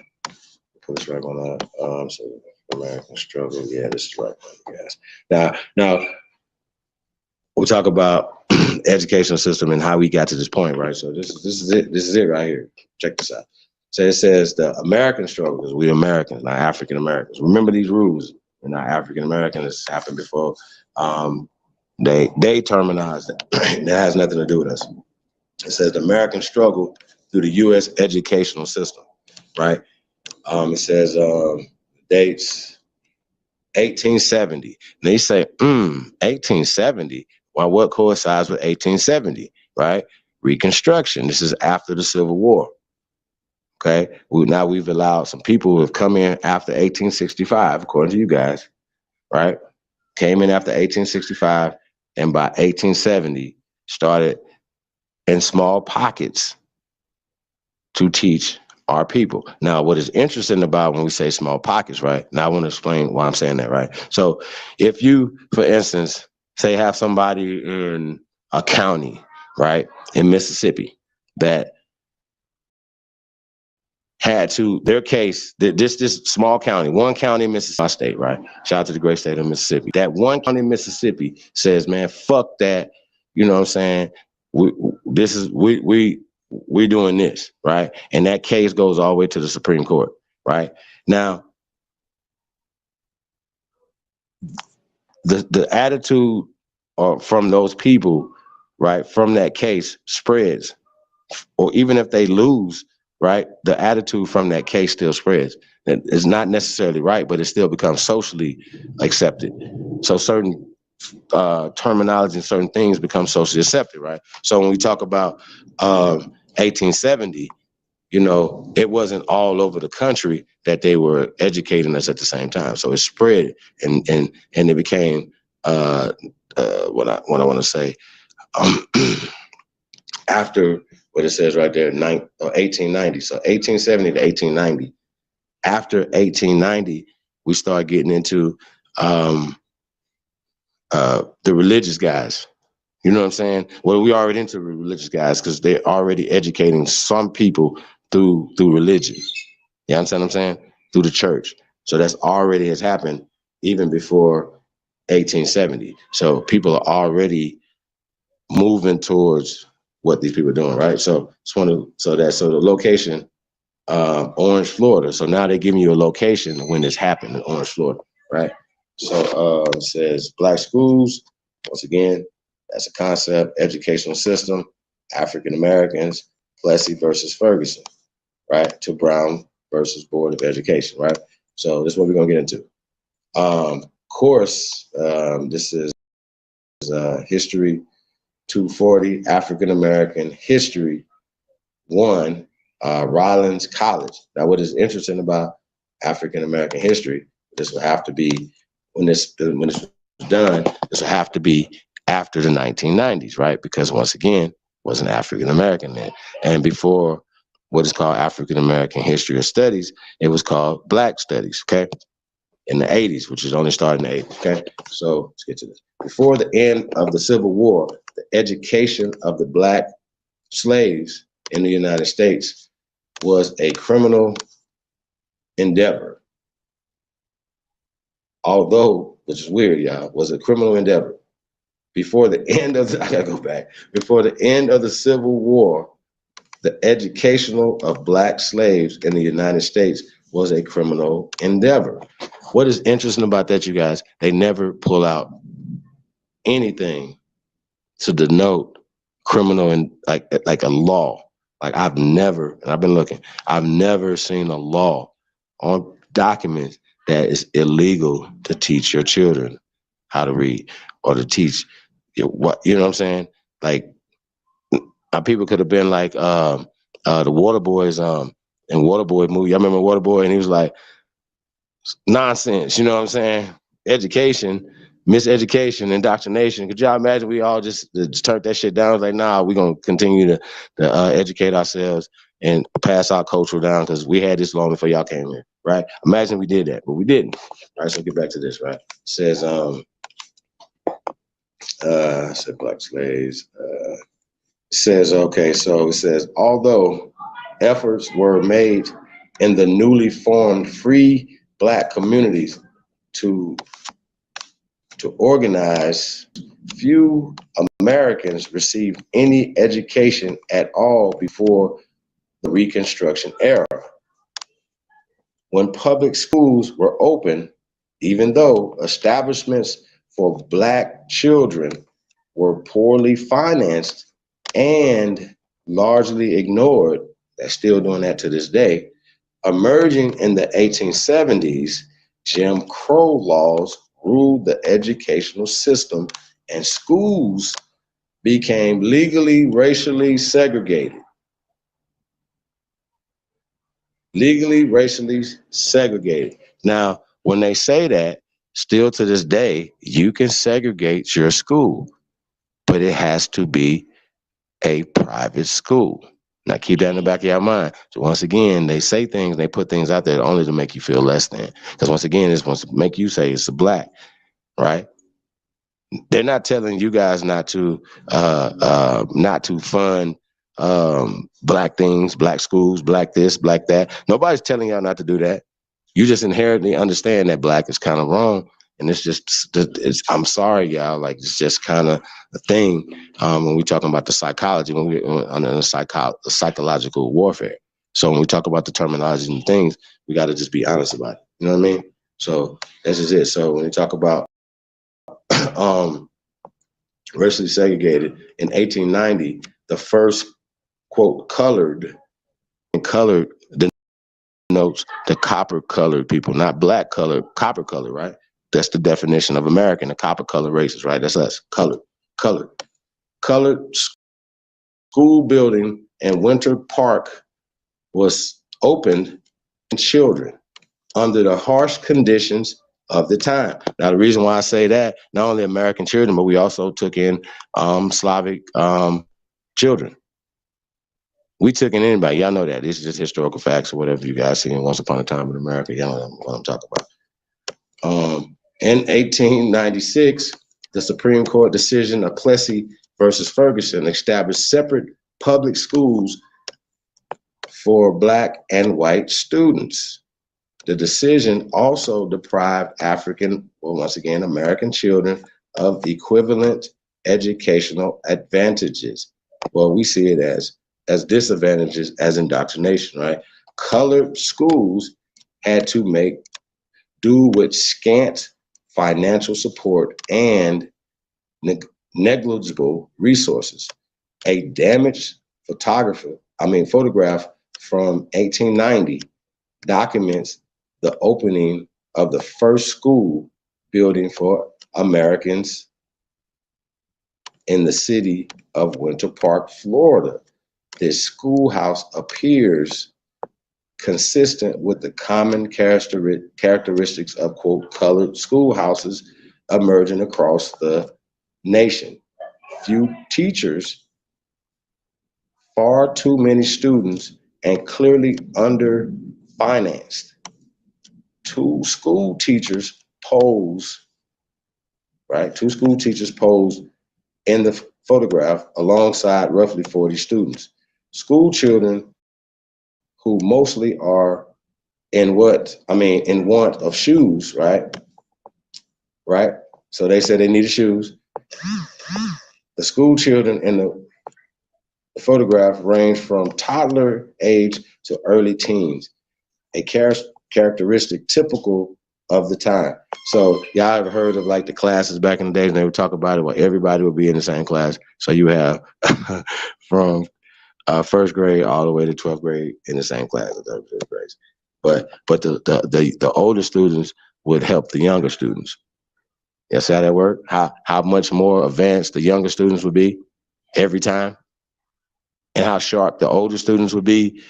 Put this right one up. So American struggle. Yeah, this is the right one, guys. Now we'll talk about educational system and how we got to this point, right? So this is it. This is it right here. Check this out. So it says the American struggle, because we Americans, not African Americans. Remember these rules. We're not African Americans. This happened before. They terminized it. That has nothing to do with us. It says the American struggle through the U.S. educational system, right? It says dates 1870. And they say, 1870. Well, what coincides with 1870, right? Reconstruction. This is after the Civil War. Okay, now we've allowed some people who have come in after 1865, according to you guys, right? Came in after 1865, and by 1870 started in small pockets to teach our people. Now, what is interesting about when we say small pockets, right? Now I want to explain why I'm saying that, right? So if you, for instance, say have somebody in a county, right, in Mississippi that had to, their case, this small county, one county in Mississippi state, right? Shout out to the great state of Mississippi. That one county in Mississippi says, man, fuck that. You know what I'm saying? We're doing this, right? And that case goes all the way to the Supreme Court, right? Now, the attitude from those people, right, from that case spreads. Or even if they lose, right, the attitude from that case still spreads. It's not necessarily right, but it still becomes socially accepted. So certain terminology and certain things become socially accepted, right? So when we talk about 1870, you know, it wasn't all over the country that they were educating us at the same time. So it spread and it became what I want to say. After what it says right there, 1890. So 1870 to 1890. After 1890, we start getting into the religious guys. You know what I'm saying? Well, we already into religious guys because they're already educating some people through religion. You understand what I'm saying? Through the church. So that's already has happened even before 1870. So people are already moving towards what these people are doing, right? So so the location, Orange, Florida. So now they're giving you a location when this happened in Orange, Florida, right? So it says Black schools. Once again, that's a concept, educational system, African Americans, Plessy versus Ferguson, right? To Brown versus Board of Education, right? So this is what we're gonna get into. Course, this is history 240, African American History 1, Rollins College. Now, what is interesting about African American history, this will have to be, when it's done, this will have to be after the 1990s, right? Because once again, wasn't African American then. And before what is called African American History and Studies, it was called Black Studies, okay? In the 80s, which is only starting in the 80s, okay? So let's get to this. Before the end of the Civil War, the education of the Black slaves in the United States was a criminal endeavor. Although, which is weird, y'all, was a criminal endeavor. Before the end of I gotta go back. Before the end of the Civil War, the educational of Black slaves in the United States was a criminal endeavor. What is interesting about that, you guys, they never pull out anything to denote criminal and like a law. Like I've never, and I've been looking, I've never seen a law on documents that is illegal to teach your children how to read or to teach what, you know what I'm saying? Like people could have been like the Water Boys in Waterboy movie. I remember Waterboy and he was like, nonsense, you know what I'm saying? Education, miseducation, indoctrination. Could y'all imagine we all just turned that shit down? Like, nah, we're going to continue to educate ourselves and pass our culture down because we had this long before y'all came here, right? Imagine we did that, but we didn't. All right, so get back to this, right? It says, said Black slaves. Says, okay, so it says, although efforts were made in the newly formed free Black communities to organize, few Americans received any education at all before the Reconstruction era. When public schools were open, even though establishments for Black children were poorly financed and largely ignored, they're still doing that to this day, emerging in the 1870s, Jim Crow laws ruled the educational system and schools became legally racially segregated. legally racially segregated. Now, when they say that, still to this day, you can segregate your school, but it has to be a private school. Now, keep that in the back of your mind. So once again, they say things, they put things out there only to make you feel less than. Because once again, it's wants to make you say it's a black, right? They're not telling you guys not to fund black things, black schools, black this, black that. Nobody's telling y'all not to do that. You just inherently understand that black is kind of wrong. And I'm sorry, y'all, like it's just kind of a thing when we talking about the psychology, when we're under the psychological warfare. So when we talk about the terminology and things, we got to just be honest about it. You know what I mean? So this is it. So when we talk about racially segregated in 1890, the first quote colored denotes the copper colored people, not black colored, copper colored, right? That's the definition of American, the copper colored races, right? That's us, colored. School building in Winter Park was opened to children under the harsh conditions of the time. Now, the reason why I say that, not only American children, but we also took in Slavic children. We took in anybody. Y'all know that. This is just historical facts or whatever you guys see in Once Upon a Time in America. Y'all know what I'm talking about. In 1896, the Supreme Court decision of Plessy versus Ferguson established separate public schools for black and white students. The decision also deprived American children of equivalent educational advantages. Well, we see it as disadvantages as indoctrination, right? Colored schools had to do with scant financial support and negligible resources. A damaged photograph from 1890 documents the opening of the first school building for Americans in the city of Winter Park, Florida. This schoolhouse appears consistent with the common characteristics of, quote, colored schoolhouses emerging across the nation. Few teachers, far too many students, and clearly underfinanced. Two school teachers pose in the photograph alongside roughly 40 students. School children who mostly are in want of shoes, right? Right? So they said they needed shoes. The school children in the photograph range from toddler age to early teens, a characteristic typical of the time. So y'all ever heard of like the classes back in the days, and they would talk about it where everybody would be in the same class. So you have from first grade all the way to 12th grade in the same class, in 3rd, 5th grades. But the older students would help the younger students. You see how that worked? How much more advanced the younger students would be every time, and how sharp the older students would be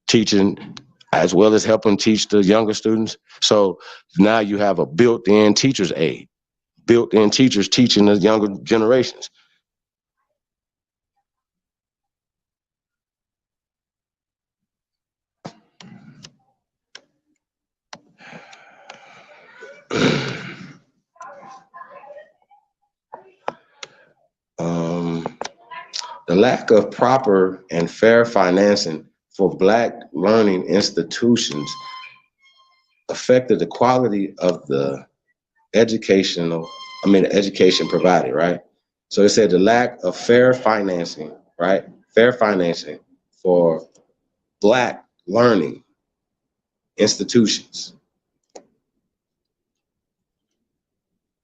teaching as well as helping teach the younger students. So now you have a built-in teacher's aid, built-in teachers teaching the younger generations. The lack of proper and fair financing for Black learning institutions affected the quality of the education provided, right? So it said the lack of fair financing, right? Fair financing for Black learning institutions.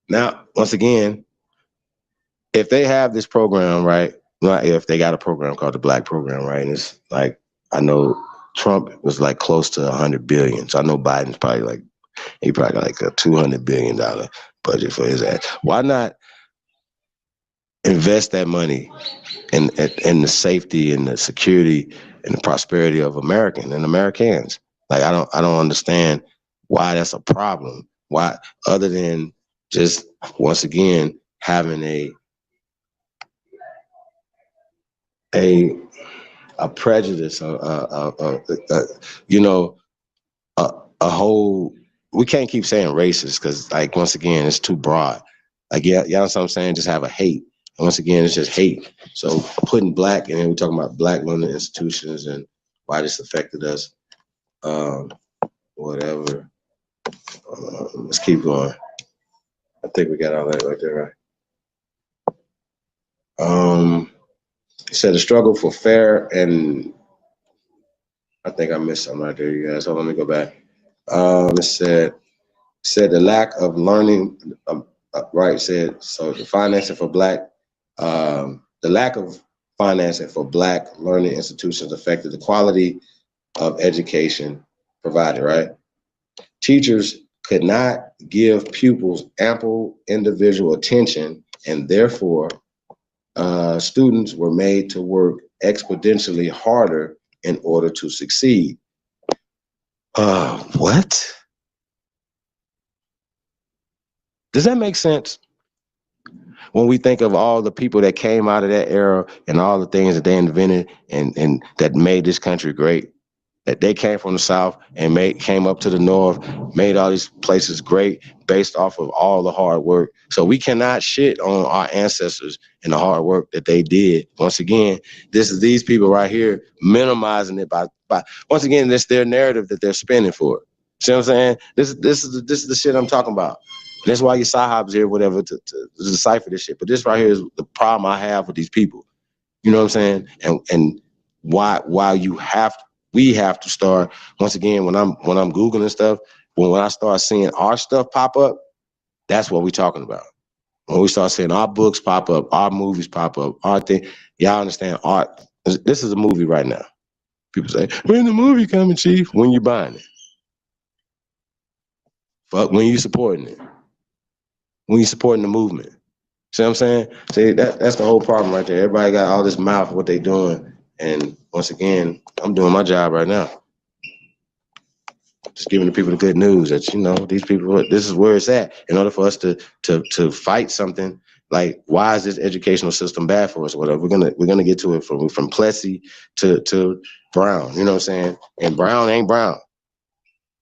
Now, once again, if they have this program, right? Not if they got a program called the Black program, right? And it's like, I know Trump was like close to 100 billion. So I know Biden's probably got like a $200 billion budget for his ass. Why not invest that money in the safety and the security and the prosperity of Americans? Like I don't understand why that's a problem. Why, other than just once again having a prejudice, you know, a whole. We can't keep saying racist because, like, once again, it's too broad. Like, yeah, you know what I'm saying? Just have a hate. And once again, it's just hate. So putting black, and then we're talking about black learning institutions and why this affected us. Whatever. Let's keep going. I think we got all that right there, right? It said the struggle for fair and I think I missed something right there, you guys. So let me go back. It said the lack of learning, right? Said so the financing for black, the lack of financing for black learning institutions affected the quality of education provided. Right? Teachers could not give pupils ample individual attention, and therefore, students were made to work exponentially harder in order to succeed. What? Does that make sense? When we think of all the people that came out of that era and all the things that they invented and that made this country great, that they came from the South and came up to the North, made all these places great based off of all the hard work. So we cannot shit on our ancestors and the hard work that they did. Once again, this is these people right here minimizing it by once again, this their narrative that they're spinning for it. See what I'm saying? This is the shit I'm talking about. That's why your Sahib's here, whatever, to decipher this shit. But this right here is the problem I have with these people. You know what I'm saying? And why we have to start once again when I'm Googling stuff, when I start seeing our stuff pop up, that's what we're talking about. When we start seeing our books pop up, our movies pop up, our thing, y'all understand art. This is a movie right now. People say, when the movie coming, Chief? When you buying it? Fuck, when you supporting it? When you supporting the movement? See what I'm saying? See, that's the whole problem right there. Everybody got all this mouth of what they doing. And once again, I'm doing my job right now. Just giving the people the good news that, you know, these people, this is where it's at. In order for us to fight something, like, why is this educational system bad for us? Whatever. We're gonna get to it from Plessy to Brown. You know what I'm saying? And Brown ain't Brown.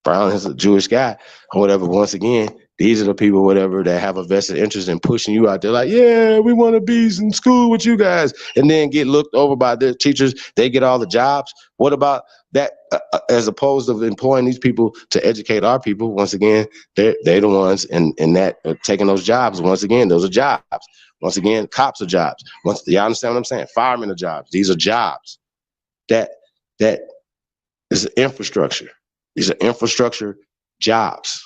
Brown is a Jewish guy or whatever. Once again, these are the people, whatever, that have a vested interest in pushing you out there. Like, yeah, we want to be in school with you guys, and then get looked over by the teachers. They get all the jobs. What about that? As opposed to employing these people to educate our people, once again, they're the ones in that taking those jobs. Once again, those are jobs. Once again, cops are jobs. Y'all understand what I'm saying? Firemen are jobs. These are jobs. That is infrastructure. These are infrastructure jobs.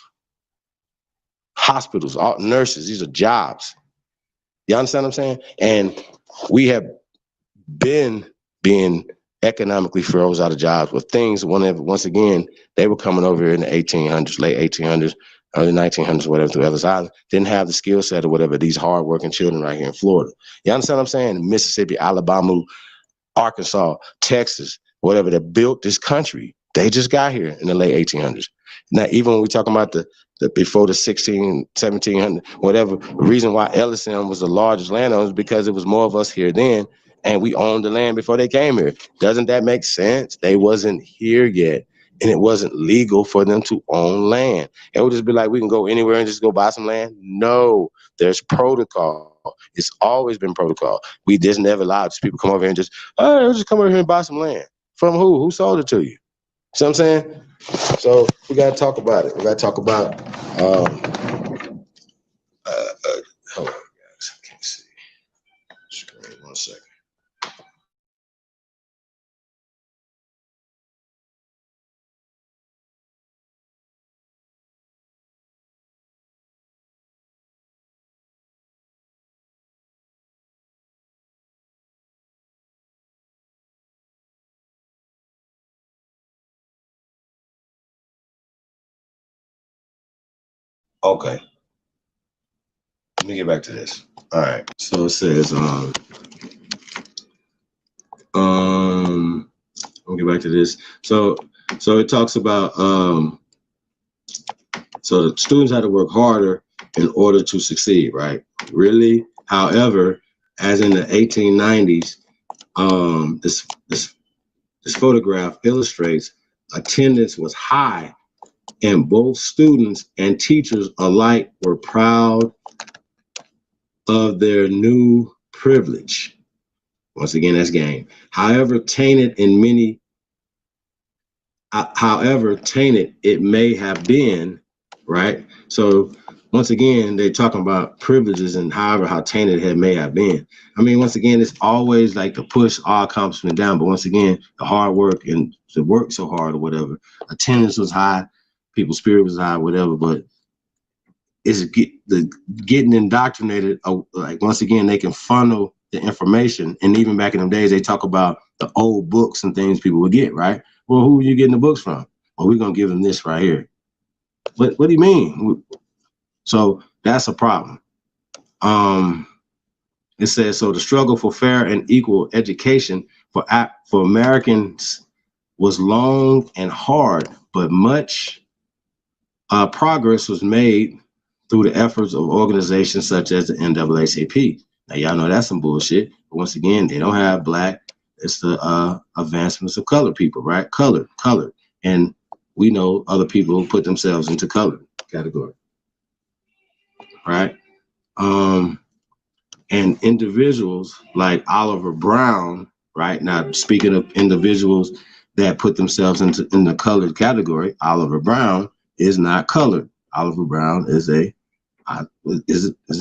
Hospitals, all nurses, these are jobs. You understand what I'm saying? And we have been being economically froze out of jobs with things once again, they were coming over here in the 1800s, late 1800s, early 1900s, whatever, through Ellis Island, didn't have the skill set or whatever, these hardworking children right here in Florida. You understand what I'm saying? Mississippi, Alabama, Arkansas, Texas, whatever, that built this country. They just got here in the late 1800s. Now, even when we're talking about the before the 1700, whatever, the reason why Ellison was the largest landowner is because it was more of us here then, and we owned the land before they came here. Doesn't that make sense? They wasn't here yet, and it wasn't legal for them to own land. It would just be like, we can go anywhere and just go buy some land. No, there's protocol. It's always been protocol. We just never allowed people to come over here and just, oh, let's just come over here and buy some land. From who? Who sold it to you? See what I'm saying? So we got to talk about it. We got to talk about, hold on, guys. I can't see. Screen, 1 second. Okay. Let me get back to this. All right. So it says, let me get back to this. So So it talks about so the students had to work harder in order to succeed, right? Really? However, as in the 1890s, this photograph illustrates attendance was high and both students and teachers alike were proud of their new privilege. Once again, that's game. However tainted it may have been, right? So once again, they're talking about privileges and how tainted it may have been. I mean, once again, it's always like to push all accomplishment down, but once again, the hard work and to work so hard or whatever, attendance was high, people's spirit was high, whatever, but it's getting indoctrinated. Like once again, they can funnel the information, and even back in them days, they talk about the old books and things people would get, right? Well, who are you getting the books from? Well, we're gonna give them this right here. What do you mean? So that's a problem. It says, so the struggle for fair and equal education for Americans was long and hard, but much progress was made through the efforts of organizations such as the NAACP. Now, y'all know that's some bullshit. But once again, they don't have black. It's the advancements of colored people, right? Colored. And we know other people who put themselves into colored category, right? And individuals like Oliver Brown, right? Now, speaking of individuals that put themselves in the colored category, Oliver Brown is not colored. Oliver Brown is a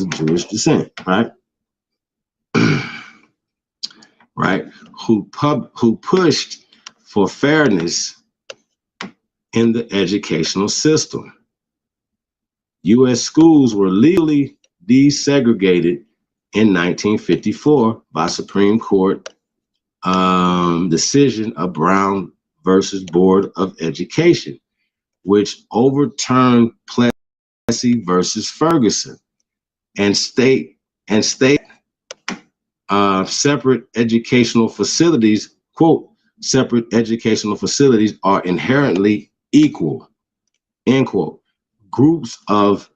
Jewish descent, right? Right? Who pushed for fairness in the educational system. U.S. schools were legally desegregated in 1954 by Supreme Court decision of Brown versus Board of Education, which overturned Plessy versus Ferguson and state separate educational facilities, quote, separate educational facilities are inherently equal, end quote. Groups of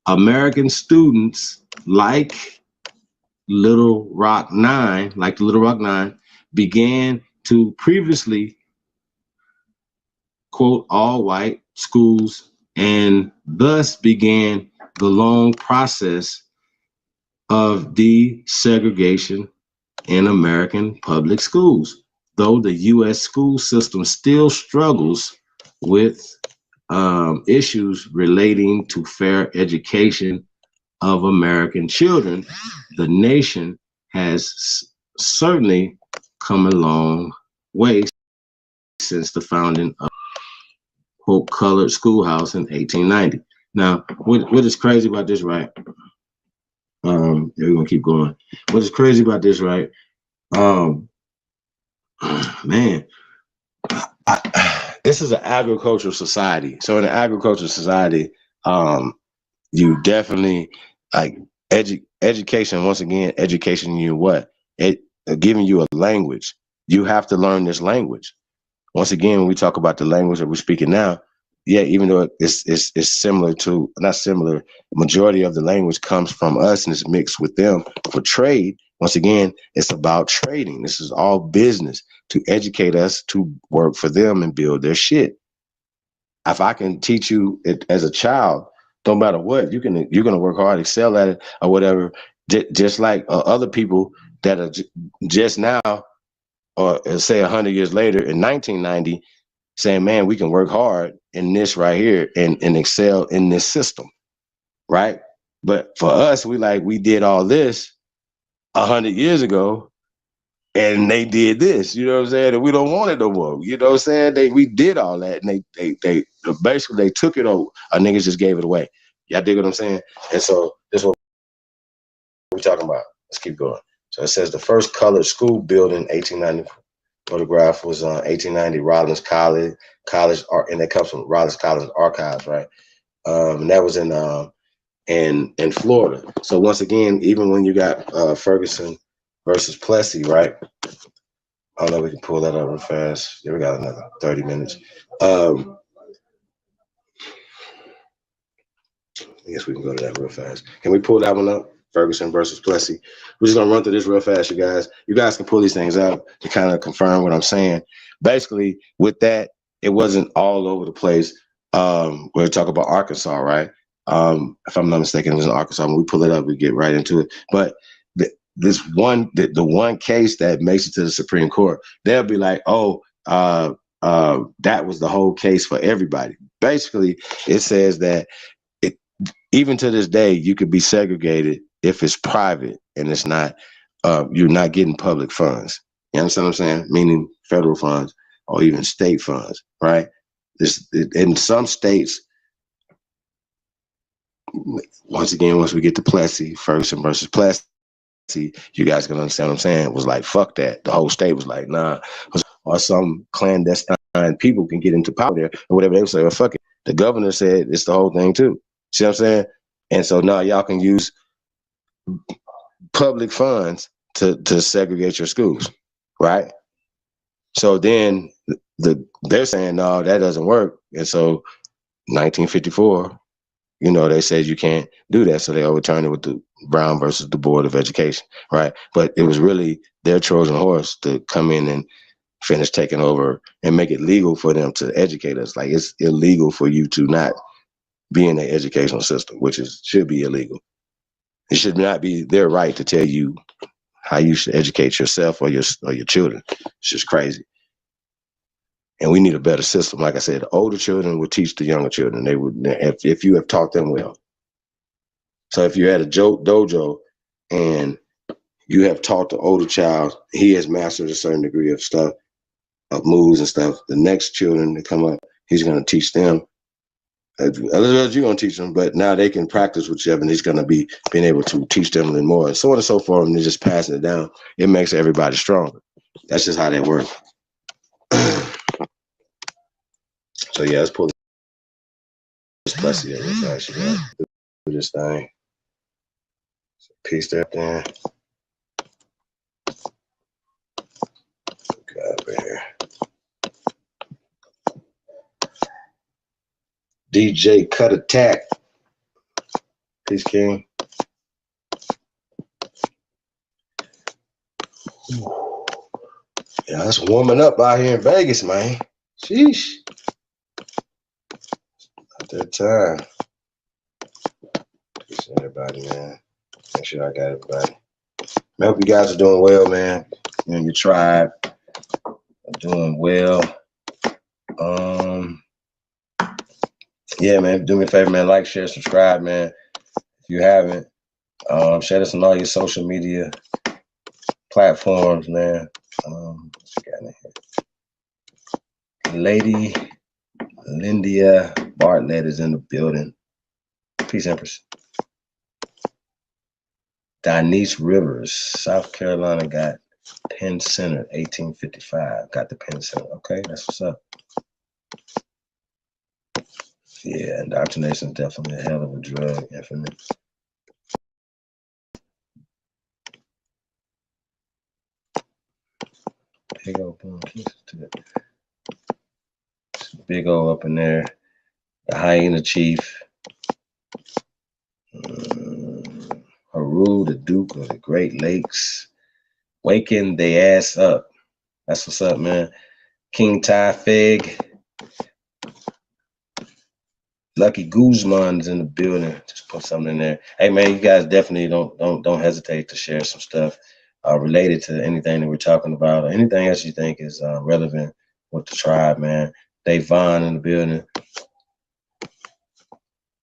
American students like Little Rock Nine, began to previously, quote, all white schools, and thus began the long process of desegregation in American public schools. Though the U.S. school system still struggles with issues relating to fair education of American children, the nation has certainly come a long way since the founding of, quote, colored schoolhouse in 1890. Now, what is crazy about this, right? We're gonna keep going. What is crazy about this, right? Man, this is an agricultural society. So in an agricultural society, you definitely like education. Once again, education you what? Giving you a language. You have to learn this language. Once again, when we talk about the language that we're speaking now, yeah, even though it's similar to, not similar, majority of the language comes from us and it's mixed with them for trade. Once again, it's about trading. This is all business to educate us to work for them and build their shit. If I can teach you it as a child, no matter what, you're gonna work hard, excel at it or whatever. Just like other people that are just now, or say 100 years later in 1990, saying, man, we can work hard in this right here and excel in this system, right? But for us, we did all this 100 years ago and they did this, you know what I'm saying? And we don't want it no more, you know what I'm saying? We did all that and they basically they took it over. Our niggas just gave it away. Y'all dig what I'm saying? And so this is what we're talking about. Let's keep going. So it says the first colored school building, 1890 photograph was 1890 Rollins College art, and that comes from Rollins College archives, right? And that was in Florida. So once again, even when you got Ferguson versus Plessy, right? I don't know if we can pull that up real fast. Yeah, we got another 30 minutes. I guess we can go to that real fast. Can we pull that one up? Ferguson versus Plessy. We're just gonna run through this real fast, you guys. You guys can pull these things up to kind of confirm what I'm saying. Basically, with that, it wasn't all over the place. We're talking about Arkansas, right? If I'm not mistaken, it was in Arkansas. When we pull it up, we get right into it. But the one case that makes it to the Supreme Court, they'll be like, oh, that was the whole case for everybody. Basically, it says that even to this day, you could be segregated if it's private and it's not, you're not getting public funds. You understand what I'm saying? Meaning federal funds or even state funds, right? In some states, once again, once we get to Plessy, Ferguson versus Plessy, you guys can understand what I'm saying. It was like, fuck that. The whole state was like, nah. Or some clandestine people can get into power there or whatever. They would say, well, fuck it. The governor said it's the whole thing too. See what I'm saying? And so now y'all can use public funds to segregate your schools, right? So then they're saying, no, that doesn't work. And so 1954, they said you can't do that. So they overturned it with the Brown versus the Board of Education, right? But it was really their Trojan horse to come in and finish taking over and make it legal for them to educate us. Like, it's illegal for you to not be in the educational system, which should be illegal. It should not be their right to tell you how you should educate yourself or your children. It's just crazy. And we need a better system. Like I said, the older children would teach the younger children. They would, if you have taught them well. So if you're at a dojo and you have taught the older child, he has mastered a certain degree of stuff, of moves and stuff. The next children that come up, he's going to teach them. Otherwise, you're going to teach them, but now they can practice whichever, and he's going to be being able to teach them a little more, and so on and so forth, and they're just passing it down. It makes everybody stronger. That's just how that works. So yeah, let's pull this Plessy in real fast. You guys do this thing. Piece that there. Got over here. DJ Cut Attack. Peace, King. Yeah, it's warming up out here in Vegas, man. Sheesh. At that time. Peace to everybody, man. Make sure I got everybody. I hope you guys are doing well, man. You and your tribe are doing well. Yeah, man, do me a favor, man. Like, share, subscribe, man. If you haven't, share this on all your social media platforms, man. What you got in here? Lady Lindia Bartlett is in the building. Peace, Empress. Denise Rivers, South Carolina, got Penn Center, 1855. Got the Penn Center. Okay, that's what's up. Yeah, indoctrination is definitely a hell of a drug, infinite. Big old boom, big old up in there. The hyena chief. Haru, the Duke of the Great Lakes. Waking the ass up. That's what's up, man. King Ty Fig. Lucky Guzman's in the building. Just put something in there. Hey, man, you guys definitely don't hesitate to share some stuff related to anything that we're talking about or anything else you think is relevant with the tribe, man. Dave Vaughn in the building.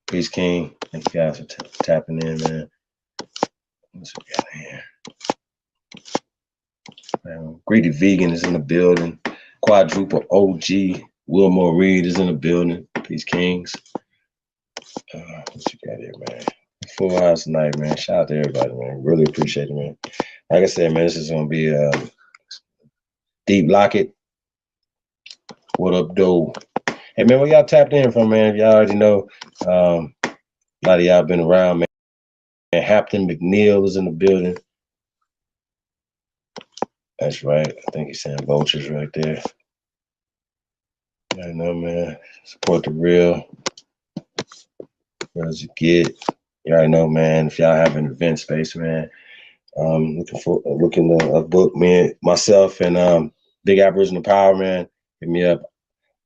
Peace, King. Thank you guys for tapping in, man. What's we got here? Greedy Vegan is in the building. Quadruple OG Wilmore Reed is in the building. Peace, Kings. What you got here, man? Full house tonight, man. Shout out to everybody, man. Really appreciate it, man. Like I said, man, this is gonna be Deep Locket. What up, though? Hey, man, where y'all tapped in from, man? Y'all already know. A lot of y'all been around, man. Hampton McNeil is in the building. That's right. I think he's saying vultures right there. I know, man. Support the real. As you get. You already know, man. If y'all have an event space, man, looking to a book, myself, and Big Aboriginal Power, man. Hit me up.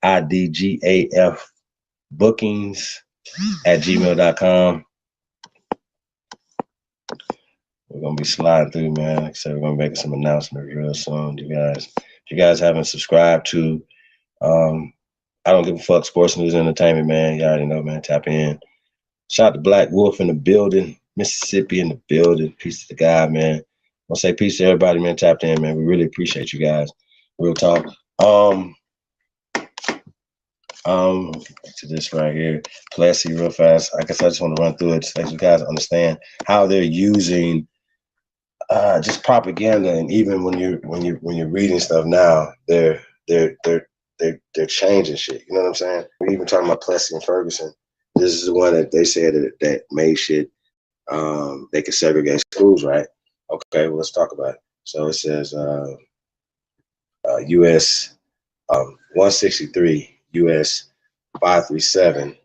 IDGAF bookings at gmail.com. We're gonna be sliding through, man. Like I said, we're gonna be making some announcements real soon. If you guys haven't subscribed to I Don't Give a Fuck Sports News Entertainment, man. You already know, man. Tap in. Shout out to Black Wolf in the building, Mississippi in the building. Peace to the guy, man. I'll say peace to everybody, man. Tapped in, man. We really appreciate you guys. Real talk. To this right here, Plessy, real fast. I guess I just want to run through it so you guys understand how they're using just propaganda, and even when you're reading stuff now, they're changing shit. You know what I'm saying? We're even talking about Plessy and Ferguson. This is the one that they said that made shit. They could segregate schools, right? Okay, well, let's talk about it. So it says U.S. 163, U.S. 537,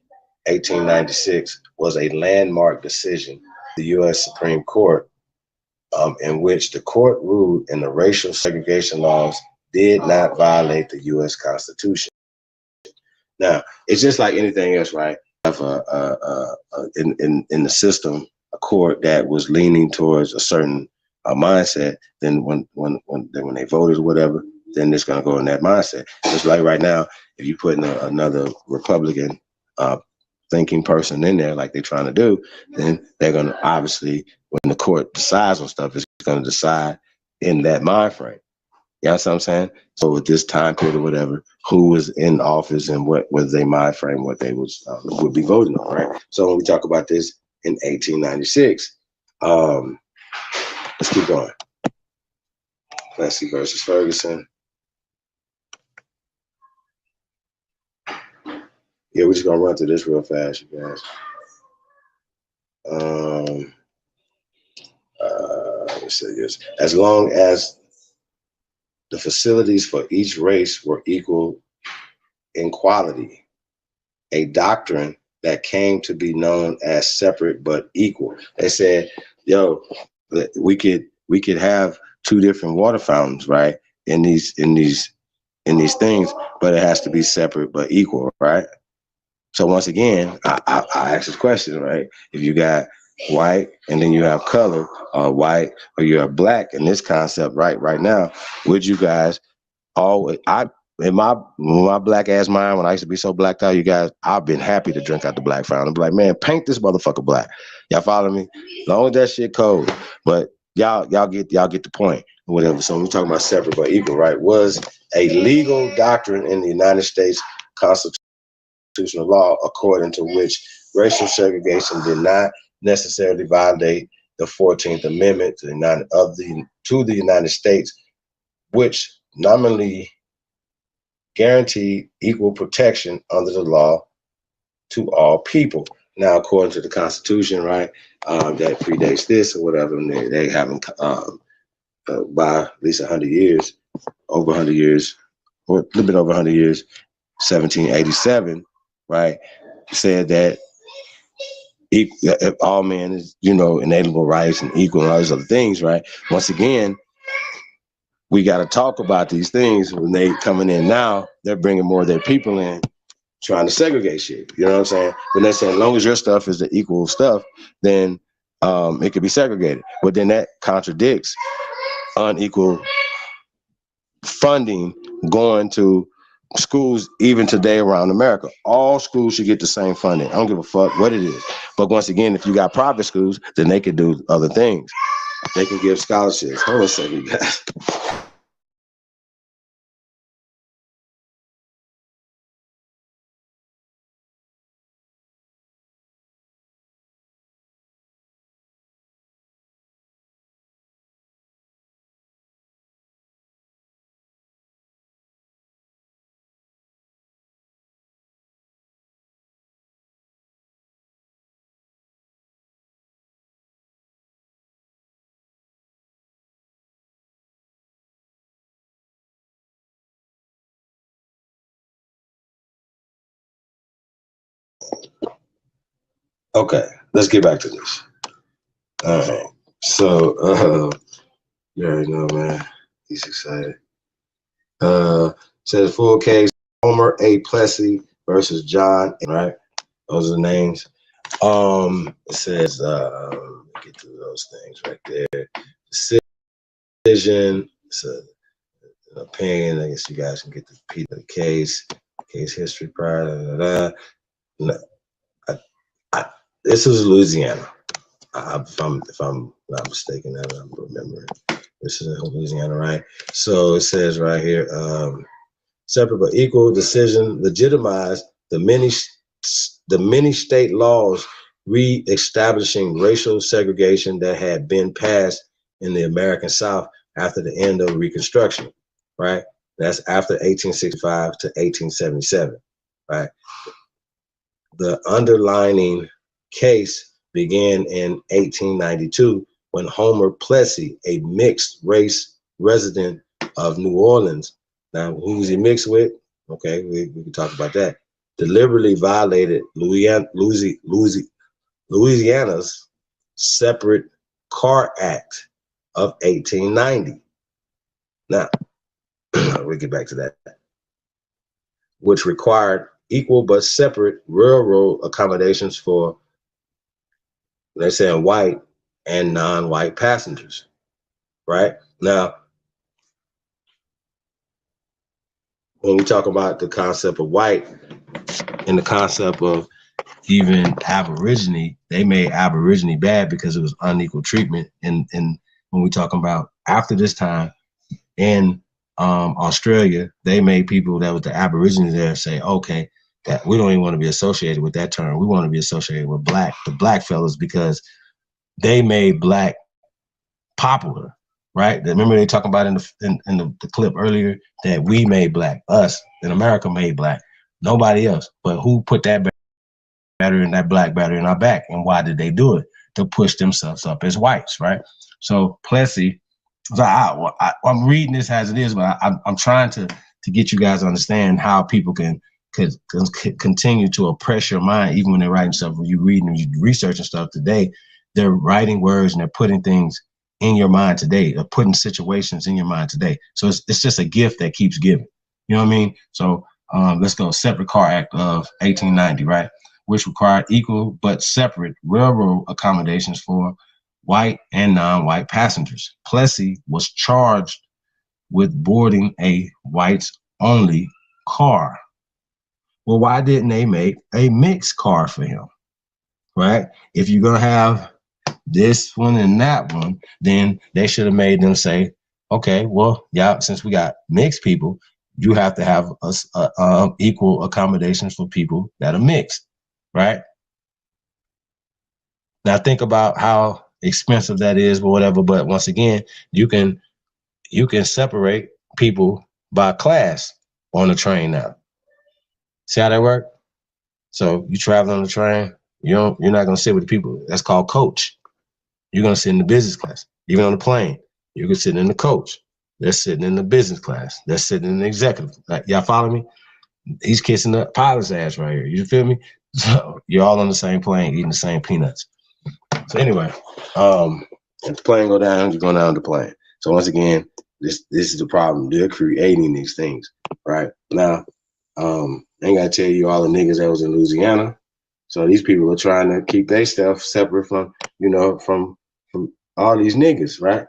1896 was a landmark decision, the U.S. Supreme Court, in which the court ruled in the racial segregation laws did not violate the U.S. Constitution. Now, it's just like anything else, right? Have in the system a court that was leaning towards a certain mindset, then when they voted or whatever, then it's going to go in that mindset. Just like right now, if you put another Republican thinking person in there, like they're trying to do, then they're going to obviously, when the court decides on stuff, it's going to decide in that mind frame. You know what I'm saying? So at this time period or whatever, who was in office and what was their mind frame, what they would be voting on, right? So when we talk about this in 1896, let's keep going. Plessy versus Ferguson. Yeah, we're just gonna run through this real fast, you guys. Let's say this. As long as the facilities for each race were equal in quality, a doctrine that came to be known as separate but equal. They said, yo, we could have two different water fountains, right? In these things, but it has to be separate but equal, right? So once again, I ask this question, right? If you got white and then you have color, white or you have black in this concept, right now, would you guys always, in my black ass mind, when I used to be so blacked out, you guys, I've been happy to drink out the black fountain. Be like, man, paint this motherfucker black. Y'all follow me? As long as that shit cold. But y'all get the point or whatever. So we're talking about separate but equal, right? Was a legal doctrine in the United States constitutional law according to which racial segregation did not necessarily violate the 14th Amendment to the United States, which nominally guaranteed equal protection under the law to all people. Now, according to the Constitution, right, that predates this or whatever, and they haven't by at least 100 years, over 100 years, or a little bit over 100 years, 1787, right, said that all men is, inalienable rights and equal and all these other things, right? Once again, we got to talk about these things. When they coming in now, they're bringing more of their people in, trying to segregate shit. You know what I'm saying? When they're saying, as long as your stuff is the equal stuff, then it could be segregated. But then that contradicts unequal funding going to schools even today around America. All schools should get the same funding. I don't give a fuck what it is. But once again, if you got private schools, then they can do other things. They can give scholarships. Hold on a second, you guys. Okay, let's get back to this. All right. So, you already know, man. He's excited. Says full case, Homer A. Plessy versus John, right? Those are the names. It says, get to those things right there. Decision, it's an opinion. I guess you guys can get the piece of the case history prior. This is Louisiana. If I'm not mistaken, that I'm remembering. This is in Louisiana, right? So it says right here, separate but equal decision legitimized the many state laws re-establishing racial segregation that had been passed in the American South after the end of Reconstruction, right? That's after 1865 to 1877, right? The underlining case began in 1892 when Homer Plessy, a mixed race resident of New Orleans, now who was he mixed with? Okay, we can talk about that. Deliberately violated Louisiana's Separate Car Act of 1890. Now, we'll get back to that. Which required equal but separate railroad accommodations for, they're saying, white and non-white passengers, right? Now, when we talk about the concept of white and the concept of even Aborigine, they made Aborigine bad because it was unequal treatment. And when we talk about after this time in Australia, they made people that was the Aborigines there say, okay, that we don't even want to be associated with that term. We want to be associated with the black fellas, because they made black popular, right? Remember they talking about in the clip earlier that we made black, us in America made black, nobody else. But who put that battery and that black battery in our back, and why did they do it? To push themselves up as whites, right? So Plessy, so I'm reading this as it is, but I'm trying to get you guys to understand how people can continue to oppress your mind even when they're writing stuff. When you reading and you researching stuff today, they're writing words and they're putting things in your mind today, or putting situations in your mind today. So it's just a gift that keeps giving. You know what I mean? So let's go. Separate Car Act of 1890, right? Which required equal but separate railroad accommodations for white and non-white passengers. Plessy was charged with boarding a whites-only car. Well, why didn't they make a mixed car for him, right? If you're gonna have this one and that one, then they should have made them say, okay, well, yeah, since we got mixed people, you have to have equal accommodations for people that are mixed, right? Now think about how expensive that is, or whatever. But once again, you can separate people by class on the train now. See how that work? So you travel on the train, you're not gonna sit with the people. That's called coach. You're gonna sit in the business class. Even on the plane, you can sit in the coach. They're sitting in the business class. They're sitting in the executive. Like, y'all follow me? He's kissing the pilot's ass right here. You feel me? So you're all on the same plane, eating the same peanuts. So anyway, if the plane go down, you're going down the plane. So once again, this is the problem. They're creating these things, right? Now, I ain't gotta tell you all the niggas that was in Louisiana. So these people are trying to keep their stuff separate from, you know, from all these niggas, right?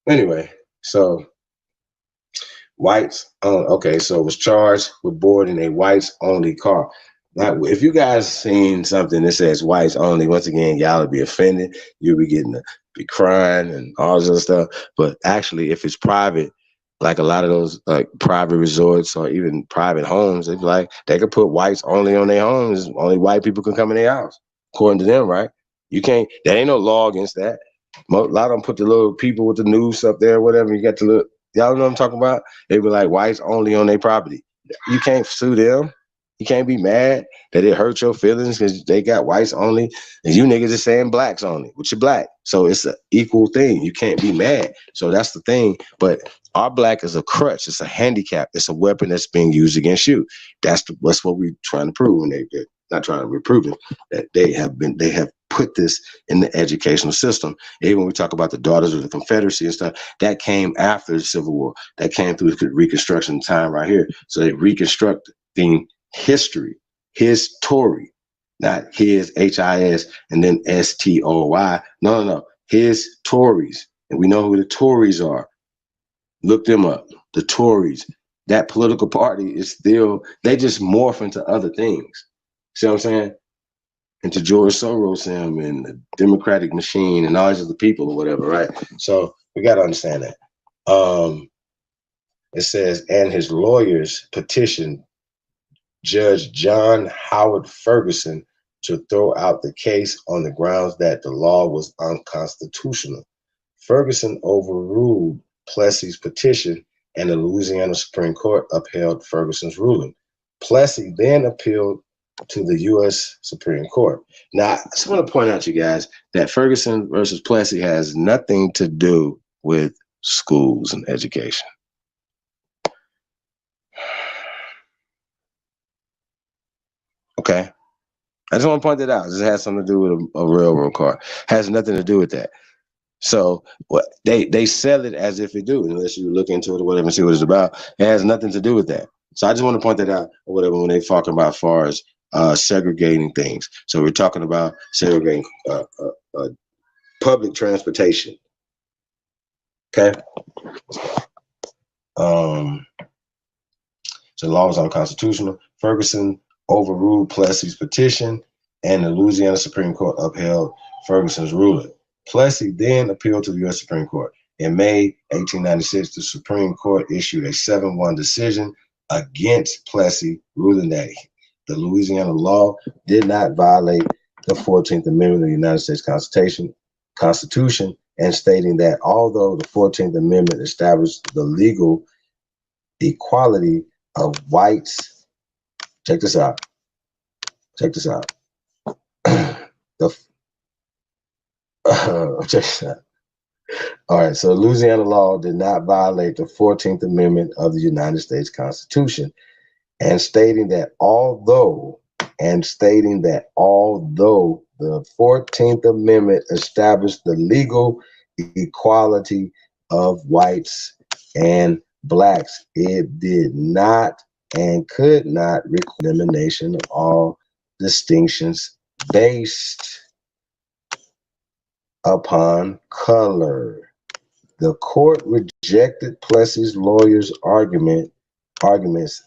Anyway, so whites, okay, so was charged with boarding a whites only car. Now, if you guys seen something that says whites only, once again, y'all would be offended. You'll be getting to be crying and all this other stuff. But actually, if it's private, like a lot of those like private resorts or even private homes, it's like they could put whites only on their homes. Only white people can come in their house, according to them, right? You can't. There ain't no law against that. A lot of them put the little people with the noose up there, whatever. You got to look. Y'all know what I'm talking about? They be like whites only on their property. You can't sue them. You can't be mad that it hurt your feelings because they got whites only, and you niggas are saying blacks only, which you're black. So it's an equal thing. You can't be mad. So that's the thing. But our black is a crutch. It's a handicap. It's a weapon that's being used against you. That's what we're trying to prove. And not trying to reprove it, that they have put this in the educational system. Even when we talk about the Daughters of the Confederacy and stuff, that came after the Civil War. That came through the Reconstruction time right here. So they reconstructing history, his Tory, not his HIS and then STOY. No. His Tories. And we know who the Tories are. Look them up. The Tories. That political party is still, they just morph into other things. See what I'm saying? Into George Soros and the Democratic machine and all these other people or whatever, right? So we got to understand that. It says, and his lawyers petitioned Judge John Howard Ferguson to throw out the case on the grounds that the law was unconstitutional. Ferguson overruled Plessy's petition, and the Louisiana Supreme Court upheld Ferguson's ruling. Plessy then appealed to the U.S. Supreme Court. Now, I just want to point out to you guys that Ferguson versus Plessy has nothing to do with schools and education. Okay? I just want to point that out. This has something to do with a railroad car. Has nothing to do with that. So what they sell it as if it do, unless you look into it or whatever and see what it's about. It has nothing to do with that. So I just want to point that out or whatever when they're talking about as far as segregating things. So we're talking about segregating public transportation. Okay. So the law was unconstitutional. Ferguson overruled Plessy's petition, and the Louisiana Supreme Court upheld Ferguson's ruling. Plessy then appealed to the U.S. Supreme Court. In May 1896, the Supreme Court issued a 7-1 decision against Plessy, ruling that the Louisiana law did not violate the 14th Amendment of the United States Constitution, and stating that although the 14th Amendment established the legal equality of whites, check this out. Check this out. Check this out. All right, so Louisiana law did not violate the 14th Amendment of the United States Constitution, and stating that although the 14th Amendment established the legal equality of whites and blacks, it did not and could not require elimination of all distinctions based upon color. The court rejected Plessy's lawyers' arguments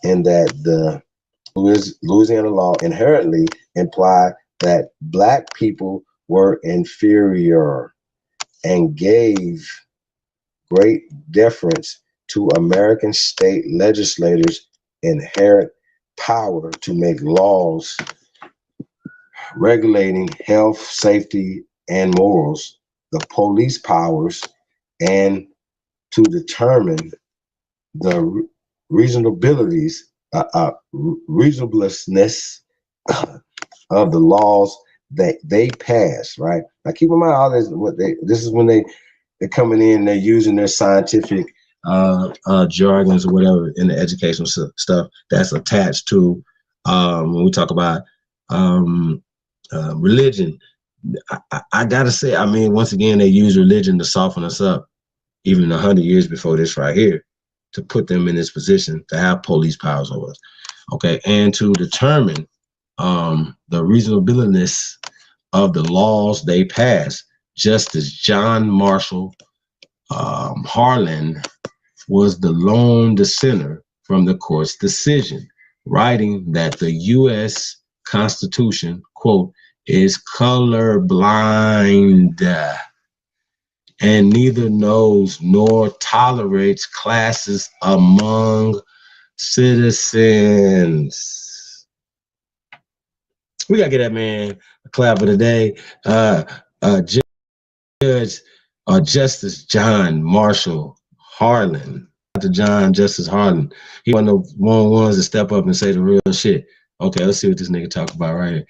in that the Louisiana law inherently implied that black people were inferior and gave great deference to American state legislators' inherent power to make laws regulating health, safety, and morals, the police powers, and to determine the reasonableness of the laws that they pass. Right now, keep in mind all this. This is when they're coming in. They're using their scientific jargons or whatever in the educational stuff that's attached to when we talk about religion. I gotta say, I mean, once again, they use religion to soften us up, even 100 years before this right here, to put them in this position to have police powers over us. Okay, and to determine the reasonableness of the laws they pass. Justice John Marshall Harlan was the lone dissenter from the court's decision, writing that the U.S. Constitution, quote, is colorblind and neither knows nor tolerates classes among citizens. We gotta get that man a clap of the day. Justice John Marshall Harlan. Dr. John Justice Harlan. He one of the ones to step up and say the real shit. Okay, let's see what this nigga talk about right here.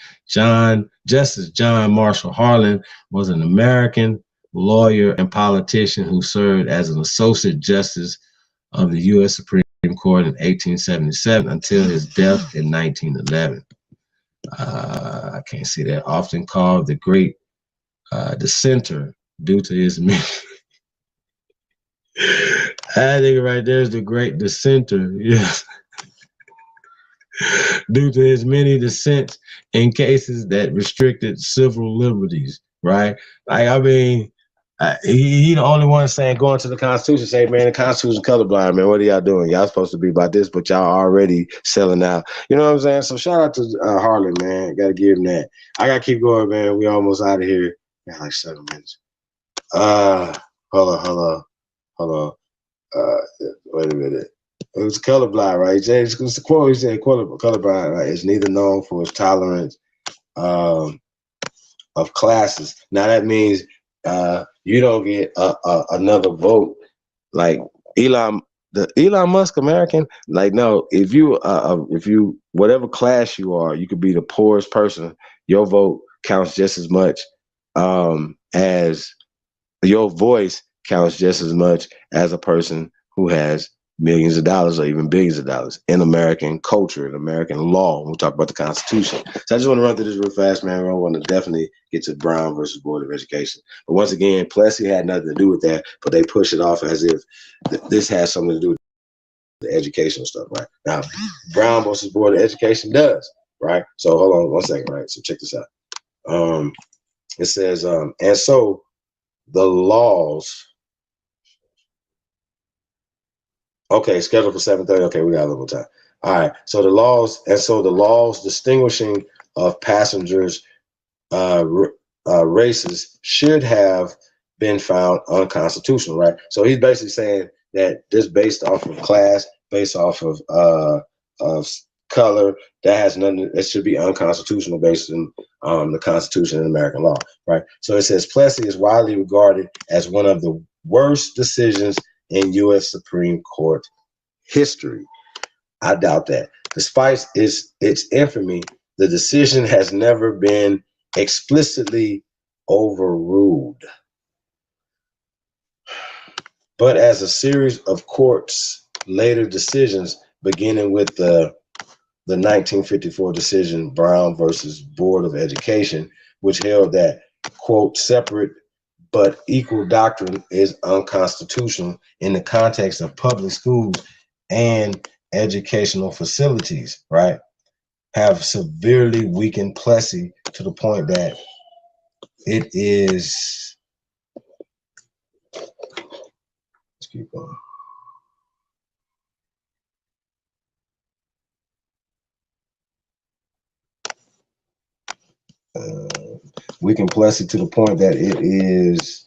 Justice John Marshall Harlan was an American lawyer and politician who served as an associate justice of the U.S. Supreme Court in 1877 until his death in 1911. I can't see that. Often called the great dissenter due to his many. I think right there's the great dissenter. Yes. Due to his many dissents in cases that restricted civil liberties, right? Like, I mean, he the only one saying going to the Constitution, say, man, the Constitution colorblind, man. What are y'all doing? Y'all supposed to be about this, but y'all already selling out. You know what I'm saying? So shout out to Harlan, man. Got to give him that. I got to keep going, man. We almost out of here. Man, like 7 minutes. Hold on. Wait a minute. It was colorblind, right? It's the quote. He said, colorblind, right? It's neither known for its tolerance of classes. Now that means you don't get another vote like Elon Musk American. Like, no, if you whatever class you are, you could be the poorest person. Your vote counts just as much as your voice counts just as much as a person who has millions of dollars or even billions of dollars in American culture and American law. We'll talk about the Constitution. So I just want to run through this real fast, man. I want to definitely get to Brown versus Board of Education. But once again, Plessy had nothing to do with that, but they push it off as if this has something to do with the educational stuff, right? Now, Brown versus Board of Education does, right? So hold on 1 second, right? So check this out. It says, and so the laws. Okay, scheduled for 7:30. Okay, we got a little time. All right. So the laws distinguishing of passengers races should have been found unconstitutional, right? So he's basically saying that this based off of class, based off of color, that has nothing. It should be unconstitutional based on the Constitution and American law, right? So it says Plessy is widely regarded as one of the worst decisions in U.S. Supreme Court history. I doubt that. Despite its infamy, the decision has never been explicitly overruled. But as a series of courts' later decisions, beginning with the 1954 decision, Brown versus Board of Education, which held that, quote, separate but equal doctrine is unconstitutional in the context of public schools and educational facilities, right, have severely weakened Plessy to the point that it is, let's keep going. Weakened Plessy to the point that it is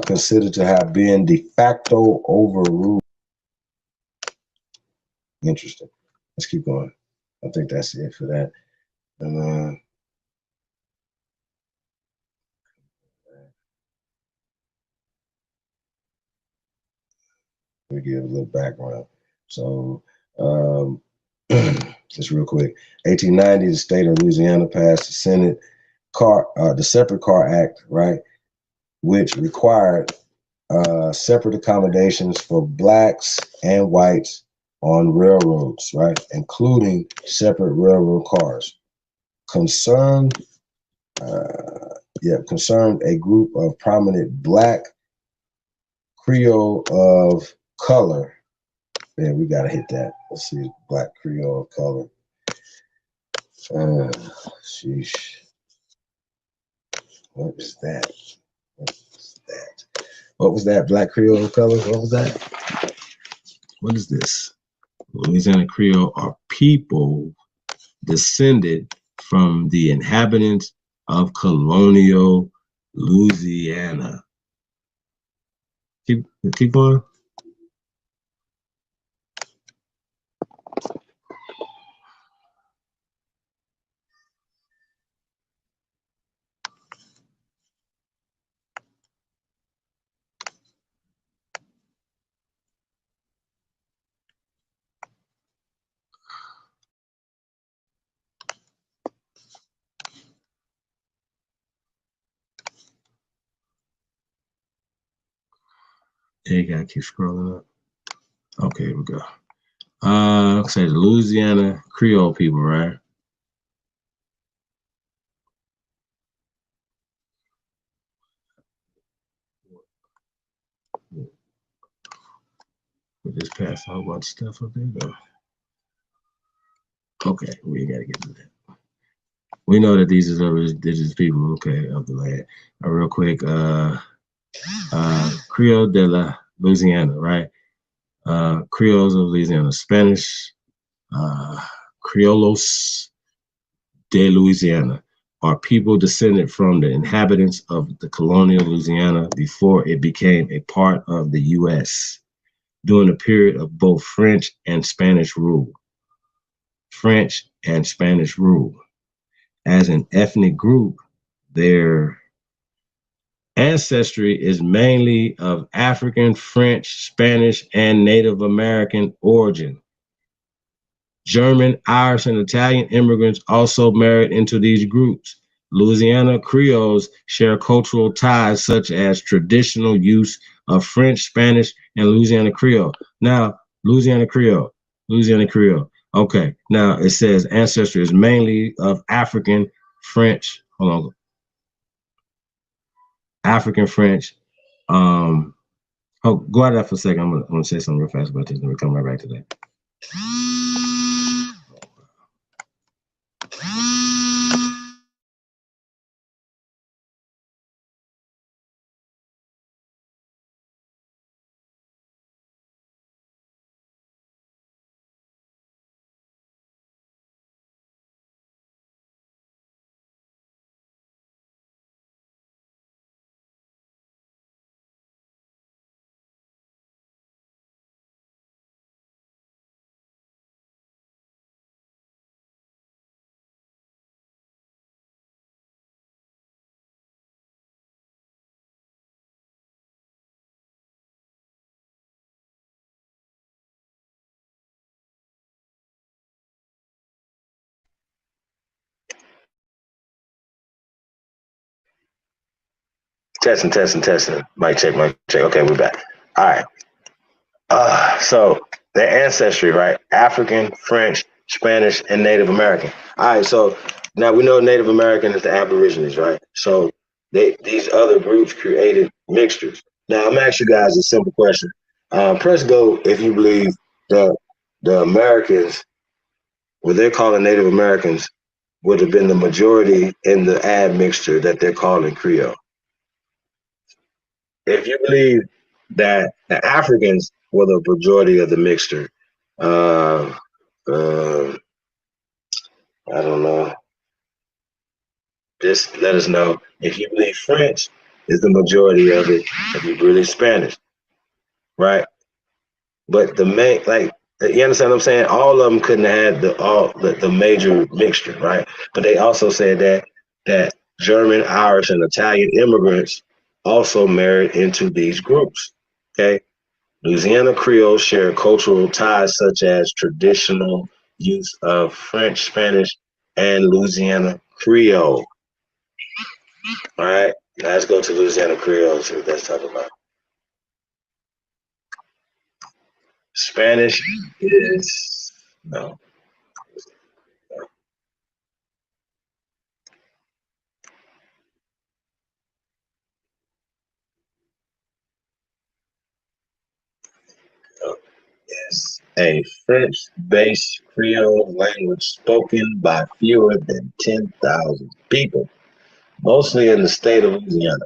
considered to have been de facto overruled. Interesting. Let's keep going. I think that's it for that. And we give a little background. So just real quick. 1890, the state of Louisiana passed the Senate the Separate Car Act, right, which required separate accommodations for blacks and whites on railroads, right, including separate railroad cars. Concerned a group of prominent black Creole of color. Yeah, we gotta hit that. Let's see, black Creole of color. Sheesh. What is that? What was that? Black Creole of color? What was that? What is this? Louisiana Creole are people descended from the inhabitants of colonial Louisiana. Keep going. Yeah, you gotta keep scrolling up. Okay, here we go. Say the Louisiana Creole people, right? this past a whole bunch of stuff up there though. Okay, we ain't gotta get to that. We know that these are indigenous people, okay, of the land. Real quick, Creole de la Louisiana, right? Creoles of Louisiana, Spanish, Criollos de Louisiana are people descended from the inhabitants of the colonial Louisiana before it became a part of the U.S. during a period of both French and Spanish rule. French and Spanish rule. As an ethnic group, their ancestry is mainly of African, French, Spanish, and Native American origin. German, Irish, and Italian immigrants also married into these groups. Louisiana Creoles share cultural ties such as traditional use of French, Spanish, and Louisiana Creole. Now, Louisiana Creole. Okay, now it says ancestry is mainly of African, French, African, French. Go out of that for a second. I'm gonna say something real fast about this, and we'll come right back to that. Testing. Mic check. Okay, we're back. All right. So their ancestry, right? African, French, Spanish, and Native American. All right. So now we know Native American is the Aborigines, right? So these other groups created mixtures. Now I'm gonna ask you guys a simple question. Press go if you believe that the Americans, what they're calling Native Americans, would have been the majority in the admixture that they're calling Creole. If you believe that the Africans were the majority of the mixture, I don't know. Just let us know. If you believe French is the majority of it, if you believe Spanish, right? But the main, like, you understand what I'm saying? All of them couldn't have had the major mixture, right? But they also said that German, Irish, and Italian immigrants also married into these groups. Okay. Louisiana Creole share cultural ties such as traditional use of French, Spanish, and Louisiana Creole. All right, let's go to Louisiana Creole, see what that's talking about. Spanish is, no. Is a French-based Creole language spoken by fewer than 10,000 people, mostly in the state of Louisiana.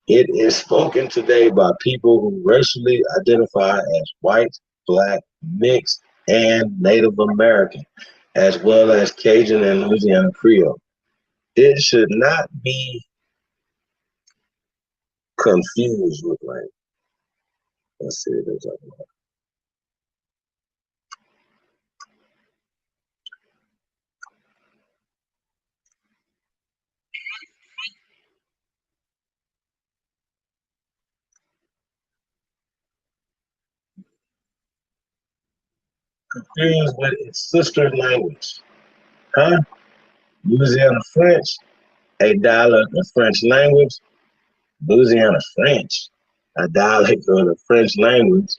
It is spoken today by people who racially identify as white, black, mixed, and Native American, as well as Cajun and Louisiana Creole. It should not be confused with language. Let's see what they're talking about. Confused with its sister language. Huh? Louisiana French, a dialect of French language. Louisiana French, a dialect of the French language.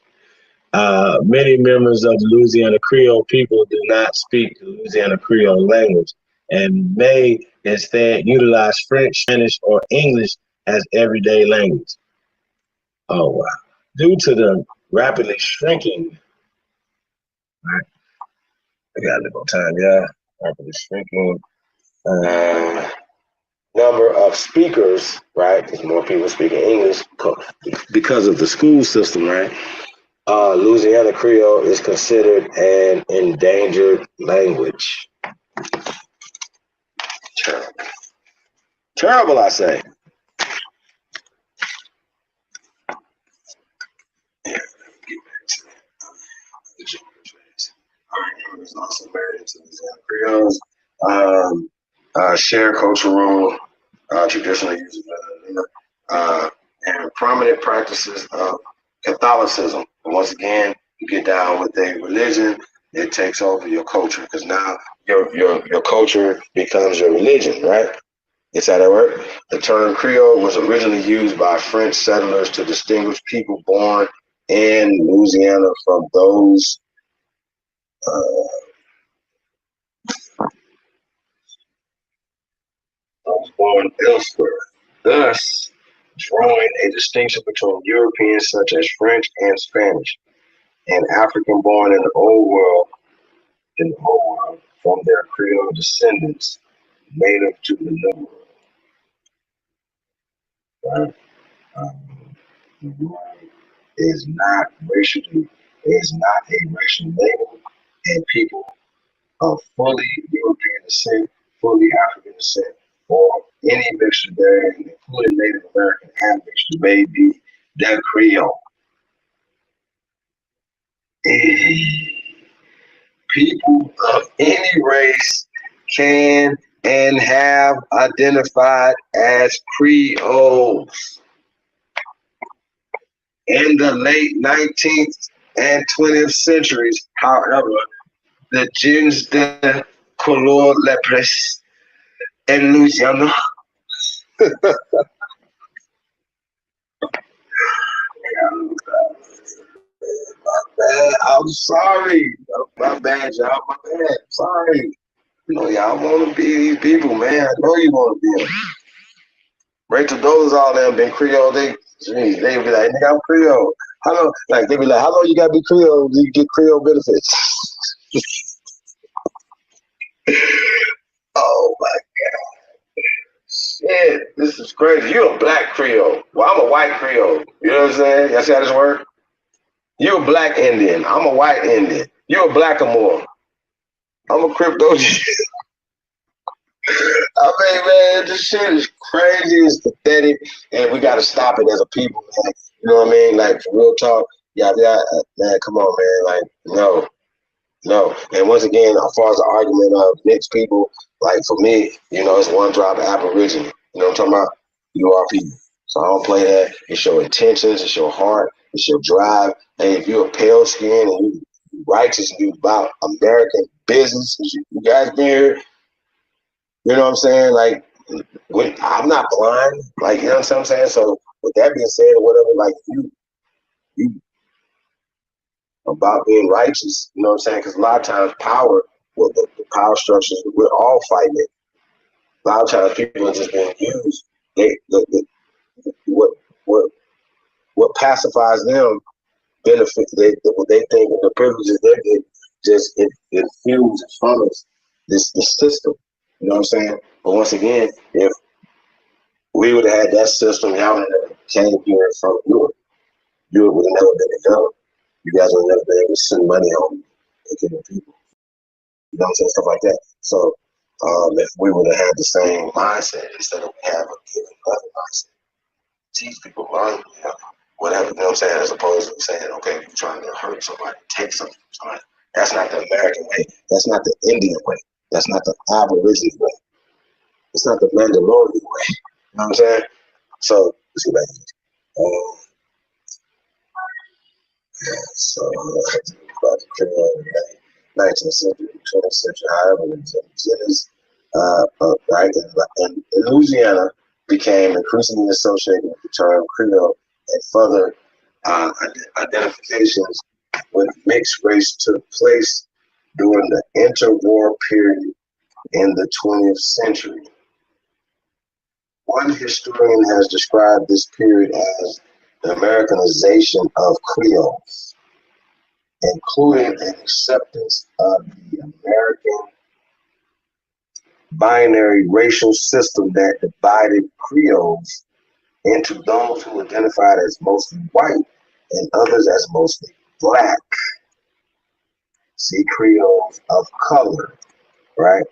Many members of the Louisiana Creole people do not speak the Louisiana Creole language and may instead utilize French, Spanish, or English as everyday language. Oh, wow. Due to the rapidly shrinking, right? I got a little time, yeah. Rapidly shrinking number of speakers, right? Because more people speaking English because of the school system, right? Louisiana Creole is considered an endangered language. Terrible. Terrible, I say. Is also married into Louisiana Creoles. Share cultural, traditionally used and prominent practices of Catholicism. And once again, you get down with a religion, it takes over your culture because now your culture becomes your religion, right? Is that how it works? The term Creole was originally used by French settlers to distinguish people born in Louisiana from those born elsewhere, thus drawing a distinction between Europeans such as French and Spanish, and African born in the Old World, from their Creole descendants native to the New World. Right? The word is not a racial label, and people of fully European descent, fully African descent, or any mixture there, including Native American admixture, may be the Creole. People of any race can and have identified as Creoles. In the late 19th and 20th centuries, however, the gens de couleur lepres in Louisiana I'm sorry. My bad, y'all. My bad. Sorry. You know, y'all want to be these people, man. I know you want to be them. Rachel Dolezal them been Creole. They be like, nigga, I'm Creole. How long? Like, they be like, how long you got to be Creole to get Creole benefits? Oh, my God. Shit, this is crazy. You a black Creole. Well, I'm a white Creole. You know what I'm saying? Y'all see how this works? You a black Indian. I'm a white Indian. You a blackamoor. I'm a crypto. I mean, man, this shit is crazy. It's pathetic, and we got to stop it as a people, man. You know what I mean? Like, for real talk, yeah, man, come on, man. Like, no. And once again, as far as the argument of mixed people, like, for me, you know, it's one drop of Aborigine. You know what I'm talking about? You are people. So I don't play that. It's your intentions. It's your heart. It's your drive. Hey, if you're a pale skin and you righteous and you about American business, you guys been here. You know what I'm saying? Like, I'm not blind. Like, you know what I'm saying? So, with that being said, or whatever, like, you about being righteous, you know what I'm saying? Because a lot of times power, well, the power structures, we're all fighting it. A lot of times people are just being used. What pacifies them benefits what they think the privileges they get just it infuses from us this system. You know what I'm saying? But once again, if we would have had that system, y'all would have came here from Europe. Europe would have never been developed. You guys would have never been able to send money on the people. You know what I'm saying? Stuff like that. So if we would have had the same mindset instead of having a given other mindset, teach people, learn, whatever, you know what I'm saying, as opposed to saying, okay, you're trying to hurt somebody, take something from somebody. That's not the American way. That's not the Indian way. That's not the Aborigine way. It's not the Mandalorian way. You know what I'm saying? So, let's get back to this. So, about the criminal in the 19th century, 20th century, however, right? And Louisiana became increasingly associated with the term Creole, and further identifications with mixed race took place during the interwar period in the 20th century. One historian has described this period as the Americanization of Creoles, including an acceptance of the American binary racial system that divided Creoles into those who identified as mostly white and others as mostly black. See, Creoles of color, right?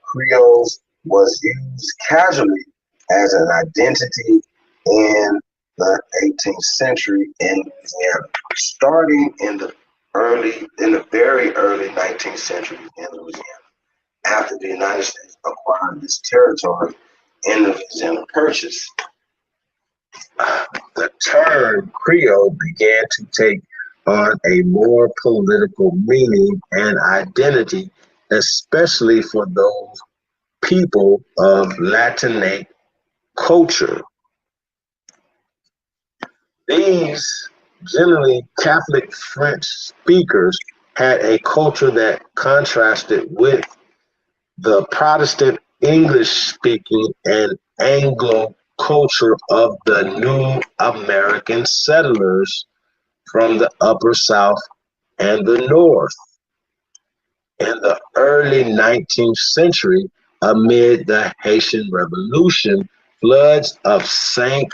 Creoles was used casually as an identity in the 18th century in Louisiana, starting in the very early 19th century in Louisiana, after the United States acquired this territory in the Louisiana Purchase. The term Creole began to take on a more political meaning and identity, especially for those people of Latinic culture. These generally Catholic French speakers had a culture that contrasted with the Protestant English-speaking and Anglo culture of the new American settlers from the Upper South and the North. In the early 19th century, amid the Haitian Revolution, floods of Saint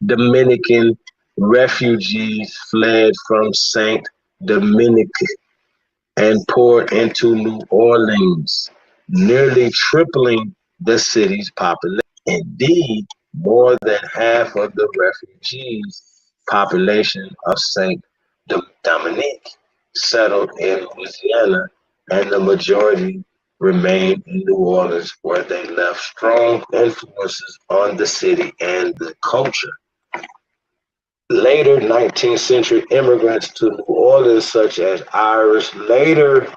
Dominican refugees fled from Saint Dominic and poured into New Orleans, nearly tripling the city's population. Indeed, more than half of the refugees' population of Saint Dominic settled in Louisiana, and the majority remained in New Orleans, where they left strong influences on the city and the culture. Later 19th century immigrants to New Orleans, such as Irish, later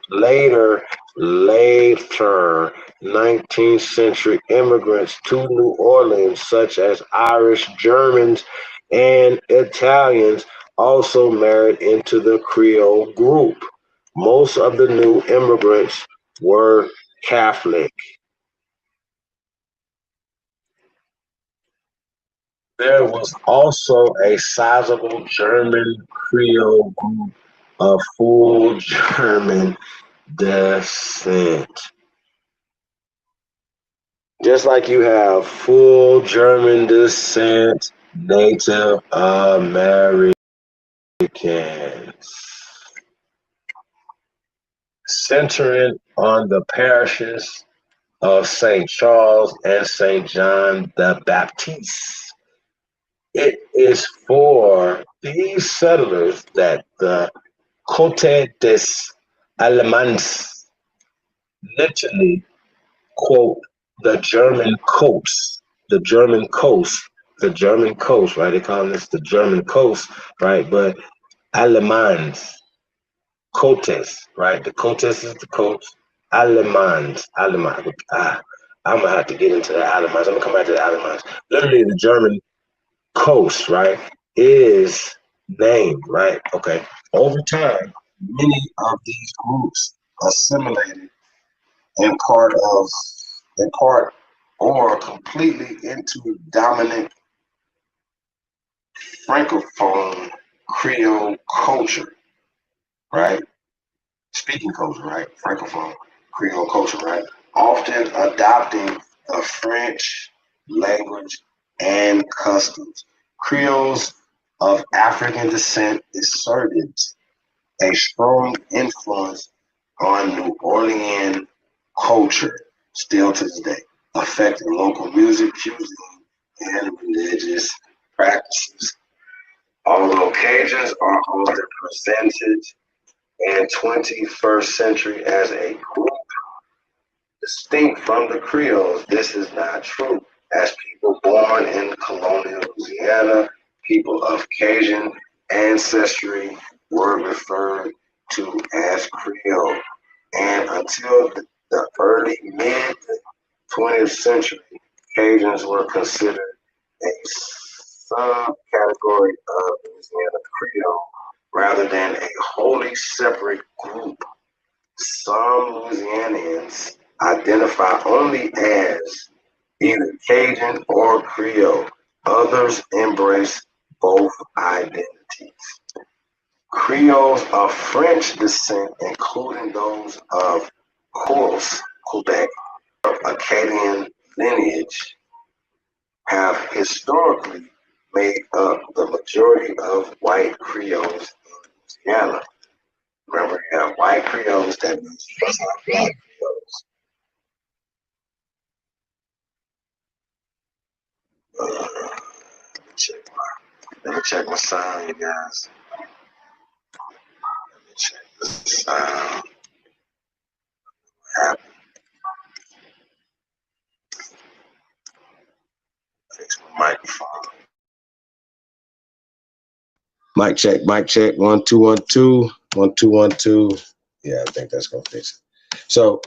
19th century immigrants to New Orleans, such as Irish, Germans, and Italians, also married into the Creole group. Most of the new immigrants were Catholic. There was also a sizable German Creole group of full German descent. Just like you have full German descent Native Americans. Centering on the parishes of St. Charles and St. John the Baptist. It is for these settlers that the Côte des Allemands, literally, quote, the German coast, right? They call this the German coast, right? But Allemands, Côtes, right? The Côtes is the coast. Allemands. I'm gonna have to get into the Allemands. I'm gonna come back to the Allemands. Literally, the German coast, right, is named, right? Okay. Over time, many of these groups assimilated in part or completely into dominant Francophone Creole culture, right? Speaking culture, right? Francophone Creole culture, right? Often adopting the French language and customs. Creoles of African descent exerted a strong influence on New Orleans culture still to this day, affecting local music, cuisine, and religious practices. Although Cajuns are often presented in 21st century as a group distinct from the Creoles, this is not true. As people born in colonial Louisiana, people of Cajun ancestry were referred to as Creole. And until the early mid-20th century, Cajuns were considered a subcategory of Louisiana Creole rather than a wholly separate group. Some Louisianians identify only as either Cajun or Creole. Others embrace both identities. Creoles of French descent, including those of Course, Quebec, of Acadian lineage, have historically made up the majority of white Creoles in Louisiana. Remember, you have white Creoles, that means black Creoles. Let me check my sound, you guys. Let me check the sound. Fix my microphone. Mic check, mic check. 1 2 1 2 1 2 1 2. Yeah, I think that's gonna fix it. So,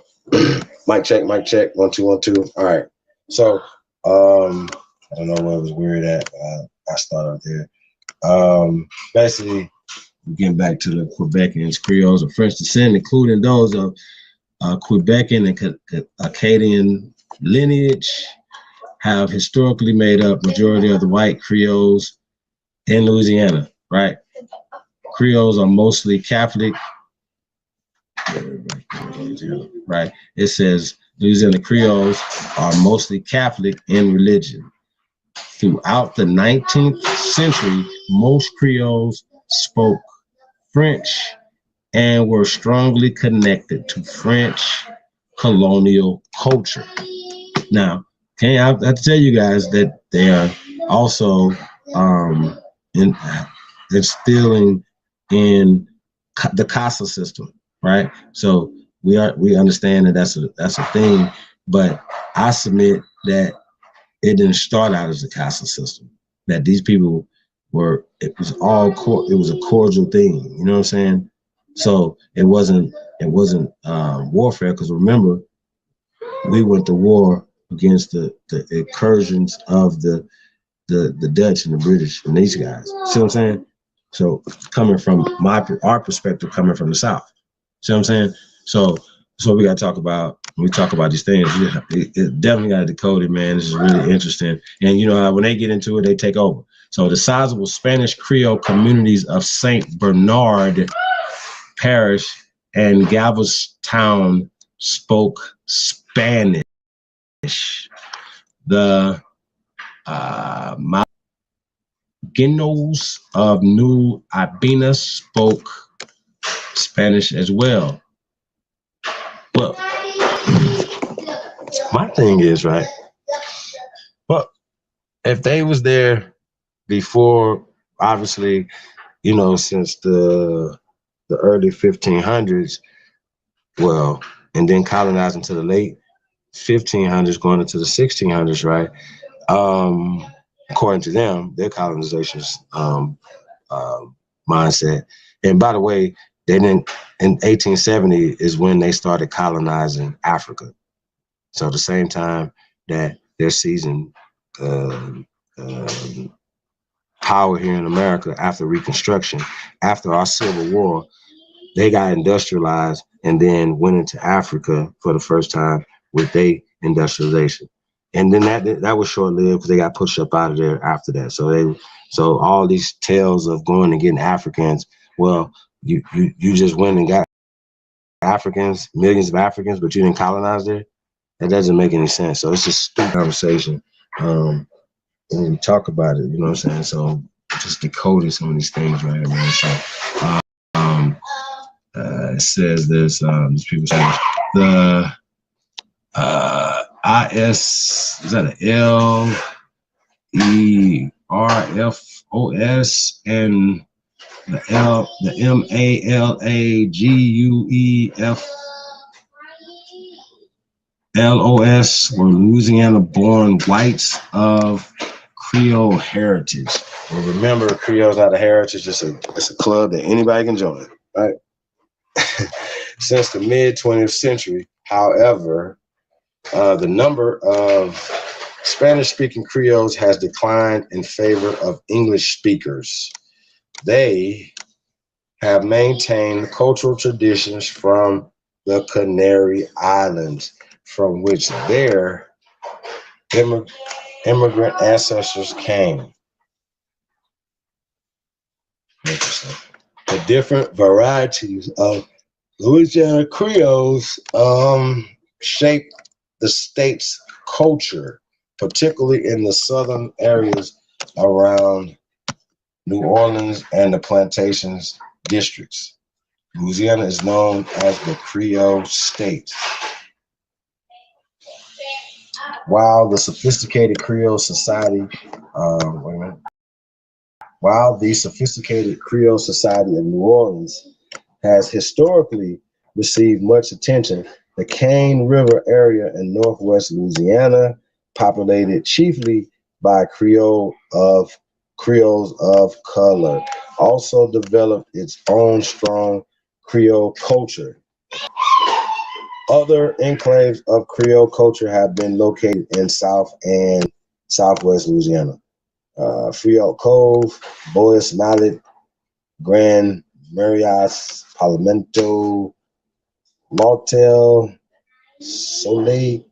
mic check, mic check. 1 2 1 2. All right. So, I don't know where it was weird at. I started there. Basically, getting back to the Quebecans, Creoles of French descent, including those of Quebecan and Acadian lineage, have historically made up majority of the white Creoles in Louisiana, right? Creoles are mostly Catholic, right? It says Louisiana Creoles are mostly Catholic in religion. Throughout the 19th century, most Creoles spoke French and were strongly connected to French colonial culture. Now, I have to tell you guys that they are also instilling in the CASA system, right? So we understand that that's a thing, but I submit that it didn't start out as a CASA system. That these people it was a cordial thing. You know what I'm saying? So it wasn't warfare, because remember, we went to war against the incursions of the Dutch and the British and these guys. See what I'm saying? So coming from our perspective, coming from the South. See what I'm saying? So we got to talk about, when we talk about these things, it definitely got to decode it, man. This is really interesting. And you know, when they get into it, they take over. So the sizable Spanish Creole communities of St. Bernard Parish and Galvestown spoke Spanish. The Malinos of New Ibina spoke Spanish as well. Well, my thing is, right, well, if they was there before, obviously, you know, since the early 1500s, well, and then colonizing to the late 1500s, going into the 1600s, right? According to them, their colonization's mindset. And by the way, they didn't, in 1870 is when they started colonizing Africa. So the same time that they're seizing power here in America after Reconstruction, after our Civil War, they got industrialized and then went into Africa for the first time with their industrialization. And then that was short-lived because they got pushed up out of there after that. So all these tales of going and getting Africans, well, you just went and got Africans, millions of Africans, but you didn't colonize there. That doesn't make any sense. So it's just a stupid conversation. When we talk about it, you know what I'm saying? So just decoding some of these things right here, man. So it says this, these people say the IS, is that an LERFOS and the MALAGUEFLOS were Louisiana-born whites of Creole heritage. And remember, Creole's not a heritage; it's a club that anybody can join, right? Since the mid-20th century, however, the number of Spanish-speaking Creoles has declined in favor of English speakers. They have maintained cultural traditions from the Canary Islands, from which their immigrant ancestors came. Interesting. The different varieties of Louisiana Creoles shape the state's culture, particularly in the southern areas around New Orleans and the plantations districts. Louisiana is known as the Creole state. While the sophisticated Creole society, while the sophisticated Creole society of New Orleans has historically received much attention, the Cane River area in northwest Louisiana, populated chiefly by Creoles of color, also developed its own strong Creole culture. Other enclaves of Creole culture have been located in South and Southwest Louisiana. Frioul Cove, Bois Mallet, Grand Marias, Palomento, Martel, Soleil,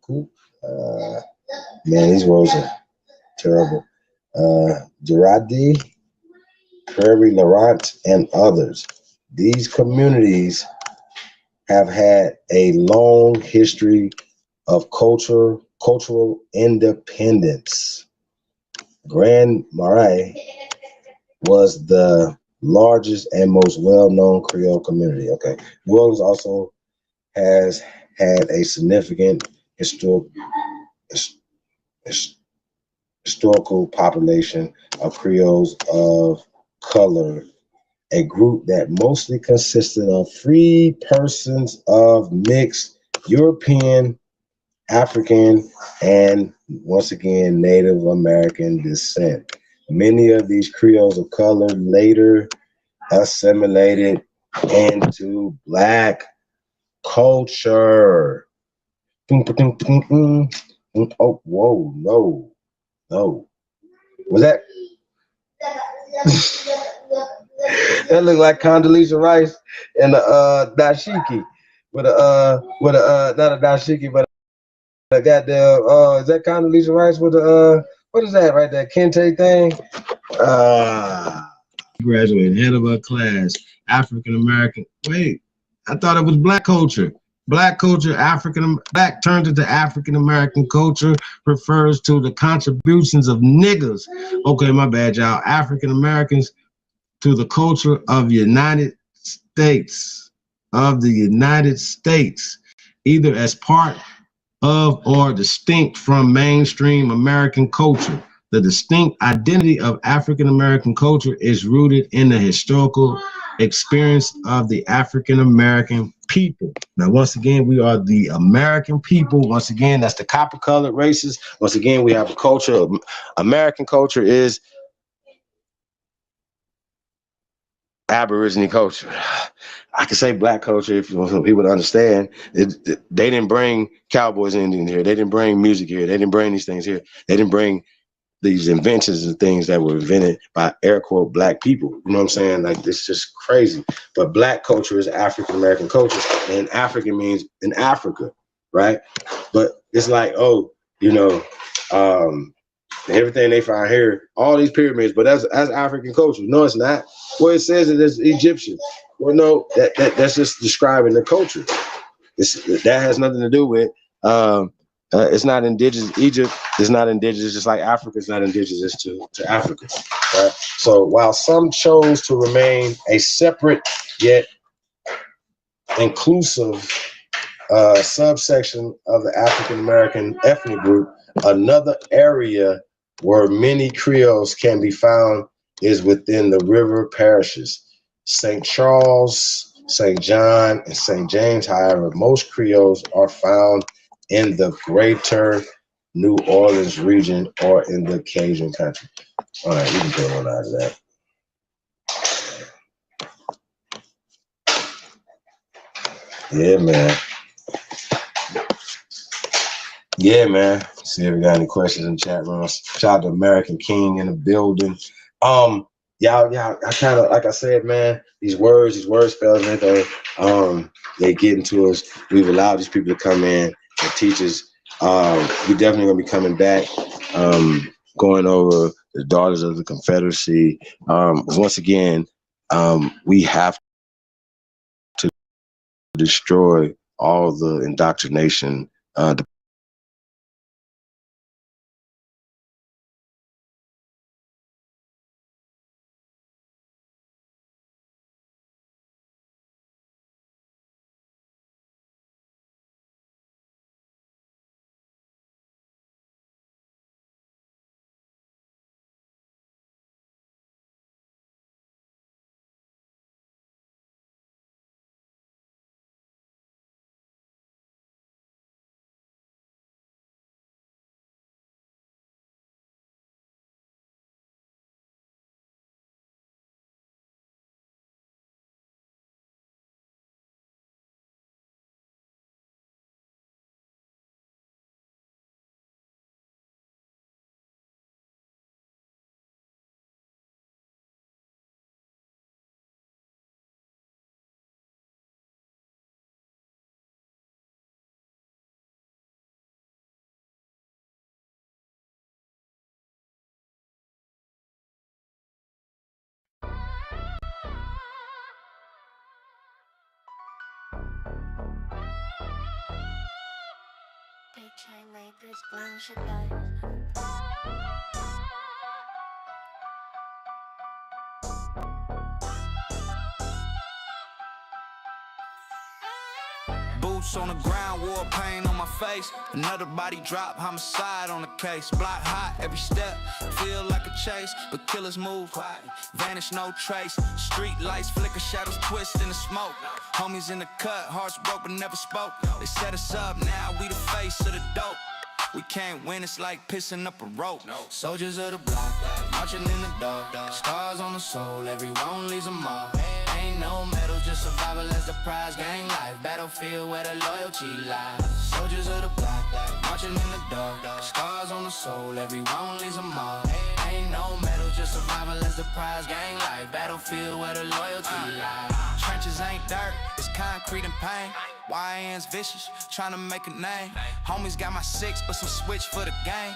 man, these roads are terrible. Girardi, Prairie Laurent, and others. These communities have had a long history of cultural independence. Grand Marais was the largest and most well-known Creole community. Okay, New Orleans also has had a significant historical population of Creoles of color, a group that mostly consisted of free persons of mixed European, African, and once again, Native American descent. Many of these Creoles of color later assimilated into Black culture. Oh, whoa, no. Was that? That looked like Condoleezza Rice and the dashiki with a not a dashiki, but a goddamn is that Condoleezza Rice with the what is that right there, kente thing? Graduated head of her class, African American. Wait, I thought it was Black culture. Black culture, Black turned into African American culture refers to the contributions of niggas. Okay, my bad, y'all. African Americans to the culture of United States, either as part of or distinct from mainstream American culture. The distinct identity of African American culture is rooted in the historical experience of the African American people. Now, once again, we are the American people. Once again, that's the copper-colored races. Once again, we have a culture. American culture is Aborigine culture. I can say Black culture if you want some people to understand. They didn't bring cowboys and Indians here. They didn't bring music here. They didn't bring these things here. They didn't bring these inventions and things that were invented by air quote Black people. You know what I'm saying? Like, it's just crazy. But Black culture is African American culture, and African means in Africa, right? But it's like, oh, you know, everything they find here, all these pyramids, but that's African culture. No, it's not. Well, it says it is Egyptian. Well, no, that's just describing the culture. That has nothing to do with it's not indigenous. Egypt is not indigenous, just like Africa is not indigenous to Africa. Right? So while some chose to remain a separate yet inclusive subsection of the African American ethnic group, another area where many Creoles can be found is within the river parishes. St. Charles, St. John, and St. James, however, most Creoles are found in the greater New Orleans region or in the Cajun country. All right, we can put one out of that. Yeah, man. Yeah, man. See if we got any questions in the chat room. Shout out to American King in the building. Y'all, I kind of, like I said, man, these words spells and everything, they get into us. We've allowed these people to come in and teach us. We definitely gonna be coming back, going over the Daughters of the Confederacy. Once again, We have to destroy all the indoctrination, the Boots on the ground, war paint on my face. Another body drop, homicide on the case. Block hot, every step, feel like a chase. But killers move quiet, vanish, no trace. Street lights flicker, shadows twist in the smoke. Homies in the cut, hearts broke but never spoke. They set us up, now we the face of the dope. We can't win, it's like pissing up a rope. Soldiers of the block, marching in the dark. Scars on the soul, everyone leaves a mark. Ain't no medal, just survival as the prize. Gang life, battlefield where the loyalty lies. Soldiers of the block, marching in the dark. Scars on the soul, everyone leaves a mark. Ain't no medal, just survival as the prize. Gang life, battlefield where the loyalty lies. Trenches ain't dirt, it's concrete and pain. YN's vicious, trying to make a name. Homies got my six, but some switch for the game.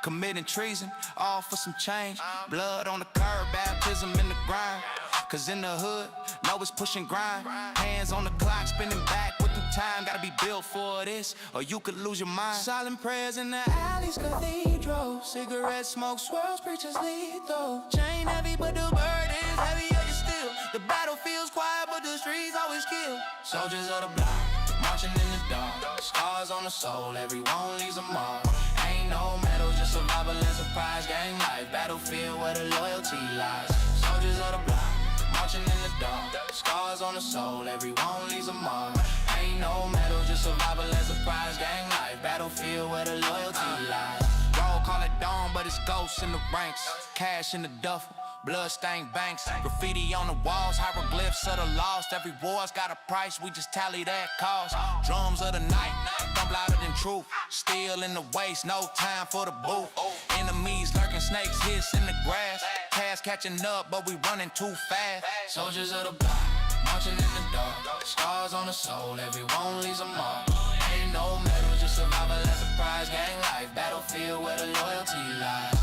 Committing treason, all for some change. Blood on the curb, baptism in the grind. Cause in the hood, know it's pushing grind. Hands on the clock, spinning back with the time. Gotta be built for this, or you could lose your mind. Silent prayers in the alleys, cathedral. Cigarette smoke swirls, preachers lethal. Chain heavy, but the burden's heavier still. The battlefield's quiet, but the streets always kill. Soldiers of the block, marching in the dark. Scars on the soul, everyone leaves a mark. Ain't no medal, just survival and surprise. Gang life, battlefield where the loyalty lies. Soldiers of the block, marching in the dark. Scars on the soul, everyone leaves a mark. Ain't no medal, just survival and surprise. Gang life, battlefield where the loyalty lies. Roll call it dawn, but it's ghosts in the ranks. Cash in the duffel, blood-stained banks. Graffiti on the walls, hieroglyphs of the lost. Every war's got a price, we just tally that cost. Drums of the night, thump louder than truth. Steel in the waist, no time for the booth. Enemies lurking, snakes hiss in the grass. Cash catching up, but we running too fast. Soldiers of the block, marching in the dark. Scars on the soul, everyone leaves a mark. Ain't no medal, just survival as a prize. Gang life, battlefield where the loyalty lies.